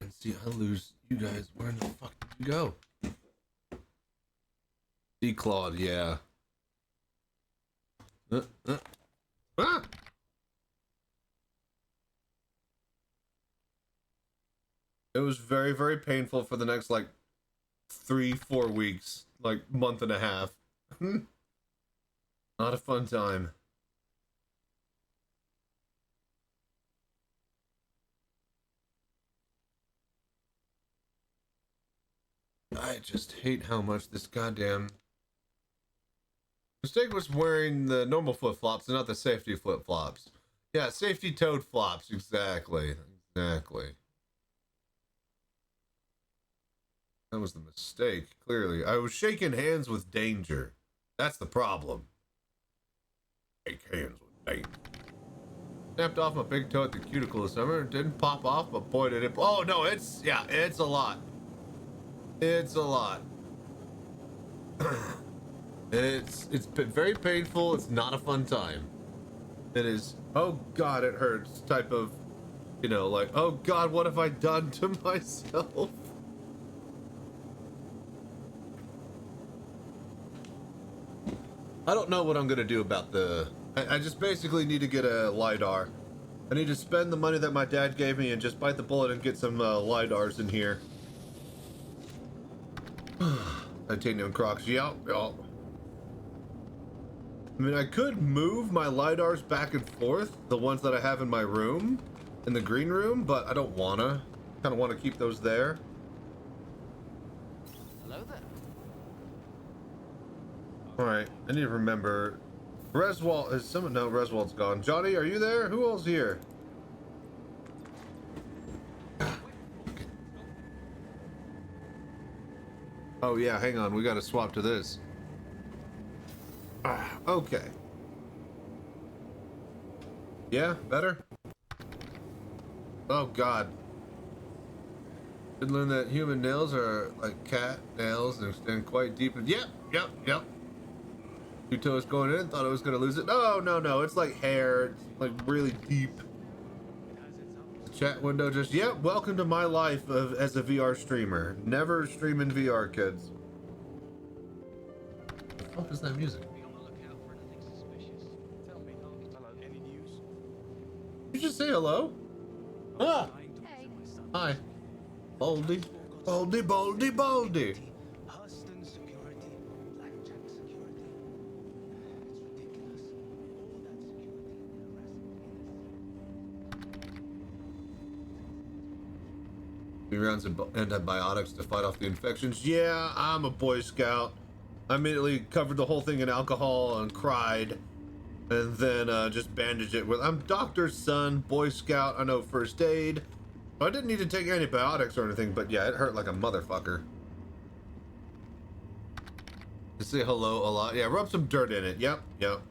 And see, I lose you guys. Where in the fuck did you go? Declawed, yeah. Ah! It was very, very painful for the next, like, 3-4 weeks. Like, month and a half. Not a fun time. I just hate how much this goddamn... Mistake was wearing the normal flip-flops and not the safety flip-flops. Yeah, safety-toed flops, exactly. Exactly. That was the mistake, clearly. I was shaking hands with danger. That's the problem. Shake hands with danger. Snapped off my big toe at the cuticle this summer. It didn't pop off, but boy did it... Oh, no, it's a lot. It's a lot. It's very painful. It's not a fun time. It is, oh God, it hurts type of, you know, like, oh God, what have I done to myself? I don't know what I'm gonna do about the... I just basically need to get a LiDAR. I need to spend the money that my dad gave me and just bite the bullet and get some LiDARs in here. Titanium Crocs, yeah. I mean, I could move my LiDARs back and forth, the ones that I have in my room, in the green room, but I don't wanna. Kind of want to keep those there. Hello there. Alright, I need to remember. Reswald, is someone? No, Reswald's gone. Johnny, are you there? Who else here? Oh yeah, hang on, we gotta swap to this. Okay. Yeah, better? Oh God. Did learn that human nails are like cat nails and extend quite deep. Yep. 2 toes going in, thought I was gonna lose it. No, it's like hair. It's like really deep. chat window just, yep, welcome to my life as a VR streamer. Never stream in VR, kids. What the fuck is that music? Did you just say hello? Ah! Hey. Hi. Boldy. Boldy, boldy, boldy. Rounds of antibiotics to fight off the infections. Yeah, I'm a Boy Scout. I immediately covered the whole thing in alcohol and cried, and then just bandaged it with. I'm doctor's son, Boy Scout. I know first aid. I didn't need to take antibiotics or anything, but yeah, it hurt like a motherfucker. To say hello a lot. Yeah, rub some dirt in it. Yep, yep.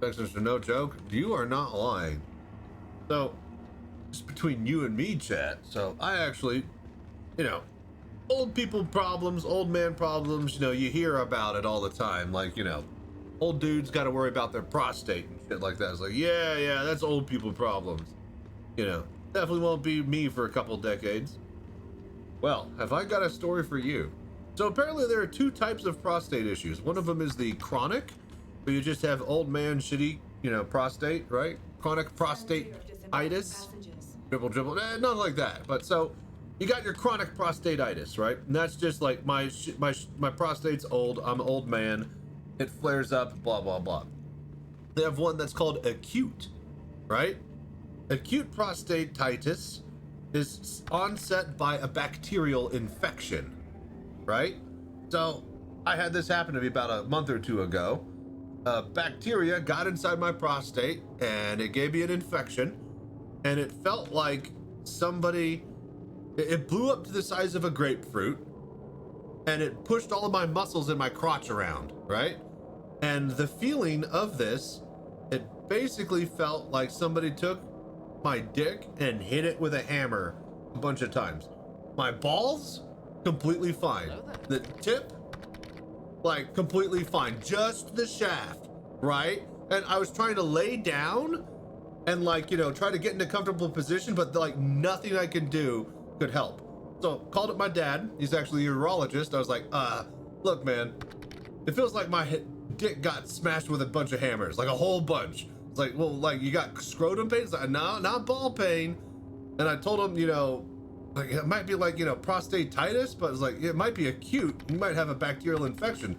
Texans are no joke. You are not lying. So, just between you and me, chat. So, I actually, you know, old people problems, old man problems, you know, you hear about it all the time. Like, you know, old dudes got to worry about their prostate and shit like that. It's like, yeah, that's old people problems. You know, definitely won't be me for a couple decades. Well, have I got a story for you? So, apparently there are two types of prostate issues. One of them is the chronic, where you just have old man shitty, you know, prostate, right? Chronic prostatitis. Dribble, not like that. But so you got your chronic prostatitis, right? And that's just like my prostate's old. I'm an old man. It flares up, blah, blah, blah. They have one that's called acute, right? Acute prostatitis is onset by a bacterial infection, right? So I had this happen to me about a month or two ago. Bacteria got inside my prostate and it gave me an infection, and it felt like somebody, it blew up to the size of a grapefruit, and it pushed all of my muscles in my crotch around, right? And the feeling of this, it basically felt like somebody took my dick and hit it with a hammer a bunch of times. My balls, completely fine. The tip, like completely fine, just the shaft, right? And I was trying to lay down and, like, you know, try to get into a comfortable position, but like nothing I could do could help. So called up my dad. He's actually a urologist. I was like, look, man, it feels like my dick got smashed with a bunch of hammers, like a whole bunch. It's like, well, like, you got scrotum pain? It's like, no, not ball pain. And I told him, you know, like, it might be like, you know, prostatitis, but it's like, it might be acute. You might have a bacterial infection.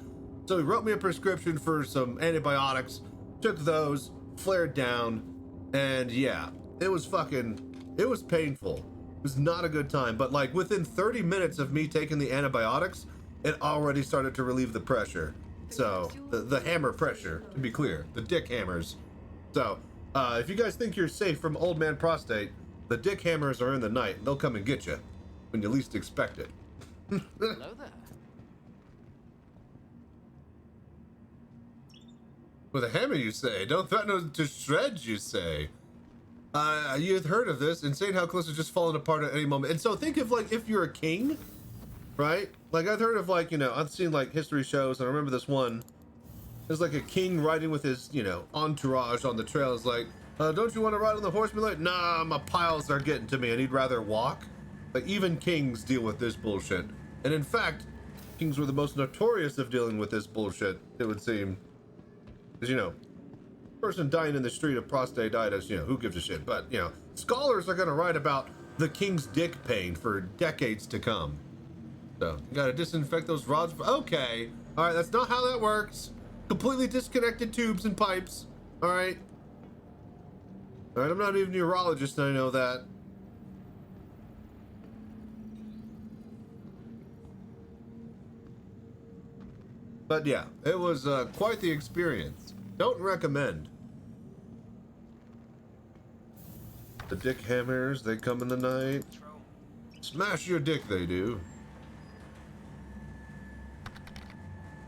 So he wrote me a prescription for some antibiotics, took those, flared down, and yeah, it was painful. It was not a good time, but like within 30 minutes of me taking the antibiotics, it already started to relieve the pressure. So, the hammer pressure, to be clear, the dick hammers. So, if you guys think you're safe from old man prostate, the dick hammers are in the night. They'll come and get you when you least expect it. Hello there. With a hammer, you say? Don't threaten to shreds, you say? You've heard of this. Insane how close to just falling apart at any moment. And so think of, like, if you're a king, right? Like, I've heard of, like, you know, I've seen, like, history shows, and I remember this one. There's, like, a king riding with his, you know, entourage on the trail. It's like, don't you want to ride on the horse? Be like, nah, my piles are getting to me, and he'd rather walk. Like, even kings deal with this bullshit. And in fact, kings were the most notorious of dealing with this bullshit, it would seem. Because, you know, person dying in the street of prostatitis, you know, who gives a shit? But, you know, scholars are going to write about the king's dick pain for decades to come. So, you got to disinfect those rods. Okay. All right, that's not how that works. Completely disconnected tubes and pipes. All right. All right, I'm not even a urologist, and I know that. But yeah, it was quite the experience. Don't recommend. The dick hammers, they come in the night. Smash your dick, they do.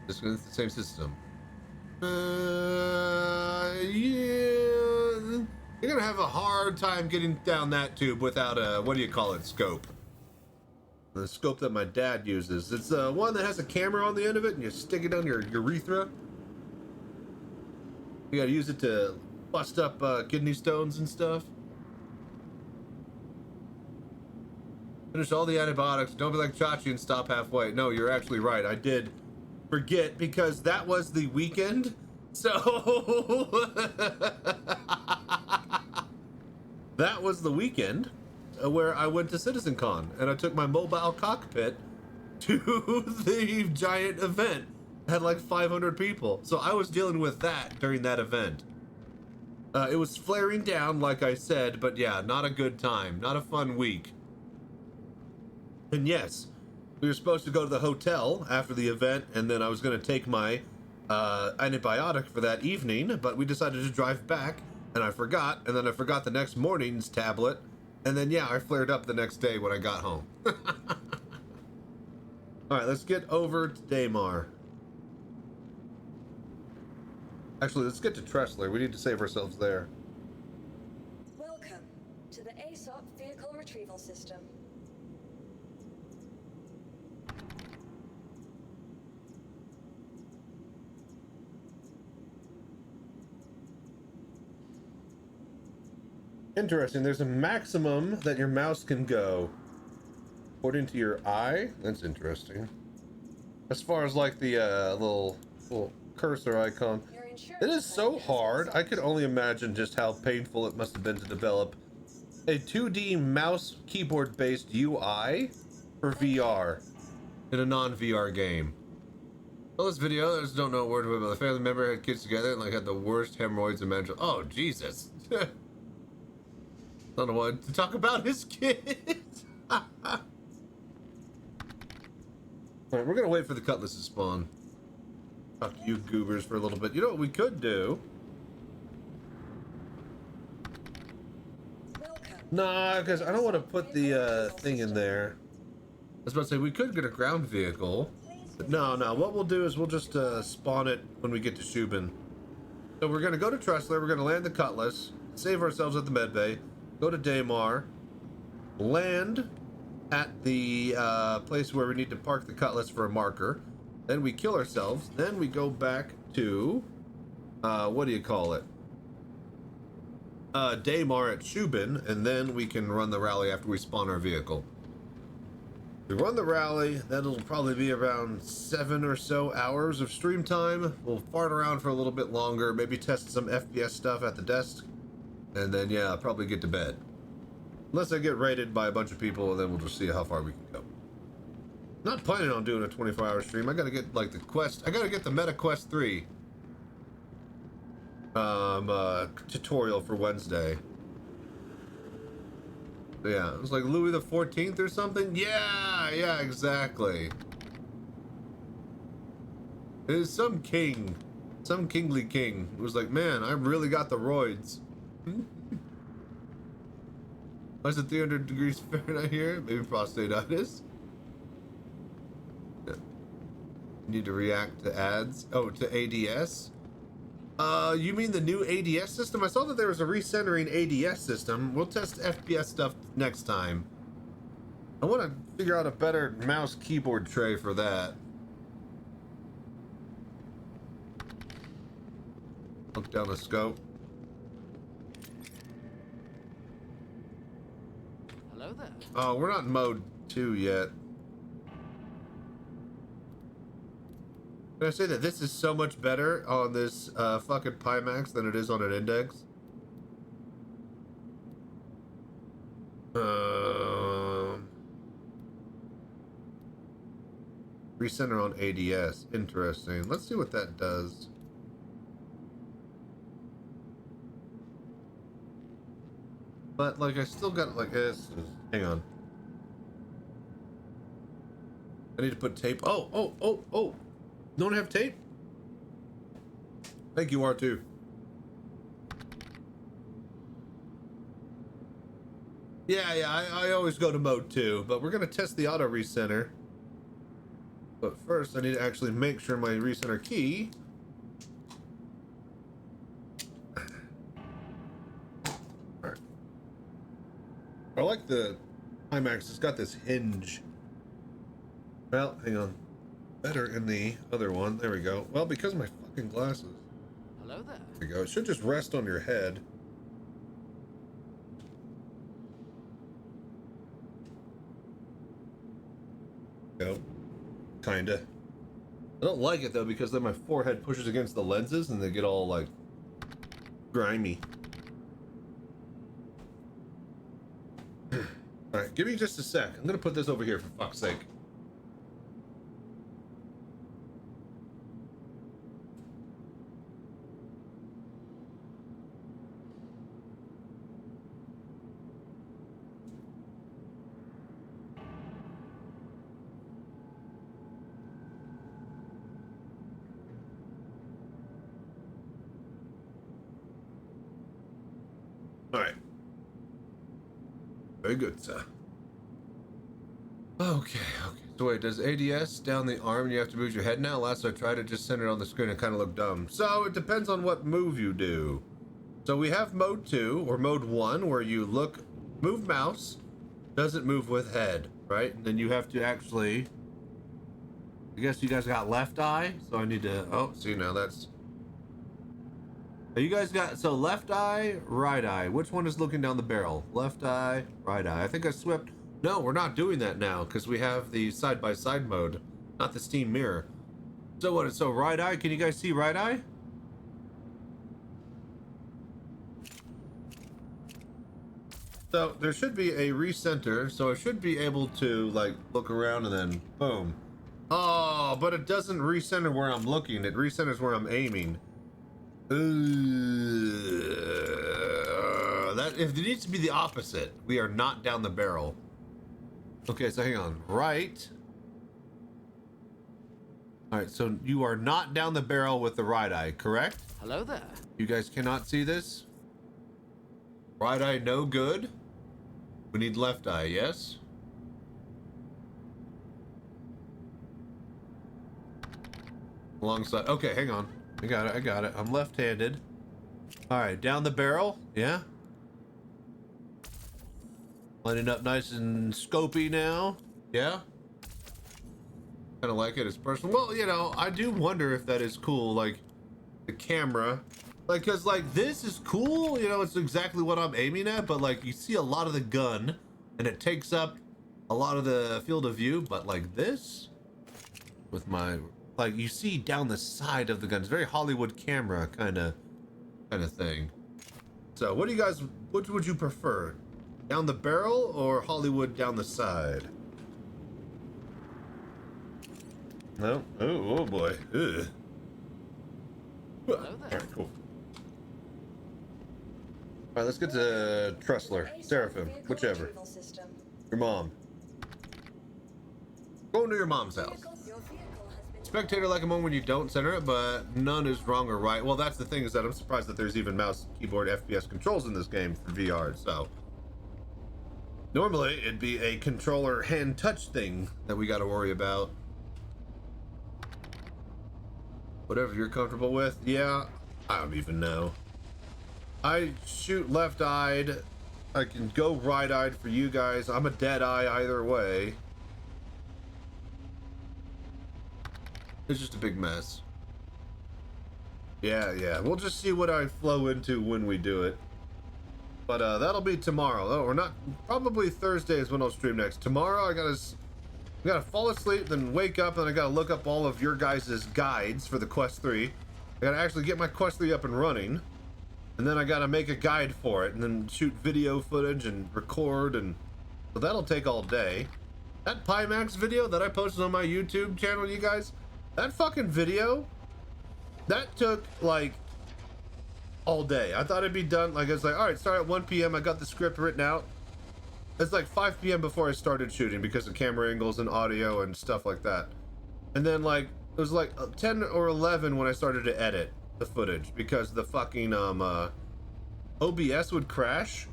It's the same system. Yeah. You're gonna have a hard time getting down that tube without a, what do you call it, scope. The scope that my dad uses. It's the one that has a camera on the end of it, and you stick it down your urethra. You gotta use it to bust up kidney stones and stuff. Finish all the antibiotics. Don't be like Chachi and stop halfway. No, you're actually right. I did forget because that was the weekend. So that was the weekend where I went to Citizencon and I took my mobile cockpit to the giant event. It had like 500 people. So I was dealing with that during that event. It was flaring down, like I said, but yeah, not a good time. Not a fun week. And yes, we were supposed to go to the hotel after the event, and then I was going to take my antibiotic for that evening, but we decided to drive back, and I forgot, and then I forgot the next morning's tablet, and then yeah, I flared up the next day when I got home. Alright, let's get over to Daymar. Actually, let's get to Tressler. We need to save ourselves there. Welcome to the ASOP Vehicle Retrieval System. Interesting, there's a maximum that your mouse can go. According to your eye? That's interesting. As far as like the little cursor icon. It is so hard. I could only imagine just how painful it must have been to develop a 2D mouse keyboard based UI for VR in a non-VR game. Well, this video, I just don't know a word about it. A family member had kids together and like had the worst hemorrhoids imaginable. Oh, Jesus. Don't know what to talk about his kids. Alright, we're gonna wait for the cutlass to spawn. Talk to you goobers for a little bit. You know what we could do? Nah, because I don't want to put the thing in there. I was about to say we could get a ground vehicle. But no, what we'll do is we'll just spawn it when we get to Shubin. So we're gonna go to Tressler, we're gonna land the cutlass, save ourselves at the medbay, go to Daymar, land at the place where we need to park the cutlass for a marker. Then we kill ourselves. Then we go back to, what do you call it? Daymar at Shubin, and then we can run the rally after we spawn our vehicle. We run the rally, that'll probably be around 7 or so hours of stream time. We'll fart around for a little bit longer, maybe test some FPS stuff at the desk, and then yeah, I'll probably get to bed. Unless I get raided by a bunch of people, and then we'll just see how far we can go. Not planning on doing a 24-hour stream. I gotta get like the quest. I gotta get the Meta Quest 3 tutorial for Wednesday. Yeah, it was like Louis the 14th or something. Yeah, exactly. It is some king, some kingly king. It was like, man, I really got the roids. Why is it 300 degrees Fahrenheit here? Maybe prostatitis. Need to react to ads. Oh, to ADS? You mean the new ADS system? I saw that there was a recentering ADS system. We'll test FPS stuff next time. I want to figure out a better mouse keyboard tray for that. Look down the scope. Hello there. Oh, we're not in mode 2 yet. Can I say that this is so much better on this fucking Pimax than it is on an Index? Recenter on ADS. Interesting. Let's see what that does. But, like, I still got, like, this. Hang on. I need to put tape. Oh. Don't have tape? Thank you, R2. Yeah, I always go to mode 2, but we're gonna test the auto recenter. But first, I need to actually make sure my recenter key. Alright. I like the Pimax. It's got this hinge Well, hang on. Better in the other one. There we go. Well, because of my fucking glasses. Hello there. There we go. It should just rest on your head. Go. Kinda. I don't like it though because then my forehead pushes against the lenses and they get all like grimy. Alright, give me just a sec. I'm gonna put this over here for fuck's sake. Alright. Very good, sir. Okay. So wait, does ADS down the arm and you have to move your head now? Last I tried it, just center it on the screen and kind of looked dumb. So it depends on what move you do. So we have mode 2 or mode 1 where you move mouse, doesn't move with head, right? And then you have to actually, I guess you guys got left eye, so I need to, oh, see now that's, you guys got, so left eye, right eye. Which one is looking down the barrel? Left eye, right eye. I think I swept. No, we're not doing that now because we have the side-by-side mode, not the Steam mirror. So what? So right eye, can you guys see right eye? So there should be a recenter, so I should be able to like look around and then boom. Oh, but it doesn't recenter where I'm looking. It recenters where I'm aiming. That if it needs to be the opposite, we are not down the barrel. Okay, so hang on. Right. All right, so you are not down the barrel with the right eye, correct? Hello there. You guys cannot see this? Right eye, no good. We need left eye, yes? Alongside. Okay, hang on. I got it. I'm left-handed. All right, down the barrel. Yeah. Lining up nice and scopy now. Yeah. Kind of like it as personal. Well, you know, I do wonder if that is cool. Like the camera, like, cause like this is cool. You know, it's exactly what I'm aiming at. But like, you see a lot of the gun, and it takes up a lot of the field of view. But like this, with my. Like you see down the side of the gun. It's very Hollywood camera kind of thing. So what do you guys, what would you prefer? Down the barrel or Hollywood down the side? No? Oh boy. Ugh. Alright, cool. Alright, let's get to Tressler, Seraphim, whichever. Your mom. Go into your mom's house. Spectator like a moment when you don't center it, but none is wrong or right. Well, that's the thing, is that I'm surprised that there's even mouse, keyboard, FPS controls in this game for VR, so. Normally, it'd be a controller hand touch thing that we gotta worry about. Whatever you're comfortable with. Yeah, I don't even know. I shoot left-eyed. I can go right-eyed for you guys. I'm a dead eye either way. It's just a big mess. Yeah. We'll just see what I flow into when we do it. But that'll be tomorrow. Oh, or not. Probably Thursday is when I'll stream next. Tomorrow I gotta fall asleep, then wake up, and I gotta look up all of your guys' guides for the Quest 3. I gotta actually get my Quest 3 up and running, and then I gotta make a guide for it, and then shoot video footage and record, and so that'll take all day. That Pimax video that I posted on my YouTube channel, you guys. That fucking video, that took like all day. I thought it'd be done, like it's like, all right, start at 1 p.m. I got the script written out. It's like 5 p.m. before I started shooting because of camera angles and audio and stuff like that. And then like, it was like 10 or 11 when I started to edit the footage because the fucking OBS would crash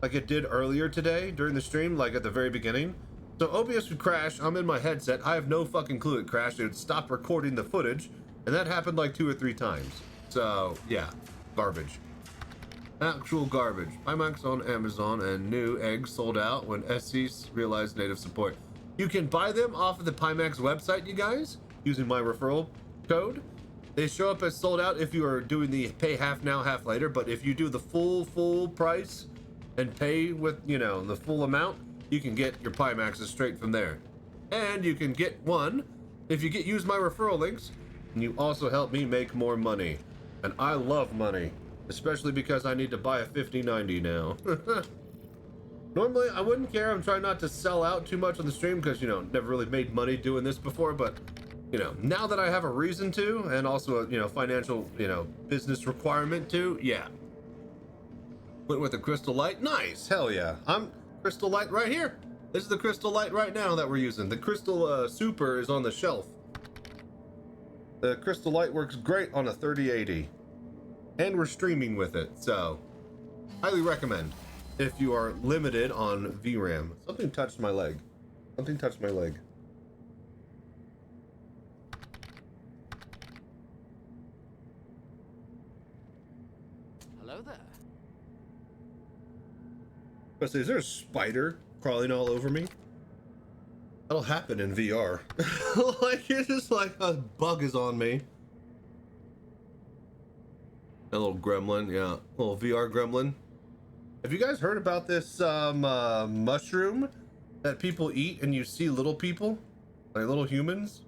like it did earlier today during the stream, like at the very beginning. So OBS would crash, I'm in my headset, I have no fucking clue it crashed, it would stop recording the footage, and that happened like 2 or 3 times. So, yeah, garbage. Actual garbage. Pimax on Amazon and new eggs sold out when SC realized native support. You can buy them off of the Pimax website, you guys, using my referral code. They show up as sold out if you are doing the pay half now, half later. But if you do the full price and pay with, you know, the full amount, you can get your Pimaxes straight from there. And you can get one if you use my referral links, and you also help me make more money. And I love money, especially because I need to buy a 5090 now. Normally, I wouldn't care. I'm trying not to sell out too much on the stream because, you know, never really made money doing this before. But, you know, now that I have a reason to, and also a, you know, financial, you know, business requirement to, yeah. Went with the Crystal Light. Nice. Hell yeah. I'm Crystal Light right here. This is the Crystal Light right now that we're using. The Crystal Super is on the shelf. The Crystal Light works great on a 3080. And we're streaming with it, so highly recommend. If you are limited on VRAM. Something touched my leg. Something touched my leg. Hello there. But is there a spider crawling all over me? That'll happen in VR. Like, it's just like a bug is on me. A little gremlin, yeah. A little VR gremlin. Have you guys heard about this mushroom that people eat and you see little people? Like little humans?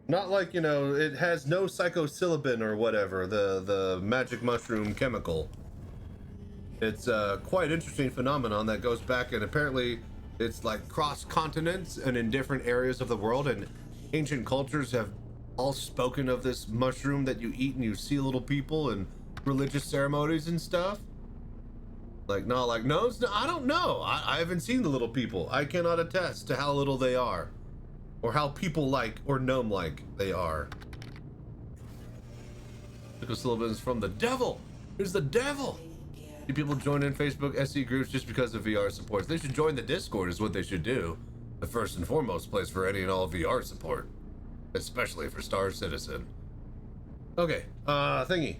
Not like, you know, it has no psilocybin or whatever, the magic mushroom chemical. It's a quite interesting phenomenon that goes back, and apparently it's like cross continents and in different areas of the world, and ancient cultures have all spoken of this mushroom that you eat and you see little people and religious ceremonies and stuff. Like, no, it's not, I don't know. I haven't seen the little people. I cannot attest to how little they are, or how people-like or gnome-like they are. Psilocybin is from the devil. It's the devil. Do people join in Facebook SE groups just because of VR support? They should join the Discord is what they should do. The first and foremost place for any and all VR support, especially for Star Citizen. Okay, thingy.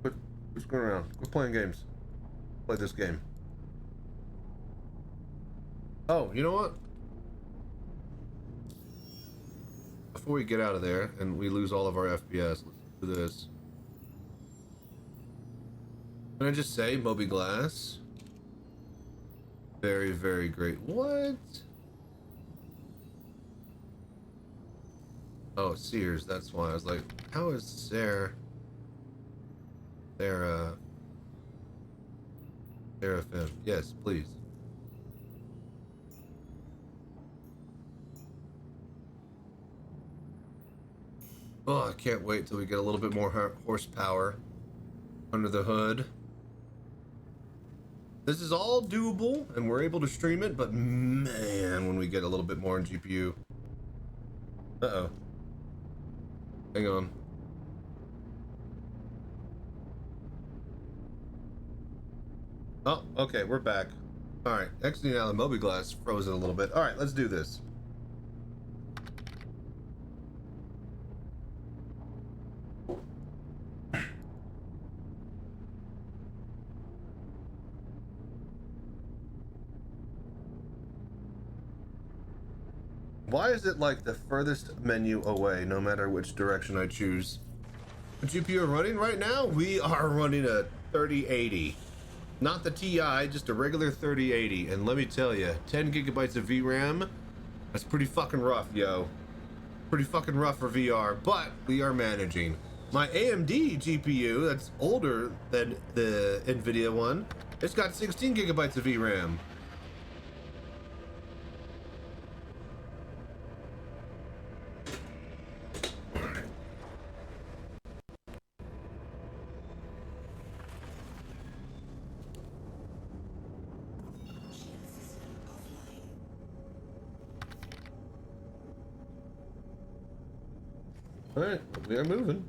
What's going around? We're playing games. Play this game. Oh, you know what? Before we get out of there and we lose all of our FPS, let's do this. Can I just say, Moby Glass? Very, very great. What? Oh, Sears, that's why. I was like, how is Seraphim? Yes, please. Oh, I can't wait till we get a little bit more horsepower under the hood. This is all doable, and we're able to stream it, but man, when we get a little bit more in GPU. Uh-oh. Hang on. Oh, okay, we're back. Alright, exiting out of the Moby Glass frozen a little bit. Alright, let's do this. Why is it like the furthest menu away, no matter which direction I choose? What GPU are running right now? We are running a 3080. Not the TI, just a regular 3080. And let me tell you, 10 gigabytes of VRAM, that's pretty fucking rough, yo. Pretty fucking rough for VR, but we are managing. My AMD GPU, that's older than the NVIDIA one, it's got 16 gigabytes of VRAM. Alright, we are moving.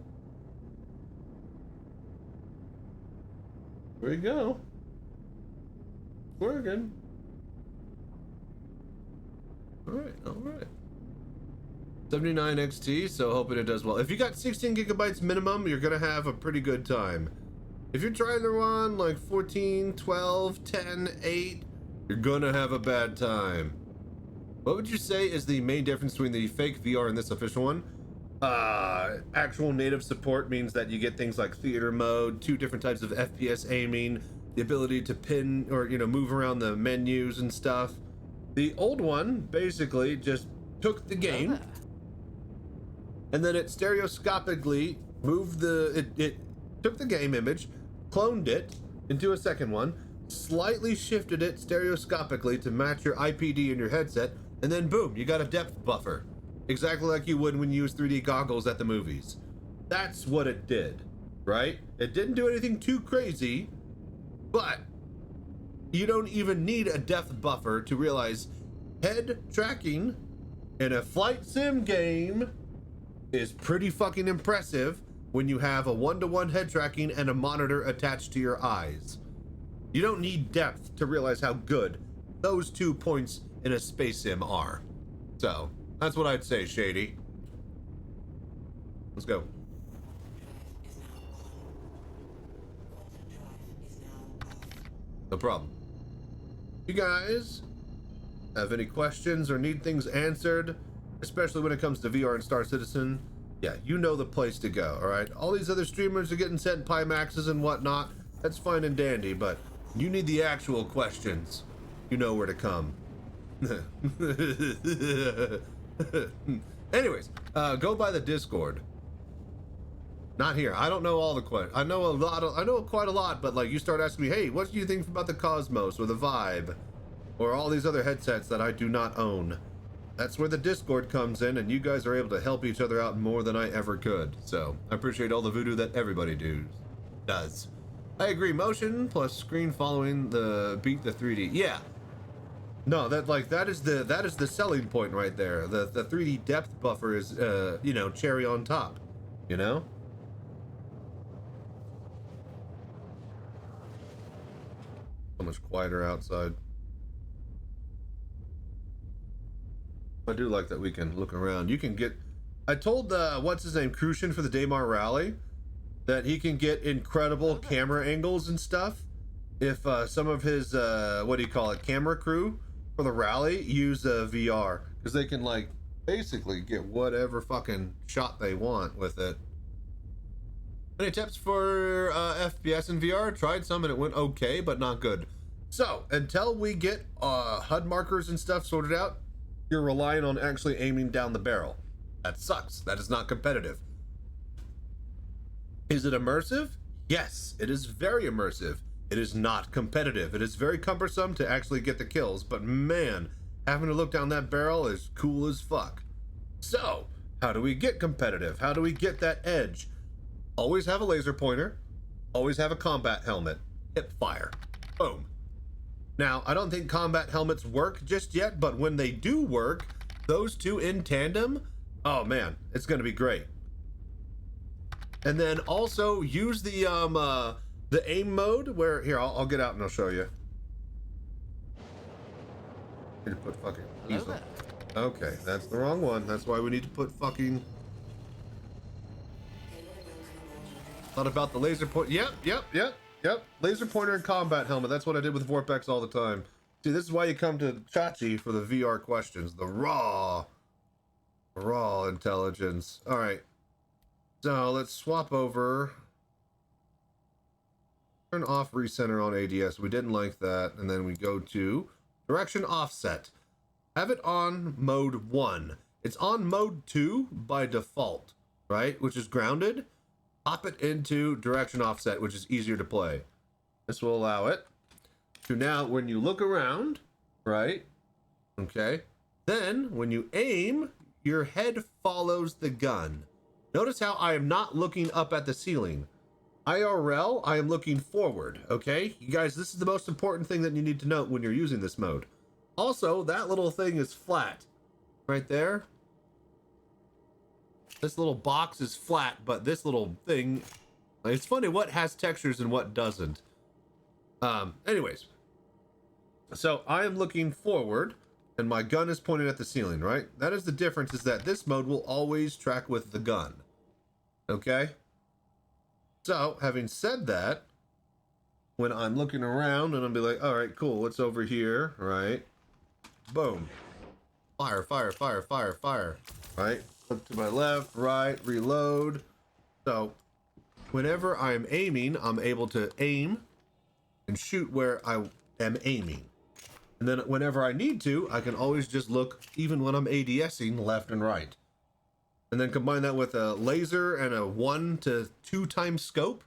Here we go. Working. Alright, alright. 79 XT, so hoping it does well. If you got 16 gigabytes minimum, you're gonna have a pretty good time. If you're trying to run like 14, 12, 10, 8, You're gonna have a bad time. What would you say is the main difference between the fake VR and this official one? Actual native support means that you get things like theater mode, 2 different types of FPS aiming, the ability to pin or, move around the menus and stuff. The old one basically just took the game and then it stereoscopically moved it took the game image, cloned it into a second one, slightly shifted it stereoscopically to match your IPD in your headset, and then boom, you got a depth buffer. Exactly like you would when you use 3D goggles at the movies. That's what it did, right? It didn't do anything too crazy, but you don't even need a depth buffer to realize head tracking in a flight sim game is pretty fucking impressive when you have a 1-to-1 head tracking and a monitor attached to your eyes. You don't need depth to realize how good those 2 points in a space sim are. So, that's what I'd say, Shady. Let's go. No problem. You guys have any questions or need things answered, especially when it comes to VR and Star Citizen, yeah, you know the place to go, all right? All these other streamers are getting sent Pimaxes and whatnot. That's fine and dandy, but you need the actual questions. You know where to come. Anyways, go by the Discord. Not here. I don't know all the questions. I know quite a lot, but like you start asking me, hey, what do you think about the Cosmos or the Vibe or all these other headsets that I do not own? That's where the Discord comes in, and you guys are able to help each other out more than I ever could. So I appreciate all the voodoo that everybody does. I agree. Motion plus screen following the beat the 3D. Yeah. No, that is the selling point right there. The 3D depth buffer is cherry on top, So much quieter outside. I do like that we can look around. You can get, I told what's his name, Crucian for the Daymar Rally, that he can get incredible camera angles and stuff if some of his camera crew for the rally use VR, because they can like basically get whatever fucking shot they want with it. Any tips for FPS in VR? Tried some and it went okay, but not good. So until we get HUD markers and stuff sorted out, you're relying on actually aiming down the barrel. That sucks. That is not competitive. Is it immersive? Yes, it is very immersive. It is not competitive. It is very cumbersome to actually get the kills, but man, having to look down that barrel is cool as fuck. So, how do we get competitive? How do we get that edge? Always have a laser pointer. Always have a combat helmet. Hip fire. Boom. Now, I don't think combat helmets work just yet, but when they do work, those two in tandem, oh man, it's gonna be great. And then also use the aim mode where, here, I'll get out and I'll show you. Need to put fucking easel. Okay, that's the wrong one. That's why we need to put fucking. Thought about the laser point. Yep. Laser pointer and combat helmet. That's what I did with Vorpex all the time. See, this is why you come to Chachi for the VR questions. The raw intelligence. All right. So let's swap over. Turn off recenter on ADS. We didn't like that. And then we go to direction offset. Have it on mode 1. It's on mode 2 by default, right? Which is grounded. Pop it into direction offset, which is easier to play. This will allow it to now, when you look around, right? Okay. Then when you aim, your head follows the gun. Notice how I am not looking up at the ceiling. IRL, I am looking forward, okay? You guys, this is the most important thing that you need to note when you're using this mode. Also, that little thing is flat. Right there. This little box is flat, but this little thing... It's funny what has textures and what doesn't. Anyways. So, I am looking forward, and my gun is pointed at the ceiling, right? That is the difference, is that this mode will always track with the gun. Okay? So, having said that, when I'm looking around and I'll be like, all right, cool, what's over here, right? Boom. Fire, fire, fire, fire, fire, right? Look to my left, right, reload. So whenever I'm aiming, I'm able to aim and shoot where I am aiming. And then whenever I need to, I can always just look, even when I'm ADSing, left and right. And then combine that with a laser and a 1 to 2 times scope.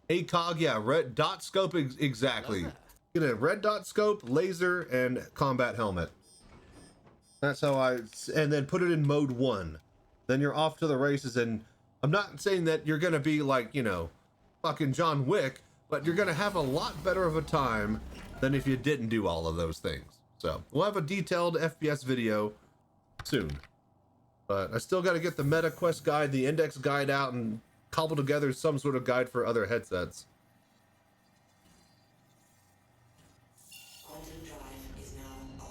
ACOG, yeah, red dot scope, exactly. Get a red dot scope, laser, and combat helmet. That's how and then put it in mode 1. Then you're off to the races, and I'm not saying that you're gonna be like, you know, fucking John Wick, but you're gonna have a lot better of a time than if you didn't do all of those things. So, we'll have a detailed FPS video soon. But I still gotta get the meta quest guide, the index guide out, and cobble together some sort of guide for other headsets.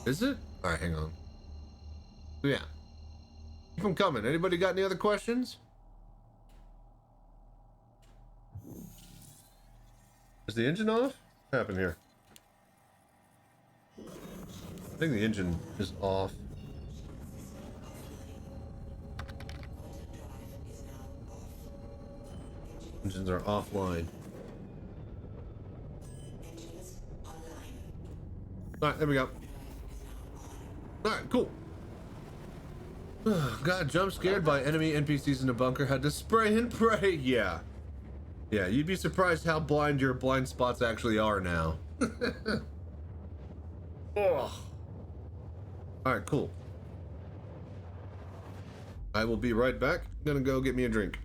Is it? Alright, hang on. Yeah. Keep them coming. Anybody got any other questions? Is the engine off? What happened here? I think the engine is off. Engines are offline. Alright, there we go. Alright, cool. Got jump scared by enemy NPCs in a bunker. Had to spray and pray. Yeah. Yeah, you'd be surprised how blind your blind spots actually are now. Oh. Alright, cool. I will be right back. I'm gonna go get me a drink.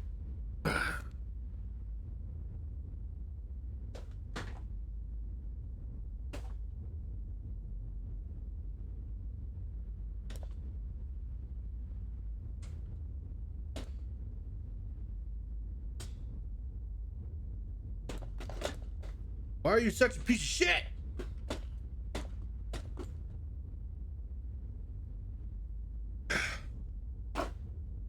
Why are you such a piece of shit?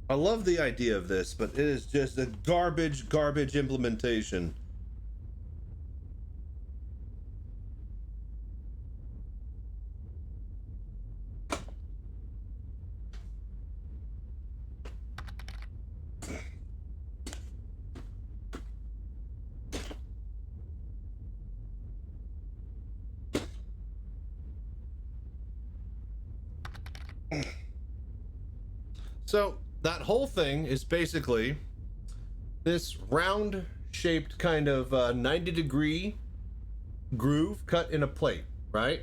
I love the idea of this, but it is just a garbage implementation. So that whole thing is basically this round shaped kind of 90-degree groove cut in a plate, right?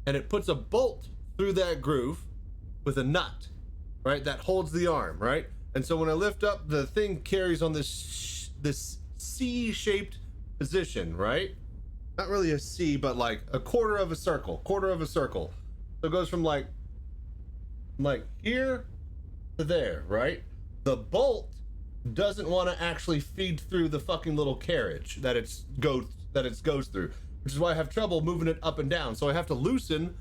And it puts a bolt through that groove with a nut, right? That holds the arm, right? And so when I lift up, the thing carries on this C shaped position, right? Not really a C, but like a quarter of a circle. So it goes from like here to there, right? The bolt doesn't want to actually feed through the fucking little carriage that it goes through, which is why I have trouble moving it up and down. So I have to loosen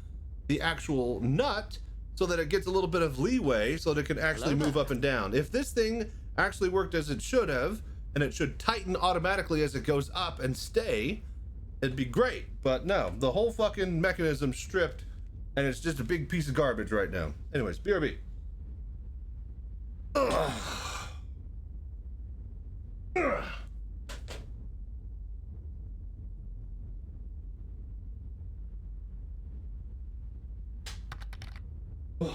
the actual nut so that it gets a little bit of leeway so that it can actually move up and down. If this thing actually worked as it should have, and it should tighten automatically as it goes up and stay, it'd be great. But no, the whole fucking mechanism stripped, and it's just a big piece of garbage right now. Anyways, BRB. Ugh. Ugh. Ugh.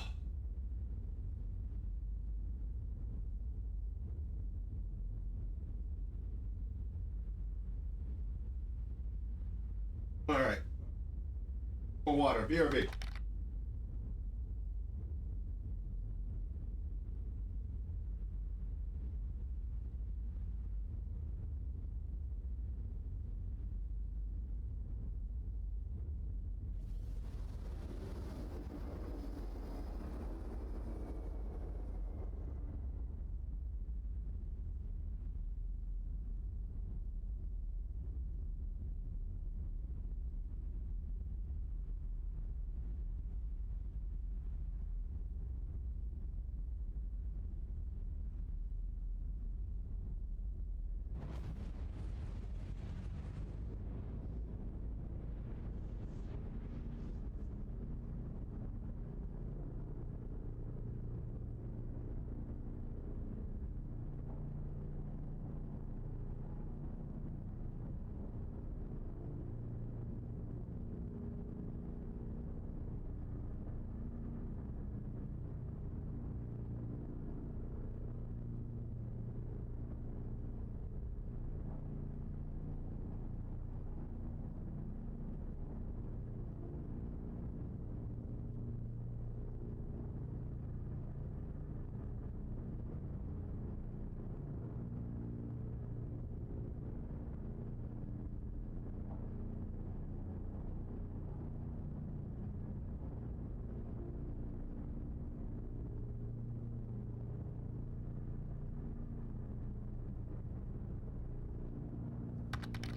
All right. More water. BRB.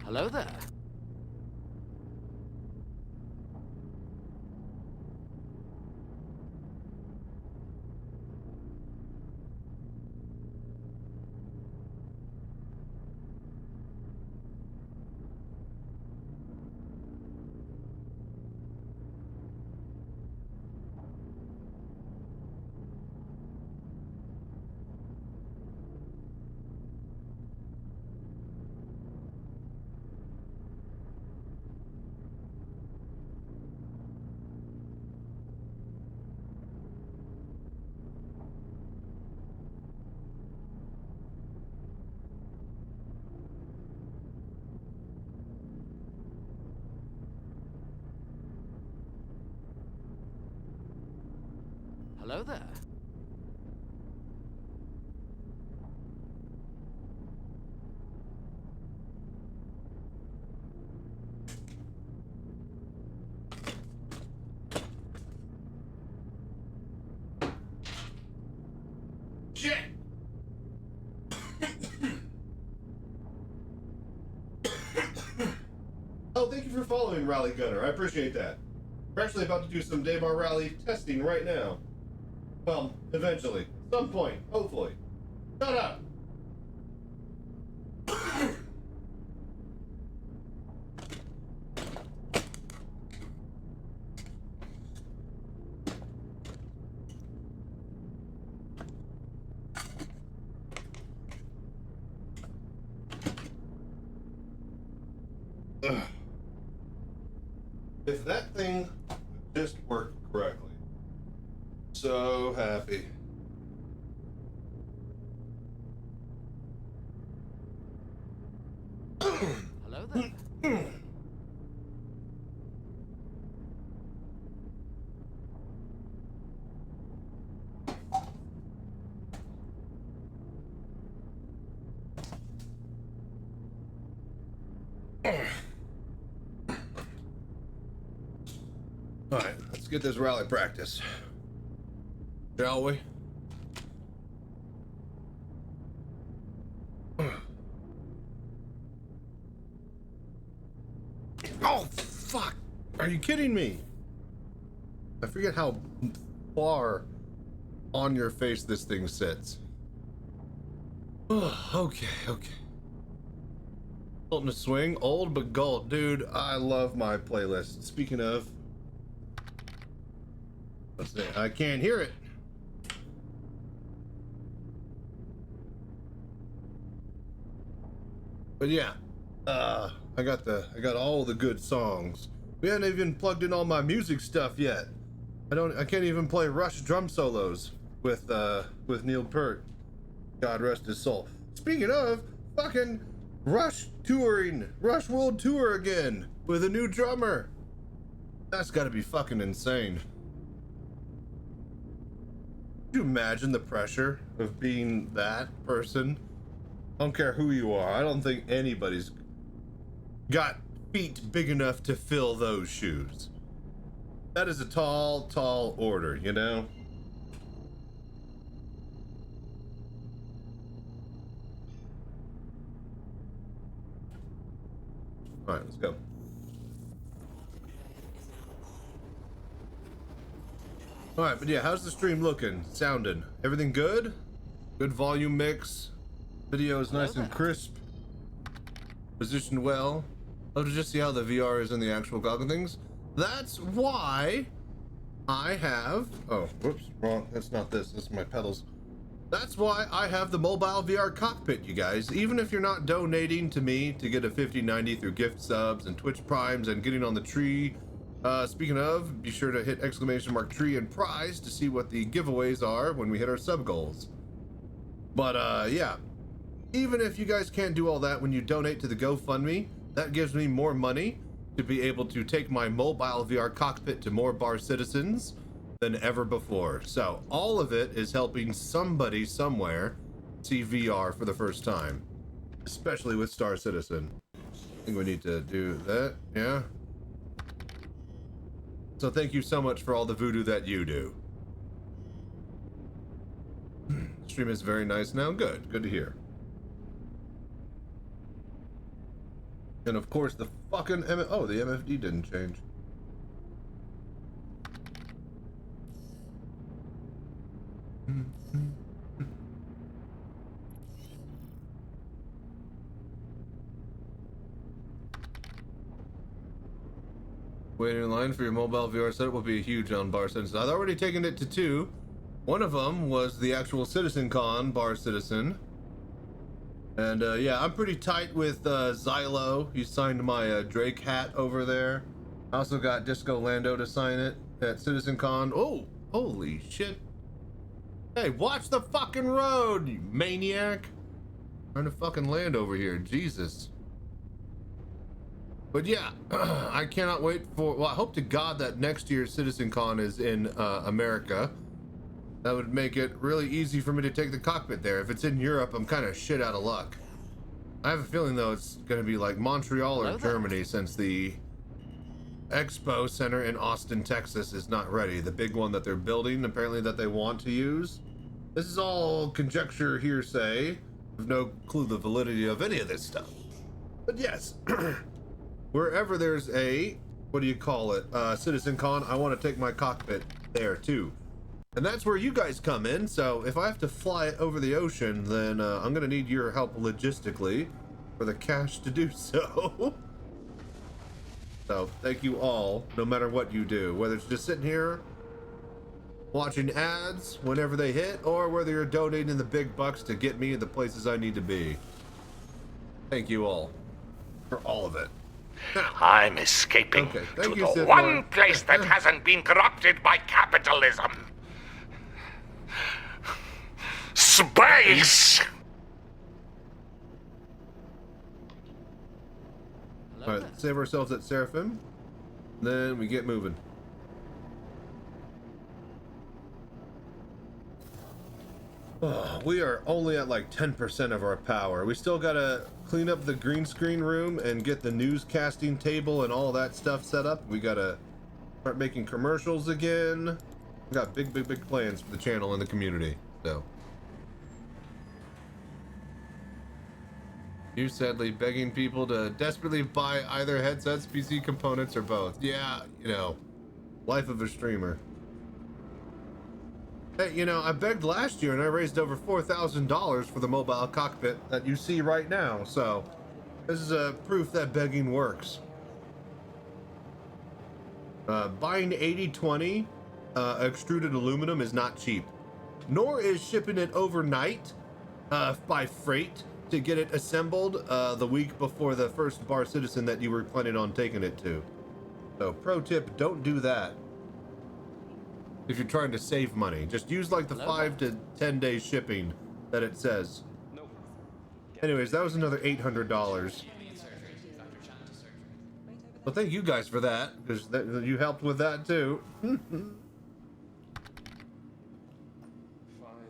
Hello there. Hello there. Shit! Oh, thank you for following, Rally Gunner. I appreciate that. We're actually about to do some Daymar Rally testing right now. Well, eventually. Some point, hopefully. Shut up! If that thing just worked correctly. So happy. Hello there. All right, let's get this rally practice, shall we? Oh, fuck! Are you kidding me? I forget how far on your face this thing sits. Oh, okay. Sultan to swing, old but gold. Dude, I love my playlist. Speaking of, let's see, I can't hear it. But yeah, I got all the good songs. We haven't even plugged in all my music stuff yet. I can't even play Rush drum solos with Neil Peart. God rest his soul. Speaking of, fucking Rush touring, Rush World Tour again with a new drummer. That's gotta be fucking insane. Could you imagine the pressure of being that person? I don't care who you are. I don't think anybody's got feet big enough to fill those shoes. That is a tall, tall order, you know? All right, let's go. All right, but yeah, how's the stream looking? Sounding? Everything good? Good volume mix? Video is nice and crisp. Positioned well. Love to just see how the VR is in the actual goggle things. That's why I have... Oh, whoops, wrong. That's not this. This is my pedals. That's why I have the mobile VR cockpit, you guys. Even if you're not donating to me to get a 5090 through gift subs and Twitch primes and getting on the tree. Speaking of, be sure to hit !tree and prize to see what the giveaways are when we hit our sub goals. But yeah, even if you guys can't do all that when you donate to the GoFundMe, that gives me more money to be able to take my mobile VR cockpit to more bar citizens than ever before. So all of it is helping somebody somewhere see VR for the first time, especially with Star Citizen. I think we need to do that. Yeah. So thank you so much for all the voodoo that you do. Stream is very nice now. Good to hear. And of course the fucking oh, the MFD didn't change. Waiting in line for your mobile VR setup will be huge on Bar Citizen. I've already taken it to 2. One of them was the actual Citizencon Bar Citizen. And yeah, I'm pretty tight with Xylo. He signed my Drake hat over there. I also got Disco Lando to sign it at Citizencon. Oh, holy shit. Hey, watch the fucking road, you maniac. Trying to fucking land over here, Jesus. But yeah, I cannot wait for, well, I hope to God that next year's Citizencon is in America. That would make it really easy for me to take the cockpit there. If it's in Europe, I'm kind of shit out of luck. I have a feeling though it's gonna be like Montreal or Germany, since the Expo Center in Austin, Texas is not ready. The big one that they're building, apparently, that they want to use. This is all conjecture, hearsay. I have no clue the validity of any of this stuff. But yes, wherever there's a, what do you call it, Citizencon, I want to take my cockpit there too. And that's where you guys come in. So if I have to fly it over the ocean, then I'm gonna need your help logistically for the cash to do so. So thank you all, no matter what you do, whether it's just sitting here watching ads whenever they hit, or whether you're donating the big bucks to get me in the places I need to be. Thank you all for all of it. I'm escaping to the one place that hasn't been corrupted by capitalism. Space! Alright, save ourselves at Seraphim. Then we get moving. Oh, we are only at like 10% of our power. We still gotta clean up the green screen room and get the newscasting table and all that stuff set up. We gotta start making commercials again. We got big plans for the channel and the community. So you sadly begging people to desperately buy either headsets, PC components, or both. Yeah, you know, life of a streamer. Hey, you know, I begged last year and I raised over $4,000 for the mobile cockpit that you see right now. So this is a proof that begging works. Buying 80/20 extruded aluminum is not cheap, nor is shipping it overnight by freight to get it assembled the week before the first Bar Citizen that you were planning on taking it to. So pro tip, don't do that. If you're trying to save money, just use like the 5 to 10 day shipping that it says. Anyways, that was another $800. Well, thank you guys for that, because you helped with that too.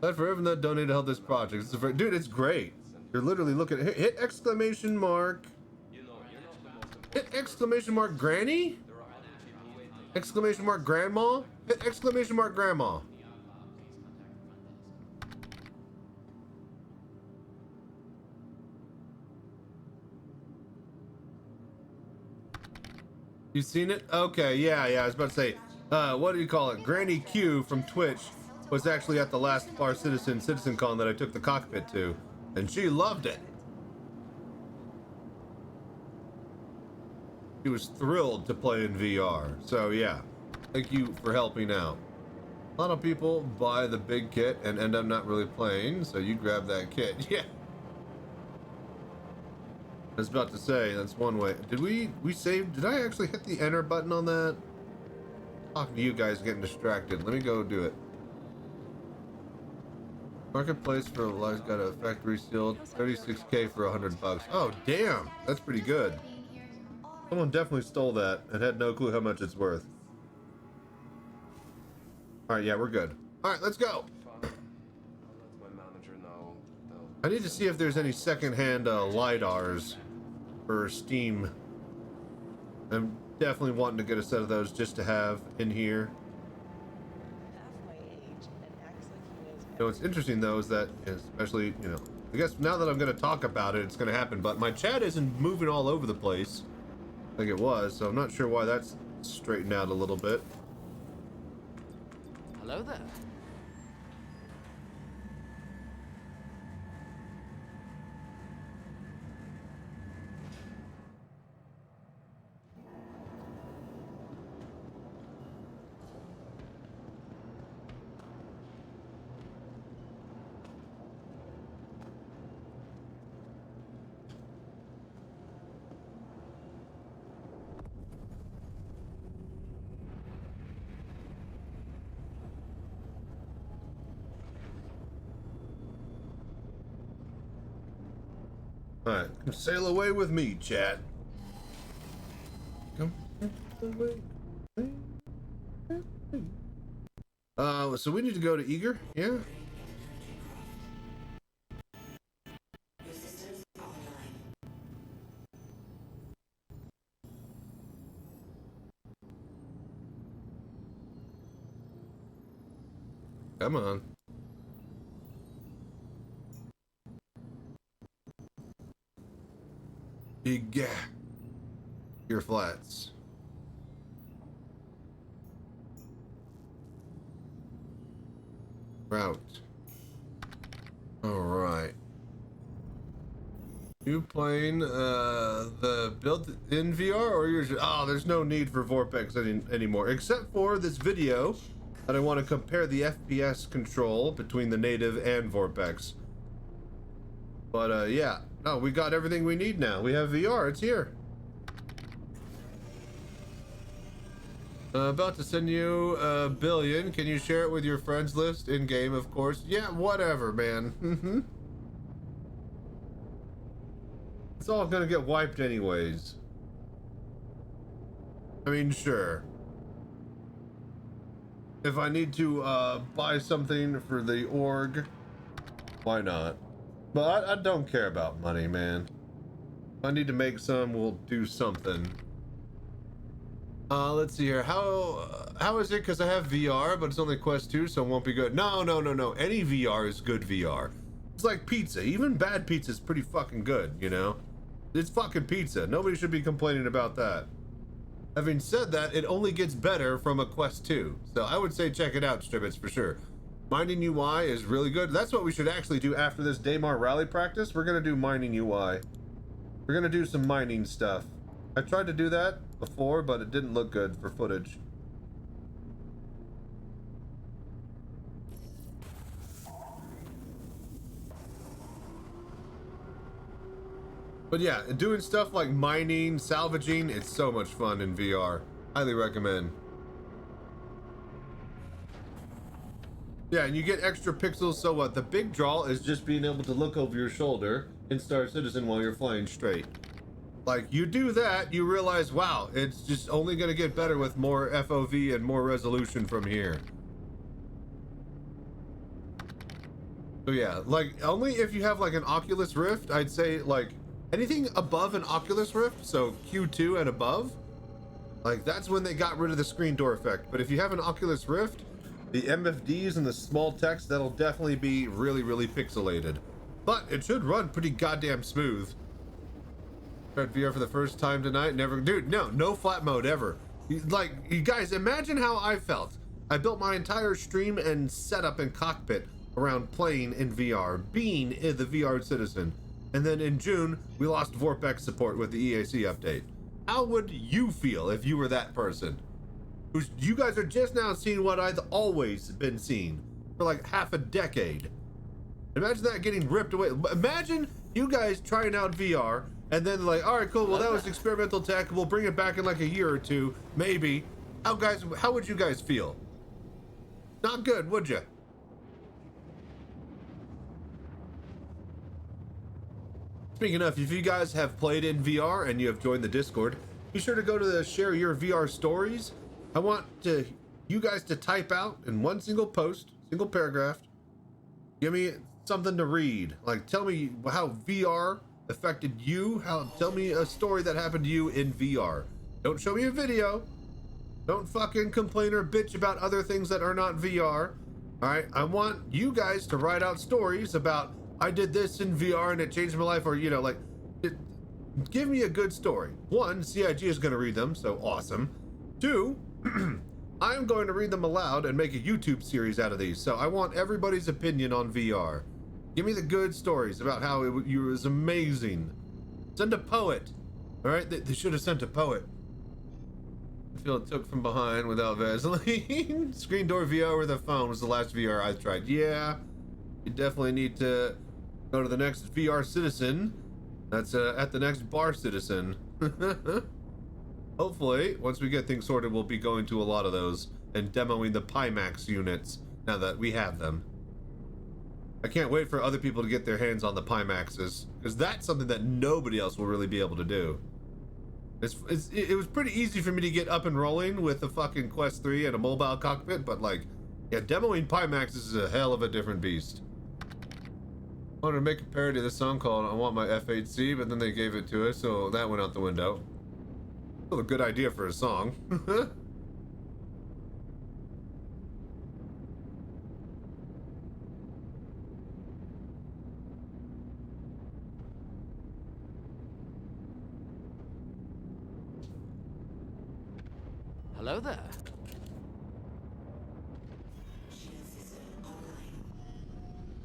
Glad for everyone that donated to help this project. It's dude, it's great. You're literally looking at hit exclamation mark. Hit exclamation mark granny? Exclamation mark grandma? Hit exclamation mark grandma. You seen it? Okay, yeah, I was about to say, what do you call it? Granny Q from Twitch was actually at the last Bar Citizen Citizencon that I took the cockpit to, and she loved it. She was thrilled to play in VR. So yeah, thank you for helping out. A lot of people buy the big kit and end up not really playing, so you grab that kit. Yeah. I was about to say, that's one way. Did we save? Did I actually hit the enter button on that? Talking to you guys, getting distracted. Let me go do it. Marketplace for Live's got a factory sealed 36K for $100. Oh damn, that's pretty good. Someone definitely stole that and had no clue how much it's worth. Alright, yeah, we're good. Alright, let's go. I need to see if there's any secondhand LiDARs for Steam. I'm definitely wanting to get a set of those just to have in here. You know, what's interesting though is that, especially, you know, I guess now that I'm going to talk about it, it's going to happen. But my chat isn't moving all over the place like it was, so I'm not sure why that's straightened out a little bit. Hello there. Alright, sail away with me, chat. Come away. So we need to go to Eager, yeah? Come on. Big your flats. Route. All right. You playing the built-in VR, or you're just, oh, there's no need for Vorpex anymore, except for this video that I want to compare the FPS control between the native and Vorpex. But yeah, no, we got everything we need now. We have VR, it's here. About to send you $1 billion. Can you share it with your friends list in game, of course? Yeah, whatever, man. It's all gonna get wiped anyways. I mean, sure. If I need to buy something for the org, why not? But I don't care about money, man. If I need to make some, we'll do something. Let's see here. How is it? Because I have VR, but it's only Quest 2, so it won't be good. No. Any VR is good VR. It's like pizza. Even bad pizza is pretty fucking good, you know? It's fucking pizza. Nobody should be complaining about that. Having said that, it only gets better from a Quest 2. So I would say check it out, Stribbits, for sure. Mining UI is really good. That's what we should actually do after this Daymar rally practice. We're gonna do mining UI. We're gonna do some mining stuff. I tried to do that before, but it didn't look good for footage. But yeah, doing stuff like mining, salvaging, it's so much fun in VR. Highly recommend. Yeah, and you get extra pixels, so what? The big draw is just being able to look over your shoulder in Star Citizen while you're flying straight. Like, you do that, you realize, wow, it's just only gonna get better with more FOV and more resolution from here. So yeah, like, only if you have like an Oculus Rift, I'd say like, anything above an Oculus Rift, so Q2 and above, like that's when they got rid of the screen door effect. But if you have an Oculus Rift, the MFDs and the small text, that'll definitely be really, really pixelated. But it should run pretty goddamn smooth. Tried VR for the first time tonight, never, dude, no flat mode ever. Like, you guys, imagine how I felt. I built my entire stream and setup in Cockpit around playing in VR, being the VR citizen. And then in June, we lost Vorpex support with the EAC update. How would you feel if you were that person? You guys are just now seeing what I've always been seeing for like half a decade. Imagine that getting ripped away. Imagine you guys trying out VR and then like, all right, cool, well that was experimental tech, we'll bring it back in like a year or two, maybe. How would you guys feel? Not good, would you? Speaking of, if you guys have played in VR and you have joined the Discord, be sure to go to the share your VR stories. I want you guys to type out in one single post, single paragraph, give me something to read. Like, tell me how VR affected you. Tell me a story that happened to you in VR. Don't show me a video. Don't fucking complain or bitch about other things that are not VR. All right, I want you guys to write out stories about I did this in VR and it changed my life, or you know, like, give me a good story. One, CIG is going to read them, so awesome. Two, I'm going to read them aloud and make a YouTube series out of these. So I want everybody's opinion on VR. Give me the good stories about how it was amazing. Send a poet. All right, they should have sent a poet. I feel it took from behind without Vaseline. Screen door VR with a phone was the last VR I tried. Yeah, you definitely need to go to the next VR Citizen. That's at the next Bar Citizen. Hopefully, once we get things sorted, we'll be going to a lot of those and demoing the Pimax units now that we have them. I can't wait for other people to get their hands on the Pimaxes, because that's something that nobody else will really be able to do. It was pretty easy for me to get up and rolling with the fucking Quest 3 and a mobile cockpit, but like, yeah, demoing Pimaxes is a hell of a different beast. I wanted to make a parody of this song called I Want My F8C, but then they gave it to us, so that went out the window. Still a good idea for a song. Hello there.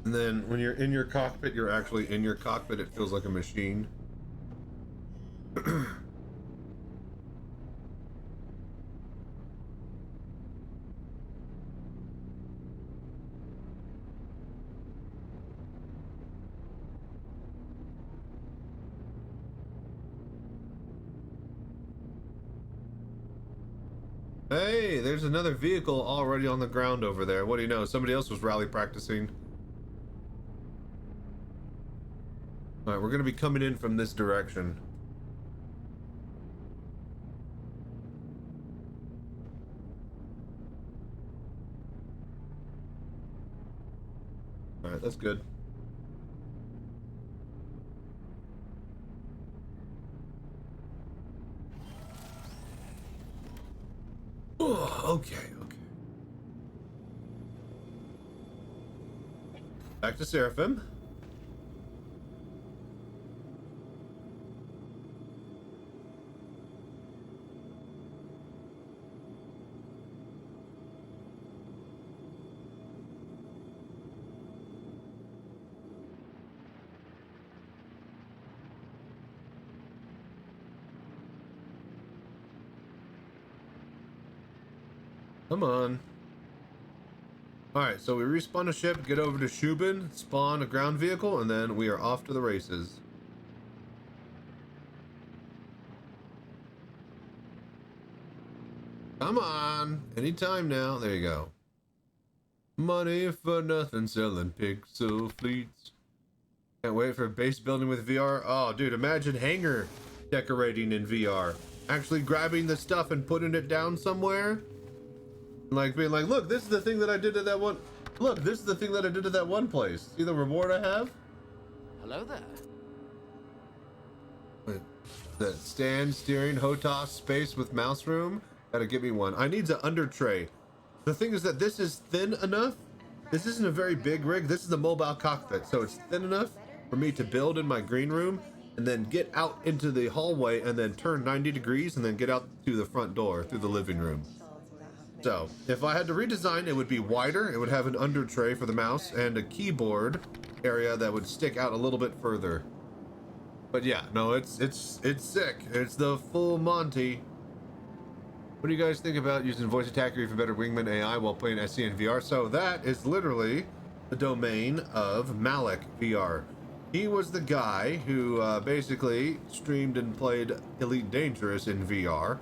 And then when you're in your cockpit, you're actually in your cockpit. It feels like a machine. Hey, there's another vehicle already on the ground over there. What do you know? Somebody else was rally practicing. All right, we're going to be coming in from this direction. All right, that's good. Okay. Back to Seraphim. Come on. Alright, so we respawn a ship, get over to Shubin, spawn a ground vehicle, and then we are off to the races. Come on! Anytime now. There you go. Money for nothing, selling pixel fleets. Can't wait for base building with VR. Oh, dude, imagine hangar decorating in VR. Actually grabbing the stuff and putting it down somewhere. Like being like, look, this is the thing that I did at that one. Look, this is the thing that I did at that one place. See the reward I have? Hello there. Wait, the stand, steering, HOTAS, space with mouse room. Gotta give me one. I need an under tray. The thing is that this is thin enough. This isn't a very big rig. This is the mobile cockpit, so it's thin enough for me to build in my green room and then get out into the hallway and then turn 90 degrees and then get out through the front door through the living room. So if I had to redesign, it would be wider. It would have an under tray for the mouse and a keyboard area that would stick out a little bit further. But yeah, no, it's sick. It's the full Monty. What do you guys think about using voice attacker for better wingman AI while playing SC and VR? So that is literally the domain of Malik VR. He was the guy who basically streamed and played Elite Dangerous in VR.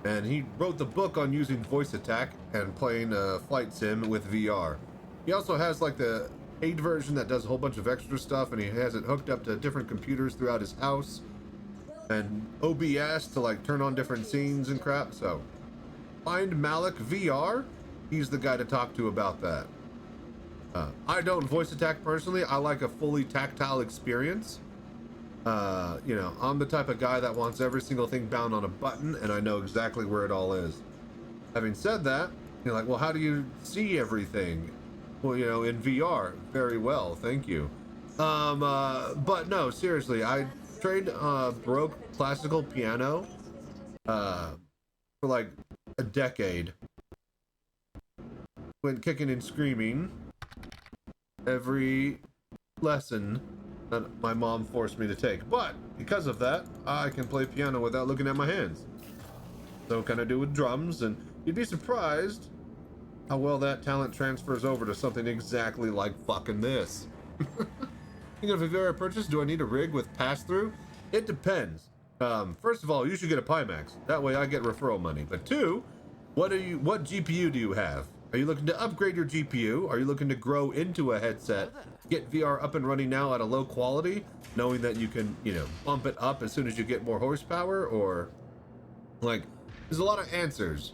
And he wrote the book on using voice attack and playing a flight sim with VR. He also has like the paid version that does a whole bunch of extra stuff, and he has it hooked up to different computers throughout his house and OBS to like turn on different scenes and crap. So find Malik VR. He's the guy to talk to about that. I don't voice attack personally. I like a fully tactile experience. You know, I'm the type of guy that wants every single thing bound on a button, and I know exactly where it all is. Having said that, you're like, well, how do you see everything? Well, you know, in VR, very well, thank you. But no, seriously, I trained broke classical piano for like a decade. Went kicking and screaming every lesson that my mom forced me to take. But because of that, I can play piano without looking at my hands. So can I do with drums, and you'd be surprised how well that talent transfers over to something exactly like fucking this. Thinking of a VR purchase, do I need a rig with pass-through? It depends. First of all, you should get a Pimax. That way I get referral money. But two, what GPU do you have? Are you looking to upgrade your GPU? Are you looking to grow into a headset? Get VR up and running now at a low quality, knowing that you can, you know, bump it up as soon as you get more horsepower? Or, like, there's a lot of answers.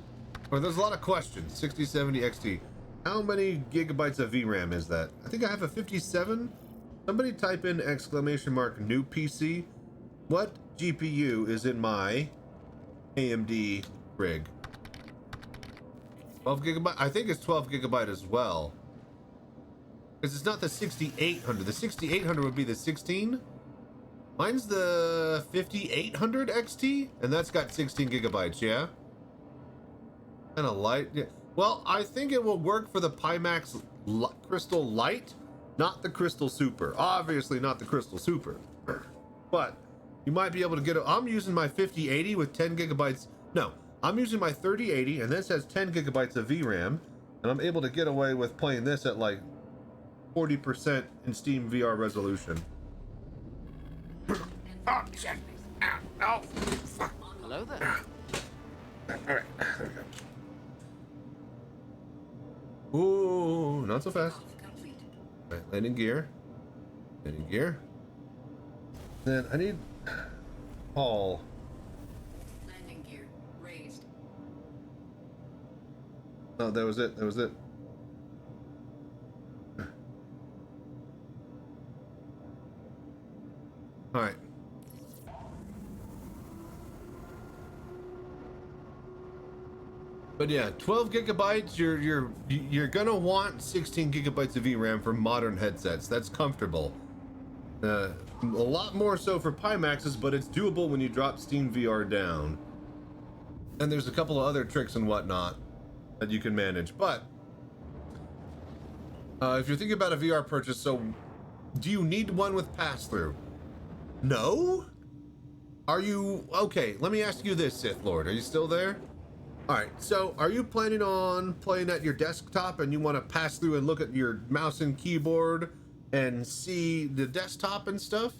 Or there's a lot of questions. 6070 XT. How many gigabytes of VRAM is that? I think I have a 57. Somebody type in exclamation mark new PC. What GPU is in my AMD rig? 12 gigabyte? I think it's 12 gigabyte as well. Because it's not the 6800. The 6800 would be the 16. Mine's the 5800 XT, and that's got 16 gigabytes, yeah? Kind of light. Yeah. Well, I think it will work for the Pimax Crystal Light, not the Crystal Super. Obviously not the Crystal Super. But you might be able to get it. I'm using my 5080 with 10 gigabytes. No, I'm using my 3080, and this has 10 gigabytes of VRAM, and I'm able to get away with playing this at like 40% in Steam VR resolution. Oh, shit. Oh, fuck. Hello there. All right, there we go. Ooh, not so fast. All right, landing gear. Landing gear. Then I need Paul. Landing gear raised. Oh, that was it. That was it. All right. But yeah, 12 gigabytes. You're gonna want 16 gigabytes of VRAM for modern headsets. That's comfortable. A lot more so for Pimaxes, but it's doable when you drop Steam VR down. And there's a couple of other tricks and whatnot that you can manage. But if you're thinking about a VR purchase, so do you need one with pass-through? No? Are you... Okay, let me ask you this, Sith Lord. Are you still there? Alright, so are you planning on playing at your desktop and you want to pass through and look at your mouse and keyboard and see the desktop and stuff?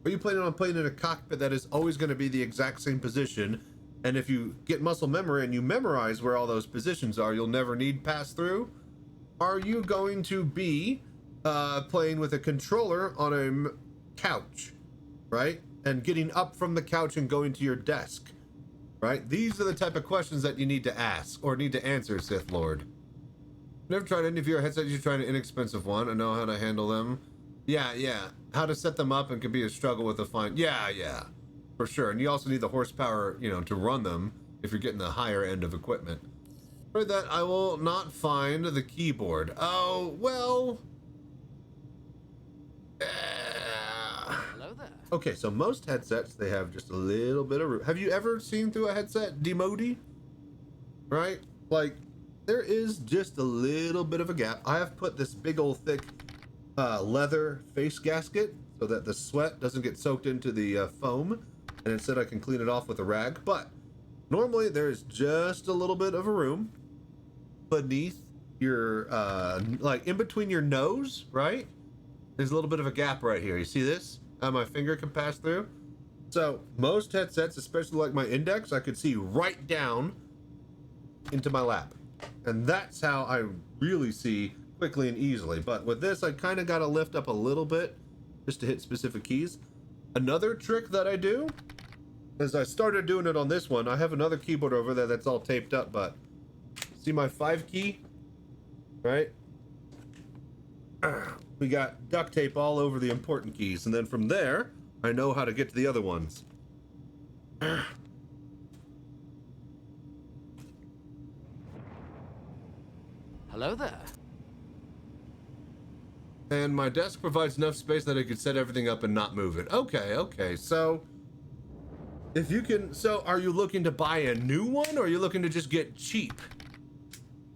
Or are you planning on playing in a cockpit that is always going to be the exact same position, and if you get muscle memory and you memorize where all those positions are, you'll never need pass through? Are you going to be playing with a controller on a couch, right? And getting up from the couch and going to your desk, right? These are the type of questions that you need to ask or need to answer, Sith Lord. Never tried any of your headsets. You tried an inexpensive one. I know how to handle them. Yeah. How to set them up and can be a struggle with a fine. Yeah, for sure. And you also need the horsepower, you know, to run them if you're getting the higher end of equipment. For that, I will not find the keyboard. Oh, well. Hello there. Okay, so most headsets, they have just a little bit of room. Have you ever seen through a headset demodi? Right? Like, there is just a little bit of a gap. I have put this big old thick leather face gasket so that the sweat doesn't get soaked into the foam, and instead I can clean it off with a rag. But normally there's just a little bit of a room beneath your, like in between your nose, right? There's a little bit of a gap right here. You see this? How my finger can pass through? So most headsets, especially like my Index, I could see right down into my lap. And that's how I really see quickly and easily. But with this, I kind of got to lift up a little bit just to hit specific keys. Another trick that I do is I started doing it on this one. I have another keyboard over there that's all taped up, but see my 5 key, right? We got duct tape all over the important keys, and then from there, I know how to get to the other ones. Hello there. And my desk provides enough space that I could set everything up and not move it. Okay. So, if you can... So, are you looking to buy a new one, or are you looking to just get cheap?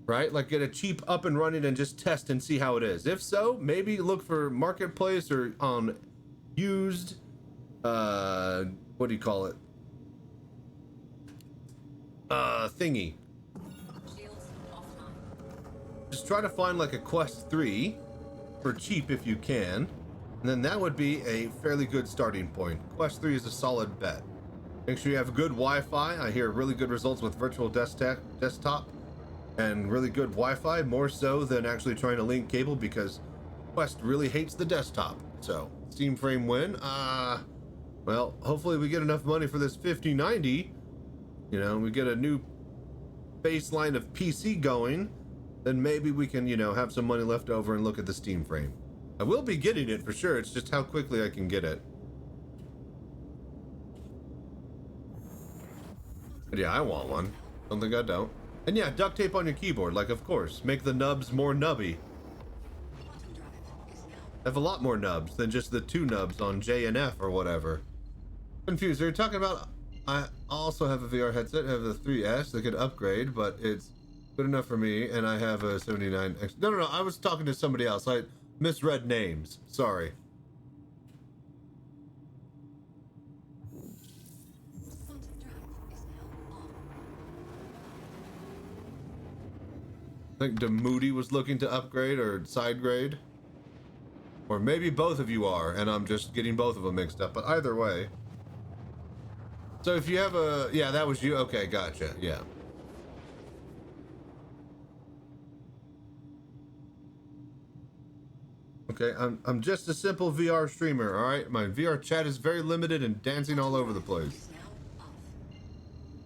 Right? Like, get a cheap up and running and just test and see how it is. If so, maybe look for Marketplace or on used... what do you call it? Thingy. Just try to find, like, a Quest 3... for cheap if you can, and then that would be a fairly good starting point. Quest 3 is a solid bet. Make sure you have good Wi-Fi. I hear really good results with virtual desktop and really good Wi-Fi, more so than actually trying to link cable, because Quest really hates the desktop. So, Steam frame win. Well, hopefully we get enough money for this 5090. You know, we get a new baseline of PC going, then maybe we can, you know, have some money left over and look at the Steam frame. I will be getting it for sure. It's just how quickly I can get it. But yeah, I want one. Don't think I don't. And yeah, duct tape on your keyboard, like, of course. Make the nubs more nubby. I have a lot more nubs than just the 2 nubs on J and F or whatever. Confused. Are you talking about... I also have a VR headset. I have a 3S that could upgrade, but it's good enough for me, and I have a 79X. No, I was talking to somebody else. I misread names. Sorry. I think Moody was looking to upgrade or side grade. Or maybe both of you are, and I'm just getting both of them mixed up. But either way. So if you have a... Yeah, that was you. Okay, gotcha. Yeah. Okay, I'm just a simple VR streamer, alright? My VR chat is very limited and dancing all over the place.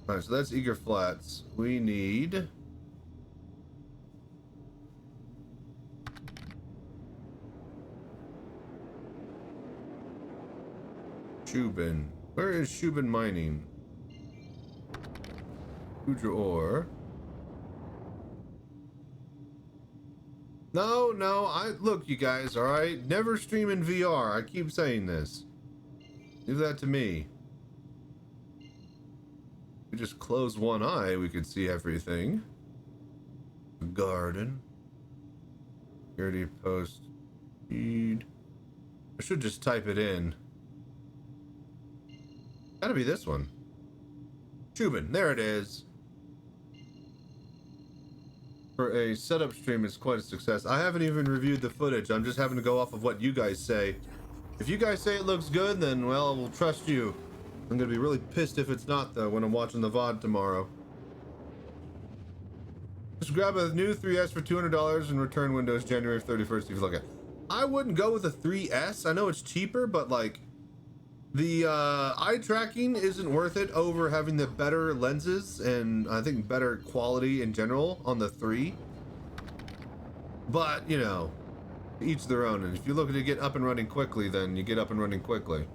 Alright, so that's Eager Flats. We need... Shubin. Where is Shubin mining? Hudra ore. No, look, you guys, alright? Never stream in VR. I keep saying this. Leave that to me. We just close one eye, we could see everything. Garden. Security post. Feed. I should just type it in. Gotta be this one. Shubin, there it is. For a setup stream, it's quite a success. I haven't even reviewed the footage. I'm just having to go off of what you guys say. If you guys say it looks good, then, well, we'll trust you. I'm gonna be really pissed if it's not, though, when I'm watching the VOD tomorrow. Just grab a new 3S for $200 and return Windows January 31st if you look at it. I wouldn't go with a 3S. I know it's cheaper, but, like, the eye tracking isn't worth it over having the better lenses and I think better quality in general on the 3. But, you know, each their own. And if you're looking to get up and running quickly, then you get up and running quickly.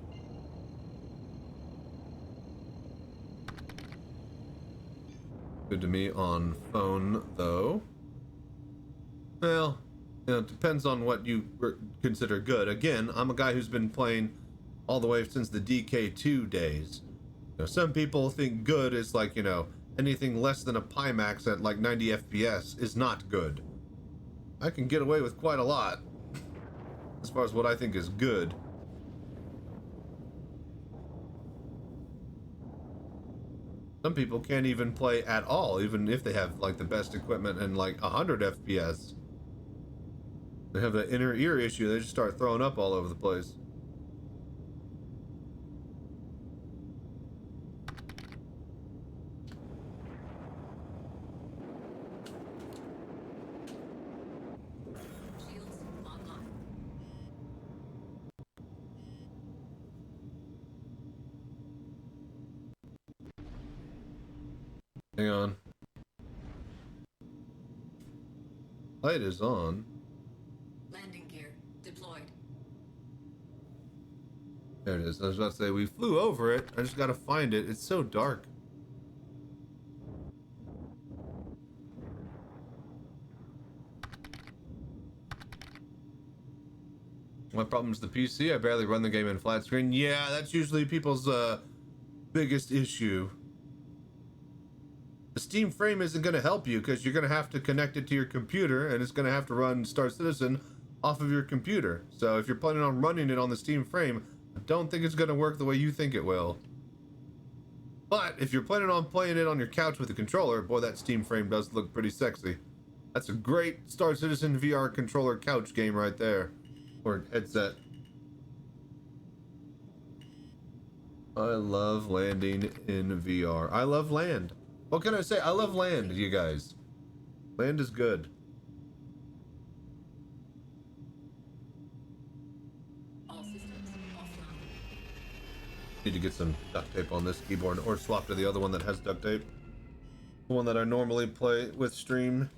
Good to me on phone, though. Well, you know, it depends on what you consider good. Again, I'm a guy who's been playing all the way since the DK2 days. You know, some people think good is like, you know, anything less than a Pimax at like 90 FPS is not good. I can get away with quite a lot as far as what I think is good. Some people can't even play at all, even if they have like the best equipment and like 100 FPS. They have an inner ear issue, they just start throwing up all over the place. Hang on. Light is on. Landing gear deployed. There it is. I was about to say, we flew over it. I just gotta find it. It's so dark. My problem's the PC. I barely run the game in flat screen. Yeah, that's usually people's biggest issue. The Steam frame isn't going to help you because you're going to have to connect it to your computer, and it's going to have to run Star Citizen off of your computer. So if you're planning on running it on the Steam frame, I don't think it's going to work the way you think it will. But if you're planning on playing it on your couch with a controller, boy, that Steam frame does look pretty sexy. That's a great Star Citizen VR controller couch game right there. Or headset. I love landing in VR. I love land. What can I say? I love land, you guys. Land is good. All systems offline. Need to get some duct tape on this keyboard or swap to the other one that has duct tape. The one that I normally play with stream.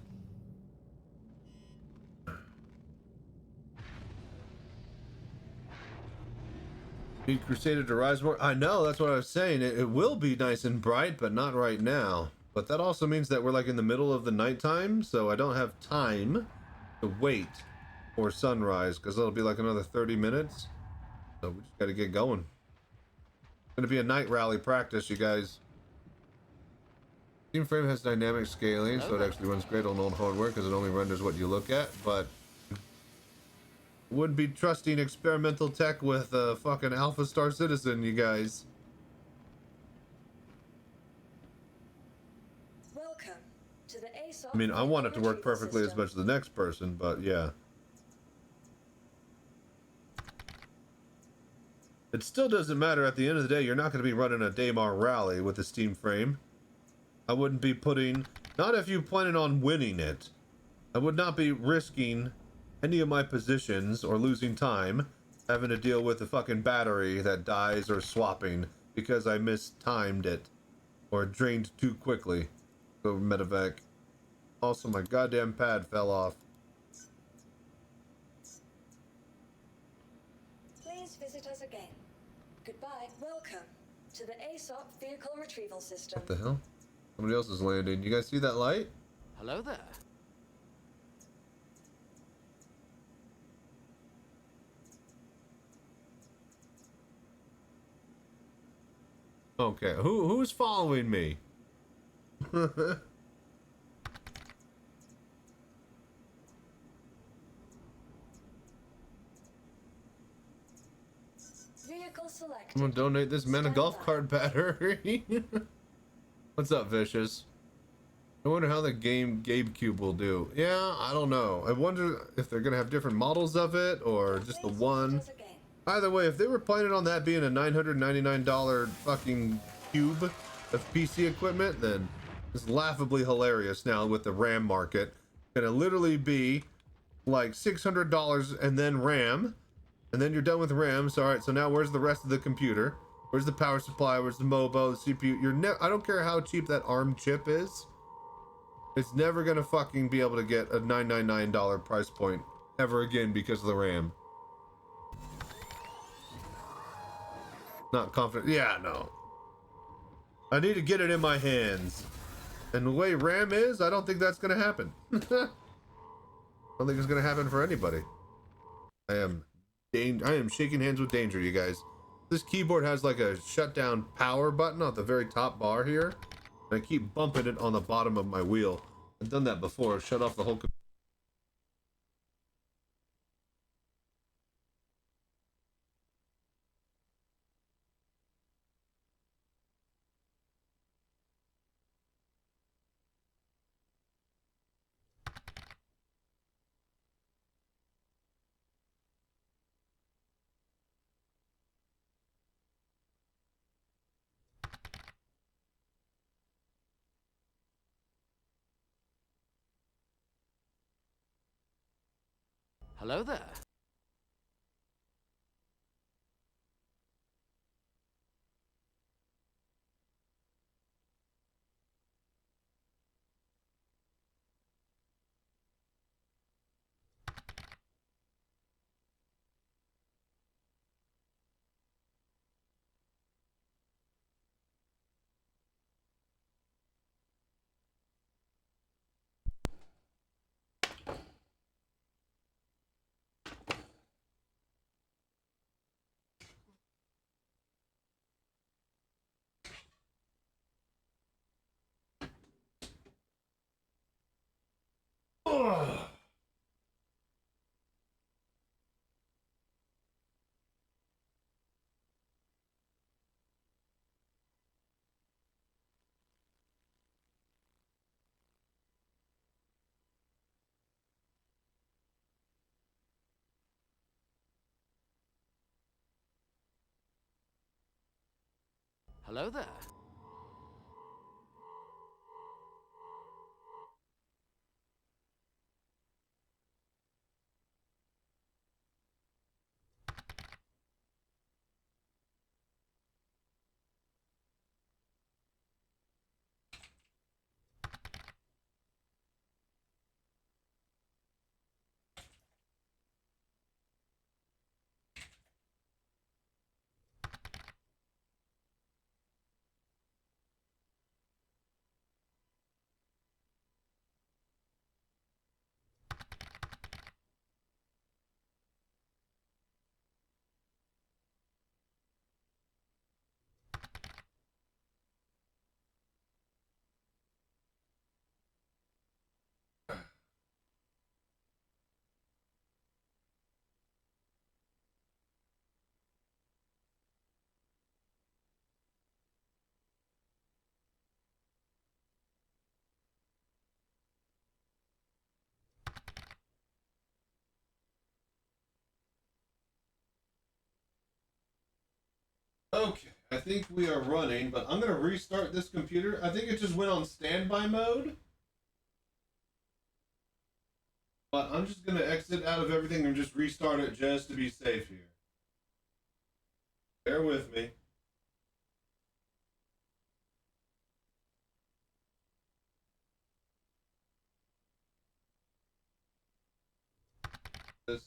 Need Crusader to rise more? I know, that's what I was saying. It will be nice and bright, but not right now. But that also means that we're like in the middle of the nighttime, so I don't have time to wait for sunrise, because it'll be like another 30 minutes. So we just gotta get going. It's gonna be a night rally practice, you guys. Steam frame has dynamic scaling, so it actually runs great on old hardware because it only renders what you look at, but wouldn't be trusting experimental tech with a fucking Alpha Star Citizen, you guys. Welcome to the ASOP. I mean, I want it to work perfectly as much as the next person, but yeah. It still doesn't matter. At the end of the day, you're not going to be running a Daymar rally with a Steam frame. I wouldn't be putting... Not if you planning on winning it. I would not be risking any of my positions or losing time having to deal with a fucking battery that dies or swapping because I mistimed it or drained too quickly. Go medevac. Also, my goddamn pad fell off. Please visit us again. Goodbye. Welcome to the ASOP vehicle retrieval system. What the hell? Somebody else is landing. You guys see that light? Hello there. Okay, who's following me? Vehicle selected. I'm gonna donate this man a golf cart battery. What's up, Vicious? I wonder how the GameCube will do. Yeah, I don't know. I wonder if they're gonna have different models of it or just the one. Either way, if they were planning on that being a $999 fucking cube of PC equipment, then it's laughably hilarious now with the RAM market. It's gonna literally be like $600 and then RAM, and then you're done with RAM. So, all right, so now where's the rest of the computer? Where's the power supply? Where's the MOBO, the CPU? I don't care how cheap that ARM chip is. It's never gonna fucking be able to get a $999 price point ever again because of the RAM. Not confident. Yeah, no. I need to get it in my hands. And the way RAM is, I don't think that's gonna happen. I don't think it's gonna happen for anybody. I am shaking hands with danger, you guys. This keyboard has like a shutdown power button at the very top bar here. And I keep bumping it on the bottom of my wheel. I've done that before. Shut off the whole computer. Hello there. Ugh. Hello there. Okay, I think we are running, but I'm going to restart this computer. I think it just went on standby mode. But I'm just going to exit out of everything and just restart it just to be safe here. Bear with me. This.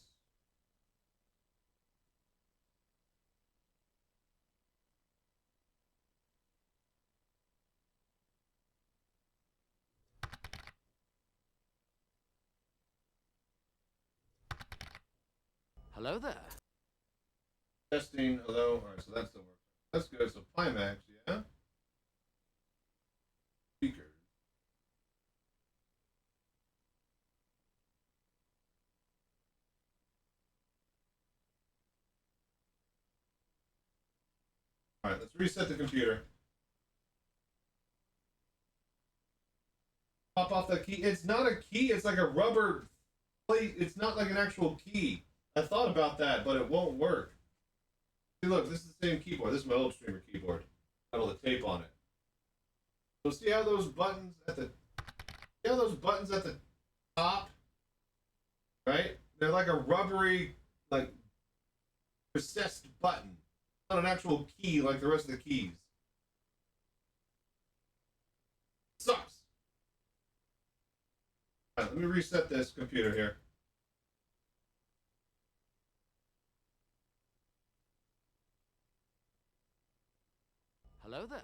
Hello there. Testing, although, alright, so that's the work. That's good. So Pimax, yeah? Speakers. Alright, let's reset the computer. Pop off that key. It's not a key, it's like a rubber plate. It's not like an actual key. I thought about that, but it won't work. See, look, this is the same keyboard. This is my old streamer keyboard. Got all the tape on it. So see how those buttons at the top, right? They're like a rubbery, like recessed button. Not an actual key like the rest of the keys. Sucks. All right, let me reset this computer here. Hello there.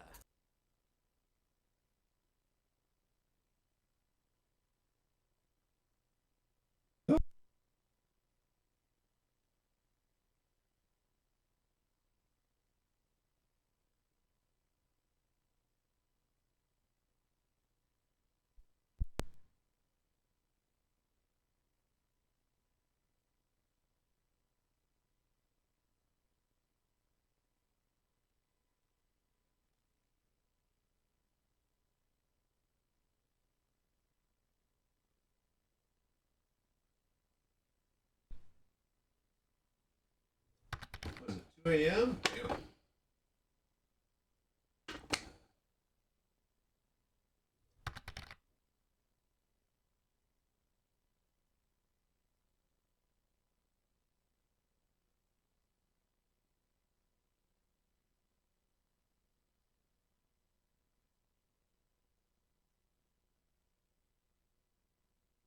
What is it, 2 a.m.? Damn.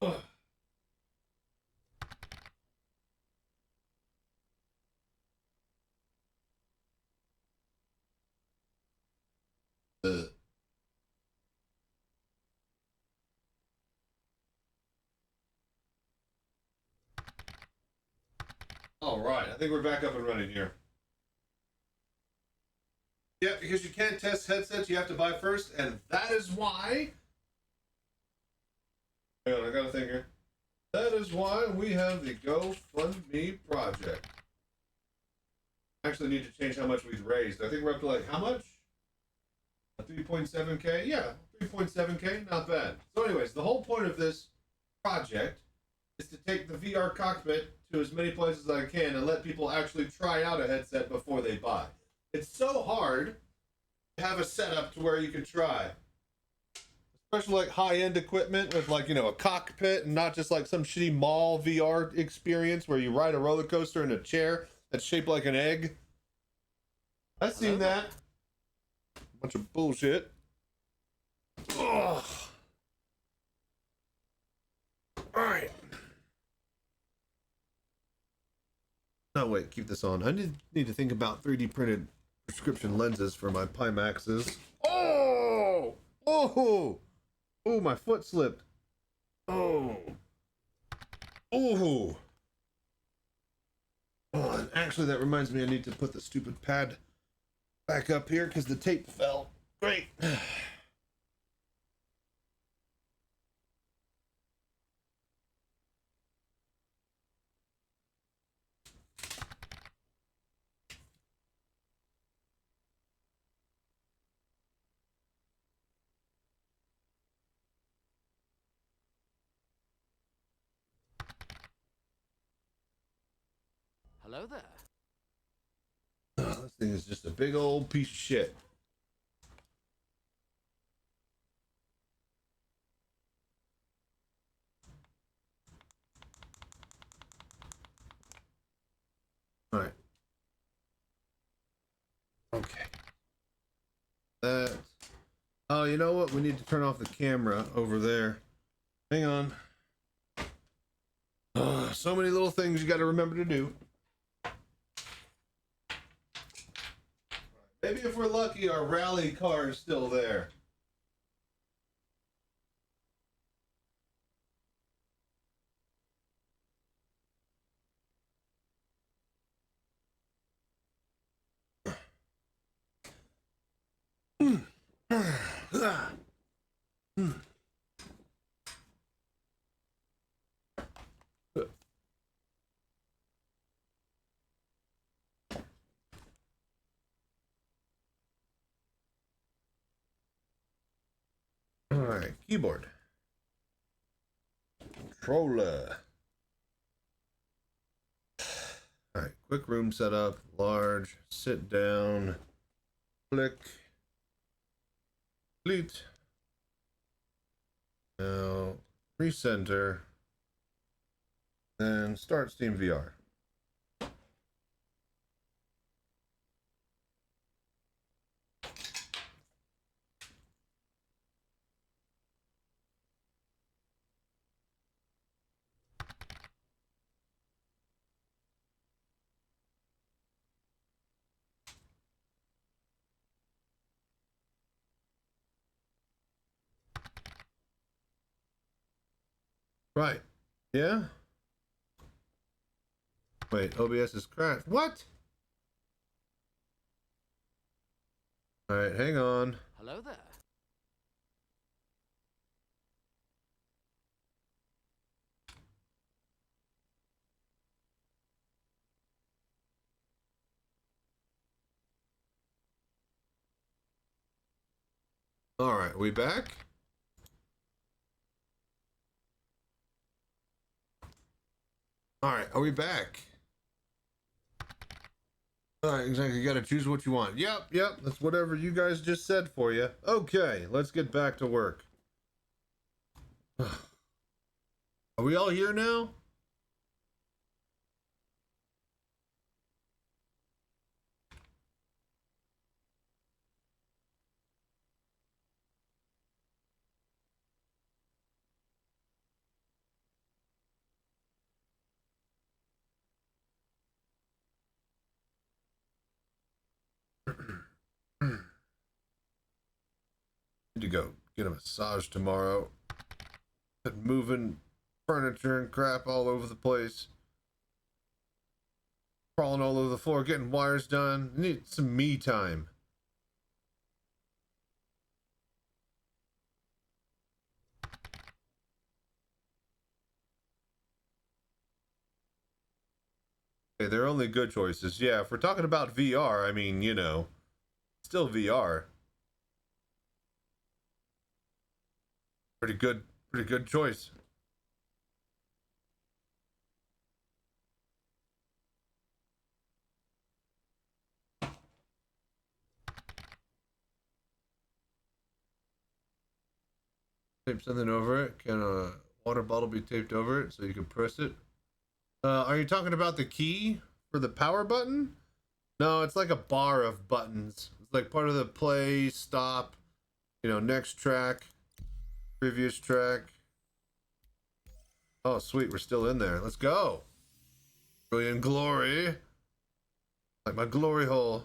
Ugh. All right, I think we're back up and running here. Yeah, because you can't test headsets, you have to buy first, and that is why. Hang on, I got a thing here. That is why we have the GoFundMe project. Actually need to change how much we've raised. I think we're up to like how much? 3.7K? Yeah, 3.7K, not bad. So anyways, the whole point of this project is to take the VR cockpit to as many places as I can and let people actually try out a headset before they buy. It's so hard to have a setup to where you can try. Especially like high-end equipment with like, you know, a cockpit and not just like some shitty mall VR experience where you ride a roller coaster in a chair that's shaped like an egg. I've seen that. Bunch of bullshit. Ugh. Alright. No, wait, keep this on. I need to think about 3D printed prescription lenses for my Pimaxes. Oh! Oh! Oh, my foot slipped. Oh. Oh. Oh, and actually that reminds me I need to put the stupid pad back up here because the tape fell. Great. Hello there. Oh, this thing is just a big old piece of shit. All right. Okay. That. Oh, you know what? We need to turn off the camera over there. Hang on. So many little things you got to remember to do. Maybe if we're lucky, our rally car is still there. All right, keyboard. Controller. All right, quick room setup, large, sit down, click, complete. Now, recenter, and start Steam VR. Right. Yeah? Wait, OBS is crashed. What? Alright, hang on. Hello there. Alright, we back? Alright, are we back? Alright, exactly. You gotta choose what you want. Yep, that's whatever you guys just said for you. Okay, let's get back to work. Are we all here now? Need to go get a massage tomorrow. Been moving furniture and crap all over the place. Crawling all over the floor, getting wires done. Need some me time. Okay, they're only good choices. Yeah, if we're talking about VR, I mean, you know, still VR. Pretty good choice. Tape something over it. Can a water bottle be taped over it so you can press it? Are you talking about the key for the power button? No, it's like a bar of buttons. It's like part of the play, stop, you know, next track, previous track. Oh, sweet, we're still in there. Let's go. Brilliant glory. Like my glory hole.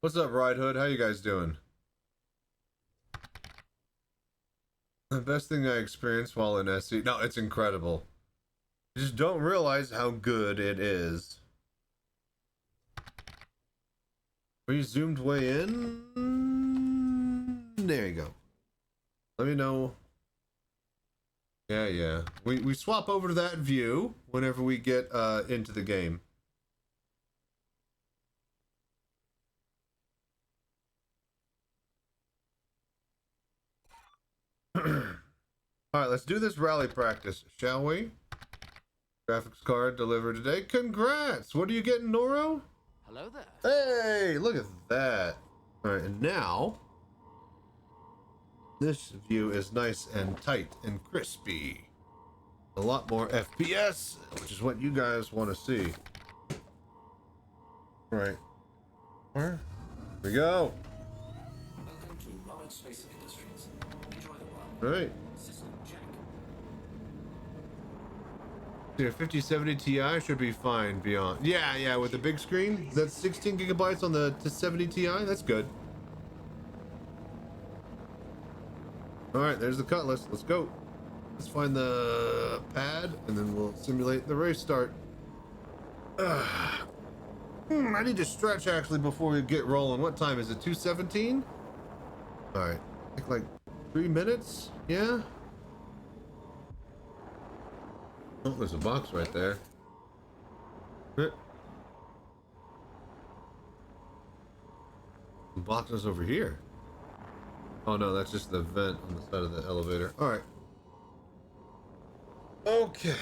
What's up, Ride Hood? How you guys doing? The best thing I experienced while in SC. No, it's incredible. You just don't realize how good it is. Are you zoomed way in? There you go. Let me know. Yeah. We swap over to that view whenever we get into the game. Alright, let's do this rally practice, shall we? Graphics card delivered today. Congrats! What are you getting, Noro? Hello there. Hey, look at that. Alright, and now this view is nice and tight and crispy. A lot more FPS, which is what you guys want to see. Right. Where? Here we go. Welcome to Robert Space Industries. Enjoy the run. Right. System check. Your 5070 Ti should be fine beyond. Yeah, with the big screen. That's 16 gigabytes on the 70 Ti. That's good. All right, there's the cutlass. Let's go. Let's find the pad, and then we'll simulate the race start. I need to stretch actually before we get rolling. What time is it? 2:17. All right, I think like 3 minutes. Yeah. Oh, there's a box right there. The box is over here. Oh no, that's just the vent on the side of the elevator. All right. Okay.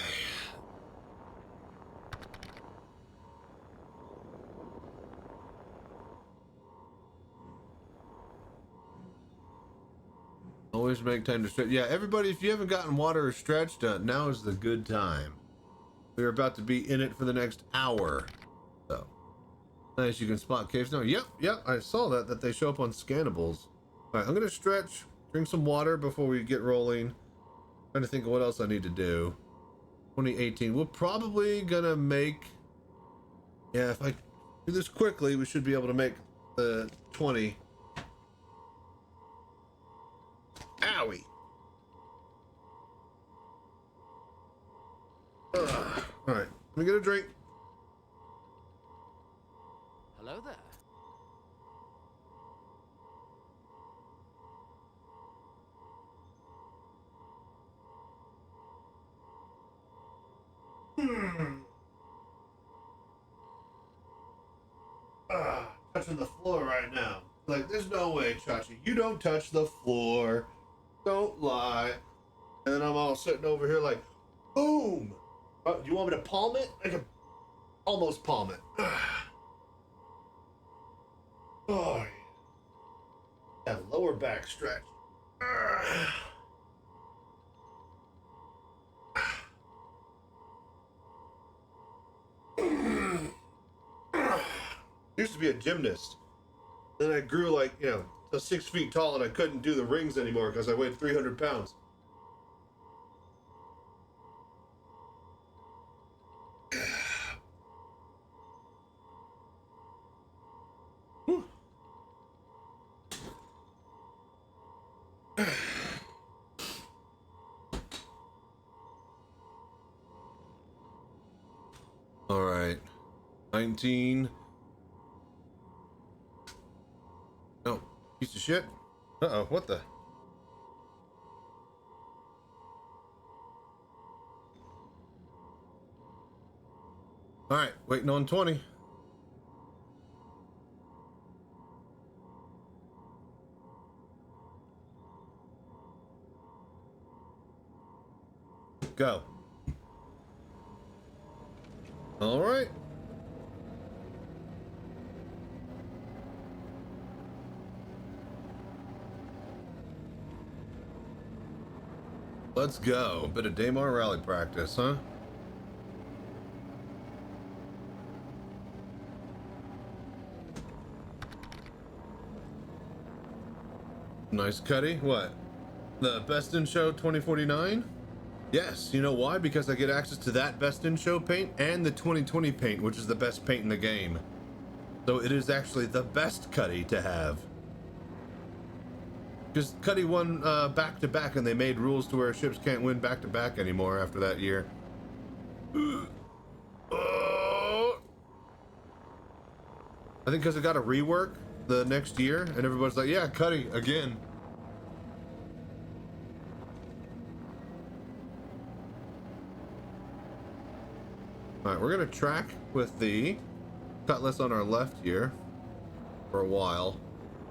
Always make time to stretch. Yeah, everybody, if you haven't gotten water or stretched, now is the good time. We're about to be in it for the next hour. So, nice, you can spot caves now. Yep, I saw that they show up on scannables. All right, I'm gonna stretch, drink some water before we get rolling. Trying to think of what else I need to do. 2018. We're probably gonna make. Yeah, if I do this quickly, we should be able to make the 20. Owie. All right, let me get a drink. Hello there. Touching the floor right now. Like, there's no way, Chachi. You don't touch the floor. Don't lie. And then I'm all sitting over here like, boom. Do you want me to palm it? I can almost palm it. Oh, that lower back stretch. Used to be a gymnast. Then I grew like, to 6 feet tall and I couldn't do the rings anymore because I weighed 300 pounds. All right. 19. No, piece of shit. Uh-oh, what the? Alright, waiting on 20. Go. Alright. Let's go. Bit of Daymar rally practice, huh? Nice cutty. What? The Best in Show 2049? Yes. You know why? Because I get access to that Best in Show paint and the 2020 paint, which is the best paint in the game. So it is actually the best cutty to have. Because Cuddy won back-to-back, and they made rules to where ships can't win back-to-back anymore after that year. I think because it got a rework the next year, and everybody's like, yeah, Cuddy, again. Alright, we're going to track with the Cutlass on our left here for a while.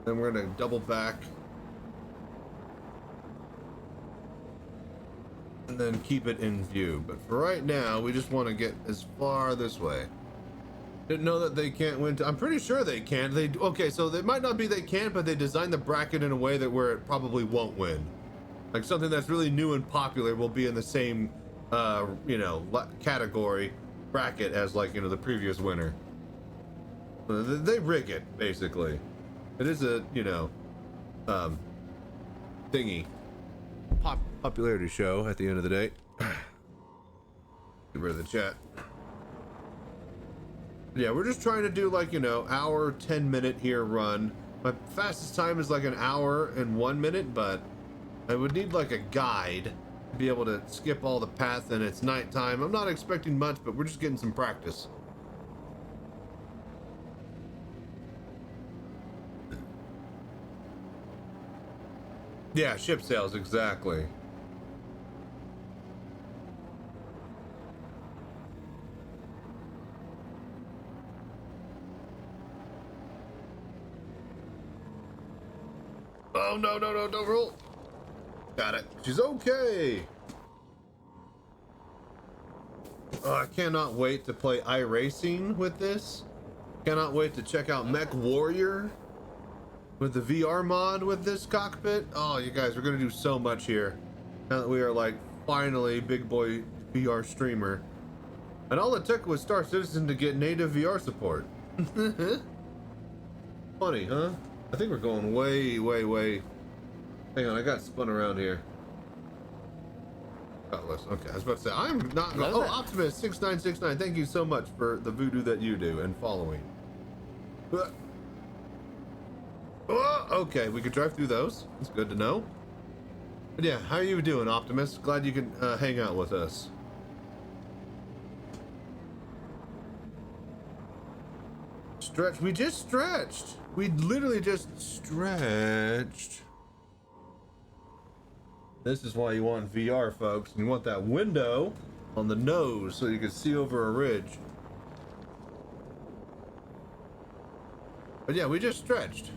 Then we're going to double back. And then keep it in view. But for right now, we just want to get as far this way. Didn't know that they can't win. I'm pretty sure they can. Okay, so it might not be they can't, but they designed the bracket in a way that where it probably won't win. Like something that's really new and popular will be in the same, you know, category bracket as like, you know, the previous winner. They rig it basically. It is a, you know, thingy. Popularity show at the end of the day. Get rid of the chat. Yeah, we're just trying to do like, you know, hour 10-minute here run. My fastest time is like an hour and 1 minute, but I would need like a guide to be able to skip all the paths, and it's nighttime. I'm not expecting much, but we're just getting some practice. Yeah, ship sales, exactly. Oh, no, don't roll. Got it. She's okay. Oh, I cannot wait to play iRacing with this. Cannot wait to check out Mech Warrior with the VR mod with this cockpit. Oh, you guys, we're gonna do so much here. Now that we are like finally big boy VR streamer. And all it took was Star Citizen to get native VR support. Funny, huh? I think we're going way. Hang on, I got spun around here. Cutlass. Okay, I was about to say, I'm not going. Oh, Optimus 6969, thank you so much for the voodoo that you do and following. Okay, we could drive through those. It's good to know. But yeah, how are you doing, Optimus? Glad you can hang out with us. Stretch. We just stretched. We literally just stretched. This is why you want VR, folks. You want that window on the nose so you can see over a ridge. But yeah, we just stretched.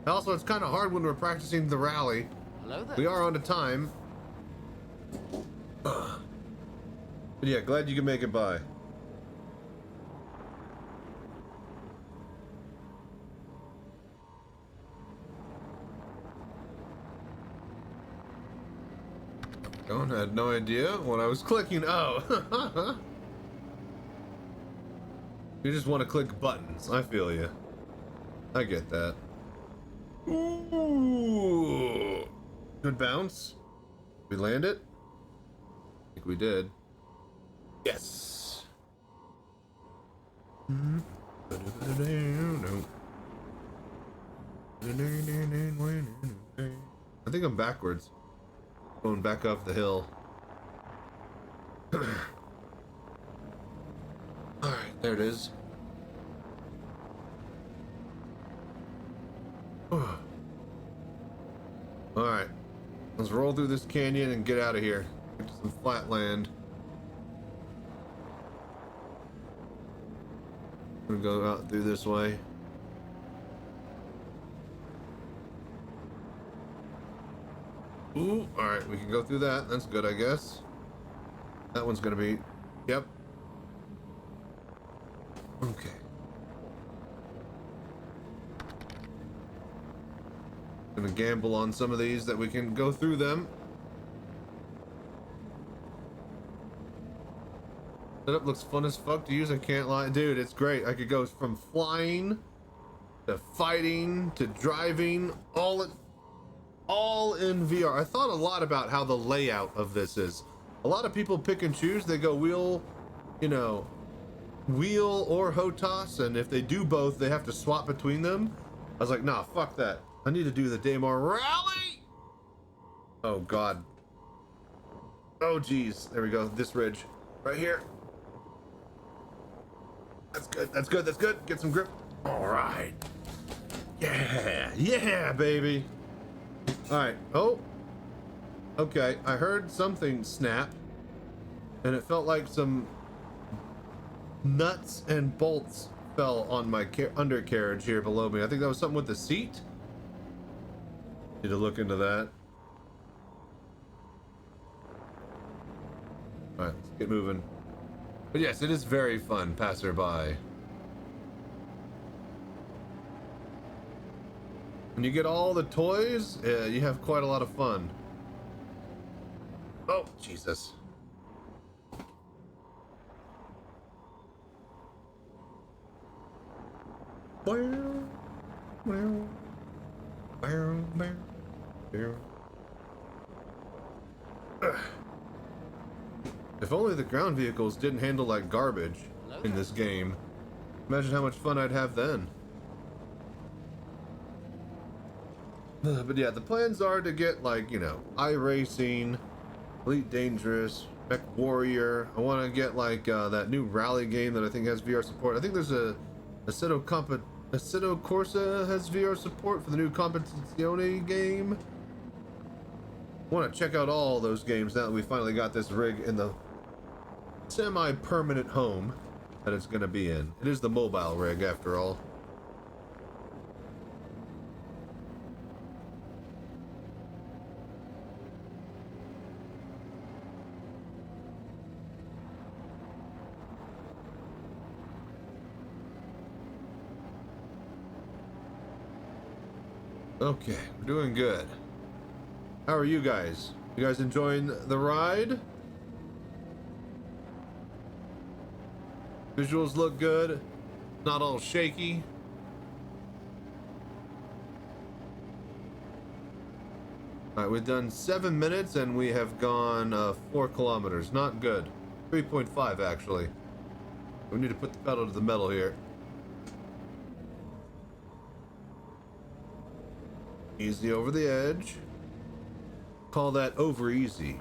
Also, it's kind of hard when we're practicing the rally. Hello there. We are on time. But yeah, glad you can make it by. I had no idea what I was clicking. Oh. You just want to click buttons. I feel you. I get that. Ooh. Good bounce. We land it? I think we did. Yes. I think I'm backwards. Going back up the hill. Alright, there it is. All right, let's roll through this canyon and get out of here. Get to some flat land. I'm gonna go out through this way. Ooh, all right, we can go through that. That's good, I guess. That one's gonna be, yep. Okay. Gonna gamble on some of these that we can go through them. Setup looks fun as fuck to use, I can't lie. Dude, it's great. I could go from flying to fighting to driving, all in VR. I thought a lot about how the layout of this is. A lot of people pick and choose. They go wheel, you know, wheel or HOTAS, and if they do both, they have to swap between them. I was like, nah, fuck that. I need to do the Daymar rally. Oh God. Oh geez. There we go. This ridge right here. That's good. That's good. That's good. Get some grip. All right. Yeah. Yeah, baby. All right. Oh. Okay. I heard something snap, and it felt like some nuts and bolts fell on my undercarriage here below me. I think that was something with the seat. Need to look into that. All right, let's get moving. But yes, it is very fun, passerby. When you get all the toys, you have quite a lot of fun. Oh, Jesus. If only the ground vehicles didn't handle like garbage in this game. Imagine how much fun I'd have then. But yeah, the plans are to get like, you know, iRacing, Elite Dangerous, Mech Warrior. I want to get like that new rally game that I think has VR support. I think there's a Assetto Corsa has VR support for the new Competizione game. I want to check out all those games now that we finally got this rig in the semi-permanent home that it's going to be in. It is the mobile rig after all. Okay, we're doing good. How are you guys? You guys enjoying the ride? Visuals look good. Not all shaky. Alright, we've done 7 minutes and we have gone 4 kilometers. Not good. 3.5 actually. We need to put the pedal to the metal here. Easy over the edge. Call that over easy.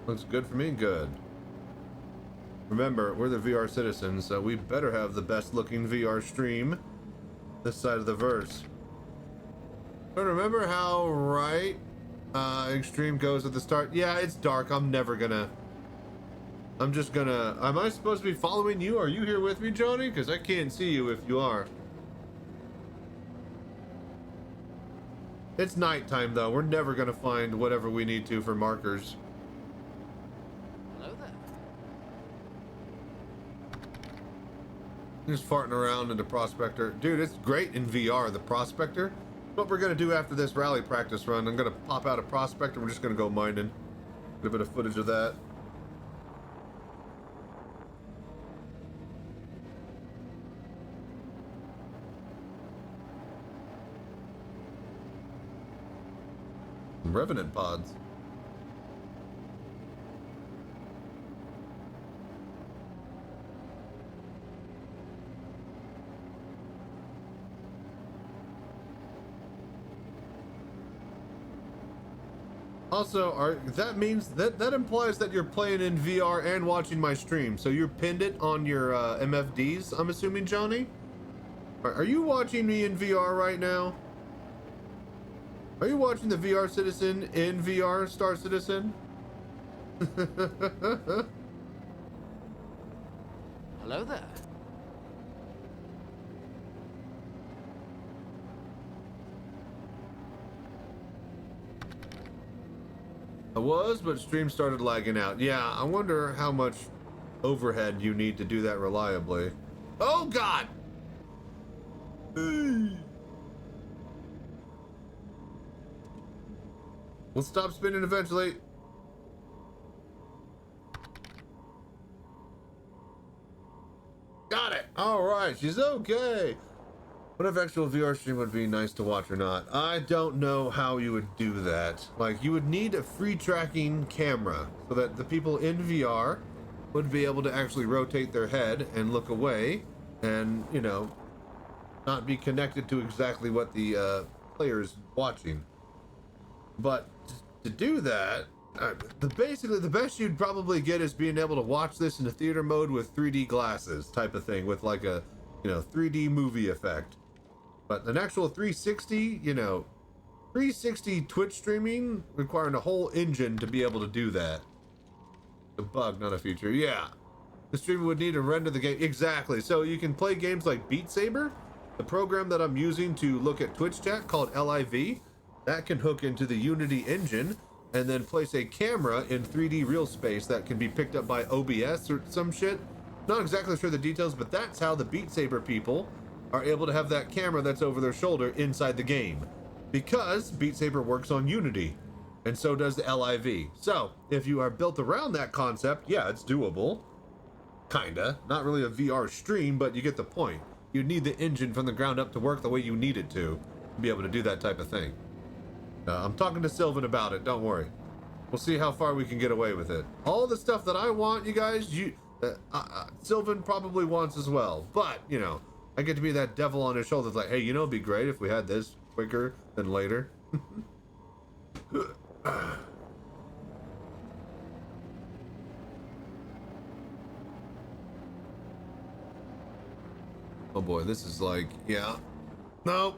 Looks good for me. Good. Remember, we're the VR citizens, so we better have the best looking VR stream this side of the verse. But remember how right Extreme goes at the start? Yeah, it's dark. I'm just gonna... Am I supposed to be following you? Are you here with me, Johnny? Because I can't see you if you are. It's nighttime, though. We're never gonna find whatever we need to for markers. Hello there. Just farting around in the Prospector. Dude, it's great in VR, the Prospector. What we're gonna do after this rally practice run, I'm gonna pop out a Prospector. We're just gonna go mining. Get a bit of footage of that. Revenant pods. Also, that means that implies that you're playing in VR and watching my stream. So you're pinned it on your MFDs, I'm assuming, Johnny? Are you watching me in VR right now? Are you watching the VR Citizen in VR, Star Citizen? Hello there. I was, but stream started lagging out. Yeah, I wonder how much overhead you need to do that reliably. Oh, God! We'll stop spinning eventually. Got it! Alright, she's okay. What if actual VR stream would be nice to watch or not? I don't know how you would do that. Like, you would need a free tracking camera so that the people in VR would be able to actually rotate their head and look away and, you know, not be connected to exactly what the player's watching. But to do that, basically the best you'd probably get is being able to watch this in a theater mode with 3D glasses type of thing, with like a, you know, 3D movie effect. But an actual 360, you know, 360 Twitch streaming requiring a whole engine to be able to do that. A bug, not a feature. Yeah. The streamer would need to render the game. Exactly. So you can play games like Beat Saber, the program that I'm using to look at Twitch chat called LIV, that can hook into the Unity engine and then place a camera in 3D real space that can be picked up by OBS or some shit. Not exactly sure the details, but that's how the Beat Saber people are able to have that camera that's over their shoulder inside the game, because Beat Saber works on Unity, and so does the LIV. So if you are built around that concept, yeah, it's doable. Kinda. Not really a VR stream, but you get the point. You need the engine from the ground up to work the way you need it to be able to do that type of thing. I'm talking to Sylvan about it, don't worry. We'll see how far we can get away with it. All the stuff that I want, you guys, Sylvan probably wants as well, but, you know, I get to be that devil on his shoulder, like, hey, you know, it'd be great if we had this quicker than later. Oh boy, this is like, yeah. No.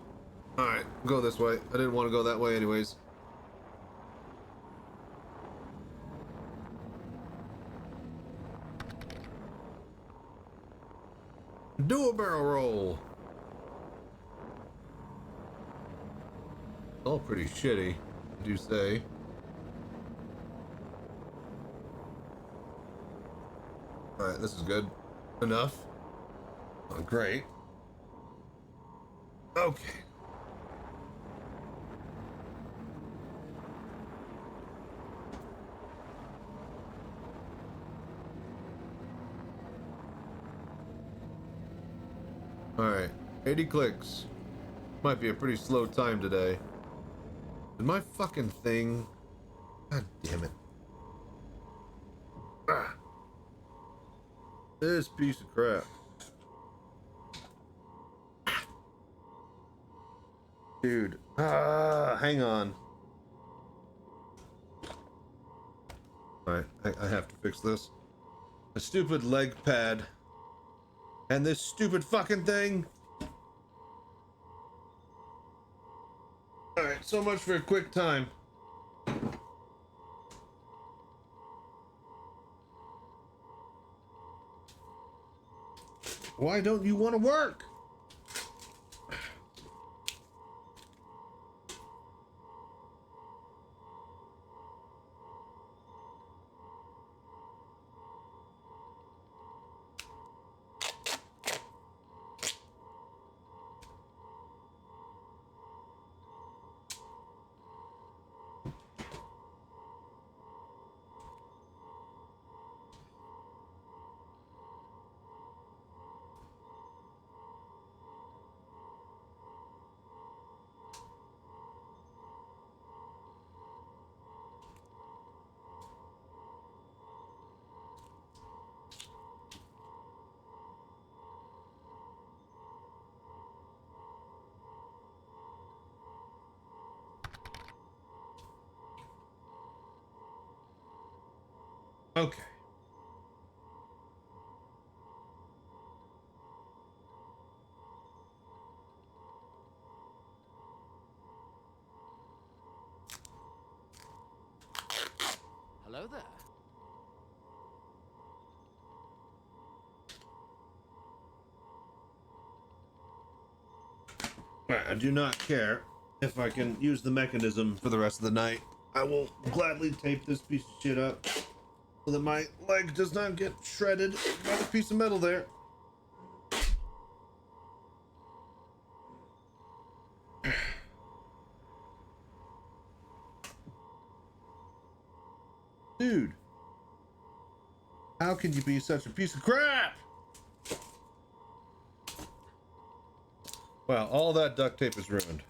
Alright, go this way. I didn't want to go that way anyways. Do a barrel roll. All pretty shitty, would you say? Alright, this is good. Enough. Oh, great. Okay. Alright, 80 clicks. Might be a pretty slow time today. Did my fucking thing... God damn it. Ah. This piece of crap. Dude. Hang on. Alright, I have to fix this. A stupid leg pad. And this stupid fucking thing. Alright, so much for a quick time. Why don't you want to work? Okay. Hello there. I do not care if I can use the mechanism for the rest of the night. I will gladly tape this piece of shit up so that my leg does not get shredded by the piece of metal there. Dude, how can you be such a piece of crap? Wow, all that duct tape is ruined.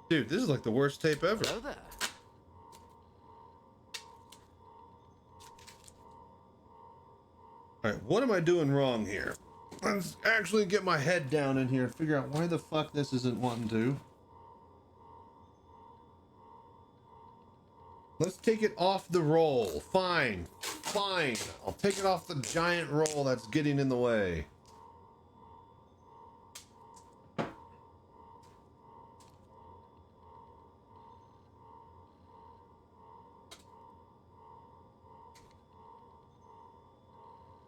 Dude, this is like the worst tape ever. Hello there. Alright, what am I doing wrong here? Let's actually get my head down in here and figure out why the fuck this isn't wanting to. Let's take it off the roll. Fine. Fine. I'll take it off the giant roll that's getting in the way.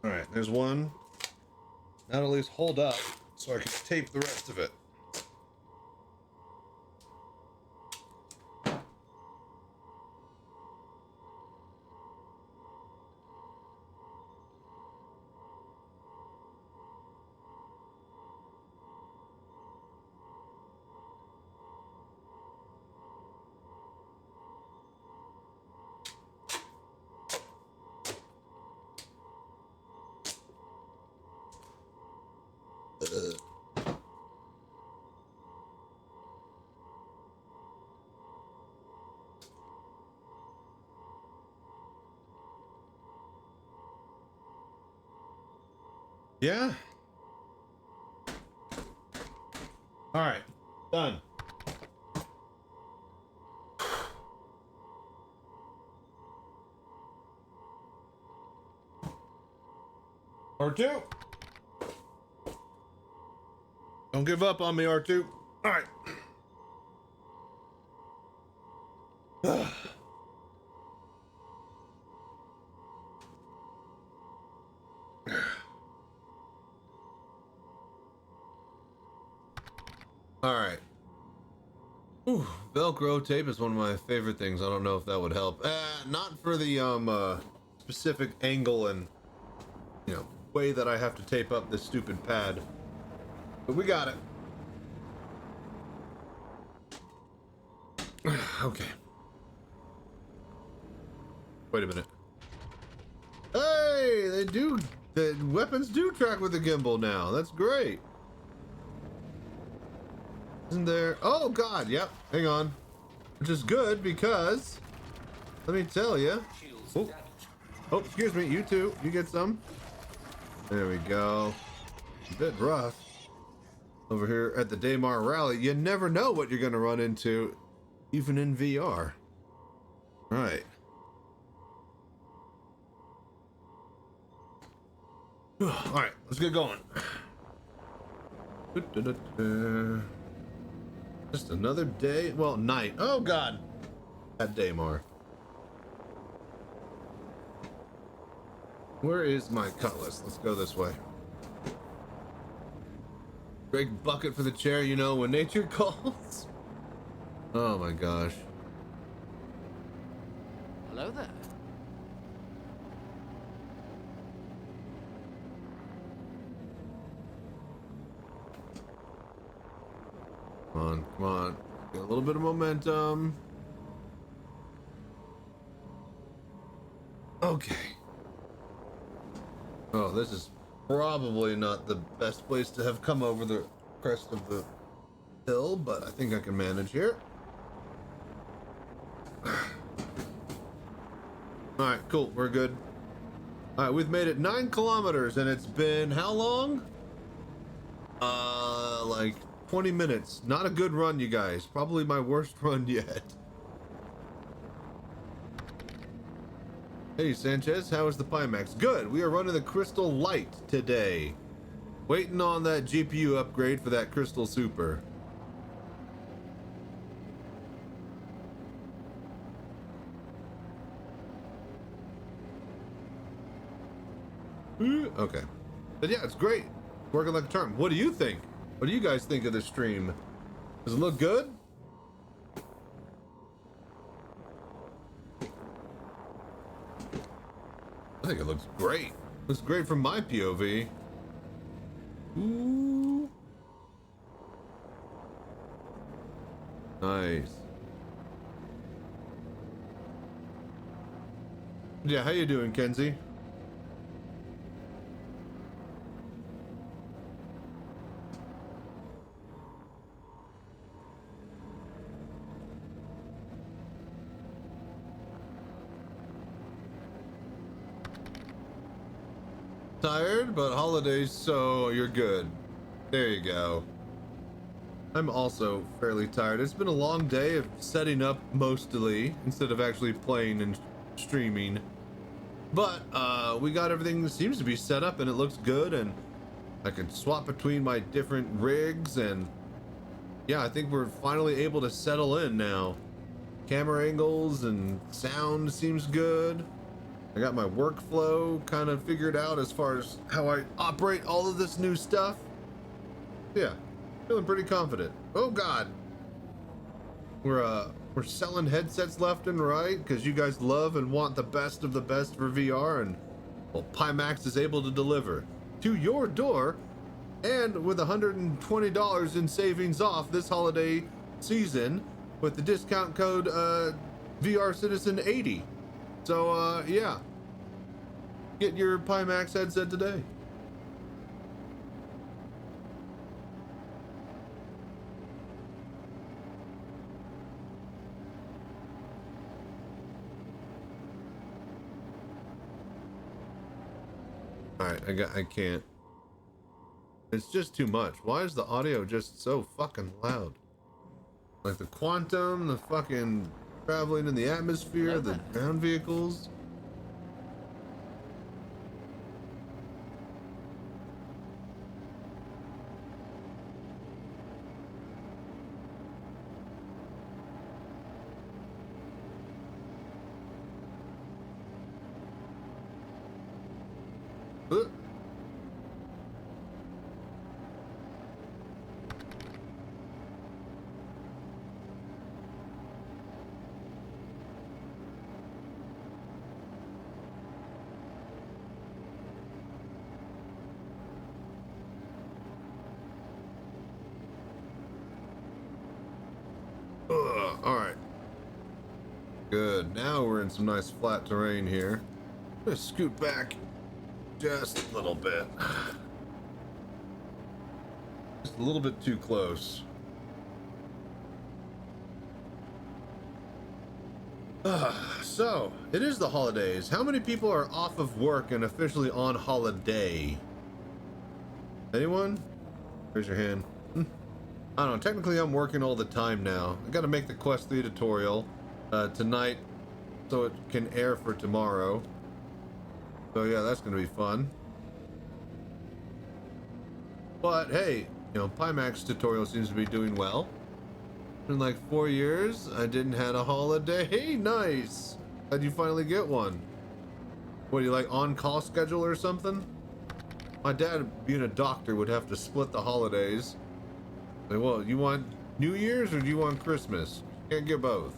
Alright, there's one. That'll at least hold up so I can tape the rest of it. Yeah. All right, done. R2. Don't give up on me, R2. All right. All right. Ooh, Velcro tape is one of my favorite things. I don't know if that would help. Not for the specific angle and way that I have to tape up this stupid pad. But we got it. Okay. Wait a minute. Hey, the weapons do track with the gimbal now. That's great. Isn't there? Oh God, yep. Hang on. Which is good because, let me tell you. Oh, excuse me. You too. You get some. There we go. A bit rough over here at the Daymar Rally. You never know what you're gonna run into, even in VR. All right. All right. Let's get going. Just another day. Well, night. Oh God. At Daymar. Where is my cutlass? Let's go this way. Big bucket for the chair, you know, when nature calls. Oh my gosh. Hello there. Come on, come on. Get a little bit of momentum. Okay. Oh, this is probably not the best place to have come over the crest of the hill, but I think I can manage here. Alright, cool, we're good. Alright, we've made it 9 kilometers and it's been how long? Like 20 minutes. Not a good run, you guys. Probably my worst run yet. Hey Sanchez, how is the Pimax? Good, we are running the Crystal Light today. Waiting on that GPU upgrade for that Crystal Super. Okay. But yeah, it's great. Working like a charm. What do you think? What do you guys think of the stream? Does it look good? I think it looks great. Looks great from my POV. Ooh. Nice. Yeah, how you doing, Kenzie? Tired, but holidays, so you're good. There you go. I'm also fairly tired. It's been a long day of setting up mostly, instead of actually playing and streaming. But, we got everything that seems to be set up and it looks good, and I can swap between my different rigs, and yeah, I think we're finally able to settle in now. Camera angles and sound seems good. I got my workflow kind of figured out as far as how I operate all of this new stuff. Yeah, feeling pretty confident. Oh God, we're selling headsets left and right because you guys love and want the best of the best for VR, and well, Pimax is able to deliver to your door, and with $120 in savings off this holiday season with the discount code VR Citizen 80. So, yeah. Get your Pimax headset today. Alright, I can't. It's just too much. Why is the audio just so fucking loud? Like the quantum, the fucking traveling in the atmosphere, the ground vehicles. Alright. Good. Now we're in some nice flat terrain here. I'm gonna scoot back just a little bit. Just a little bit too close. So, it is the holidays. How many people are off of work and officially on holiday? Anyone? Raise your hand. I don't know, technically I'm working all the time now. I gotta make the Quest 3 tutorial tonight so it can air for tomorrow. So yeah, that's gonna be fun. But hey, you know, Pimax tutorial seems to be doing well. In like 4 years, I didn't have a holiday. Hey, nice! How'd you finally get one? What, do you like on-call schedule or something? My dad, being a doctor, would have to split the holidays. Like, well, you want New Year's or do you want Christmas? You can't get both.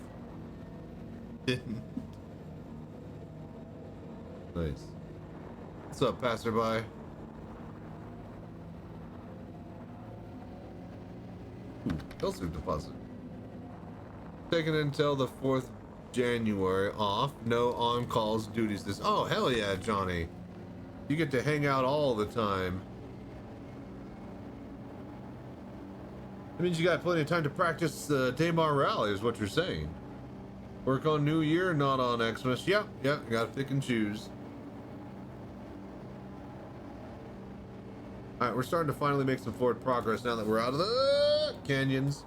Nice. What's up, passerby? Ooh, Hellsuit deposit. Taking until the 4th January off. No on-calls duties this. Oh, hell yeah, Johnny. You get to hang out all the time. That means you got plenty of time to practice the Daymar Rally, is what you're saying. Work on New Year, not on Xmas. Yep, you gotta pick and choose. Alright, we're starting to finally make some forward progress now that we're out of the canyons.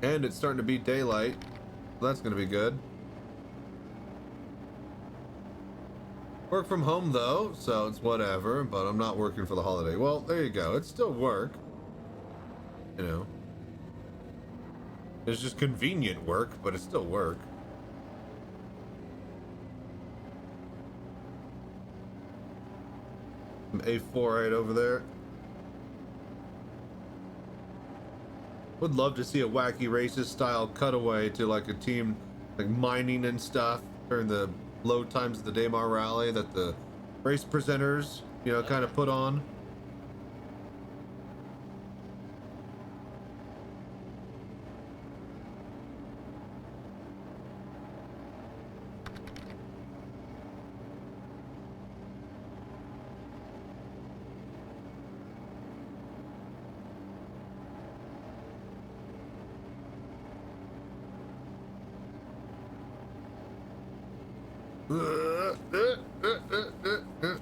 And it's starting to be daylight. That's gonna be good. Work from home though, so it's whatever, but I'm not working for the holiday. Well, there you go. It's still work. You know. It's just convenient work, but it's still work. Some A4 right over there. Would love to see a wacky racist style cutaway to like a team like mining and stuff during the low times of the Daymar Rally that the race presenters, you know, kind of put on.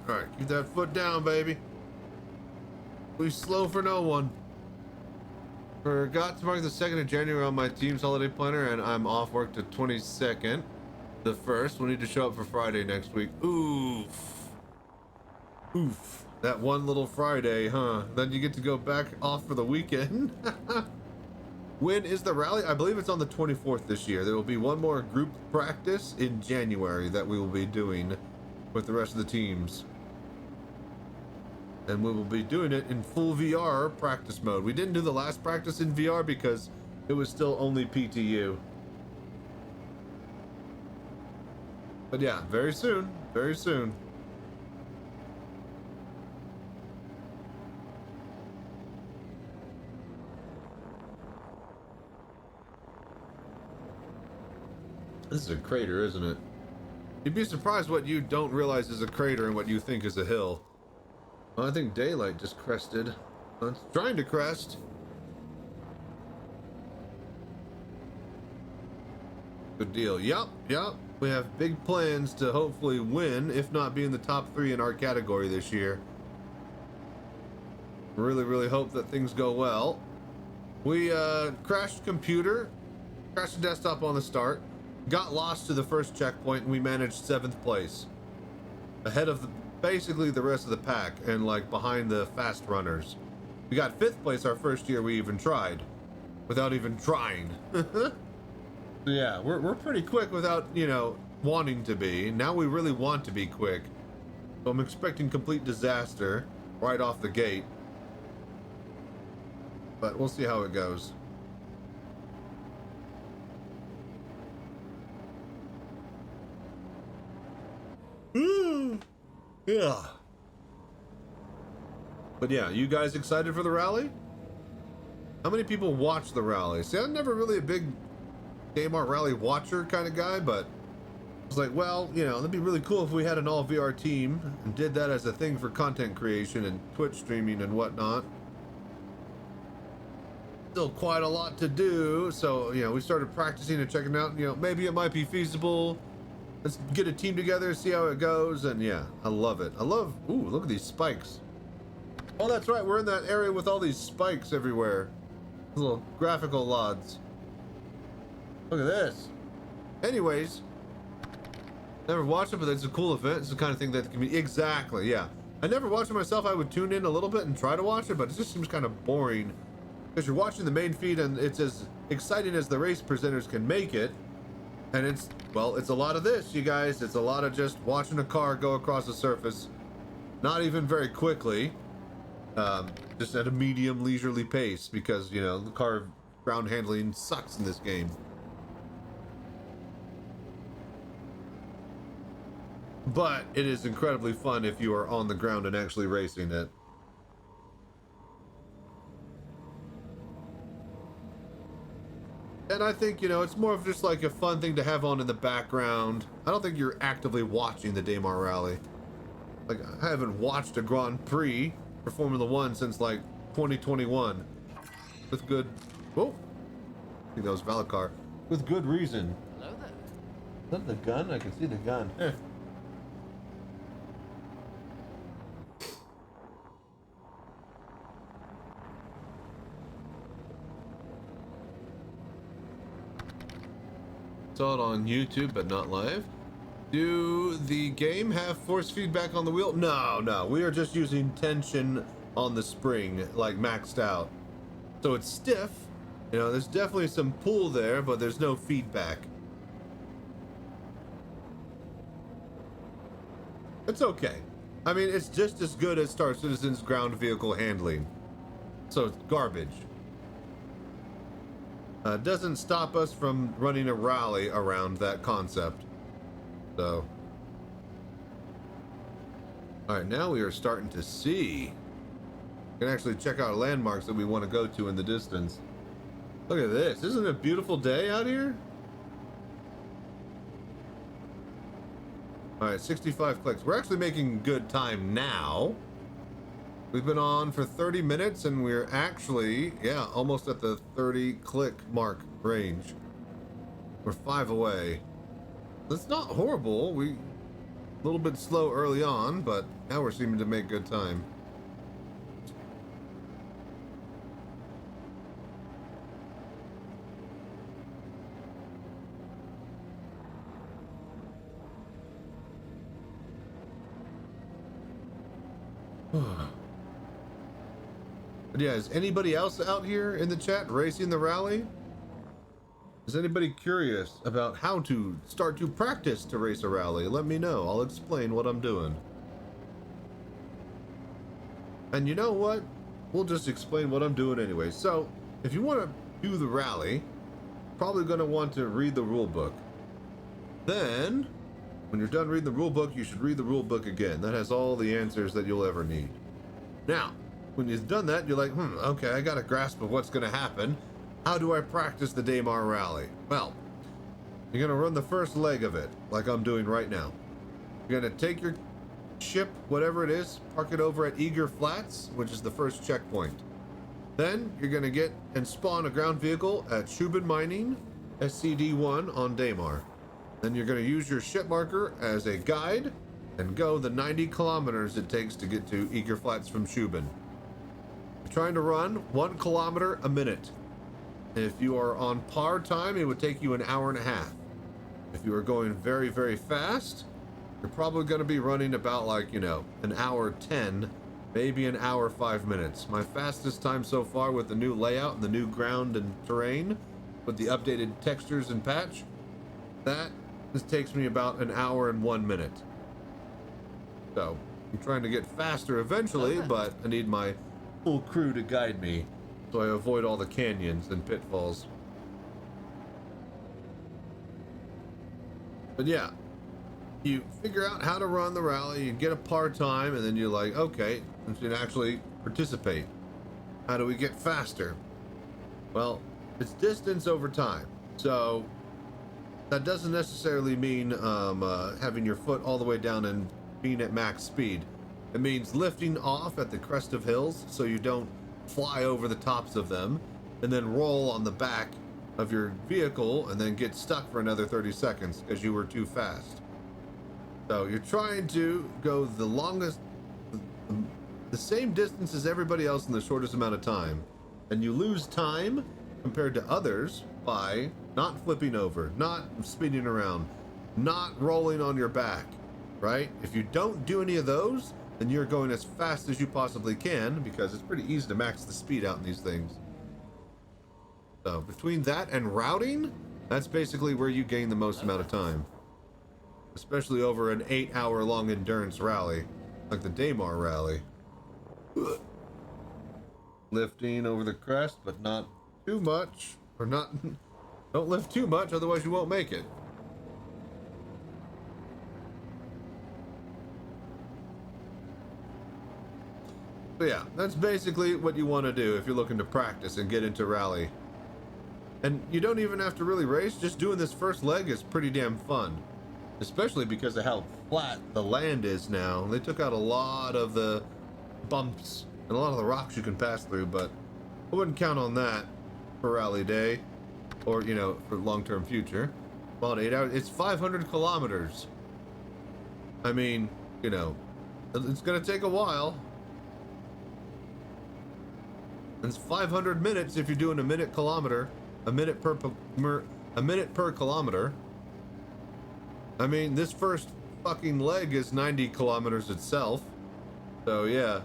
Alright, keep that foot down, baby. We slow for no one. Forgot to mark the 2nd of January on my team's holiday planner, and I'm off work the 22nd. The 1st, we'll need to show up for Friday next week. Oof. Oof. That one little Friday, huh? Then you get to go back off for the weekend. When is the rally? I believe it's on the 24th this year. There will be one more group practice in January that we will be doing with the rest of the teams. And we will be doing it in full VR practice mode. We didn't do the last practice in VR because it was still only PTU. But yeah, very soon. Very soon. This is a crater, isn't it? You'd be surprised what you don't realize is a crater and what you think is a hill. Well, I think daylight just crested. It's trying to crest. Good deal. Yup. We have big plans to hopefully win, if not be in the top 3 in our category this year. Really hope that things go well. We crashed computer, crashed the desktop on the start. Got lost to the first checkpoint and we managed 7th place. Ahead of basically the rest of the pack and like behind the fast runners. We got 5th place our first year we even tried. Without even trying. Yeah, we're pretty quick without, you know, wanting to be. Now we really want to be quick. So I'm expecting complete disaster right off the gate. But we'll see how it goes. Yeah. But yeah, you guys excited for the rally? How many people watch the rally? See, I'm never really a big Daymar Rally watcher kind of guy, but I was like, well, you know, that'd be really cool if we had an all VR team and did that as a thing for content creation and Twitch streaming and whatnot. Still quite a lot to do, so, you know, we started practicing and checking out, you know, maybe it might be feasible. Let's get a team together, see how it goes, and yeah, I love it. I love, ooh, look at these spikes. Oh, that's right, we're in that area with all these spikes everywhere. Little graphical LODs. Look at this. Anyways, never watched it, but it's a cool event. It's the kind of thing that can be, exactly, yeah. I never watched it myself. I would tune in a little bit and try to watch it, but it just seems kind of boring. Because you're watching the main feed and it's as exciting as the race presenters can make it. And it's, well, it's a lot of this, you guys. It's a lot of just watching a car go across the surface. Not even very quickly. Just at a medium leisurely pace because, you know, the car ground handling sucks in this game. But it is incredibly fun if you are on the ground and actually racing it. And I think, you know, it's more of just like a fun thing to have on in the background. I don't think you're actively watching the Daymar Rally. Like, I haven't watched a Grand Prix for Formula One since like 2021. With good... Whoa! I think that was Valakar. With good reason. Hello there. Is that the gun? I can see the gun. Saw it on YouTube, but not live. Do the game have force feedback on the wheel? No. We are just using tension on the spring, like maxed out. So it's stiff. You know, there's definitely some pull there, but there's no feedback. It's okay. I mean, it's just as good as Star Citizen's ground vehicle handling. So it's garbage. Doesn't stop us from running a rally around that concept. So. Alright, now we are starting to see. We can actually check out landmarks that we want to go to in the distance. Look at this. Isn't it a beautiful day out here? Alright, 65 clicks. We're actually making good time now. We've been on for 30 minutes and we're actually, yeah, almost at the 30 click mark range. We're 5 away. That's not horrible. We a little bit slow early on, but now we're seeming to make good time. But yeah, is anybody else out here in the chat racing the rally? Is anybody curious about how to start to practice to race a rally? Let me know. I'll explain what I'm doing. And you know what? We'll just explain what I'm doing anyway. So, if you want to do the rally, probably going to want to read the rule book. Then, when you're done reading the rule book, you should read the rule book again. That has all the answers that you'll ever need. Now, when you've done that, you're like, okay, I got a grasp of what's going to happen. How do I practice the Daymar Rally? Well, you're going to run the first leg of it, like I'm doing right now. You're going to take your ship, whatever it is, park it over at Eager Flats, which is the first checkpoint. Then, you're going to get and spawn a ground vehicle at Shubin Mining, SCD-1 on Daymar. Then you're going to use your ship marker as a guide and go the 90 kilometers it takes to get to Eager Flats from Shubin. You're trying to run 1 kilometer a minute. If you are on par time, it would take you an hour and a half. If you are going very, very fast, you're probably going to be running about like, you know, an hour 10, maybe an hour 5 minutes. My fastest time so far with the new layout and the new ground and terrain, with the updated textures and patch, this takes me about an hour and 1 minute. So, I'm trying to get faster eventually, but I need my full crew to guide me, so I avoid all the canyons and pitfalls. But yeah, you figure out how to run the rally, you get a par time, and then you're like, okay, I should actually participate. How do we get faster? Well, it's distance over time. So that doesn't necessarily mean having your foot all the way down and being at max speed. It means lifting off at the crest of hills so you don't fly over the tops of them and then roll on the back of your vehicle and then get stuck for another 30 seconds because you were too fast. So you're trying to go the longest, the same distance as everybody else in the shortest amount of time, and you lose time compared to others by not flipping over, not spinning around, not rolling on your back, right? If you don't do any of those, then you're going as fast as you possibly can, because it's pretty easy to max the speed out in these things. So between that and routing, that's basically where you gain the most amount of time, especially over an 8-hour long endurance rally like the Daymar Rally. Lifting over the crest, but not too much, or not. Don't lift too much, otherwise you won't make it. So yeah, that's basically what you want to do if you're looking to practice and get into rally. And you don't even have to really race. Just doing this first leg is pretty damn fun. Especially because of how flat the land is now. They took out a lot of the bumps and a lot of the rocks you can pass through, but I wouldn't count on that for rally day or, you know, for long-term future. About 8 hours. It's 500 kilometers. I mean, you know, it's going to take a while. It's 500 minutes if you're doing a minute per kilometer. I mean, this first fucking leg is 90 kilometers itself. So, yeah.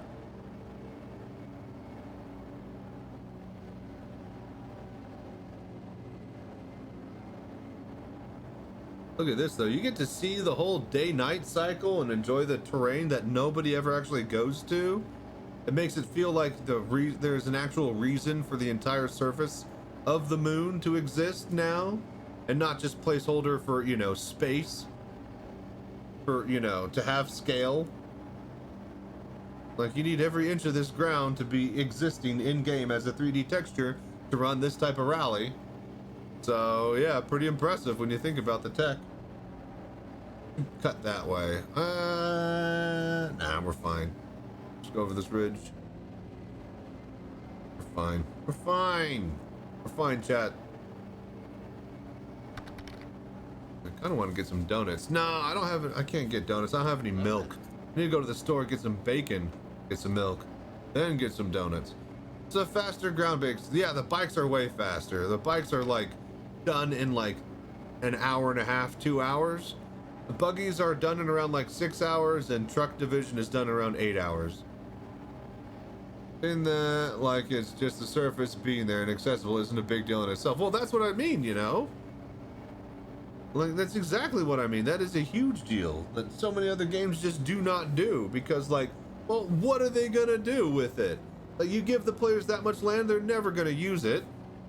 Look at this, though. You get to see the whole day-night cycle and enjoy the terrain that nobody ever actually goes to. It makes it feel like there's an actual reason for the entire surface of the moon to exist now, and not just placeholder for, you know, space, for, you know, to have scale. Like, you need every inch of this ground to be existing in-game as a 3D texture to run this type of rally. So, yeah, pretty impressive when you think about the tech. Cut that way. Nah, we're fine. Just go over this ridge. We're fine. We're fine. We're fine, chat. I kind of want to get some donuts. No, I don't have it. I can't get donuts. I don't have any milk. I need to go to the store, get some bacon, get some milk, then get some donuts. It's a faster ground bikes. Yeah, the bikes are way faster. The bikes are like done in like an hour and a half, 2 hours. The buggies are done in around like 6 hours, and truck division is done around 8 hours. In that, like, it's just the surface being there and accessible isn't a big deal in itself. Well, that's what I mean, you know? Like, that's exactly what I mean. That is a huge deal that so many other games just do not do, because, like, well, what are they gonna do with it? Like, you give the players that much land, they're never gonna use it.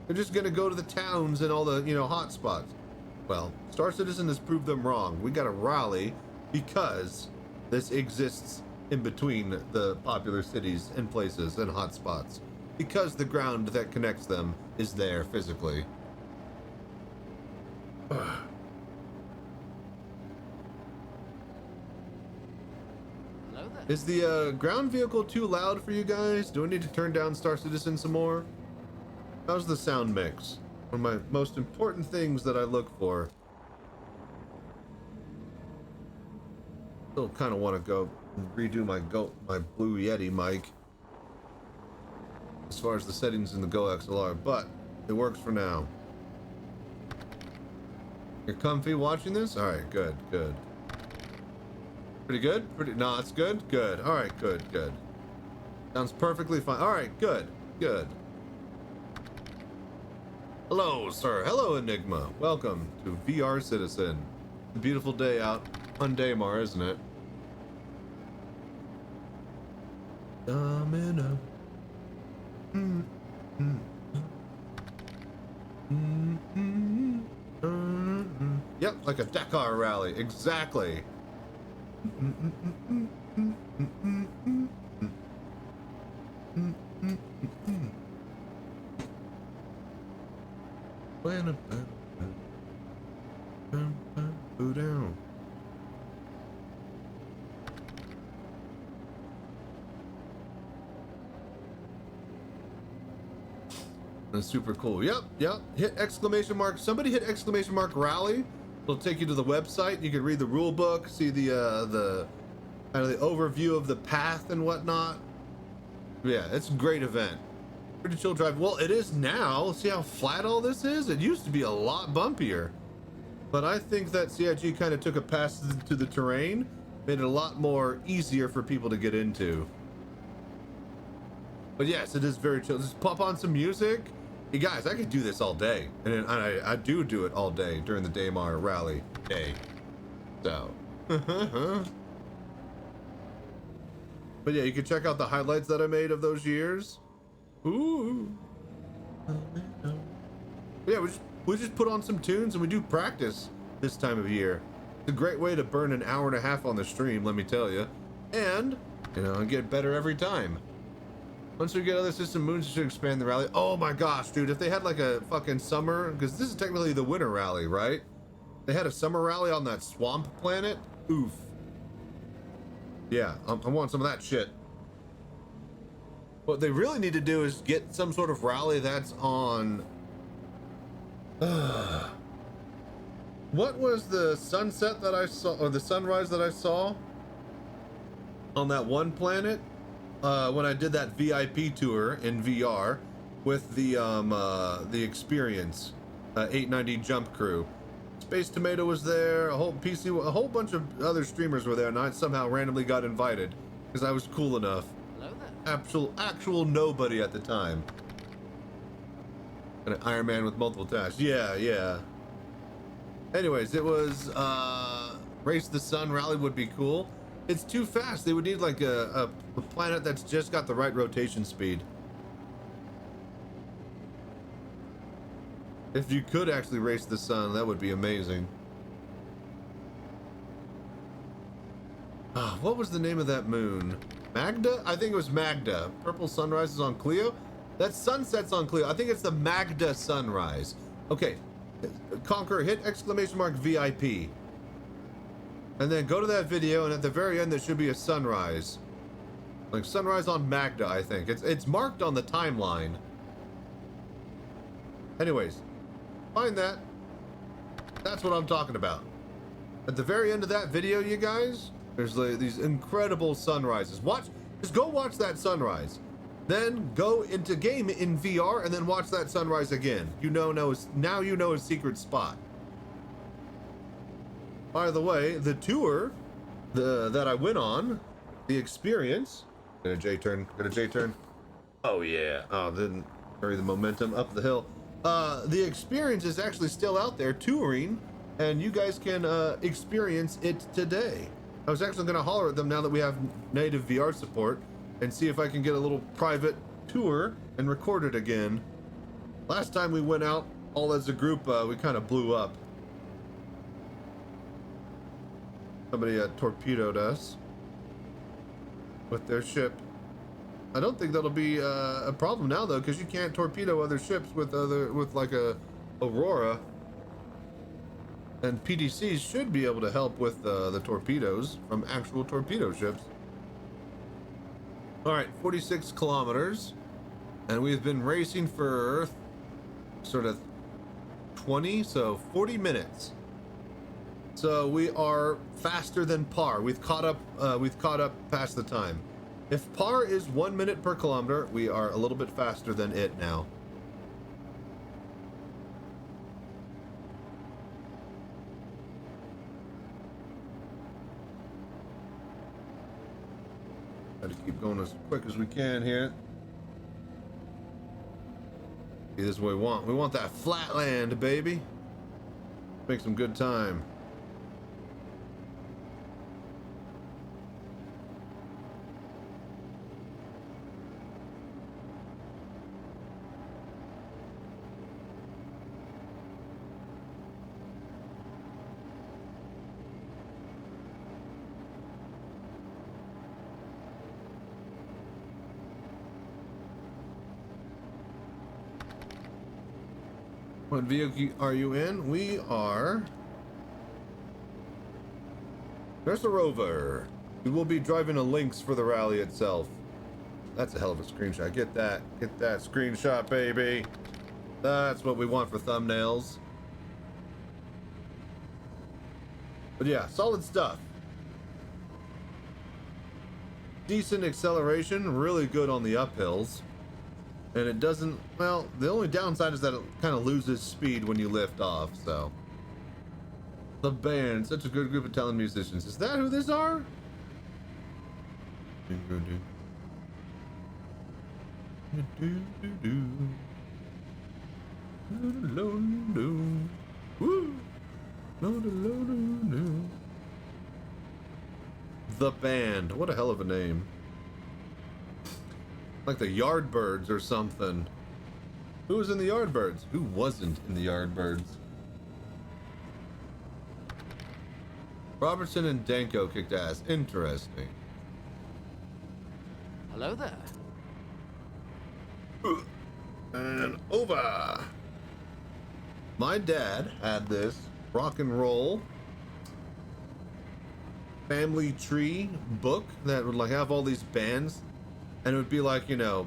They're just gonna go to the towns and all the, you know, hot spots. Well, Star Citizen has proved them wrong. We got a rally because this exists in between the popular cities and places and hotspots, because the ground that connects them is there physically. Is the ground vehicle too loud for you guys? Do I need to turn down Star Citizen some more? How's the sound mix? One of my most important things that I look for. Still kind of want to go redo my Blue Yeti mic as far as the settings in the Go XLR, but it works for now. You're comfy watching this? All right, good. Pretty good? No, it's good? Good. All right, good. Sounds perfectly fine. All right, good. Hello, sir. Hello, Enigma. Welcome to VR Citizen. It's a beautiful day out on Daymar, isn't it? Domino. Yep, like a Dakar rally. Exactly. Down. That's super cool. Yep. Hit exclamation mark. Somebody hit exclamation mark rally. It'll take you to the website. You can read the rule book, see the kind of the overview of the path and whatnot. Yeah, it's a great event. Pretty chill drive. Well, it is now. See how flat all this is? It used to be a lot bumpier. But I think that CIG kind of took a pass to the terrain, made it a lot more easier for people to get into. But yes, it is very chill. Just pop on some music. Hey guys, I could do this all day. And I do it all day during the Daymar rally day. So. But yeah, you can check out the highlights that I made of those years. Ooh. Yeah, we just put on some tunes and we do practice this time of year. It's a great way to burn an hour and a half on the stream, let me tell you. And, you know, get better every time. Once we get other system moons, it should expand the rally. Oh my gosh, dude, if they had like a fucking summer, because this is technically the winter rally, right? They had a summer rally on that swamp planet. Oof. Yeah, I want some of that shit. What they really need to do is get some sort of rally that's on... What was the sunset that I saw, or the sunrise that I saw on that one planet? When I did that VIP tour in VR with the Experience 890 Jump Crew. Space Tomato was there, a whole bunch of other streamers were there, and I somehow randomly got invited because I was cool enough. Hello there. Actual nobody at the time. And an Iron Man with multiple tasks. Yeah. Anyways, it was Race the Sun rally would be cool. It's too fast. They would need like a planet that's just got the right rotation speed. If you could actually race the sun, that would be amazing. What was the name of that moon? Magda? I think it was Magda. Purple sunrises on Cleo? That sunset's on Cleo. I think it's the Magda sunrise. Okay. Conquer, hit exclamation mark VIP. And then go to that video, and at the very end there should be a sunrise. Like sunrise on Magda, I think. It's marked on the timeline. Anyways, find that. That's what I'm talking about. At the very end of that video, you guys, there's like these incredible sunrises. Just go watch that sunrise. Then go into game in VR and then watch that sunrise again. Now you know a secret spot. By the way, the tour that I went on, the Experience. Get a J-turn. Oh yeah. Oh, then carry the momentum up the hill. The Experience is actually still out there touring, and you guys can experience it today. I was actually going to holler at them now that we have native VR support and see if I can get a little private tour and record it again. Last time we went out all as a group, we kind of blew up. Somebody torpedoed us with their ship. I don't think that'll be a problem now though, because you can't torpedo other ships with like a Aurora. And PDCs should be able to help with the torpedoes from actual torpedo ships. All right, 46 kilometers, and we've been racing for sort of 40 minutes. So we are faster than par. We've caught up past the time. If par is 1 minute per kilometer, we are a little bit faster than it now. Got to keep going as quick as we can here. See, this is what we want. We want that flat land, baby. Make some good time. What vehicle are you in? We are... There's the Rover. We will be driving a Lynx for the rally itself. That's a hell of a screenshot. Get that screenshot, baby. That's what we want for thumbnails. But yeah, solid stuff. Decent acceleration, really good on the uphills. And it doesn't, well, the only downside is that it kind of loses speed when you lift off, so. The band, such a good group of talented musicians. Is that who these are? The Band, what a hell of a name. Like the Yardbirds or something. Who was in the Yardbirds? Who wasn't in the Yardbirds? Robertson and Danko kicked ass. Interesting. Hello there. And over. My dad had this rock and roll family tree book that would like have all these bands, and it would be like, you know,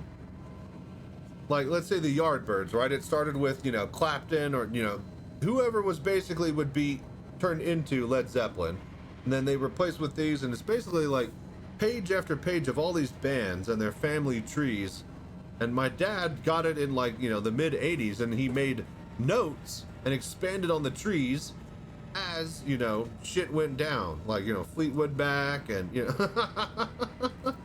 like let's say the Yardbirds, right? It started with, you know, Clapton or, you know, whoever was basically would be turned into Led Zeppelin, and then they replaced with these, and it's basically like page after page of all these bands and their family trees. And my dad got it in like, you know, the mid 80s, and he made notes and expanded on the trees as, you know, shit went down, like, you know, Fleetwood Mac and, you know. To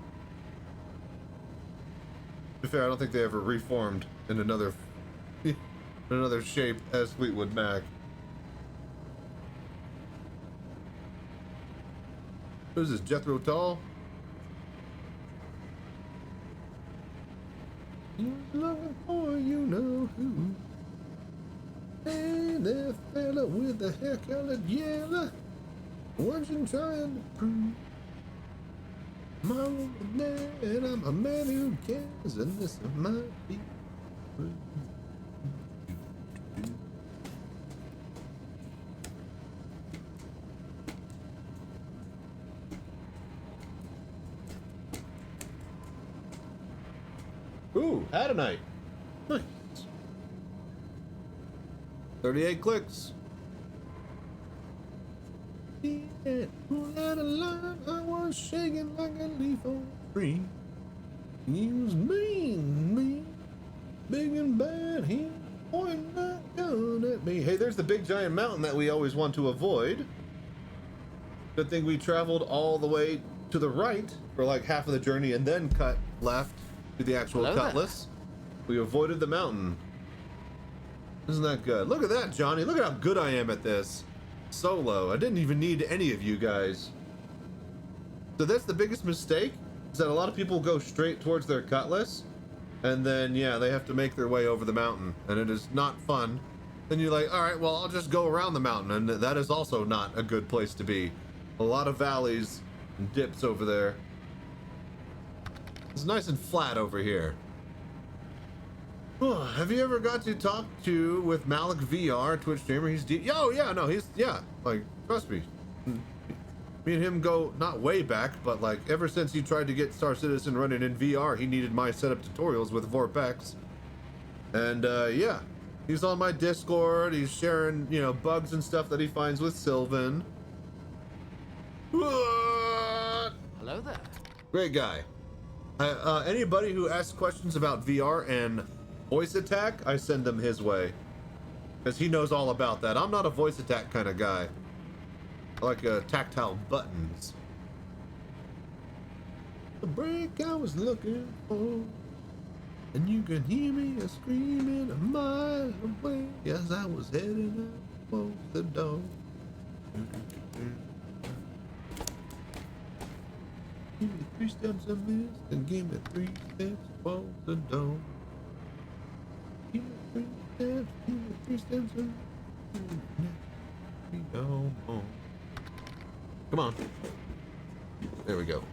be fair, I don't think they ever reformed in another shape as Fleetwood Mac. Who's this, Jethro Tull? He was looking for you know who. Hey there, fella with the hair colored yellow. What you trying to prove? I'm a man, and I'm a man who cares, and this might be true. Ooh, Adonite. Nice. 38 clicks. Yeah, pull out a line, I was shaking like a leaf on a tree. He was mean, big and bad, he pointing that gun at me. Hey, there's the big giant mountain that we always want to avoid. Good thing we traveled all the way to the right for like half of the journey and then cut left to the actual Cutlass. We avoided the mountain. Isn't that good? Look at that, Johnny. Look at how good I am at this. Solo. I didn't even need any of you guys. So that's the biggest mistake, is that a lot of people go straight towards their Cutlass, and then, yeah, they have to make their way over the mountain, and it is not fun. Then you're like, all right, well, I'll just go around the mountain, and that is also not a good place to be. A lot of valleys and dips over there. It's nice and flat over here. Oh, have you ever got to talk to with Malik VR, Twitch streamer? He's oh yeah, no, he's, yeah, like, trust me. Me and him go not way back, but like ever since he tried to get Star Citizen running in VR, he needed my setup tutorials with Vorpex. And yeah, he's on my Discord. He's sharing, you know, bugs and stuff that he finds with Sylvan. Hello there. Great guy. Anybody who asks questions about VR and voice attack, I send them his way, because he knows all about that. I'm not a voice attack kind of guy. I like tactile buttons. The break I was looking for, and you can hear me screaming a mile away as I was heading out for the door. Give me 3 steps of this, and give me 3 steps for the door. Give me 3 steps, give me 3 steps of this. Come on. There we go.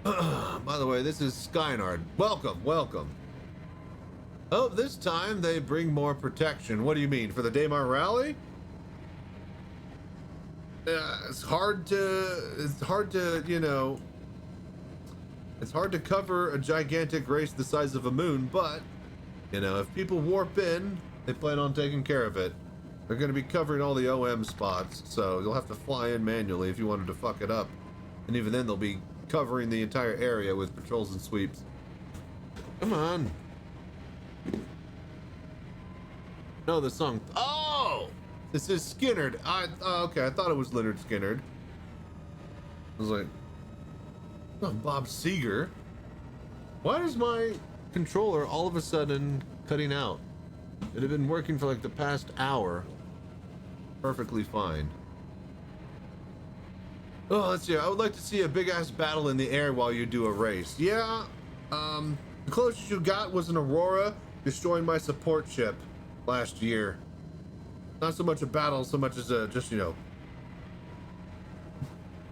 By the way, this is Skynard. Welcome, welcome. Oh, this time they bring more protection. What do you mean? For the Daymar rally? It's hard to, you know, it's hard to cover a gigantic race the size of a moon, but, you know, if people warp in, they plan on taking care of it. They're going to be covering all the OM spots, so you'll have to fly in manually if you wanted to fuck it up. And even then, they'll be covering the entire area with patrols and sweeps. Come on. No, the song. Oh! This is Skinnerd. Okay, I thought it was Leonard Skinnerd. I was like, oh, Bob Seger. Why is my controller all of a sudden cutting out? It had been working for like the past hour. Perfectly fine. Oh, let's see. I would like to see a big ass battle in the air while you do a race. Yeah. The closest you got was an Aurora destroying my support ship last year. Not so much a battle, so much as a just, you know,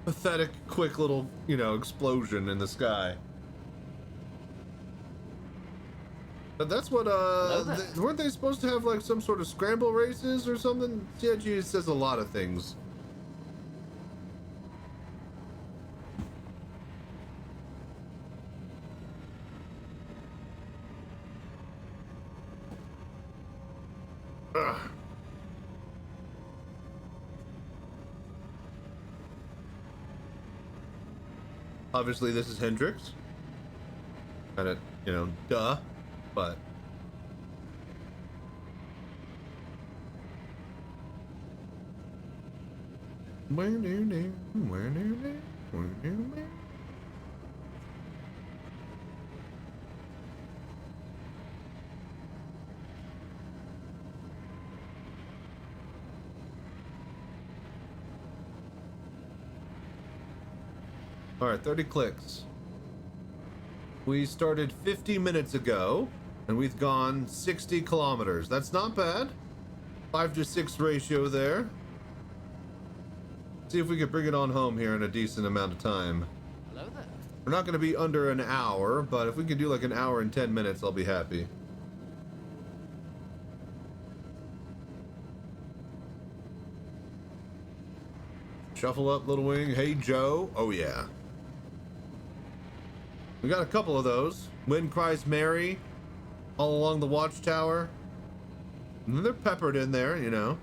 pathetic, quick little, you know, explosion in the sky. But that's what, weren't they supposed to have like some sort of scramble races or something? CIG says a lot of things. Ugh. Obviously, this is Hendrix. Kind of, you know, duh, but. All right, 30 clicks. We started 50 minutes ago, and we've gone 60 kilometers. That's not bad. 5-to-6 ratio there. See if we can bring it on home here in a decent amount of time. Hello there. We're not going to be under an hour, but if we can do like an hour and 10 minutes, I'll be happy. Shuffle up, Little Wing. Hey, Joe. Oh, yeah. We got a couple of those. Wind Cries Mary, all along the watchtower. And they're peppered in there, you know.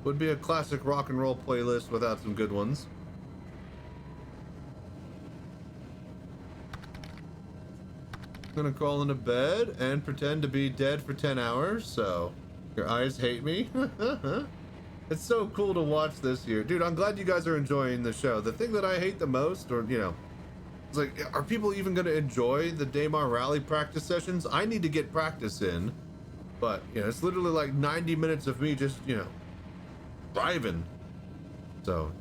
Would be a classic rock and roll playlist without some good ones. I'm gonna crawl into bed and pretend to be dead for 10 hours, so your eyes hate me. It's so cool to watch this here. Dude, I'm glad you guys are enjoying the show. The thing that I hate the most, or, you know, it's like, are people even going to enjoy the Daymar Rally practice sessions? I need to get practice in, but, you know, it's literally like 90 minutes of me just, you know, driving. So,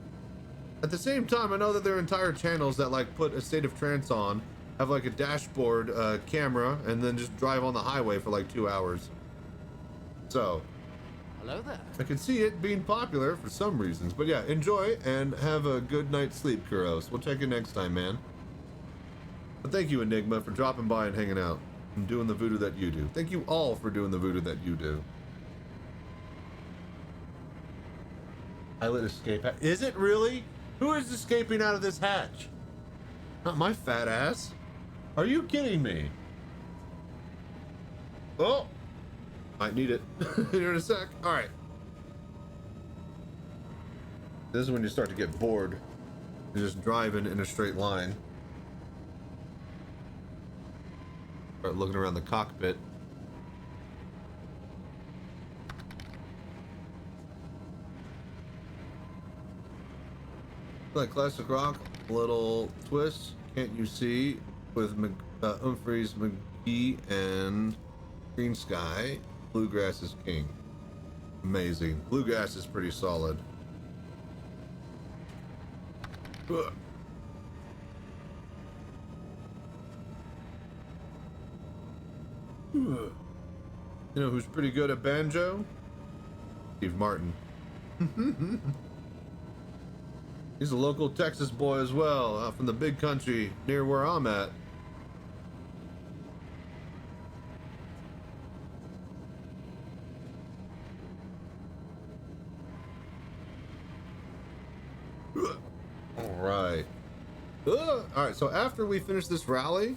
at the same time, I know that there are entire channels that, like, put a State of Trance on, have, like, a dashboard camera, and then just drive on the highway for, like, 2 hours. So, hello there. I can see it being popular for some reasons. But yeah, enjoy and have a good night's sleep, Kuros. We'll check you next time, man. But thank you, Enigma, for dropping by and hanging out and doing the voodoo that you do. Thank you all for doing the voodoo that you do. Pilot escape hatch. Is it really? Who is escaping out of this hatch? Not my fat ass. Are you kidding me? Oh, might need it here in a sec. All right. This is when you start to get bored. You're just driving in a straight line. Start looking around the cockpit. Like classic rock, little twist. Can't you see? With Humphreys, McGee, and Green Sky. Bluegrass is king. Amazing. Bluegrass is pretty solid. Ugh. You know who's pretty good at banjo? Steve Martin. He's a local Texas boy as well, out from the big country near where I'm at. Alright. Alright, so after we finish this rally,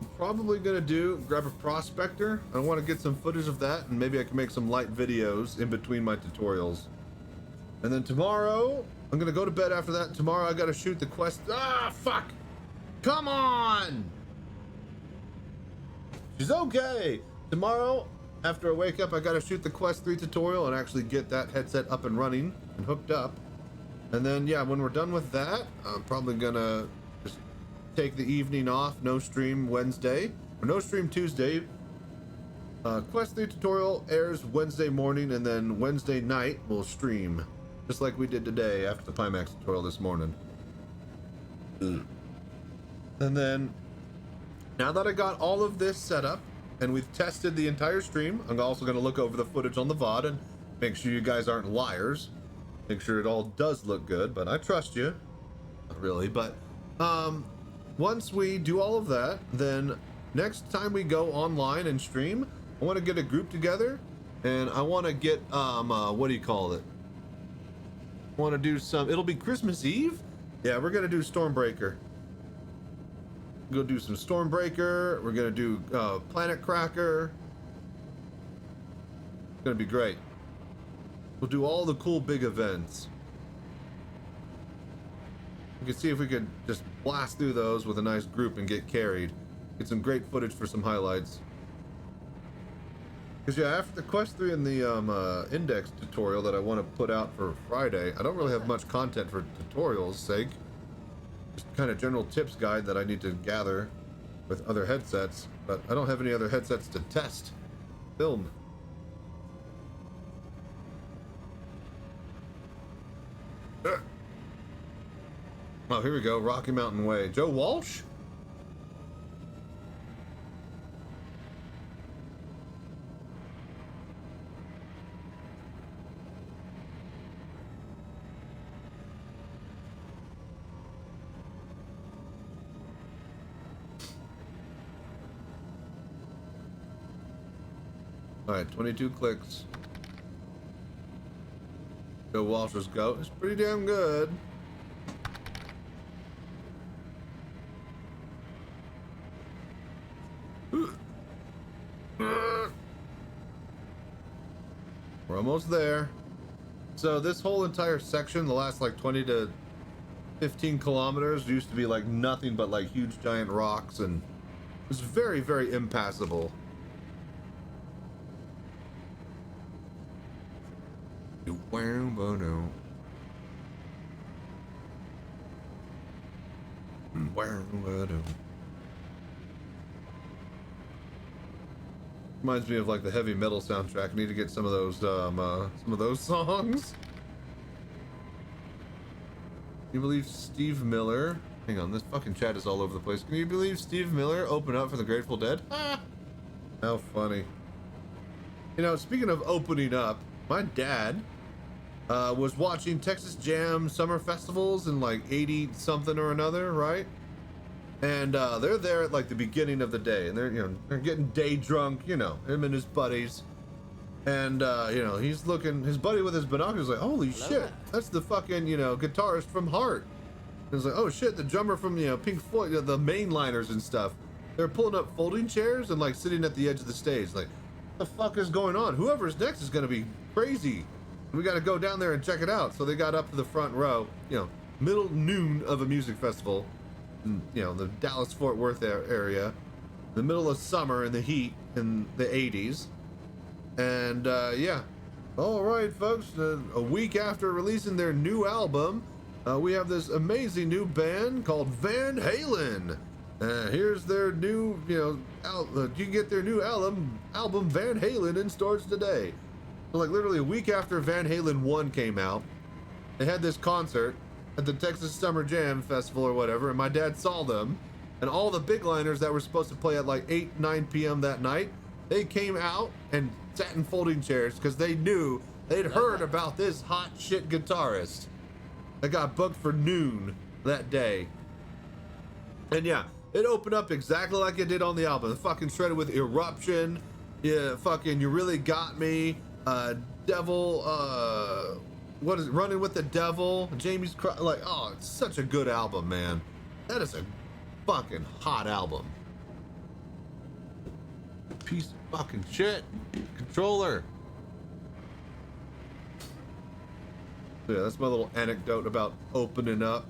I'm probably gonna grab a prospector. I want to get some footage of that, and maybe I can make some light videos in between my tutorials. And then tomorrow, I'm gonna go to bed after that. Tomorrow I gotta shoot the quest. Ah, fuck! Come on! She's okay! Tomorrow, after I wake up, I gotta shoot the Quest 3 tutorial and actually get that headset up and running and hooked up. And then, yeah, when we're done with that, I'm probably gonna just take the evening off. No stream Wednesday, or no stream Tuesday. Quest 3 tutorial airs Wednesday morning, and then Wednesday night we'll stream. Just like we did today after the Pimax tutorial this morning. And then, now that I got all of this set up, and we've tested the entire stream, I'm also going to look over the footage on the VOD and make sure you guys aren't liars. Make sure it all does look good, but I trust you. Not really, but once we do all of that, then next time we go online and stream, I want to get a group together, and I want to get what do you call it? I want to do some. It'll be Christmas Eve. Yeah, we're gonna do Stormbreaker. Go do some Stormbreaker. We're gonna do Planet Cracker. It's gonna be great. We'll do all the cool big events. We can see if we could just blast through those with a nice group and get carried. Get some great footage for some highlights. Because yeah, after the Quest 3 and the index tutorial that I want to put out for Friday, I don't really have much content for tutorials' sake. Just kind of general tips guide that I need to gather with other headsets, but I don't have any other headsets to test, film. Oh, here we go, Rocky Mountain Way. Joe Walsh? All right, 22 clicks. Joe Walsh's goat is pretty damn good. We're almost there. So this whole entire section, the last like 20 to 15 kilometers, used to be like nothing but like huge giant rocks, and it was very, very impassable. Reminds me of like the heavy metal soundtrack. I need to get some of those songs. Can you believe Steve Miller? Hang on, this fucking chat is all over the place. Can you believe Steve Miller opened up for the Grateful Dead? Ah, how funny. You know, speaking of opening up, my dad was watching Texas Jam summer festivals in like 80 something or another, right? And they're there at like the beginning of the day, and they're getting day drunk, you know, him and his buddies. And you know, he's looking, his buddy with his binoculars like, holy shit, that's the fucking, you know, guitarist from Heart. And it's like, oh shit, the drummer from, you know, Pink Floyd, you know, the mainliners and stuff. They're pulling up folding chairs and like sitting at the edge of the stage, like, what the fuck is going on? Whoever's next is gonna be crazy. We got to go down there and check it out. So they got up to the front row, you know, middle noon of a music festival, in, you know, the Dallas-Fort Worth area, the middle of summer in the heat in the 80s. And yeah, all right, folks, a week after releasing their new album, we have this amazing new band called Van Halen. Here's their new, you know, you can get their new album Van Halen in stores today. So like literally a week after Van Halen 1 came out, they had this concert at the Texas Summer Jam Festival or whatever, and my dad saw them, and all the big liners that were supposed to play at like 9 p.m. that night, they came out and sat in folding chairs because they knew they'd heard about this hot shit guitarist that got booked for noon that day. And yeah, it opened up exactly like it did on the album. Fucking shredded with Eruption, yeah, fucking You Really Got Me, Devil, what is it, Running with the Devil, Jamie's Cry, like, oh, it's such a good album, man. That is a fucking hot album. Piece of fucking shit. Controller. So yeah, that's my little anecdote about opening up.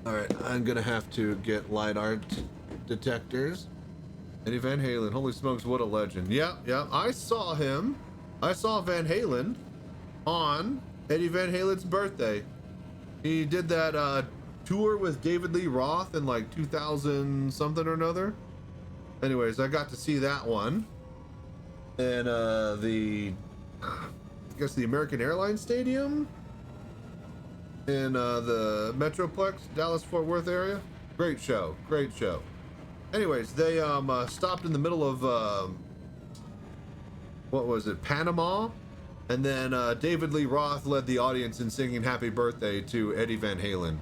All right, I'm gonna have to get light art detectors. Eddie Van Halen, holy smokes, what a legend. Yeah, I saw him. I saw Van Halen on Eddie Van Halen's birthday. He did that tour with David Lee Roth in like 2000 something or another. Anyways, I got to see that one. And I guess the American Airlines Stadium in the Metroplex, Dallas-Fort Worth area. Great show, great show. Anyways, they stopped in the middle of what was it, Panama? And then David Lee Roth led the audience in singing Happy Birthday to Eddie Van Halen.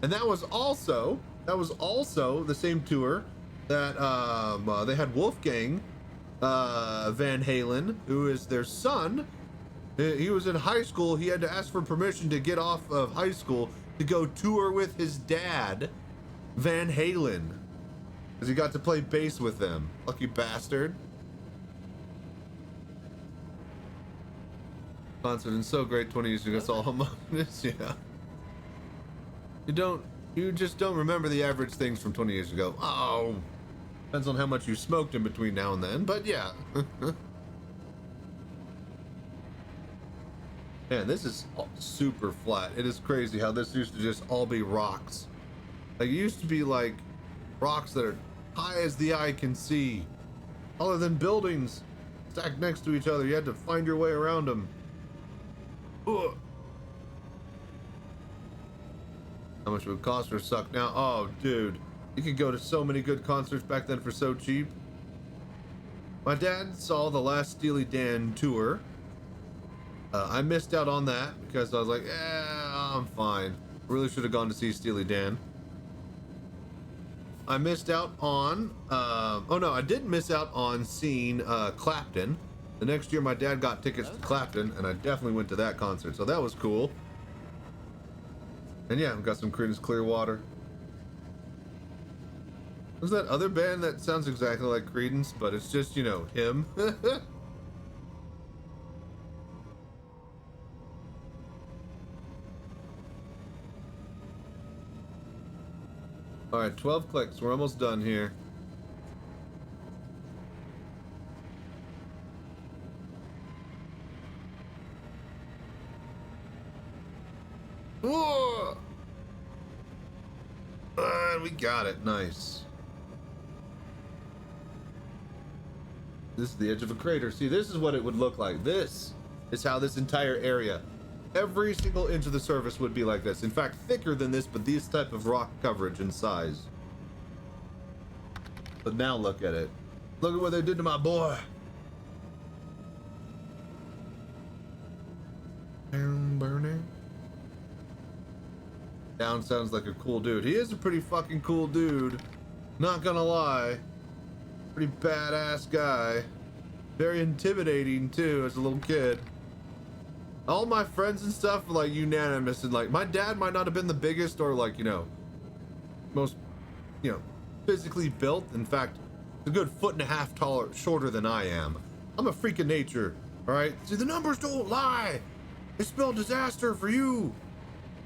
And that was also the same tour that they had Wolfgang Van Halen, who is their son. He was in high school. He had to ask for permission to get off of high school to go tour with his dad, Van Halen, because he got to play bass with them. Lucky bastard. Concert and so great 20 years ago. It's all homogenous. Yeah. You just don't remember the average things from 20 years ago. Oh, depends on how much you smoked in between now and then, but yeah. Man, this is super flat. It is crazy how this used to just all be rocks. Like, it used to be like rocks that are high as the eye can see. Other than buildings stacked next to each other, you had to find your way around them. Ugh. How much it would cost or suck now? Oh, dude. You could go to so many good concerts back then for so cheap. My dad saw the last Steely Dan tour. I missed out on that because I was like, I'm fine. Really should have gone to see Steely Dan. I missed out on, oh no, I did miss out on seeing Clapton. The next year my dad got tickets to Clapton and I definitely went to that concert, so that was cool. And yeah, we got some Creedence Clearwater. Who's that other band that sounds exactly like Creedence, but it's just, you know, him? Alright, 12 clicks. We're almost done here. Whoa! We got it. Nice. This is the edge of a crater. See, this is what it would look like. This is how this entire area, every single inch of the surface would be like this. In fact, thicker than this, but this type of rock coverage and size. But now look at it. Look at what they did to my boy. Burning. Down sounds like a cool dude. He is a pretty fucking cool dude. Not gonna lie. Pretty badass guy. Very intimidating too as a little kid. All my friends and stuff were like unanimous, and like my dad might not have been the biggest or like, you know, most, you know, physically built. In fact, a good 1.5 taller, shorter than I am. I'm a freak of nature, all right? See, the numbers don't lie. They spell disaster for you.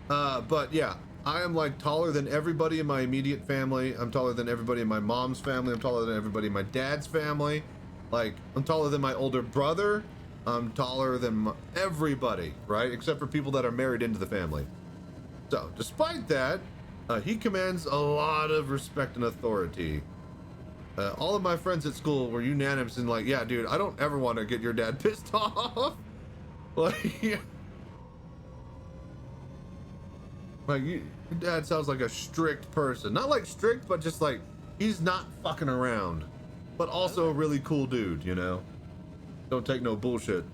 But yeah, I am like taller than everybody in my immediate family. I'm taller than everybody in my mom's family. I'm taller than everybody in my dad's family. Like, I'm taller than my older brother. I'm taller than everybody, right? Except for people that are married into the family. So, despite that, he commands a lot of respect and authority. All of my friends at school were unanimous in like, yeah, dude, I don't ever want to get your dad pissed off. Like, like, your dad sounds like a strict person. Not like strict, but just like, he's not fucking around. But also a really cool dude, you know? Don't take no bullshit.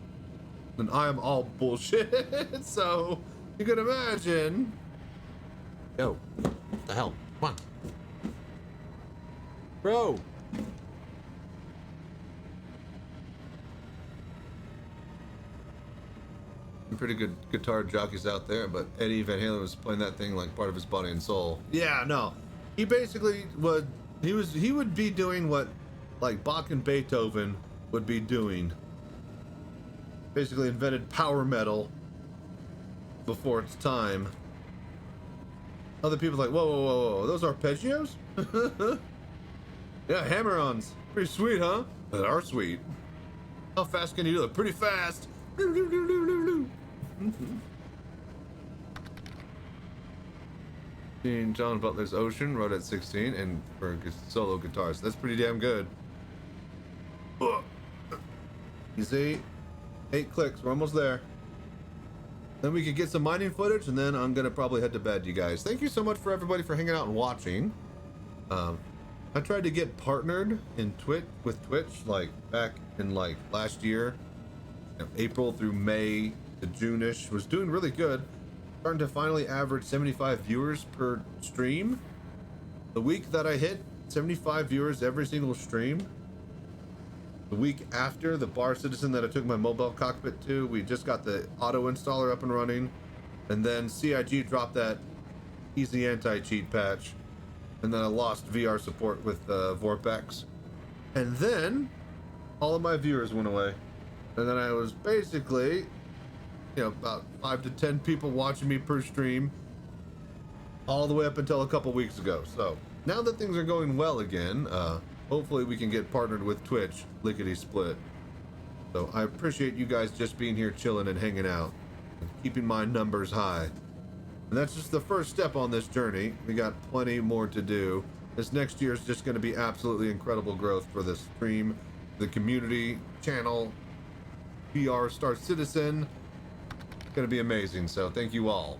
And I am all bullshit, so you can imagine. Yo, what the hell? Come on. Bro. Pretty good guitar jockeys out there, but Eddie Van Halen was playing that thing like part of his body and soul. Yeah, no. He basically would, he would be doing what like Bach and Beethoven would be doing. Basically invented power metal before its time. Other people are like, whoa, whoa, whoa, whoa, those arpeggios? Yeah, hammer-ons. Pretty sweet, huh? They are sweet. How fast can you do it? Pretty fast. Seeing John Butler's Ocean, wrote at 16, and for solo guitars. That's pretty damn good. You see? 8 clicks, we're almost there. Then we could get some mining footage, and then I'm gonna probably head to bed, you guys. Thank you so much for everybody for hanging out and watching. I tried to get partnered in with Twitch like back in like last year, April through May to June-ish. Was doing really good. Starting to finally average 75 viewers per stream. The week that I hit 75 viewers every single stream, the week after the bar citizen that I took my mobile cockpit to, we just got the auto installer up and running, and then CIG dropped that easy anti-cheat patch, and then I lost VR support with Vorpex, and then all of my viewers went away, and then I was basically, about 5 to 10 people watching me per stream all the way up until a couple weeks ago. So now that things are going well again, hopefully we can get partnered with Twitch, lickety split. So I appreciate you guys just being here chilling and hanging out and keeping my numbers high. And that's just the first step on this journey. We got plenty more to do. This next year is just going to be absolutely incredible growth for the stream, the community, channel, VR, Star Citizen. It's going to be amazing. So thank you all.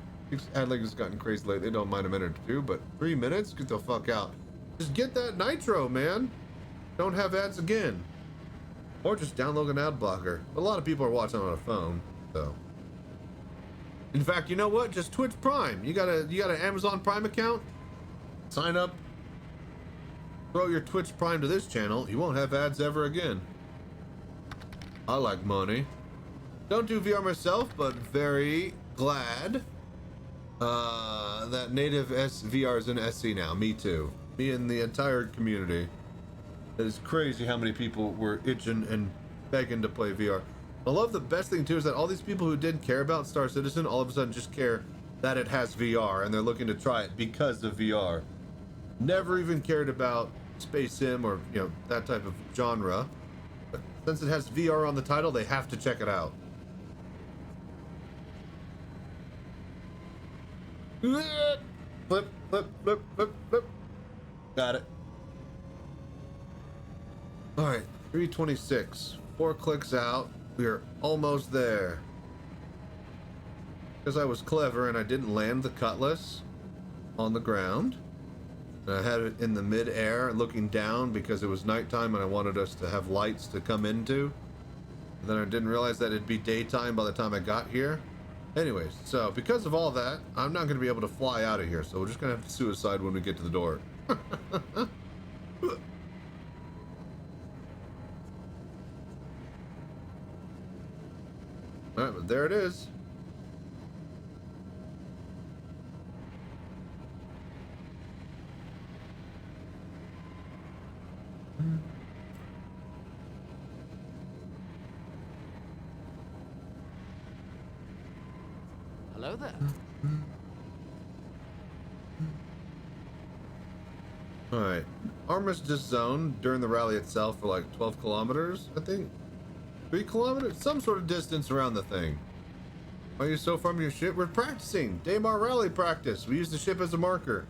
Adlink has gotten crazy lately. Don't mind a minute or two, but 3 minutes? Get the fuck out. Just get that nitro, man. Don't have ads again. Or just download an ad blocker. A lot of people are watching on a phone, so. In fact, you know what? Just Twitch Prime. You got an Amazon Prime account? Sign up. Throw your Twitch Prime to this channel. You won't have ads ever again. I like money. Don't do VR myself, but very glad that native VR is in SC now. Me too. Me and the entire community. It is crazy how many people were itching and begging to play VR. I love the best thing too is that all these people who didn't care about Star Citizen all of a sudden just care that it has VR and they're looking to try it because of VR. Never even cared about space sim or that type of genre. But since it has VR on the title, they have to check it out. Flip, flip, flip, flip, flip. Got it. All right, 326. 4 clicks out. We are almost there. Because I was clever and I didn't land the cutlass on the ground. And I had it in the mid-air looking down because it was nighttime and I wanted us to have lights to come into. And then I didn't realize that it'd be daytime by the time I got here. Anyways, so because of all that, I'm not going to be able to fly out of here. So we're just going to have to suicide when we get to the door. All right, but there it is. Hello there. All right, Armistice Zone during the rally itself for like 12 kilometers, I think. 3 kilometers? Some sort of distance around the thing. Why are you so far from your ship? We're practicing. Daymar rally practice. We use the ship as a marker.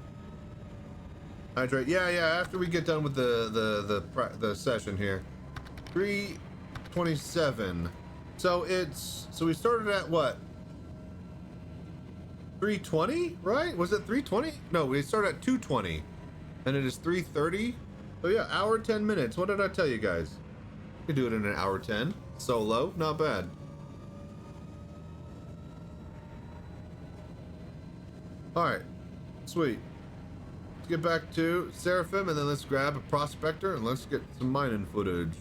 Hydrate. Yeah, after we get done with the session here. 327. So we started at what? 320, right? Was it 320? No, we started at 220. And it is 3:30. So yeah, hour 10 minutes. What did I tell you guys? You could do it in an hour 10. Solo, not bad. Alright, sweet. Let's get back to Seraphim and then let's grab a prospector and let's get some mining footage.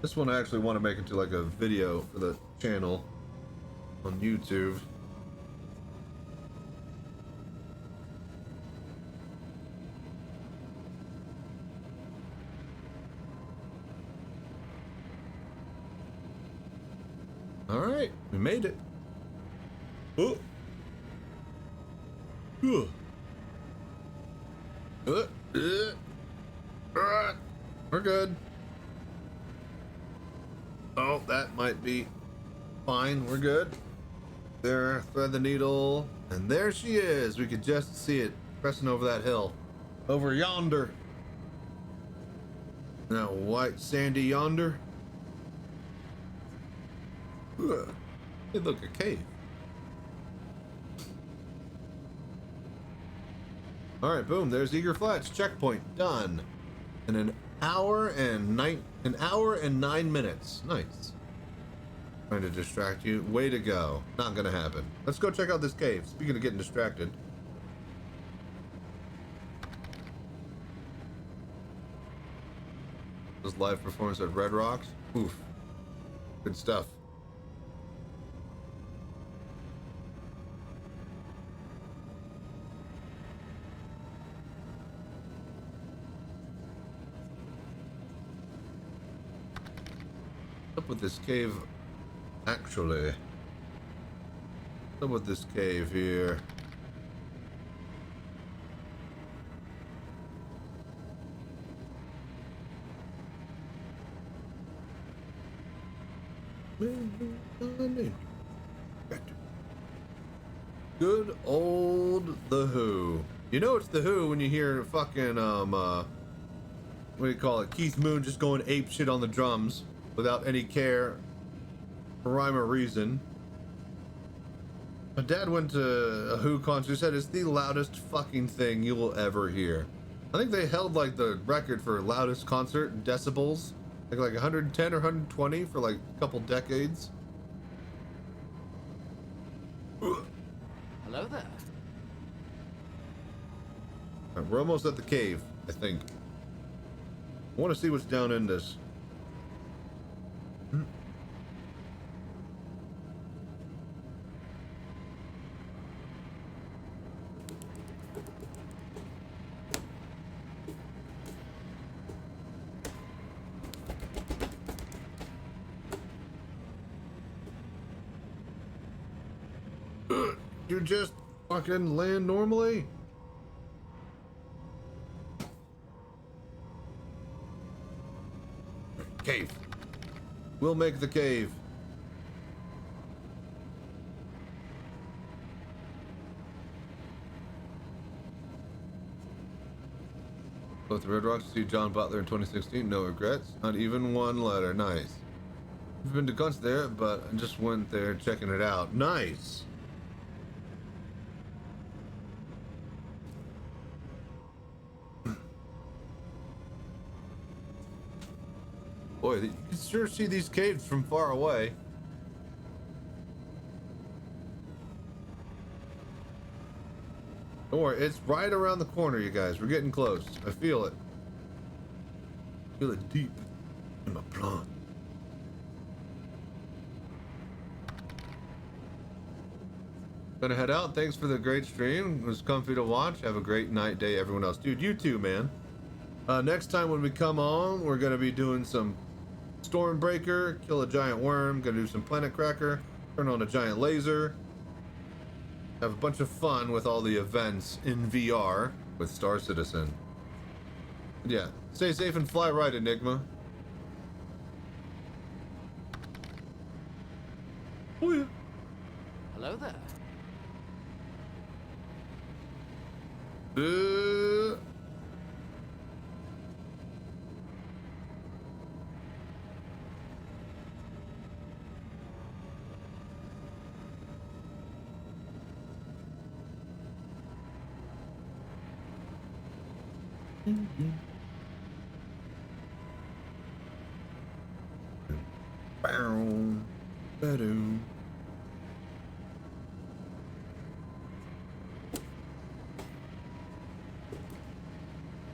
This one I actually want to make into like a video for the channel on YouTube. All right, we made it. Oh. We're good. Oh, that might be fine. We're good. There, thread the needle, and there she is. We could just see it pressing over that hill, over yonder. That white sandy yonder. Hey, look, a cave. All right, boom. There's Eager Flats checkpoint done. In an hour and 9 minutes. Nice. Trying to distract you. Way to go. Not gonna happen. Let's go check out this cave. Speaking of getting distracted. This live performance at Red Rocks. Oof. Good stuff. What's up with this cave? Actually, what's up with this cave here? Good old The Who. You know it's The Who when you hear fucking what do you call it? Keith Moon just going ape shit on the drums without any care or rhyme or reason. My dad went to a Who concert. He said it's the loudest fucking thing you will ever hear. I think they held like the record for loudest concert in decibels, like 110 or 120 for like a couple decades. Hello there. All right, we're almost at the cave, I think. I want to see what's down in this. You just fucking land normally? Cave. We'll make the cave. Both the Red Rocks to see John Butler in 2016. No regrets. Not even one letter. Nice. I've been to guns there, but I just went there checking it out. Nice. Boy, you can sure see these caves from far away. Don't worry, it's right around the corner, you guys. We're getting close. I feel it. Feel it deep in my plant. Gonna head out. Thanks for the great stream. It was comfy to watch. Have a great night, day, everyone else. Dude, you too, man. Next time when we come on, we're gonna be doing some Stormbreaker, kill a giant worm, gonna do some Planet Cracker, turn on a giant laser, have a bunch of fun with all the events in VR with Star Citizen. But yeah, stay safe and fly right, Enigma. Oh yeah. Hello there.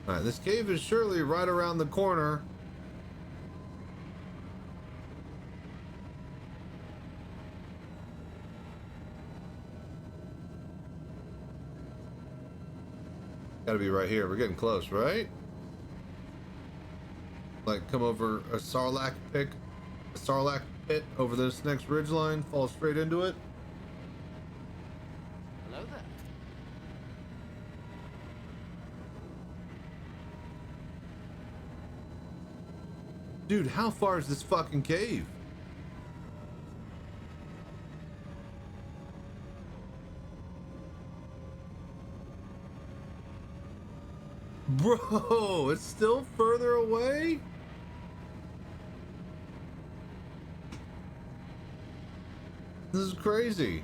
Alright, this cave is surely right around the corner. Gotta be right here. We're getting close, right? Like, come over a Sarlacc pit over this next ridgeline, fall straight into it. Hello there. Dude, how far is this fucking cave? Bro, it's still further away? This is crazy.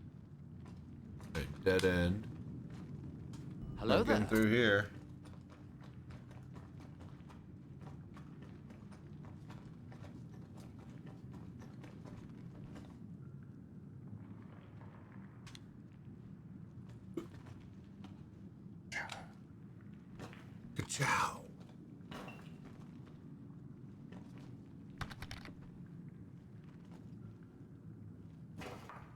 dead end. Hello there. Getting through here. Ka-chow.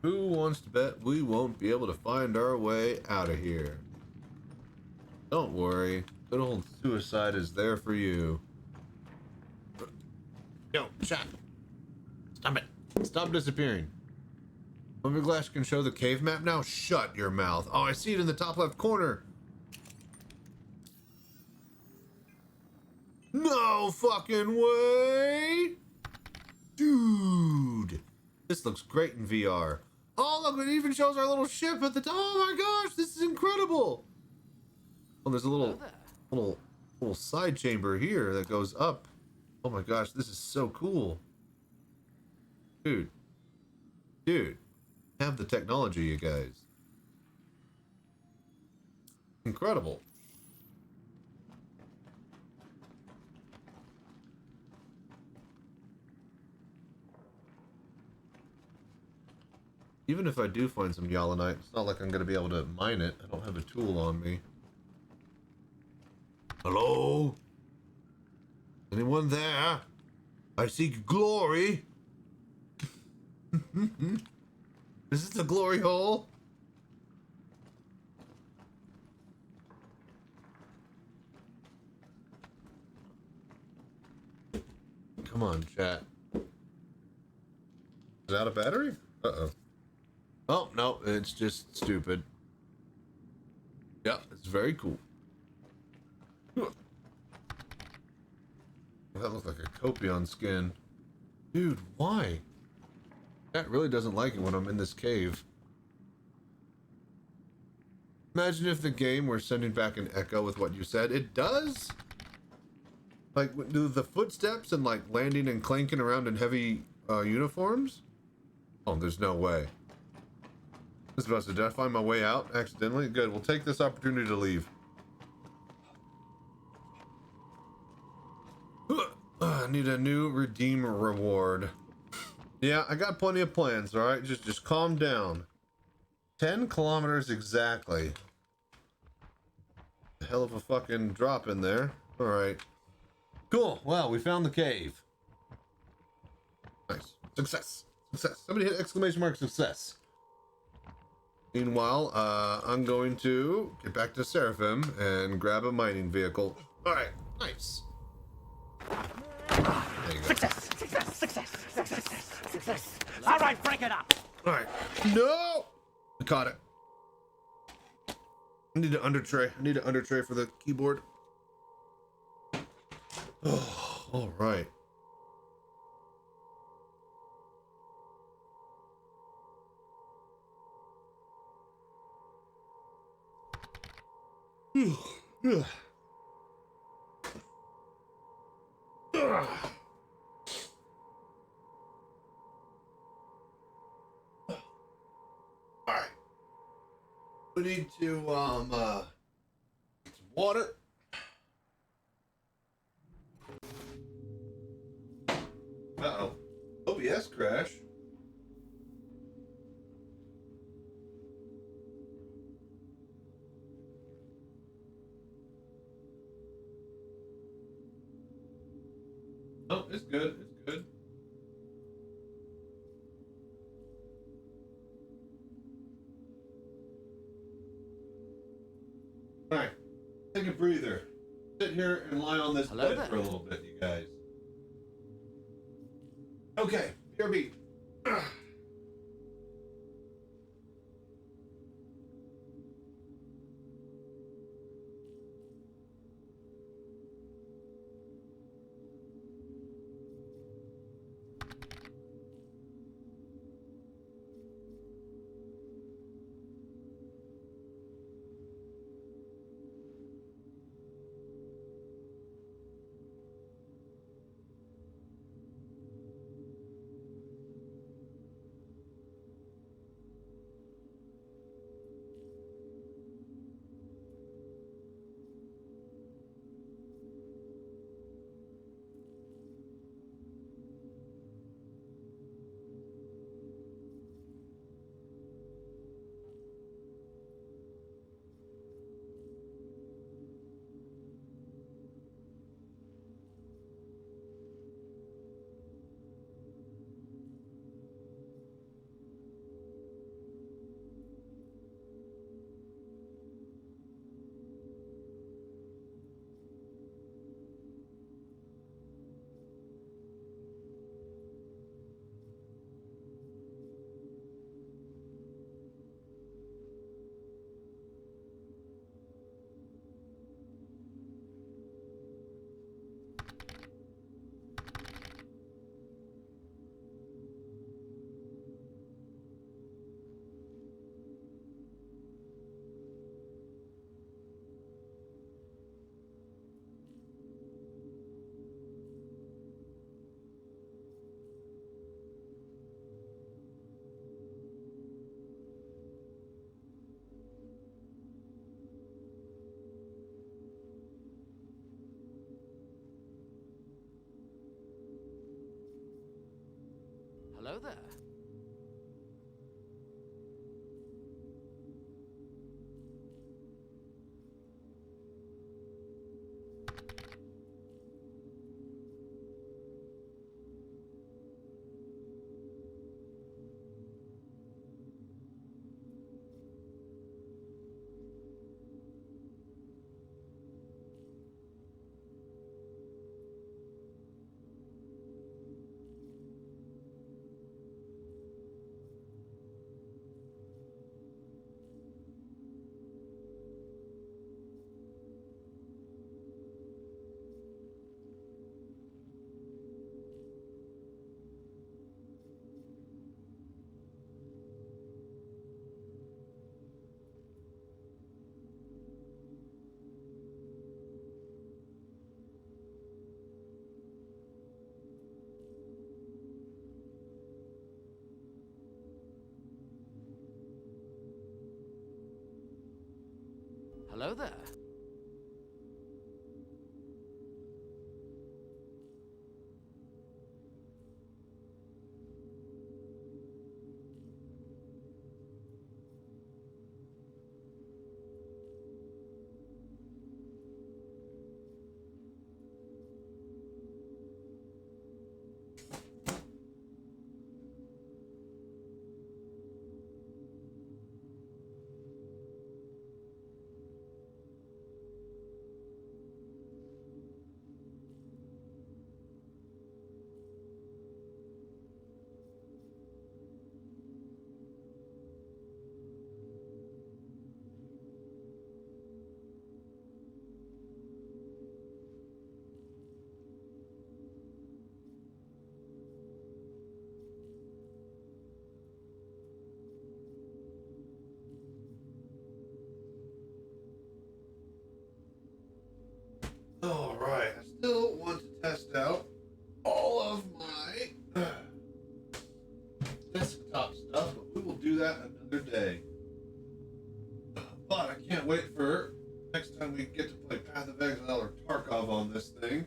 Who wants to bet we won't be able to find our way out of here? Don't worry. Good old suicide is there for you. Yo, chat. Stop it. Stop disappearing. Glass can show the cave map now? Shut your mouth. Oh, I see it in the top left corner. No fucking way! Dude! This looks great in VR. Oh, look, it even shows our little ship at the top. Oh my gosh, this is incredible! Oh, there's a little side chamber here that goes up. Oh my gosh, this is so cool. Dude. Have the technology, you guys. Incredible. Even if I do find some Yallanite, it's not like I'm going to be able to mine it. I don't have a tool on me. Hello? Anyone there? I seek glory. Is this the glory hole? Come on, chat. Is it out of battery? Uh-oh. Oh, no, it's just stupid. Yeah, it's very cool. That looks like a Copion skin. Dude, why? That really doesn't like it when I'm in this cave. Imagine if the game were sending back an echo with what you said. It does? Like, do the footsteps and, like, landing and clanking around in heavy uniforms? Oh, there's no way. This is did I find my way out accidentally? Good, we'll take this opportunity to leave. I need a new redeem reward. Yeah, I got plenty of plans, alright? Just calm down. 10 kilometers exactly. Hell of a fucking drop in there. Alright. Cool. Well, we found the cave. Nice. Success. Success. Somebody hit exclamation mark success. Meanwhile, I'm going to get back to Seraphim and grab a mining vehicle. Alright. Nice. There you go. Success! Success! Success! Success! Success! All right, break it up. All right. No! I caught it. I need an under tray. I need an under tray for the keyboard. Oh, all right. Alright. We need to get some water. Uh-oh. OBS crash. Oh, it's good. It's good. All right. Take a breather. Sit here and lie on this bed for a little bit, you guys. Okay. BRB. Hello there. Hello there. All right, I still want to test out all of my desktop stuff, but we will do that another day. But I can't wait for next time we get to play Path of Exile or Tarkov on this thing.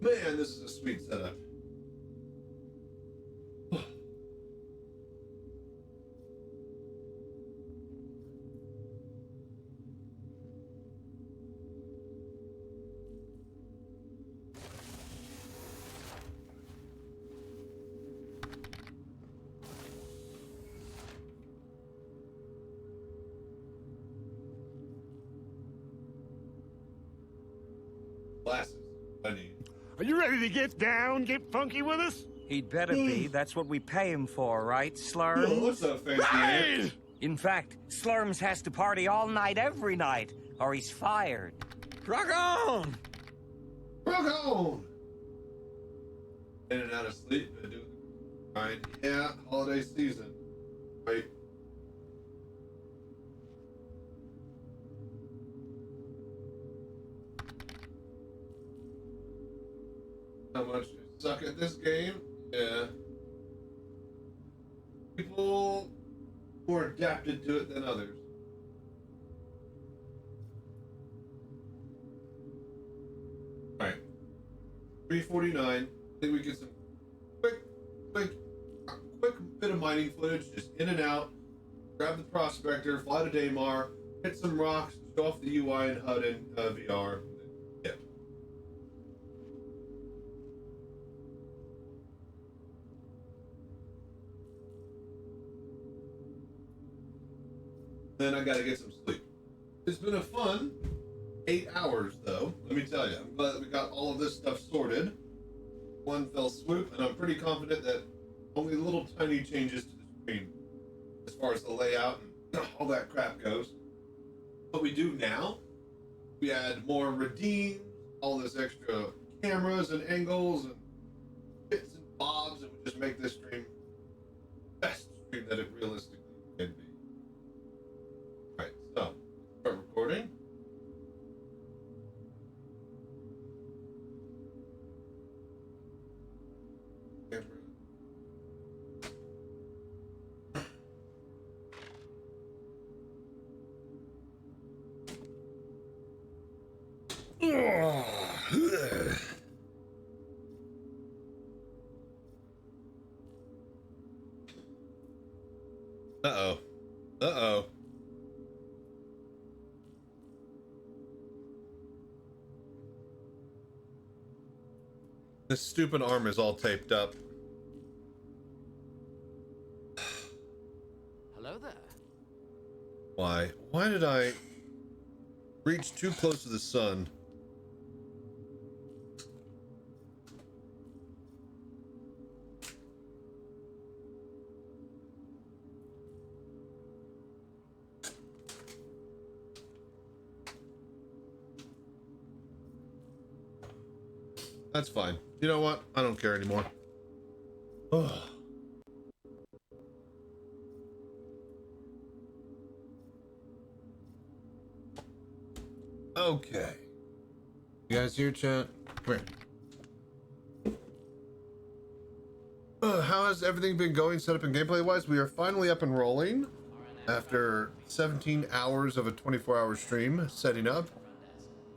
Man, this is a sweet setup. Glasses, I need. Are you ready to get down, get funky with us? He'd better be. That's what we pay him for, right, Slurms? Yo, what's up, fancy man? In fact, Slurms has to party all night, every night, or he's fired. Rock on! Rock on! In and out of sleep, I do the grind. Yeah, holiday season. Right. How much you suck at this game? Yeah. People more adapted to it than others. Alright. 349. I think we get some quick bit of mining footage, just in and out. Grab the prospector, fly to Daymar, hit some rocks, show off the UI and HUD in VR. Yeah. Then I gotta get some sleep. It's been a fun 8 hours, though. Let me tell you, I'm glad that we got all of this stuff sorted. One fell swoop, and I'm pretty confident that only little tiny changes to the screen as far as the layout and all that crap goes. What we do now, we add more redeems, all this extra cameras and angles and bits and bobs, and we just make this stream the best stream that it realistically can be. Alright, so start recording. This stupid arm is all taped up. Hello there. Why? Why did I reach too close to the sun? That's fine. You know what? I don't care anymore. Oh. Okay. You guys here, chat? Come here. How has everything been going, setup and gameplay wise? We are finally up and rolling after 17 hours of a 24-hour stream setting up.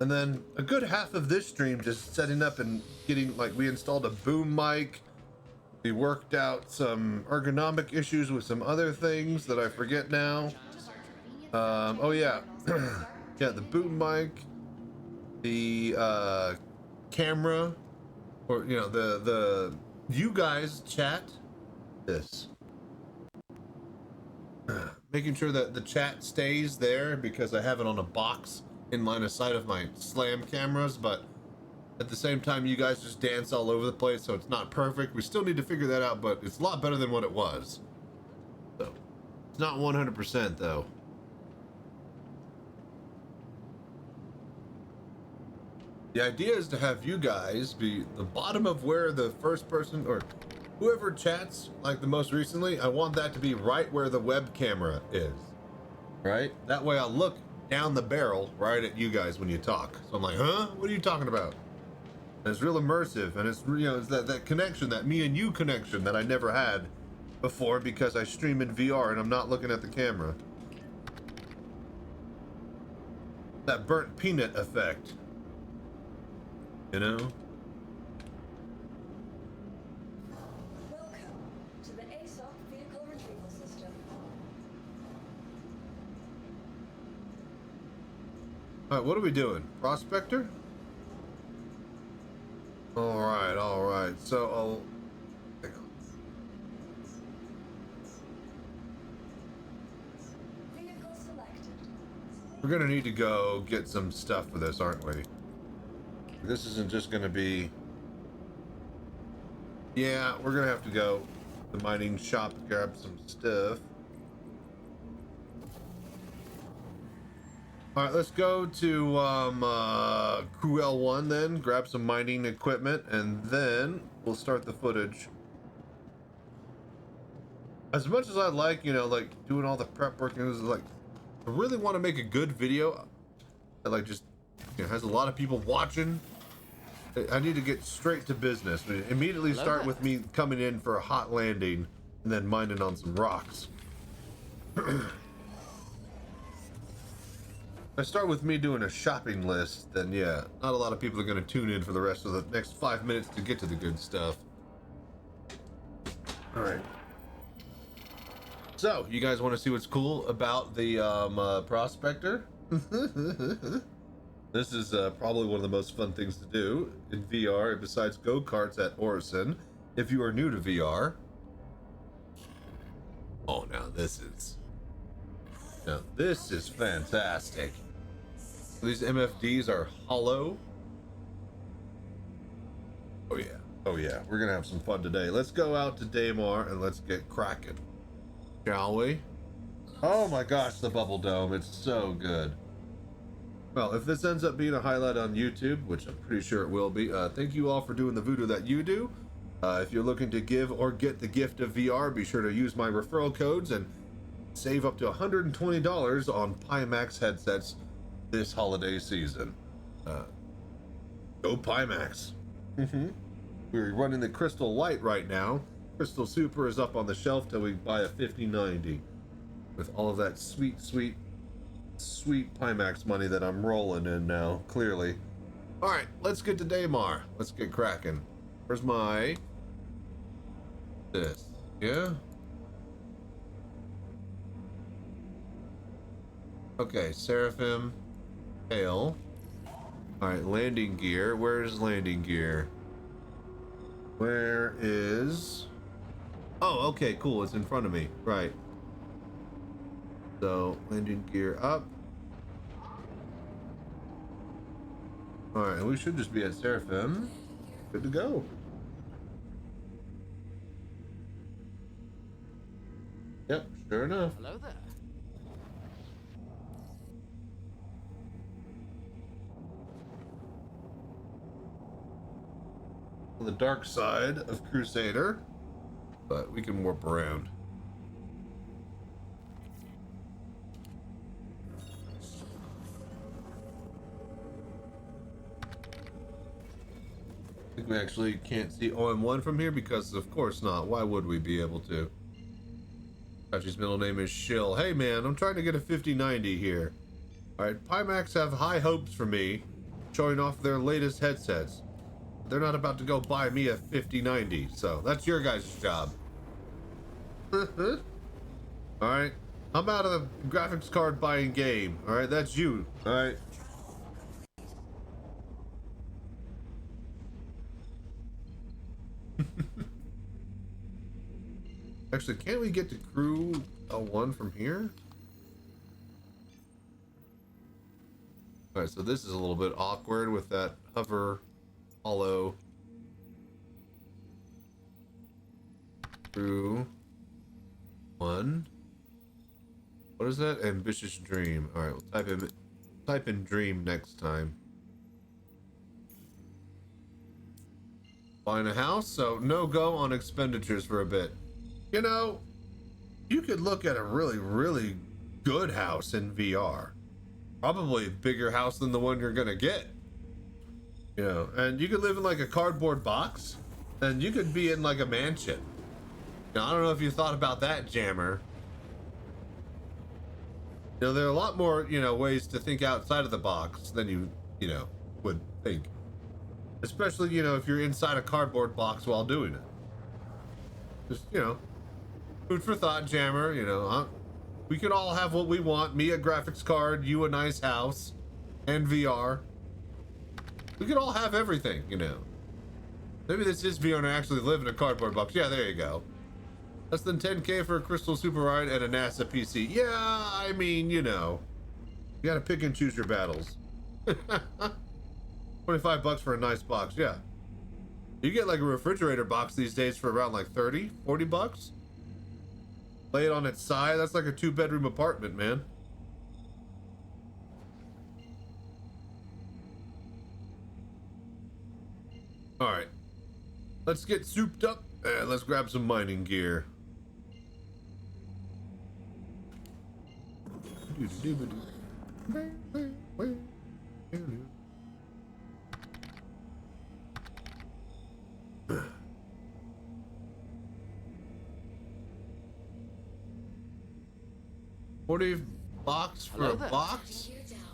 And then a good half of this stream just setting up and getting, like, we installed a boom mic. We worked out some ergonomic issues with some other things that I forget now. Oh yeah. Yeah, the boom mic, the camera, or, you know, the you guys chat this. Making sure that the chat stays there because I have it on a box in line of sight of my slam cameras, but at the same time you guys just dance all over the place, so it's not perfect. We still need to figure that out, but it's a lot better than what it was. So it's not 100% though. The idea is to have you guys be the bottom of where the first person or whoever chats like the most recently. I want that to be right where the web camera is, right? That way I'll look down the barrel right at you guys when you talk. So I'm like, huh? What are you talking about? And it's real immersive, and it's, you know, it's that connection, that me and you connection that I never had before because I stream in VR and I'm not looking at the camera. That burnt peanut effect, you know? Welcome to the ASOP vehicle retrieval system. All right, what are we doing? Prospector? All right. So I'll... Hang on. Vehicle selected. We're gonna need to go get some stuff for this, aren't we? This isn't just gonna be... Yeah, we're gonna have to go to the mining shop to grab some stuff. All right, let's go to Crew L1 then, grab some mining equipment, and then we'll start the footage. As much as I like, you know, like doing all the prep work, and like, I really want to make a good video that, like, just, you know, has a lot of people watching. I need to get straight to business. We immediately start with me coming in for a hot landing and then mining on some rocks. I start with me doing a shopping list, then yeah, not a lot of people are going to tune in for the rest of the next 5 minutes to get to the good stuff. All right. So, you guys want to see what's cool about the Prospector? This is probably one of the most fun things to do in VR, besides go-karts at Orison. If you are new to VR. Oh, now this is fantastic. These MFDs are hollow. Oh yeah, we're gonna have some fun today. Let's go out to Daymar and let's get cracking, shall we? Oh my gosh, the bubble dome, it's so good. Well, if this ends up being a highlight on YouTube, which I'm pretty sure it will be, thank you all for doing the voodoo that you do. If you're looking to give or get the gift of VR, be sure to use my referral codes and save up to $120 on Pimax headsets this holiday season. Go Pimax. We're running the Crystal Light right now. Crystal Super is up on the shelf till we buy a 5090 with all of that sweet Pimax money that I'm rolling in now, clearly. All right, let's get to Daymar. Let's get cracking. Where's my... this? Yeah? Okay, Seraphim, Hail. All right, landing gear. Where's landing gear? Where is... Oh, okay, cool. It's in front of me. Right. So, landing gear up. Alright, we should just be at Seraphim. Good to go. Yep, sure enough. Hello there. On the dark side of Crusader, but we can warp around. I think we actually can't see OM1 from here because of course not. Why would we be able to? Chachi's middle name is Shill. Hey man, I'm trying to get a 5090 here. Alright, Pimax have high hopes for me, showing off their latest headsets. They're not about to go buy me a 5090, so that's your guys' job. Alright, I'm out of the graphics card buying game. Alright, that's you. Alright. Actually, can't we get to crew L1 from here? Alright, so this is a little bit awkward with that hover hollow crew 1. What is that? Ambitious dream. Alright, we'll type in dream next time. Buying a house, so no go on expenditures for a bit. You know, you could look at a really good house in VR. Probably a bigger house than the one you're gonna get. You know, and you could live in like a cardboard box, and you could be in like a mansion. Now, I don't know if you thought about that, Jammer. You know, there are a lot more, you know, ways to think outside of the box than you know, would think. Especially, you know, if you're inside a cardboard box while doing it. Just, you know, food for thought, Jammer. You know, we could all have what we want. Me a graphics card, you a nice house, and VR. We could all have everything, you know. Maybe this is VR and I actually live in a cardboard box. Yeah, there you go. Less than 10K for a Crystal Super Ride and a NASA PC. Yeah, I mean, you know. You gotta pick and choose your battles. 25 bucks for a nice box, yeah. You get like a refrigerator box these days for around like 30, 40 bucks. Lay it on its side, that's like a 2-bedroom apartment, man. Alright. Let's get souped up and let's grab some mining gear. $40 for a box?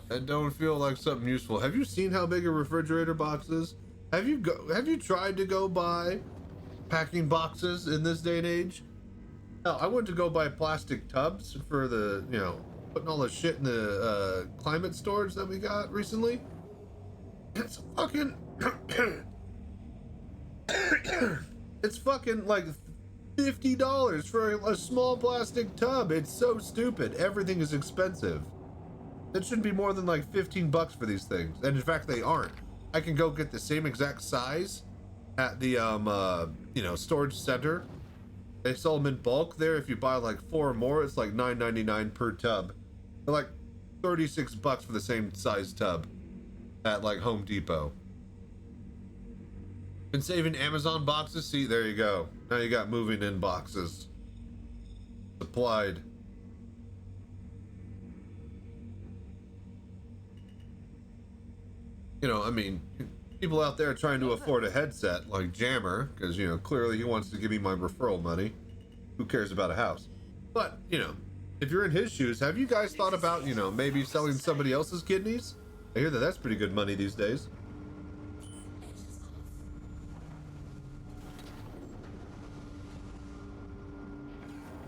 That don't feel like something useful. Have you seen how big a refrigerator box is? Have you tried to go buy packing boxes in this day and age? No, I went to go buy plastic tubs for the, you know, putting all the shit in the climate storage that we got recently. It's fucking it's fucking like $50 for a small plastic tub. It's so stupid. Everything is expensive. That shouldn't be more than like 15 bucks for these things. And in fact, they aren't. I can go get the same exact size at the, you know, storage center. They sell them in bulk there. If you buy like 4 or more, it's like $9.99 per tub. They're like 36 bucks for the same size tub at like Home Depot. Been saving Amazon boxes? See, there you go. Now you got moving in boxes. Supplied. You know, I mean, people out there trying to afford a headset like Jammer, because, you know, clearly he wants to give me my referral money. Who cares about a house? But, you know, if you're in his shoes, have you guys thought about, you know, maybe selling somebody else's kidneys? I hear that that's pretty good money these days.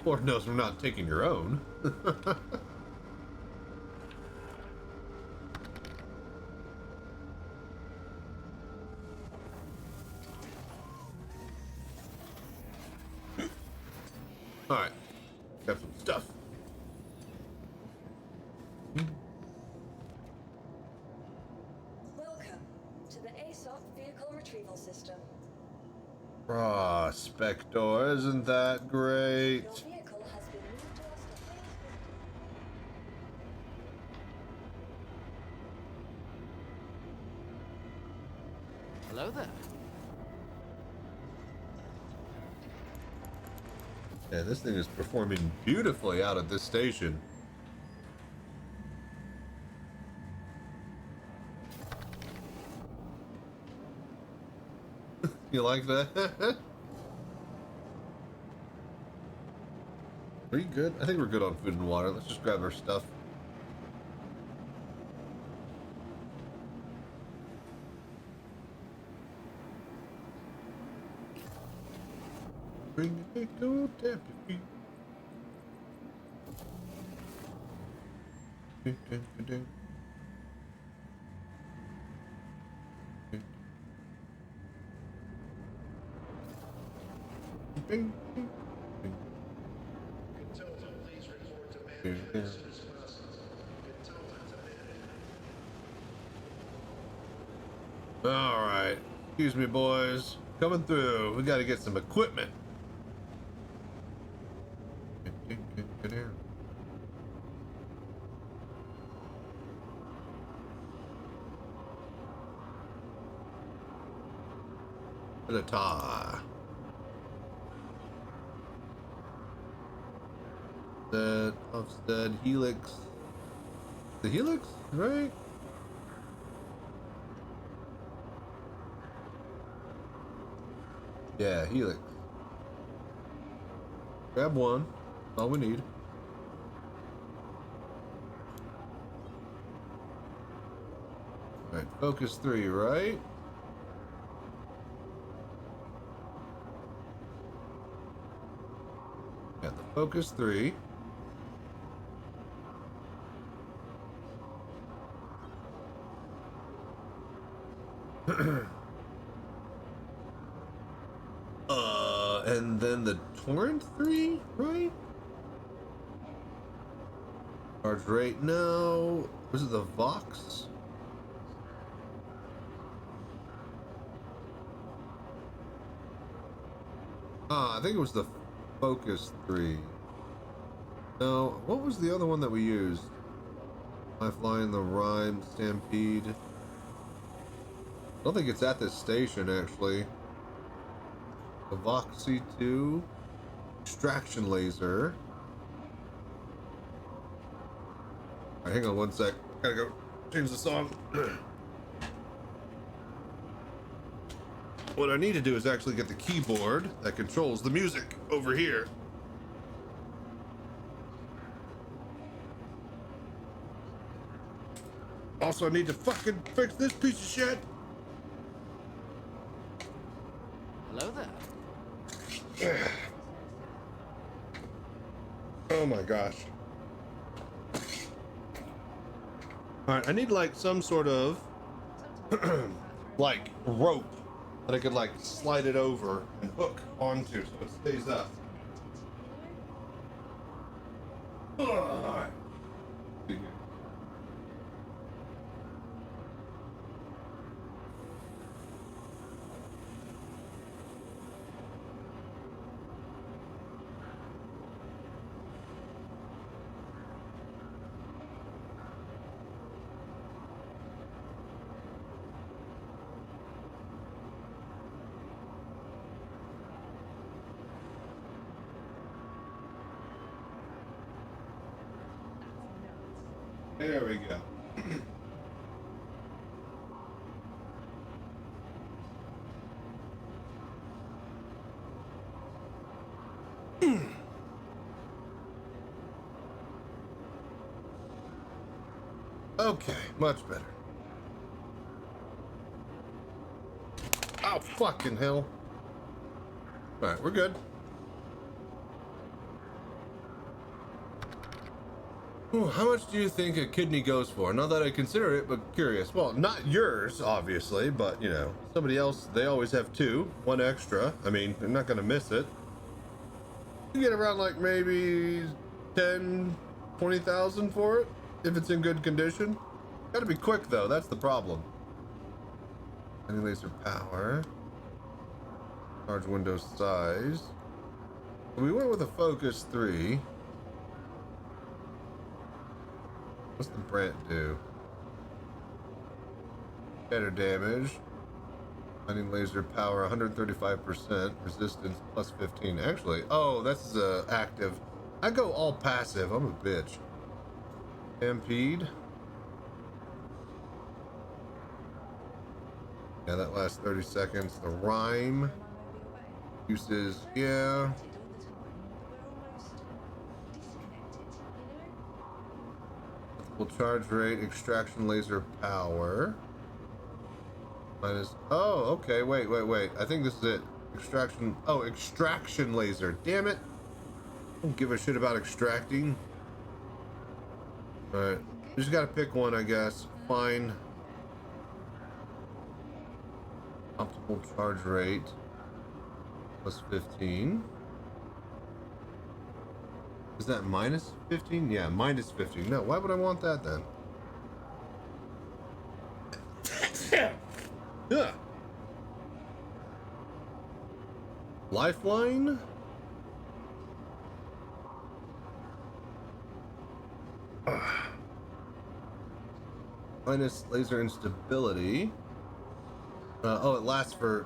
Lord knows we're not taking your own. Alright. Got some stuff. Welcome to the ASOP Vehicle Retrieval System. Prospector, isn't that great? Your vehicle has been moved to us to place. Hello there. Yeah, this thing is performing beautifully out at this station. You like that? Are you good? I think we're good on food and water. Let's just grab our stuff. Bring it, go tap your feet. Bing, bing, bing. All right, excuse me, boys. Coming through. We got to get some equipment. Ta. That Offstead Helix. The Helix, right? Yeah, Helix. Grab one. That's all we need. All right, focus 3, right? Got the focus 3. And then the Torrent 3, right? Charge rate now. Was it the Vox? I think it was the Focus 3. No, what was the other one that we used? Lifeline, the Rhyme, Stampede. I don't think it's at this station, actually. The Vox C2. Extraction laser. Alright, hang on one sec. Gotta go change the song. What I need to do is actually get the keyboard that controls the music over here. Also, I need to fucking fix this piece of shit. Hello there. Oh my gosh. Alright, I need like some sort of like rope that I could like slide it over and hook onto so it stays up. Alright. There we go. Okay, much better. Oh, fucking hell. All right, we're good. Ooh, how much do you think a kidney goes for? Not that I consider it, but curious. Well, not yours, obviously, but, you know, somebody else, they always have 2. 1 extra. I mean, they're not going to miss it. You get around like maybe 10, 20,000 for it if it's in good condition. Gotta be quick though, that's the problem. Any laser power. Large window size. We went with a Focus 3. What's the Brant do? Better damage. Finding laser power, 135%. Resistance, plus 15. Actually, oh, that's active. I go all passive. I'm a bitch. Stampede. Yeah, that lasts 30 seconds. The Rhyme. Uses, yeah. Full charge rate, extraction laser power. Minus, oh, okay, wait. I think this is it. Extraction laser. Damn it. Don't give a shit about extracting. Alright. You just gotta pick one, I guess. Fine. Optimal charge rate. Plus 15. Is that minus 15? Yeah, minus 15. No, why would I want that then? Yeah. Lifeline? Minus laser instability. Oh, it lasts for...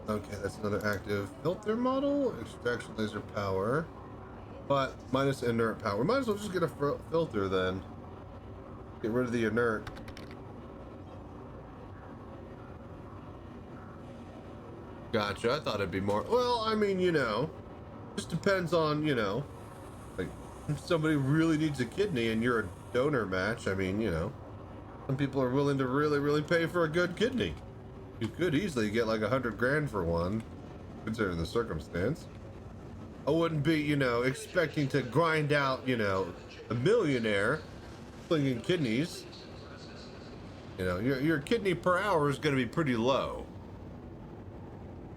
Okay, that's another active filter model. Extraction laser power. But minus inert power. We might as well just get a filter then. Get rid of the inert. Gotcha. I thought it'd be more. Well, I mean, you know, just depends on, you know, like if somebody really needs a kidney and you're a donor match. I mean, you know, some people are willing to really pay for a good kidney. You could easily get like 100 grand for one, considering the circumstance. I wouldn't be, you know, expecting to grind out, you know, a millionaire slinging kidneys. You know, your kidney per hour is going to be pretty low.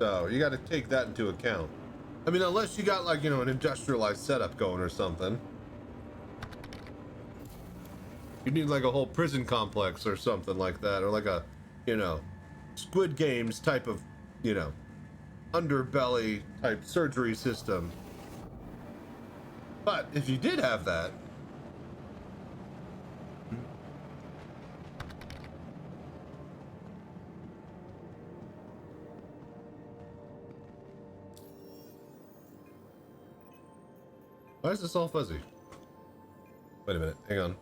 So you got to take that into account. I mean, unless you got like, you know, an industrialized setup going or something. You need like a whole prison complex or something like that. Or like a, you know, Squid Games type of, you know, underbelly type surgery system. But if you did have that, why is this all fuzzy? Wait a minute, hang on.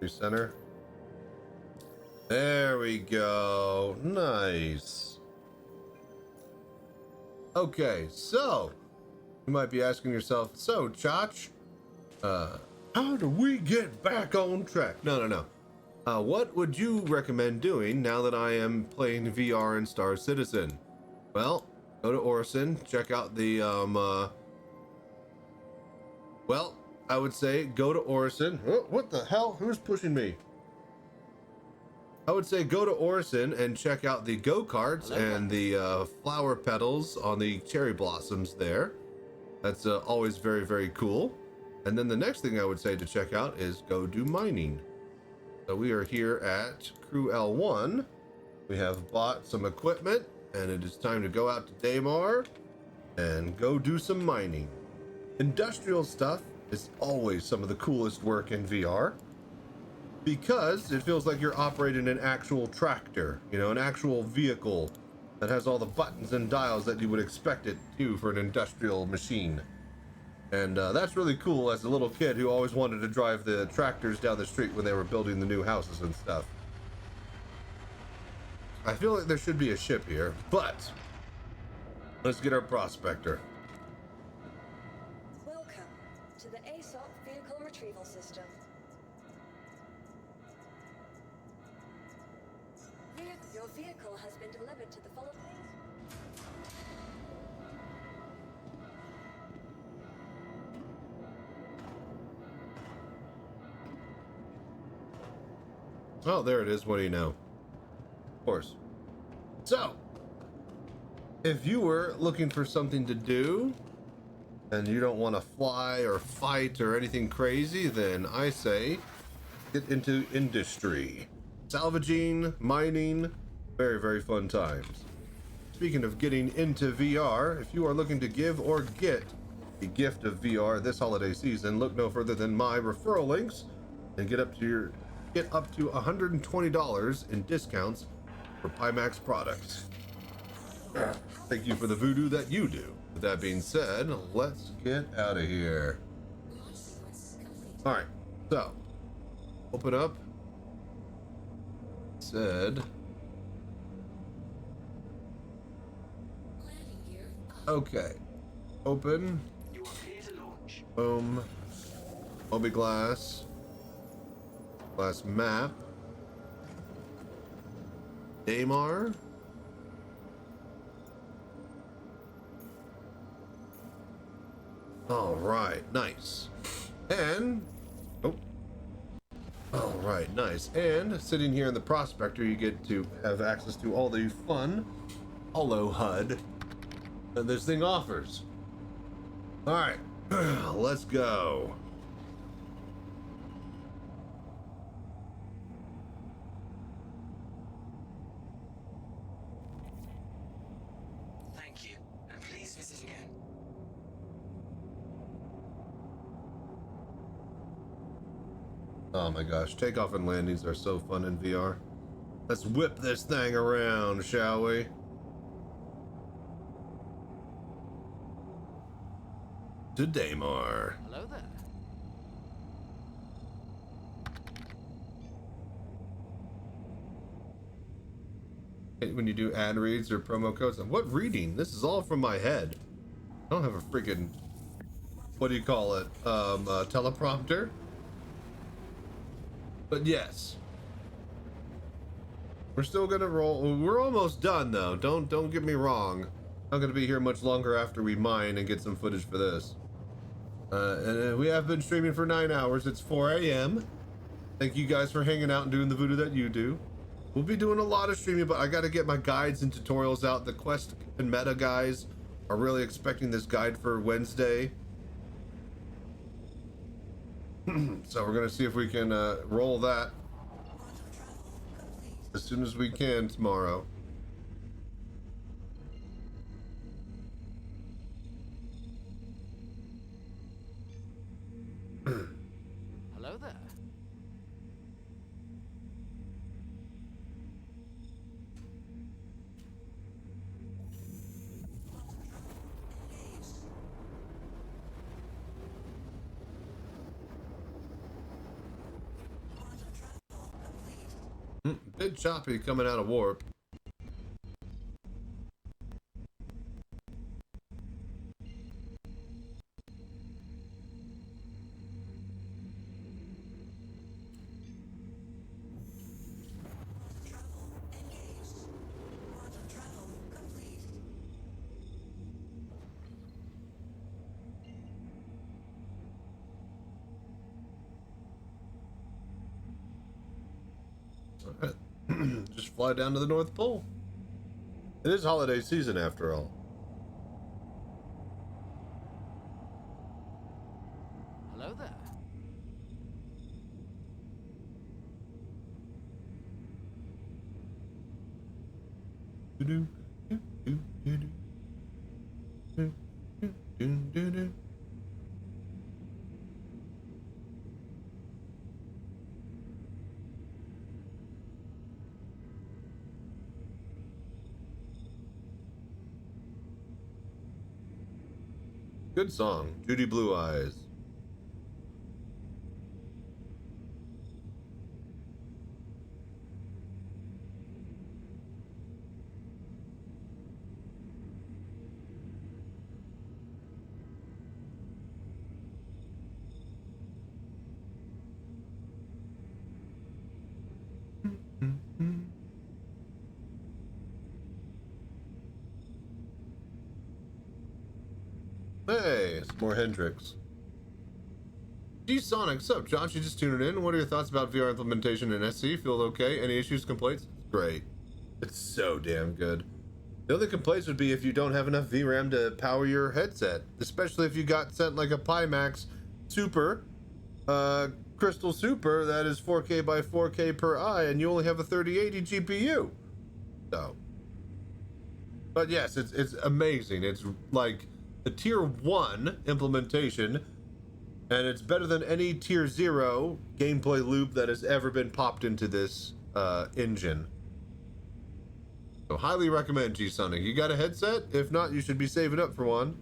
Recenter. There we go. Nice. Okay, so you might be asking yourself, so Chach, how do we get back on track? No. What would you recommend doing now that I am playing VR in Star Citizen? Well, go to Orison, check out the, well, I would say go to Orison. Oh, what the hell? Who's pushing me? I would say go to Orison and check out the go-karts and the flower petals on the cherry blossoms there. That's always very cool. And then the next thing I would say to check out is go do mining. So we are here at Crew L1. We have bought some equipment and it is time to go out to Daymar and go do some mining. Industrial stuff is always some of the coolest work in VR because it feels like you're operating an actual tractor, you know, an actual vehicle that has all the buttons and dials that you would expect it to for an industrial machine. And that's really cool as a little kid who always wanted to drive the tractors down the street when they were building the new houses and stuff. I feel like there should be a ship here, but let's get our prospector. Welcome to the ASOP Vehicle Retrieval System. Your vehicle has been delivered to the following. Oh, there it is. What do you know? Of course. So, if you were looking for something to do and you don't want to fly or fight or anything crazy, then I say get into industry. Salvaging, mining, very, very fun times. Speaking of getting into VR, if you are looking to give or get the gift of VR this holiday season, look no further than my referral links and get up to $120 in discounts for Pimax products. Thank you for the voodoo that you do. With that being said, let's get out of here. All right, so open up. Said. Okay. Open. Boom. Moby glass. Glass map. Daymar. All right, nice. And all right, nice. And sitting here in the Prospector, you get to have access to all the fun holo HUD that this thing offers. All right, let's go. Thank you, and please visit again. Oh my gosh, takeoff and landings are so fun in VR. Let's whip this thing around, shall we? To Daymar. Hello there. When you do ad reads or promo codes, what reading? This is all from my head. I don't have a freaking, what do you call it? Teleprompter. But yes, we're still gonna roll. We're almost done though. Don't get me wrong. I'm not gonna be here much longer after we mine and get some footage for this. And we have been streaming for 9 hours. It's 4 a.m. Thank you guys for hanging out and doing the voodoo that you do. We'll be doing a lot of streaming, but I got to get my guides and tutorials out. The Quest and Meta guys are really expecting this guide for Wednesday. So we're gonna see if we can roll that as soon as we can tomorrow. Hello there. Bit choppy coming out of warp. Just fly down to the North Pole. It is holiday season after all. Hello there. Good song, Judy Blue Eyes. Hey, it's more Hendrix. G-Sonic, sup, Josh? You just tuned in. What are your thoughts about VR implementation in SC? Feel okay? Any issues, complaints? Great. It's so damn good. The other complaints would be if you don't have enough VRAM to power your headset, especially if you got sent like a Pimax Super, Crystal Super that is 4K by 4K per eye, and you only have a 3080 GPU. So, but yes, it's amazing. It's like a tier 1 implementation, and it's better than any tier 0 gameplay loop that has ever been popped into this engine. So highly recommend G-Sonic. You got a headset? If not, you should be saving up for one.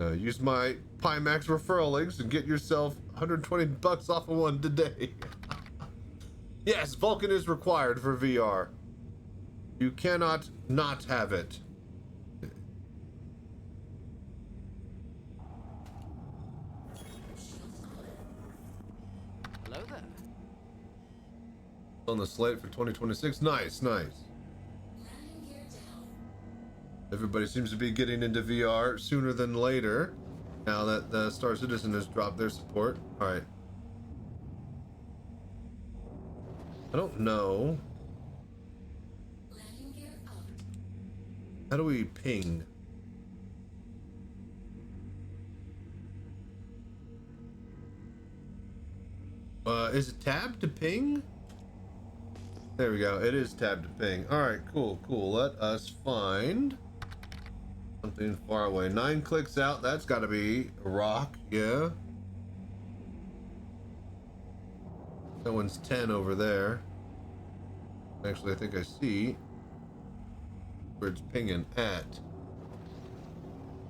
Use my Pimax referral links and get yourself 120 bucks off of one today. Yes, Vulkan is required for VR. You cannot not have it. Hello there. On the slate for 2026. Nice, nice. Everybody seems to be getting into VR sooner than later, now that the Star Citizen has dropped their support. Alright. I don't know. How do we ping? Is it tab to ping? There we go. It is tab to ping. Alright, cool, cool. Let us find something far away. 9 clicks out. That's got to be a rock. Yeah. That one's 10 over there. Actually, I think I see where it's pinging at.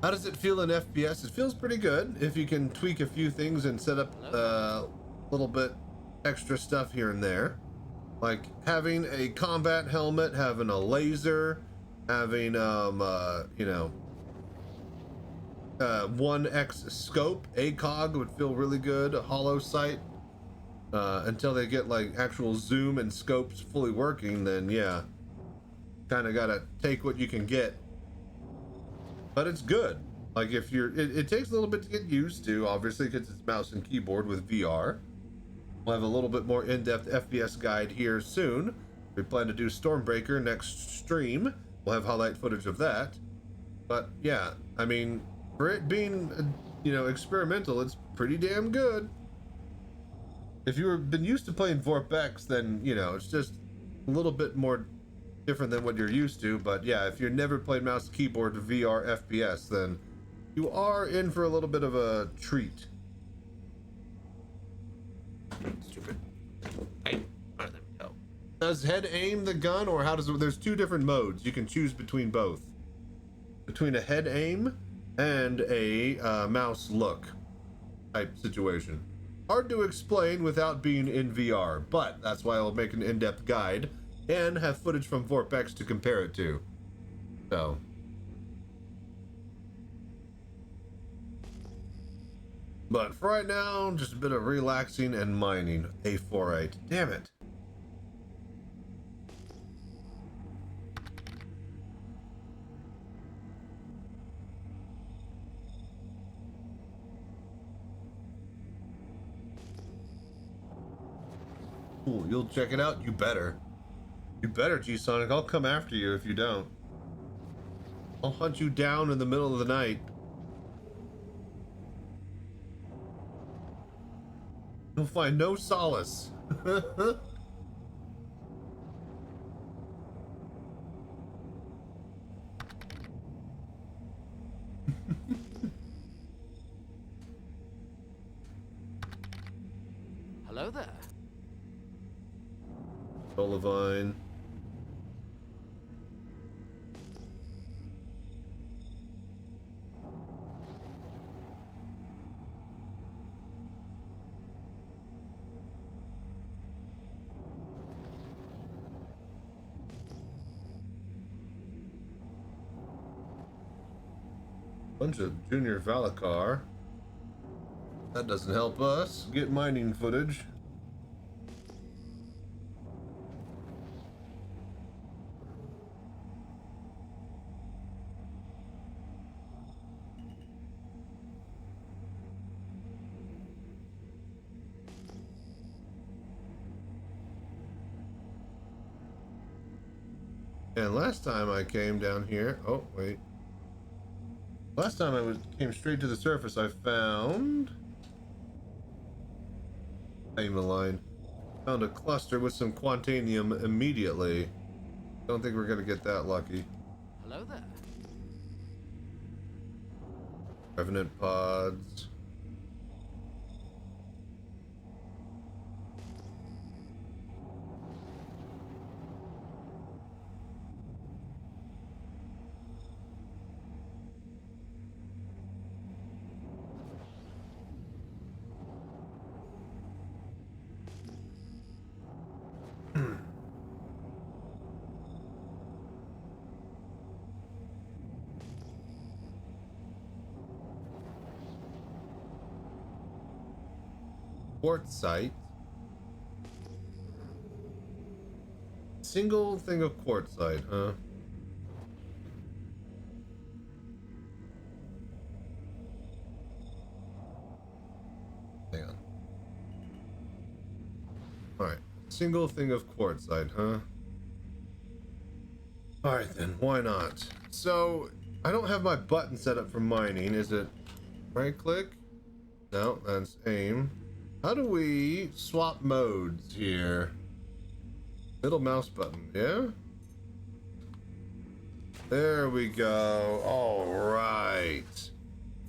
How does it feel in FPS? It feels pretty good if you can tweak a few things and set up a little bit extra stuff here and there. Like having a combat helmet, having a laser, having, you know, 1x scope, ACOG would feel really good. A hollow sight, until they get like actual zoom and scopes fully working, then yeah, kind of gotta take what you can get. But it's good. Like if you're, it takes a little bit to get used to, obviously, because it's mouse and keyboard with VR. We'll have a little bit more in-depth FPS guide here soon. We plan to do Stormbreaker next stream. We'll have highlight footage of that. But yeah, I mean, for it being, you know, experimental, it's pretty damn good. If you've been used to playing VorpX, then, you know, it's just a little bit more different than what you're used to. But yeah, if you've never played mouse and keyboard VR FPS, then you are in for a little bit of a treat. Stupid. Hey, there we go. Does head aim the gun, or how does it? There's two different modes. You can choose between both. Between a head aim and a mouse look type situation. Hard to explain without being in VR, but that's why I'll make an in-depth guide and have footage from VorpX to compare it to. So. But for right now, just a bit of relaxing and mining. A48. Damn it. Cool, you'll check it out? You better. You better, G-Sonic. I'll come after you if you don't. I'll hunt you down in the middle of the night. You'll find no solace. Hello there. Olivine. Bunch of Junior Valacar. That doesn't help us get mining footage. And last time I came down here, oh wait. Last time I came straight to the surface, I found aim the line. Found a cluster with some quantanium immediately. Don't think we're gonna get that lucky. Hello there. Revenant pods. Quartzite. Single thing of quartzite, huh? Hang on. Alright. Single thing of quartzite, huh? Alright then, why not? So, I don't have my button set up for mining. Is it right click? No, that's aim. How do we swap modes here? Middle mouse button, yeah? There we go. All right.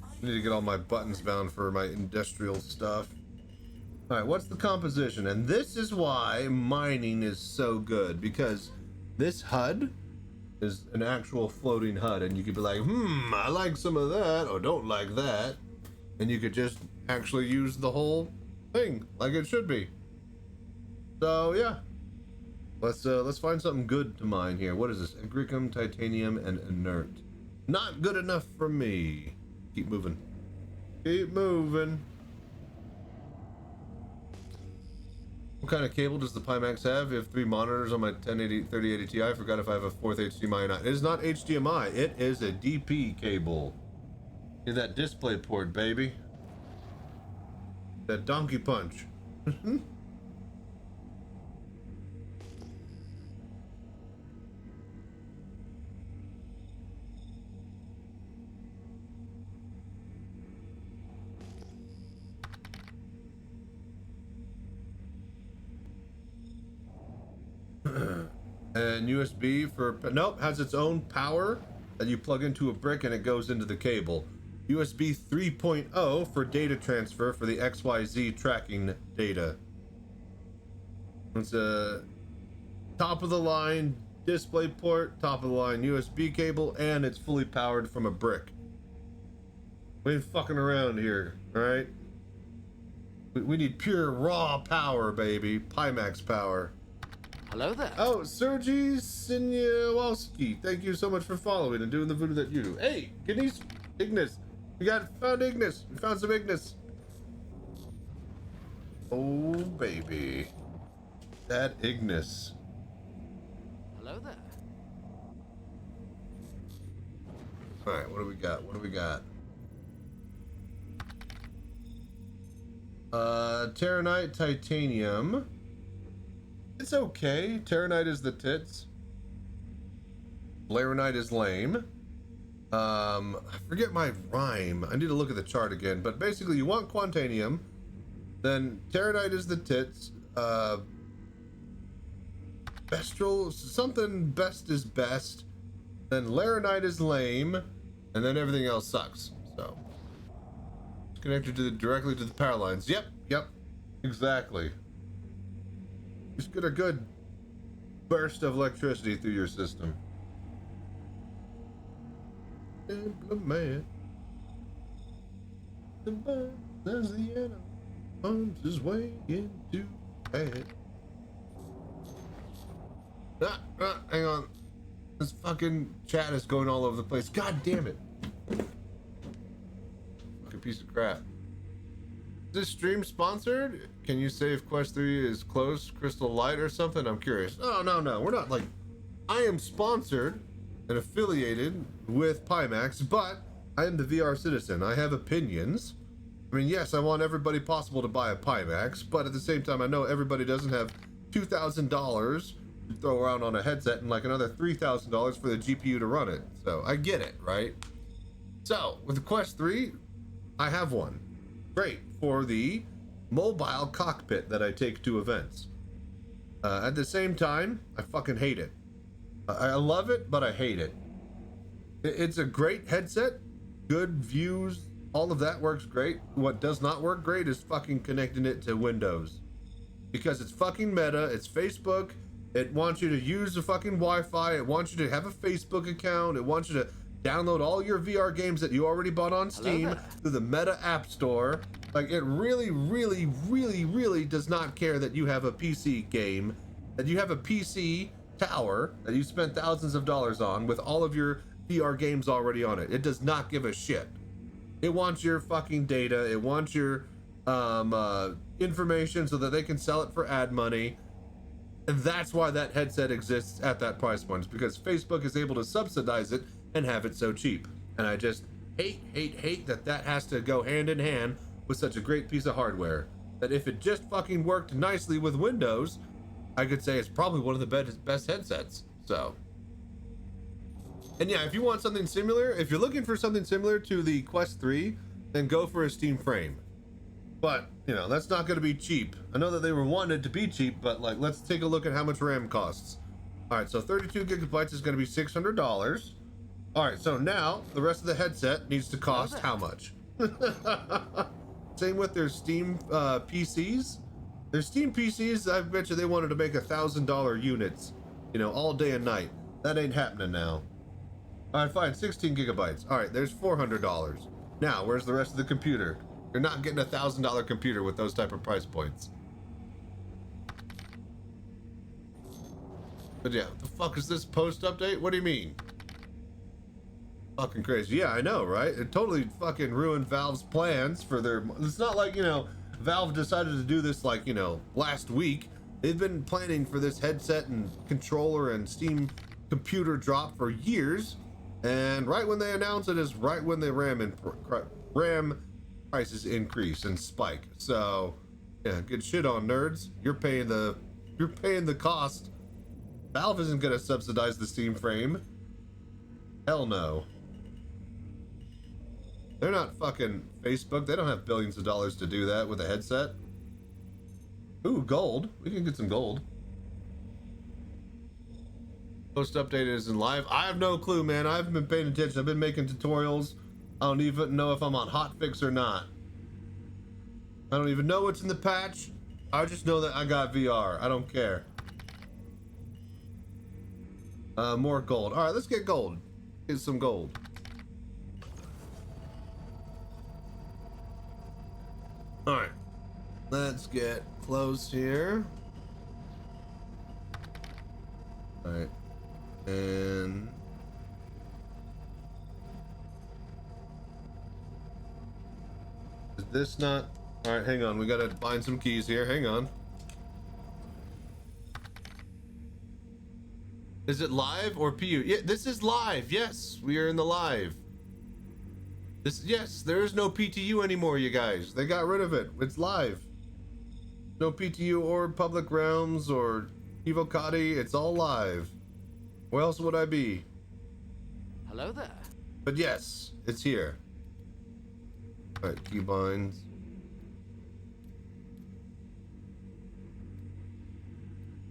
I need to get all my buttons bound for my industrial stuff. All right, what's the composition? And this is why mining is so good, because this HUD is an actual floating HUD, and you could be like, I like some of that, or don't like that. And you could just actually use the whole thing like it should be. So yeah, let's find something good to mine here. What is this? Agricum, titanium, and inert. Not good enough for me. Keep moving. Keep moving. What kind of cable does the Pimax have? You have 3 monitors on my 3080 Ti. I forgot if I have a 4th HDMI or not. It is not HDMI. It is a DP cable. Get that display port, baby. That donkey punch. And USB for, nope, has its own power that you plug into a brick and it goes into the cable. USB 3.0 for data transfer for the XYZ tracking data. It's a top of the line display port, top of the line USB cable, and it's fully powered from a brick. We ain't fucking around here, alright? We need pure raw power, baby. Pimax power. Hello there. Oh, Sergey Sinyowski, thank you so much for following and doing the voodoo that you do. Hey, Ignis. We found Ignis. We found some Ignis. Oh, baby. That Ignis. Hello there. Alright, what do we got? What do we got? Terranite, titanium. It's okay. Terranite is the tits. Laranite is lame. I forget my rhyme. I need to look at the chart again. But basically, you want quantanium. Then Terranite is the tits. Bestral, something best is best. Then Laranite is lame. And then everything else sucks. So, it's connected to directly to the power lines. Yep. Exactly. Just get a good burst of electricity through your system. Implement. There's the enemy. Arms his way into bed. Hang on. This fucking chat is going all over the place. God damn it. Fucking piece of crap. Is this stream sponsored? Can you say if Quest 3 is close, Crystal Light or something? I'm curious. Oh, no. We're not like... I am sponsored and affiliated with Pimax, but I am the VR citizen. I have opinions. I mean, yes, I want everybody possible to buy a Pimax, but at the same time, I know everybody doesn't have $2,000 you throw around on a headset and like another $3,000 for the GPU to run it. So I get it, right? So with the Quest 3, I have one. Great for the mobile cockpit that I take to events. At the same time, I fucking hate it. I love it, but I hate it. It's a great headset, good views, all of that works great. What does not work great is fucking connecting it to Windows. Because it's fucking Meta, it's Facebook, it wants you to use the fucking Wi-Fi, it wants you to have a Facebook account, it wants you to download all your VR games that you already bought on Steam through the Meta App Store. Like, it really, really, really, really does not care that you have a PC game, that you have a PC tower that you spent thousands of dollars on with all of your VR games already on it. It does not give a shit. It wants your fucking data. It wants your information so that they can sell it for ad money. And that's why that headset exists at that price point. It's because Facebook is able to subsidize it and have it so cheap. And I just hate that has to go hand in hand with such a great piece of hardware. That if it just fucking worked nicely with Windows, I could say it's probably one of the best headsets. So, and yeah, if you want something similar, if you're looking for something similar to the Quest 3, then go for a Steam frame. But, you know, that's not going to be cheap. I know that they were wanting it to be cheap, but like, let's take a look at how much RAM costs. All right, so 32 gigabytes is going to be $600. All right, so now the rest of the headset needs to cost how much? Same with their Steam PCs. Their Steam PCs, I bet you they wanted to make $1,000 units, you know, all day and night. That ain't happening now. All right, fine, 16 gigabytes. All right, there's $400. Now, where's the rest of the computer? You're not getting a $1,000 computer with those type of price points. But yeah, the fuck is this post update? What do you mean? Fucking crazy. Yeah, I know, right? It totally fucking ruined Valve's plans for their... It's not like, you know, Valve decided to do this like, you know, last week. They've been planning for this headset and controller and Steam computer drop for years. And right when they announce it is right when the RAM prices increase and spike. So, yeah, good shit on nerds. You're paying the cost. Valve isn't gonna subsidize the Steam frame. Hell no. They're not fucking Facebook. They don't have billions of dollars to do that with a headset. Ooh, gold. We can get some gold. Post update isn't live. I have no clue, man. I haven't been paying attention. I've been making tutorials. I don't even know if I'm on hotfix or not. I don't even know what's in the patch. I just know that I got VR. I don't care. More gold. All right, let's get gold. Get some gold. All right, let's get close here. All right, and is this not? All right, hang on. We gotta find some keys here. Hang on. Is it live or PU? Yeah, this is live. Yes, we are in the live. Yes, there is no PTU anymore, you guys. They got rid of it. It's live. No PTU or public realms or Evocati. It's all live. Where else would I be? Hello there. But yes, it's here. All right, keybinds.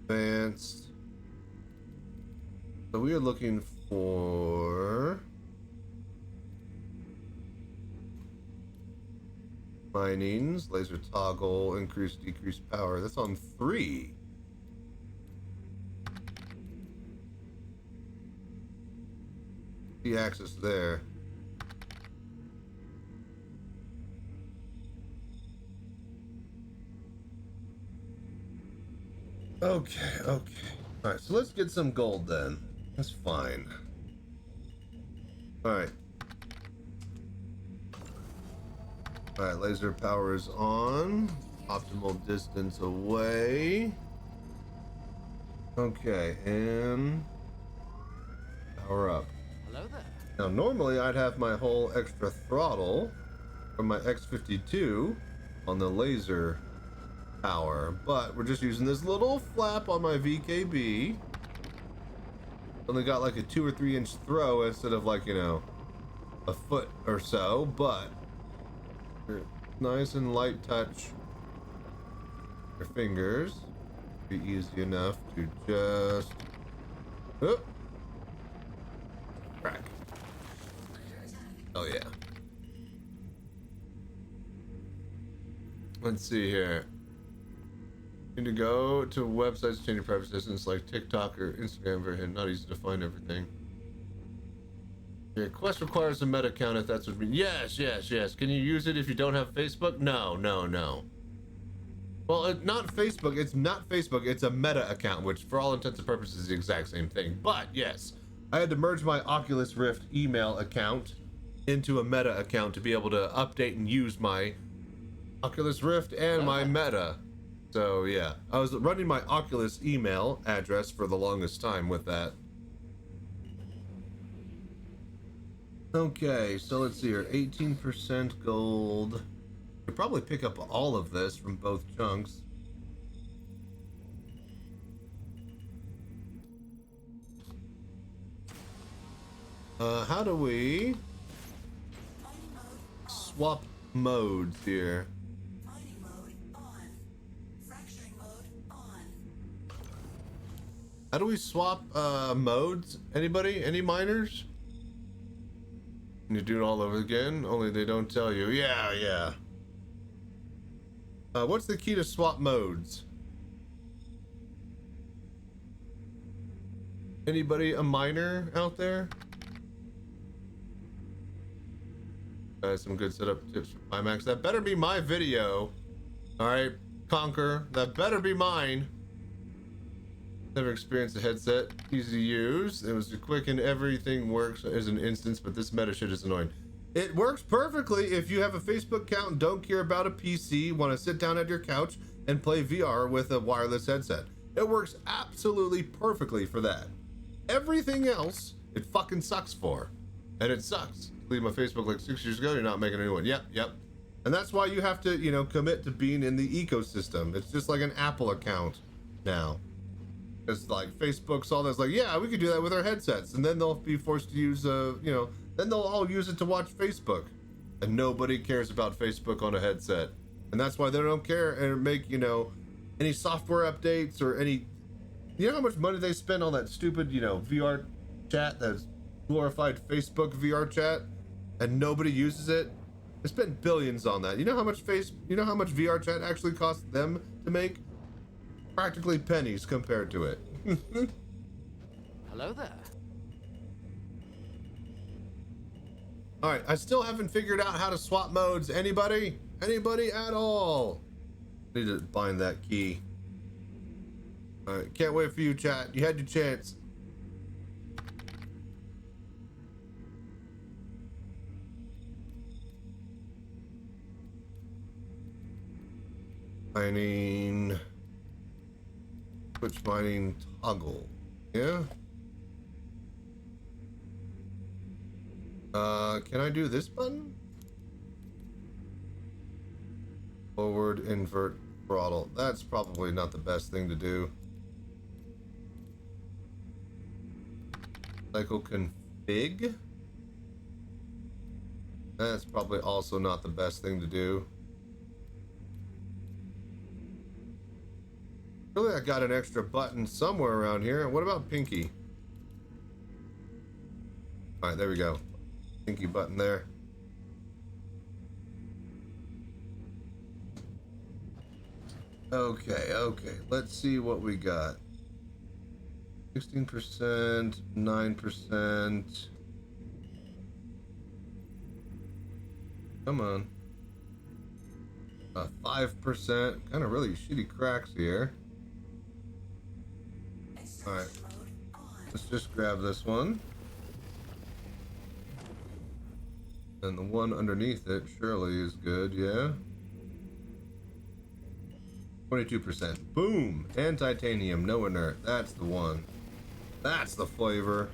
Advanced. So we are looking for minings, laser toggle, increase, decrease power. That's on 3. The access there. Okay. All right, so let's get some gold then. That's fine. All right. All right, laser power is on. Optimal distance away. Okay, and power up. Hello there. Now, normally I'd have my whole extra throttle from my X52 on the laser power, but we're just using this little flap on my VKB. Only got like a 2 or 3 inch throw instead of like, you know, a foot or so, but nice and light touch your fingers. Be easy enough to just crack. Oh yeah. Let's see here. Need to go to websites changing privacy settings like TikTok or Instagram. Very not easy to find everything. Your Quest requires a meta account if that's what it means. Yes. Can you use it if you don't have Facebook? No. Well, not Facebook. It's not Facebook. It's a meta account, which for all intents and purposes is the exact same thing. But yes, I had to merge my Oculus Rift email account into a meta account to be able to update and use my Oculus Rift and my meta. So yeah, I was running my Oculus email address for the longest time with that. Okay, so let's see here, 18% gold. Could probably pick up all of this from both chunks. How do we swap modes here? How do we swap modes? Anybody? Any miners? Can you do it all over again? Only they don't tell you. Yeah. What's the key to swap modes? Anybody a miner out there? Some good setup tips for Pimax. That better be my video. Alright, Conquer. That better be mine. Never experienced a headset. Easy to use. It was quick and everything works as an instance, but this meta shit is annoying. It works perfectly if you have a Facebook account and don't care about a PC, want to sit down at your couch and play VR with a wireless headset. It works absolutely perfectly for that. Everything else, it fucking sucks for. And it sucks. Leave my Facebook like 6 years ago, you're not making a new one. Yep. And that's why you have to, you know, commit to being in the ecosystem. It's just like an Apple account now. It's like Facebook's all that's like, yeah, we could do that with our headsets. And then they'll be forced to use, then they'll all use it to watch Facebook. And nobody cares about Facebook on a headset. And that's why they don't care and make, you know, any software updates or any, you know how much money they spend on that stupid, you know, VR chat, that's glorified Facebook VR chat, and nobody uses it? They spend billions on that. You know how much VR chat actually costs them to make? Practically pennies compared to it. Hello there. Alright, I still haven't figured out how to swap modes. Anybody? Anybody at all? Need to find that key. Alright, can't wait for you, chat. You had your chance. Mining. Switch mining toggle. Yeah. Can I do this button? Forward invert throttle. That's probably not the best thing to do. Cycle config. That's probably also not the best thing to do. Really, I got an extra button somewhere around here. What about Pinky? Alright, there we go. Pinky button there. Okay. Let's see what we got. 16%, 9%. Come on. 5%. Kind of really shitty cracks here. Alright. Let's just grab this one. And the one underneath it surely is good, yeah? 22%. Boom! And titanium, no inert. That's the one. That's the flavor.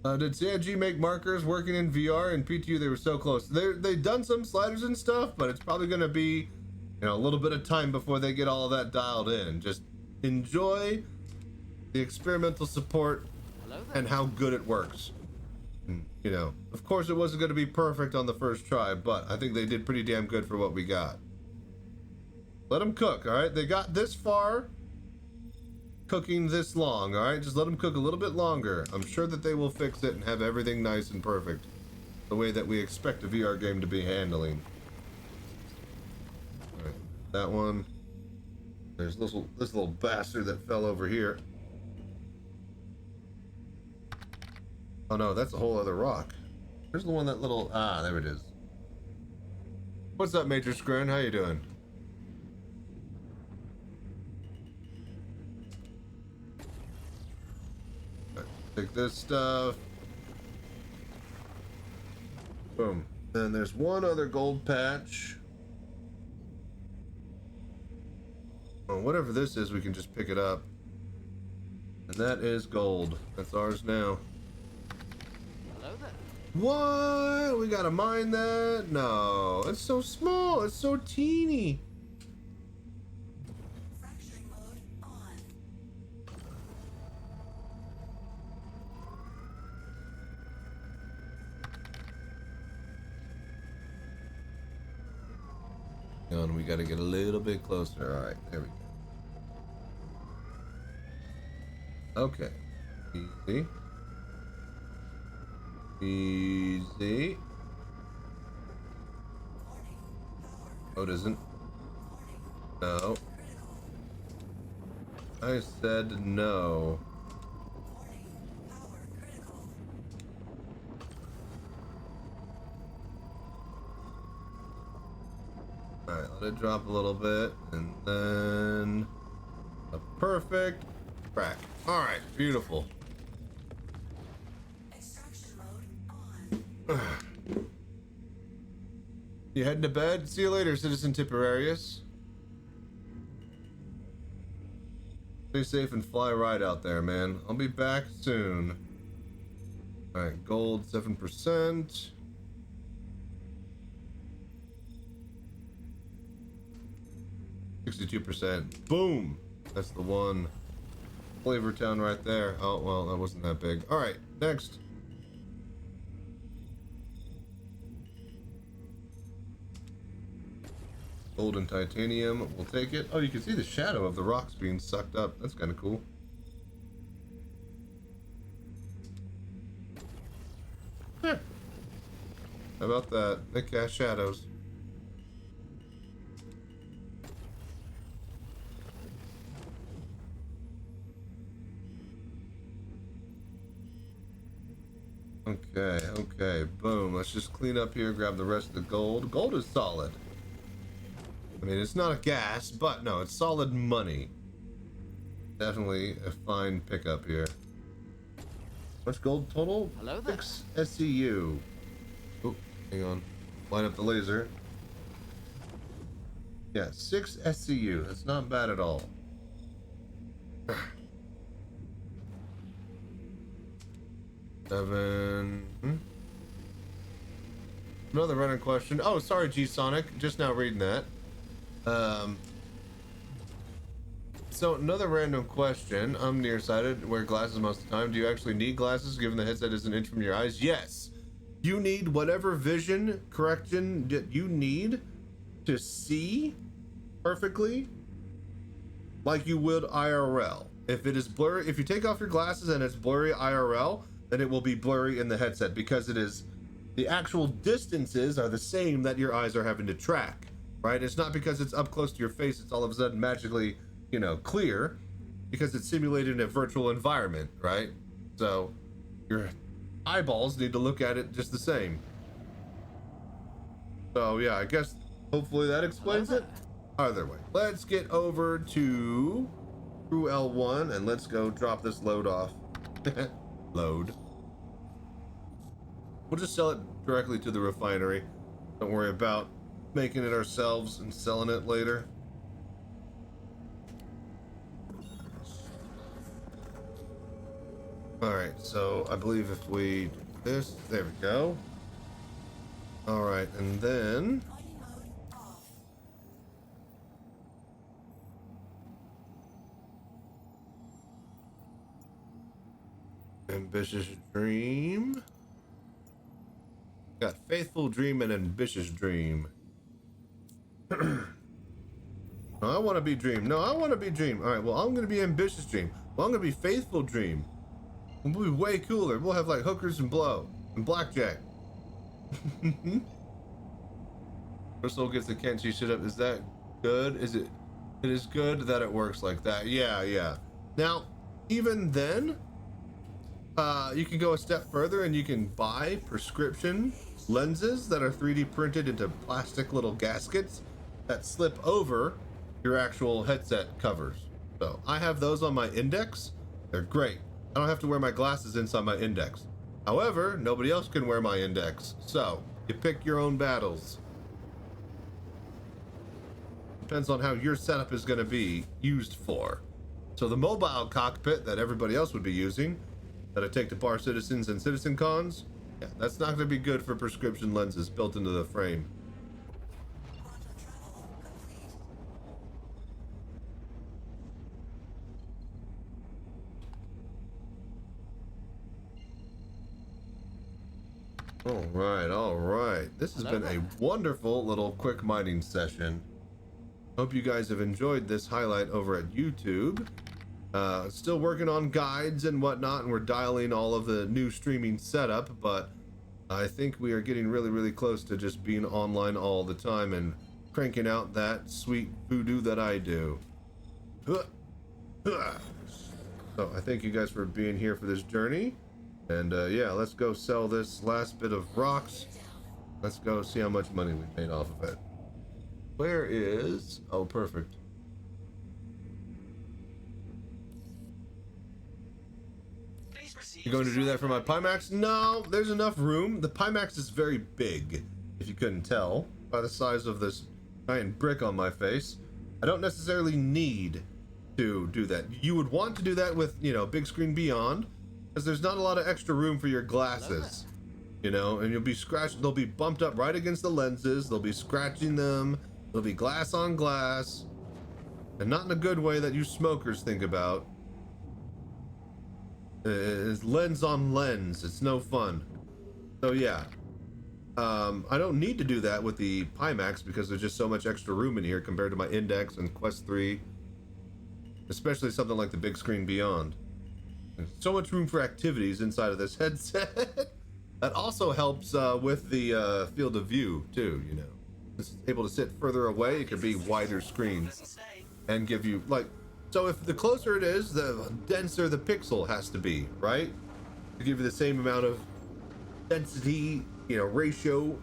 Did CIG make markers working in VR and PTU? They were so close. They've done some sliders and stuff, but it's probably going to be, you know, a little bit of time before they get all of that dialed in. Just enjoy the experimental support and how good it works. You know, of course it wasn't going to be perfect on the first try, but I think they did pretty damn good for what we got. Let them cook, all right? They got this far, cooking this long, all right? Just let them cook a little bit longer. I'm sure that they will fix it and have everything nice and perfect, the way that we expect a VR game to be handling. All right, that one. There's this little bastard that fell over here. Oh no, that's a whole other rock. There's the one that little, there it is. What's up, Major Scran? How you doing? Take this stuff. Boom. And there's one other gold patch. Oh, whatever this is, we can just pick it up. And that is gold. That's ours now. Hello there. What? We gotta mine that? No, it's so small. It's so teeny. And we gotta get a little bit closer. All right, there we go. Okay. Easy. Easy. Oh, it isn't. No. I said no. Alright, let it drop a little bit, and then a perfect crack. Alright, beautiful. You heading to bed? See you later, Citizen Tipperarius. Stay safe and fly right out there, man. I'll be back soon. Alright, gold 7%. %. Boom! That's the one. Flavor Town right there. Oh, well, that wasn't that big. Alright, next. Gold and titanium. We'll take it. Oh, you can see the shadow of the rocks being sucked up. That's kind of cool. Huh. How about that? They cast shadows. Okay, boom. Let's just clean up here, grab the rest of the gold. Gold is solid. I mean, it's not a gas, but no, it's solid money. Definitely a fine pickup here. What's gold total? Hello there. 6 SCU. Oh, hang on. Line up the laser. Yeah, 6 SCU. That's not bad at all. Seven. Another random question. Oh, sorry, G Sonic. Just now reading that. So another random question. I'm nearsighted. Wear glasses most of the time. Do you actually need glasses given the headset is an inch from your eyes? Yes. You need whatever vision correction that you need to see perfectly, like you would IRL. If it is blurry, if you take off your glasses and it's blurry IRL, then it will be blurry in the headset because it is, the actual distances are the same that your eyes are having to track, right? It's not because it's up close to your face, it's all of a sudden magically, you know, clear, because it's simulated in a virtual environment, right? So your eyeballs need to look at it just the same. So yeah, I guess hopefully that explains it. Either way, let's get over to through L1 and let's go drop this load off. Load. We'll just sell it directly to the refinery. Don't worry about making it ourselves and selling it later. All right, so I believe if we do this, there we go. All right, and then ambitious dream. Got faithful dream and ambitious dream. I want to be dream. No, I want to be dream. All right, well, I'm going to be ambitious dream. Well, I'm going to be faithful dream. We'll be way cooler. We'll have like hookers and blow and blackjack. Crystal gets the Kenshi shit up. Is that good? Is it? It is good that it works like that. Yeah, yeah. Now, even then, you can go a step further and you can buy prescription lenses that are 3D printed into plastic little gaskets that slip over your actual headset covers. So I have those on my index. They're great. I don't have to wear my glasses inside my index. However, nobody else can wear my index. So you pick your own battles. Depends on how your setup is going to be used for. So the mobile cockpit that everybody else would be using, that I take to bar citizens and Citizencons, yeah, that's not going to be good for prescription lenses built into the frame. All right. This has been a wonderful little quick mining session. Hope you guys have enjoyed this highlight over at YouTube. Still working on guides and whatnot, and we're dialing all of the new streaming setup, but I think we are getting really, really close to just being online all the time and cranking out that sweet voodoo that I do. So I thank you guys for being here for this journey. And yeah, let's go sell this last bit of rocks. Let's go see how much money we made off of it. Where is... Oh, perfect. You're going to do that for my Pimax? No, there's enough room. The Pimax is very big, if you couldn't tell, by the size of this giant brick on my face. I don't necessarily need to do that. You would want to do that with, you know, big screen beyond, because there's not a lot of extra room for your glasses, you know, and you'll be scratched. They'll be bumped up right against the lenses. They'll be scratching them. There'll be glass on glass, and not in a good way that you smokers think about. It's lens on lens. It's no fun. So yeah, I don't need to do that with the Pimax because there's just so much extra room in here compared to my Index and Quest 3, especially something like the big screen beyond. There's so much room for activities inside of this headset. That also helps with the field of view too, you know. It's able to sit further away. It could be wider screens and give you like, so if the closer it is, the denser the pixel has to be, right? To give you the same amount of density, you know, ratio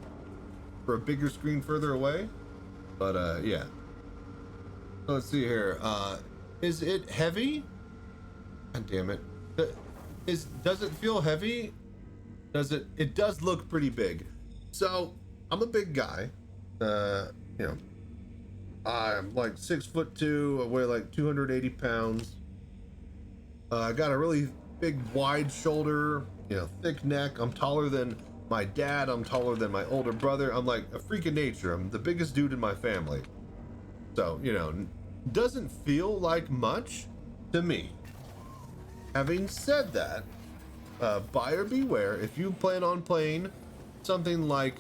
for a bigger screen further away. But yeah. So let's see here. Is it heavy? God damn it. Does it feel heavy? Does it? It does look pretty big. So I'm a big guy. You know, I'm like 6'2". I weigh like 280 pounds. I got a really big, wide shoulder, you know, thick neck. I'm taller than my dad. I'm taller than my older brother. I'm like a freak of nature. I'm the biggest dude in my family. So, you know, doesn't feel like much to me. Having said that, buyer beware. If you plan on playing something like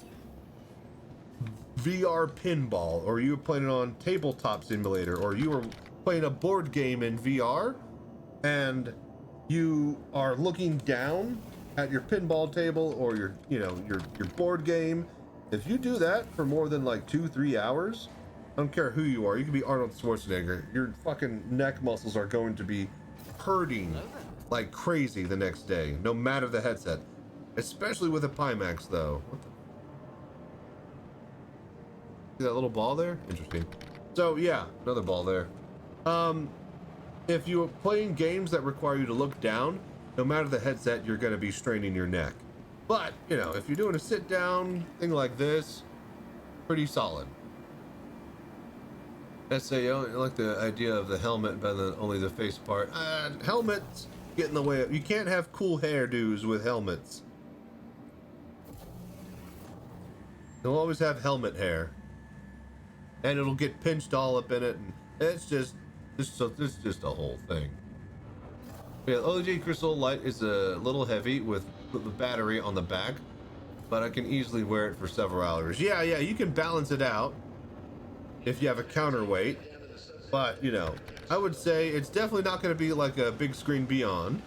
VR pinball, or you were playing on tabletop simulator, or you were playing a board game in VR, and you are looking down at your pinball table or your, you know, your board game, if you do that for more than like 2-3 hours, I don't care who you are, you could be Arnold Schwarzenegger, your fucking neck muscles are going to be hurting like crazy the next day, no matter the headset. Especially with a Pimax though. What the? See that little ball there? Interesting. So yeah, another ball there. If you're playing games that require you to look down, no matter the headset, you're going to be straining your neck. But, you know, if you're doing a sit down thing like this, pretty solid. SAO, I like the idea of the helmet better than only the face part. Helmets get in the way of, you can't have cool hairdos with helmets. You'll always have helmet hair. And it'll get pinched all up in it, and it's just a whole thing. Yeah, OG Crystal Light is a little heavy with the battery on the back, but I can easily wear it for several hours. Yeah, you can balance it out if you have a counterweight, but you know, I would say it's definitely not going to be like a big screen Beyond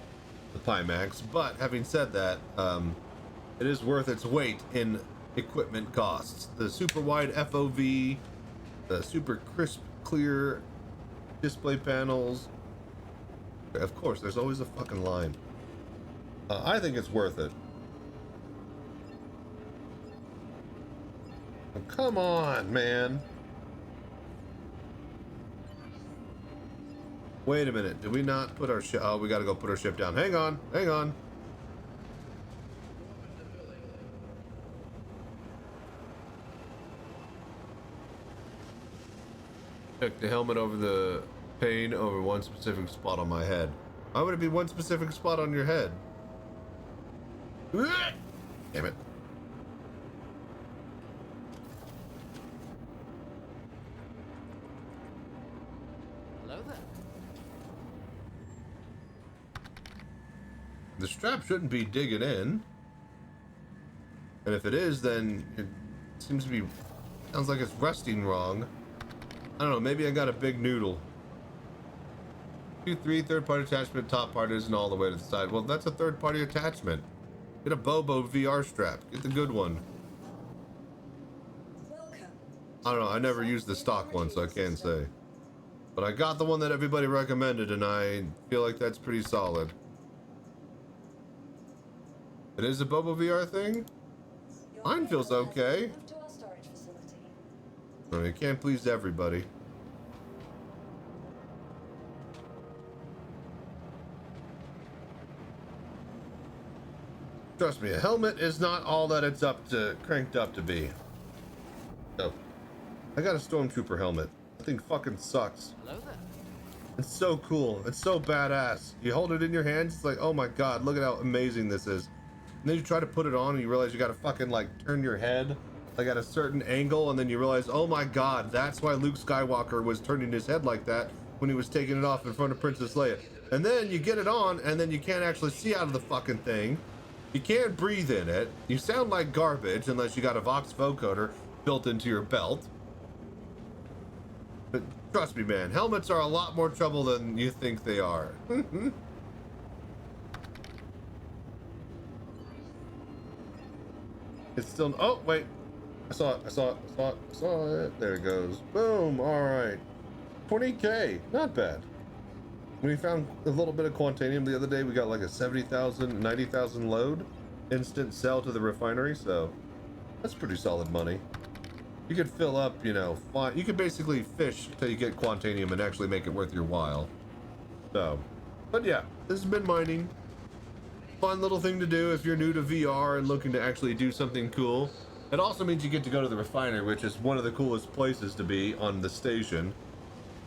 the Pimax, but having said that, it is worth its weight in equipment costs. The super wide FOV, the super crisp, clear display panels. Of course, there's always a fucking line. I think it's worth it. Oh, come on, man. Wait a minute. Did we not put our ship? Oh, we gotta go put our ship down. Hang on. Check the helmet over the pane over one specific spot on my head. Why would it be one specific spot on your head? Damn it. Hello there. The strap shouldn't be digging in. And if it is, then it seems to be... sounds like it's resting wrong. I don't know, maybe I got a big noodle. 2-3 third-party attachment, top part isn't all the way to the side. Well, that's a third-party attachment. Get a Bobo VR strap. Get the good one. I don't know, I never used the stock one, so I can't say. But I got the one that everybody recommended, and I feel like that's pretty solid. It is a Bobo VR thing? Mine feels okay. I mean, you can't please everybody. Trust me, a helmet is not all that it's cranked up to be. So, I got a Stormtrooper helmet. That thing fucking sucks. Hello there. It's so cool. It's so badass. You hold it in your hands, it's like, oh my god, look at how amazing this is. And then you try to put it on and you realize you gotta fucking like turn your head like at a certain angle, and then you realize, oh my god, that's why Luke Skywalker was turning his head like that when he was taking it off in front of Princess Leia. And then you get it on, and then you can't actually see out of the fucking thing. You can't breathe in it. You sound like garbage unless you got a Vox vocoder built into your belt. But trust me, man, helmets are a lot more trouble than you think they are. It's still... oh, wait. I saw it. There it goes. Boom. All right. 20K. Not bad. We found a little bit of Quantanium the other day. We got like a 70,000, 90,000 load instant sell to the refinery. So that's pretty solid money. You could fill up, you know, you could basically fish till you get Quantanium and actually make it worth your while. So, but yeah, this has been mining. Fun little thing to do if you're new to VR and looking to actually do something cool. It also means you get to go to the refinery, which is one of the coolest places to be on the station.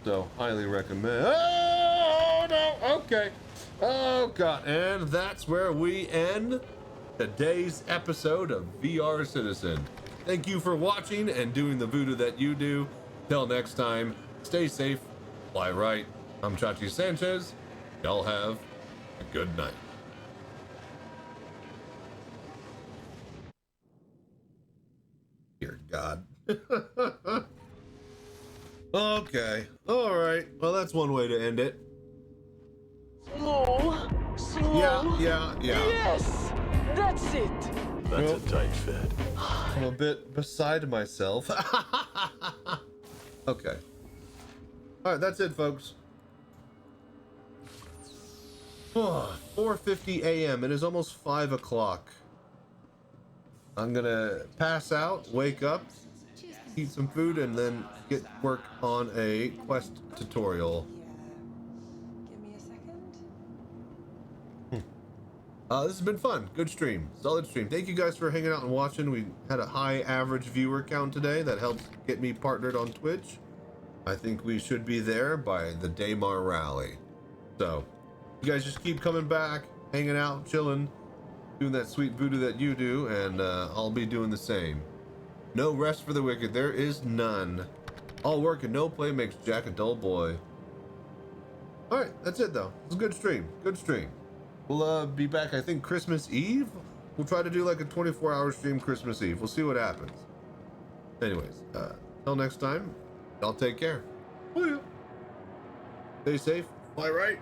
So, highly recommend. Oh, no, okay. Oh, God. And that's where we end today's episode of VR Citizen. Thank you for watching and doing the voodoo that you do. Till next time, stay safe, fly right. I'm Chachi Sanchez. Y'all have a good night. Dear God. Okay. All right. Well, that's one way to end it. Slow. Yeah. Yes, that's it. That's a tight fit. I'm a bit beside myself. Okay. All right, that's it, folks. 4:50 a.m. It is almost 5 o'clock. I'm gonna pass out, wake up, eat some food, and then get work on a quest tutorial. Give me a second. This has been fun. Good stream. Solid stream. Thank you guys for hanging out and watching. We had a high average viewer count today. That helps get me partnered on Twitch. I think we should be there by the Daymar rally. So, You guys just keep coming back, hanging out, chilling, doing that sweet voodoo that you do, and I'll be doing the same. No rest for the wicked. There is none. All work and no play makes Jack a dull boy. All right, that's it though. It's a good stream. Good stream. We'll be back, I think, Christmas Eve. We'll try to do like a 24-hour stream Christmas Eve. We'll see what happens. Anyways, till next time, y'all take care. See ya. Stay safe. Fly right.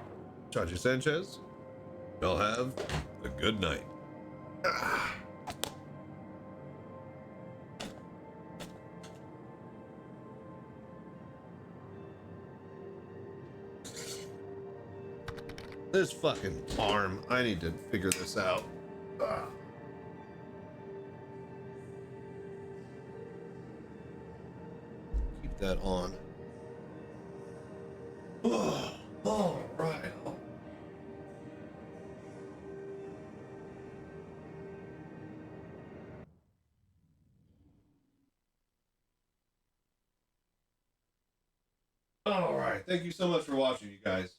Chachi Sanchez. Y'all have a good night. This fucking arm. I need to figure this out. Keep that on. All right. All right. Thank you so much for watching, you guys.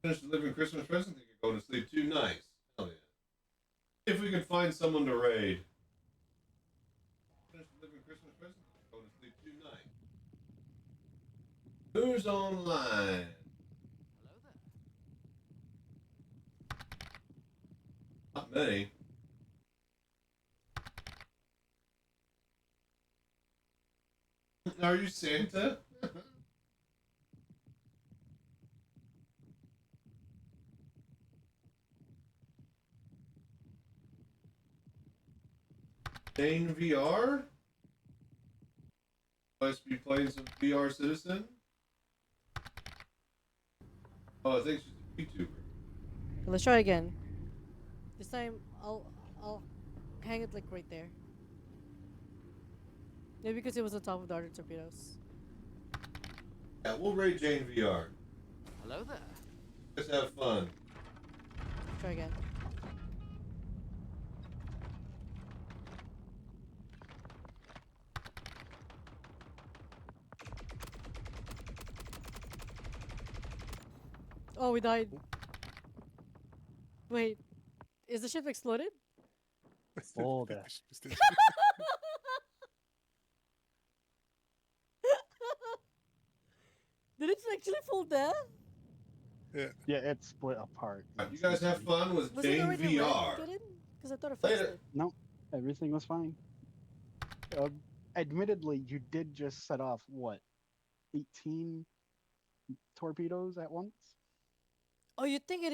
Finish delivering Christmas present, think you're going to sleep too. Nice. Hell yeah. If we can find someone to raid. Finish delivering Christmas present, think you're going to sleep too. Nice. Who's online? Not many. Are you Santa? Dane VR? Must be playing some VR Citizen? Oh, I think she's a YouTuber. Let's try again. This time I'll hang it like right there. Maybe because it was on top of the other torpedoes. Yeah, we'll raid Jane VR. Hello there. Let's have fun. Try again. Oh, we died. Wait, is the ship exploded? Oh, that. Did it actually fall down? Yeah, it split apart. You guys have fun with Jane VR. Because I thought it fixed it. No, everything was fine. Admittedly, you did just set off, what, 18 torpedoes at once? Oh, you think it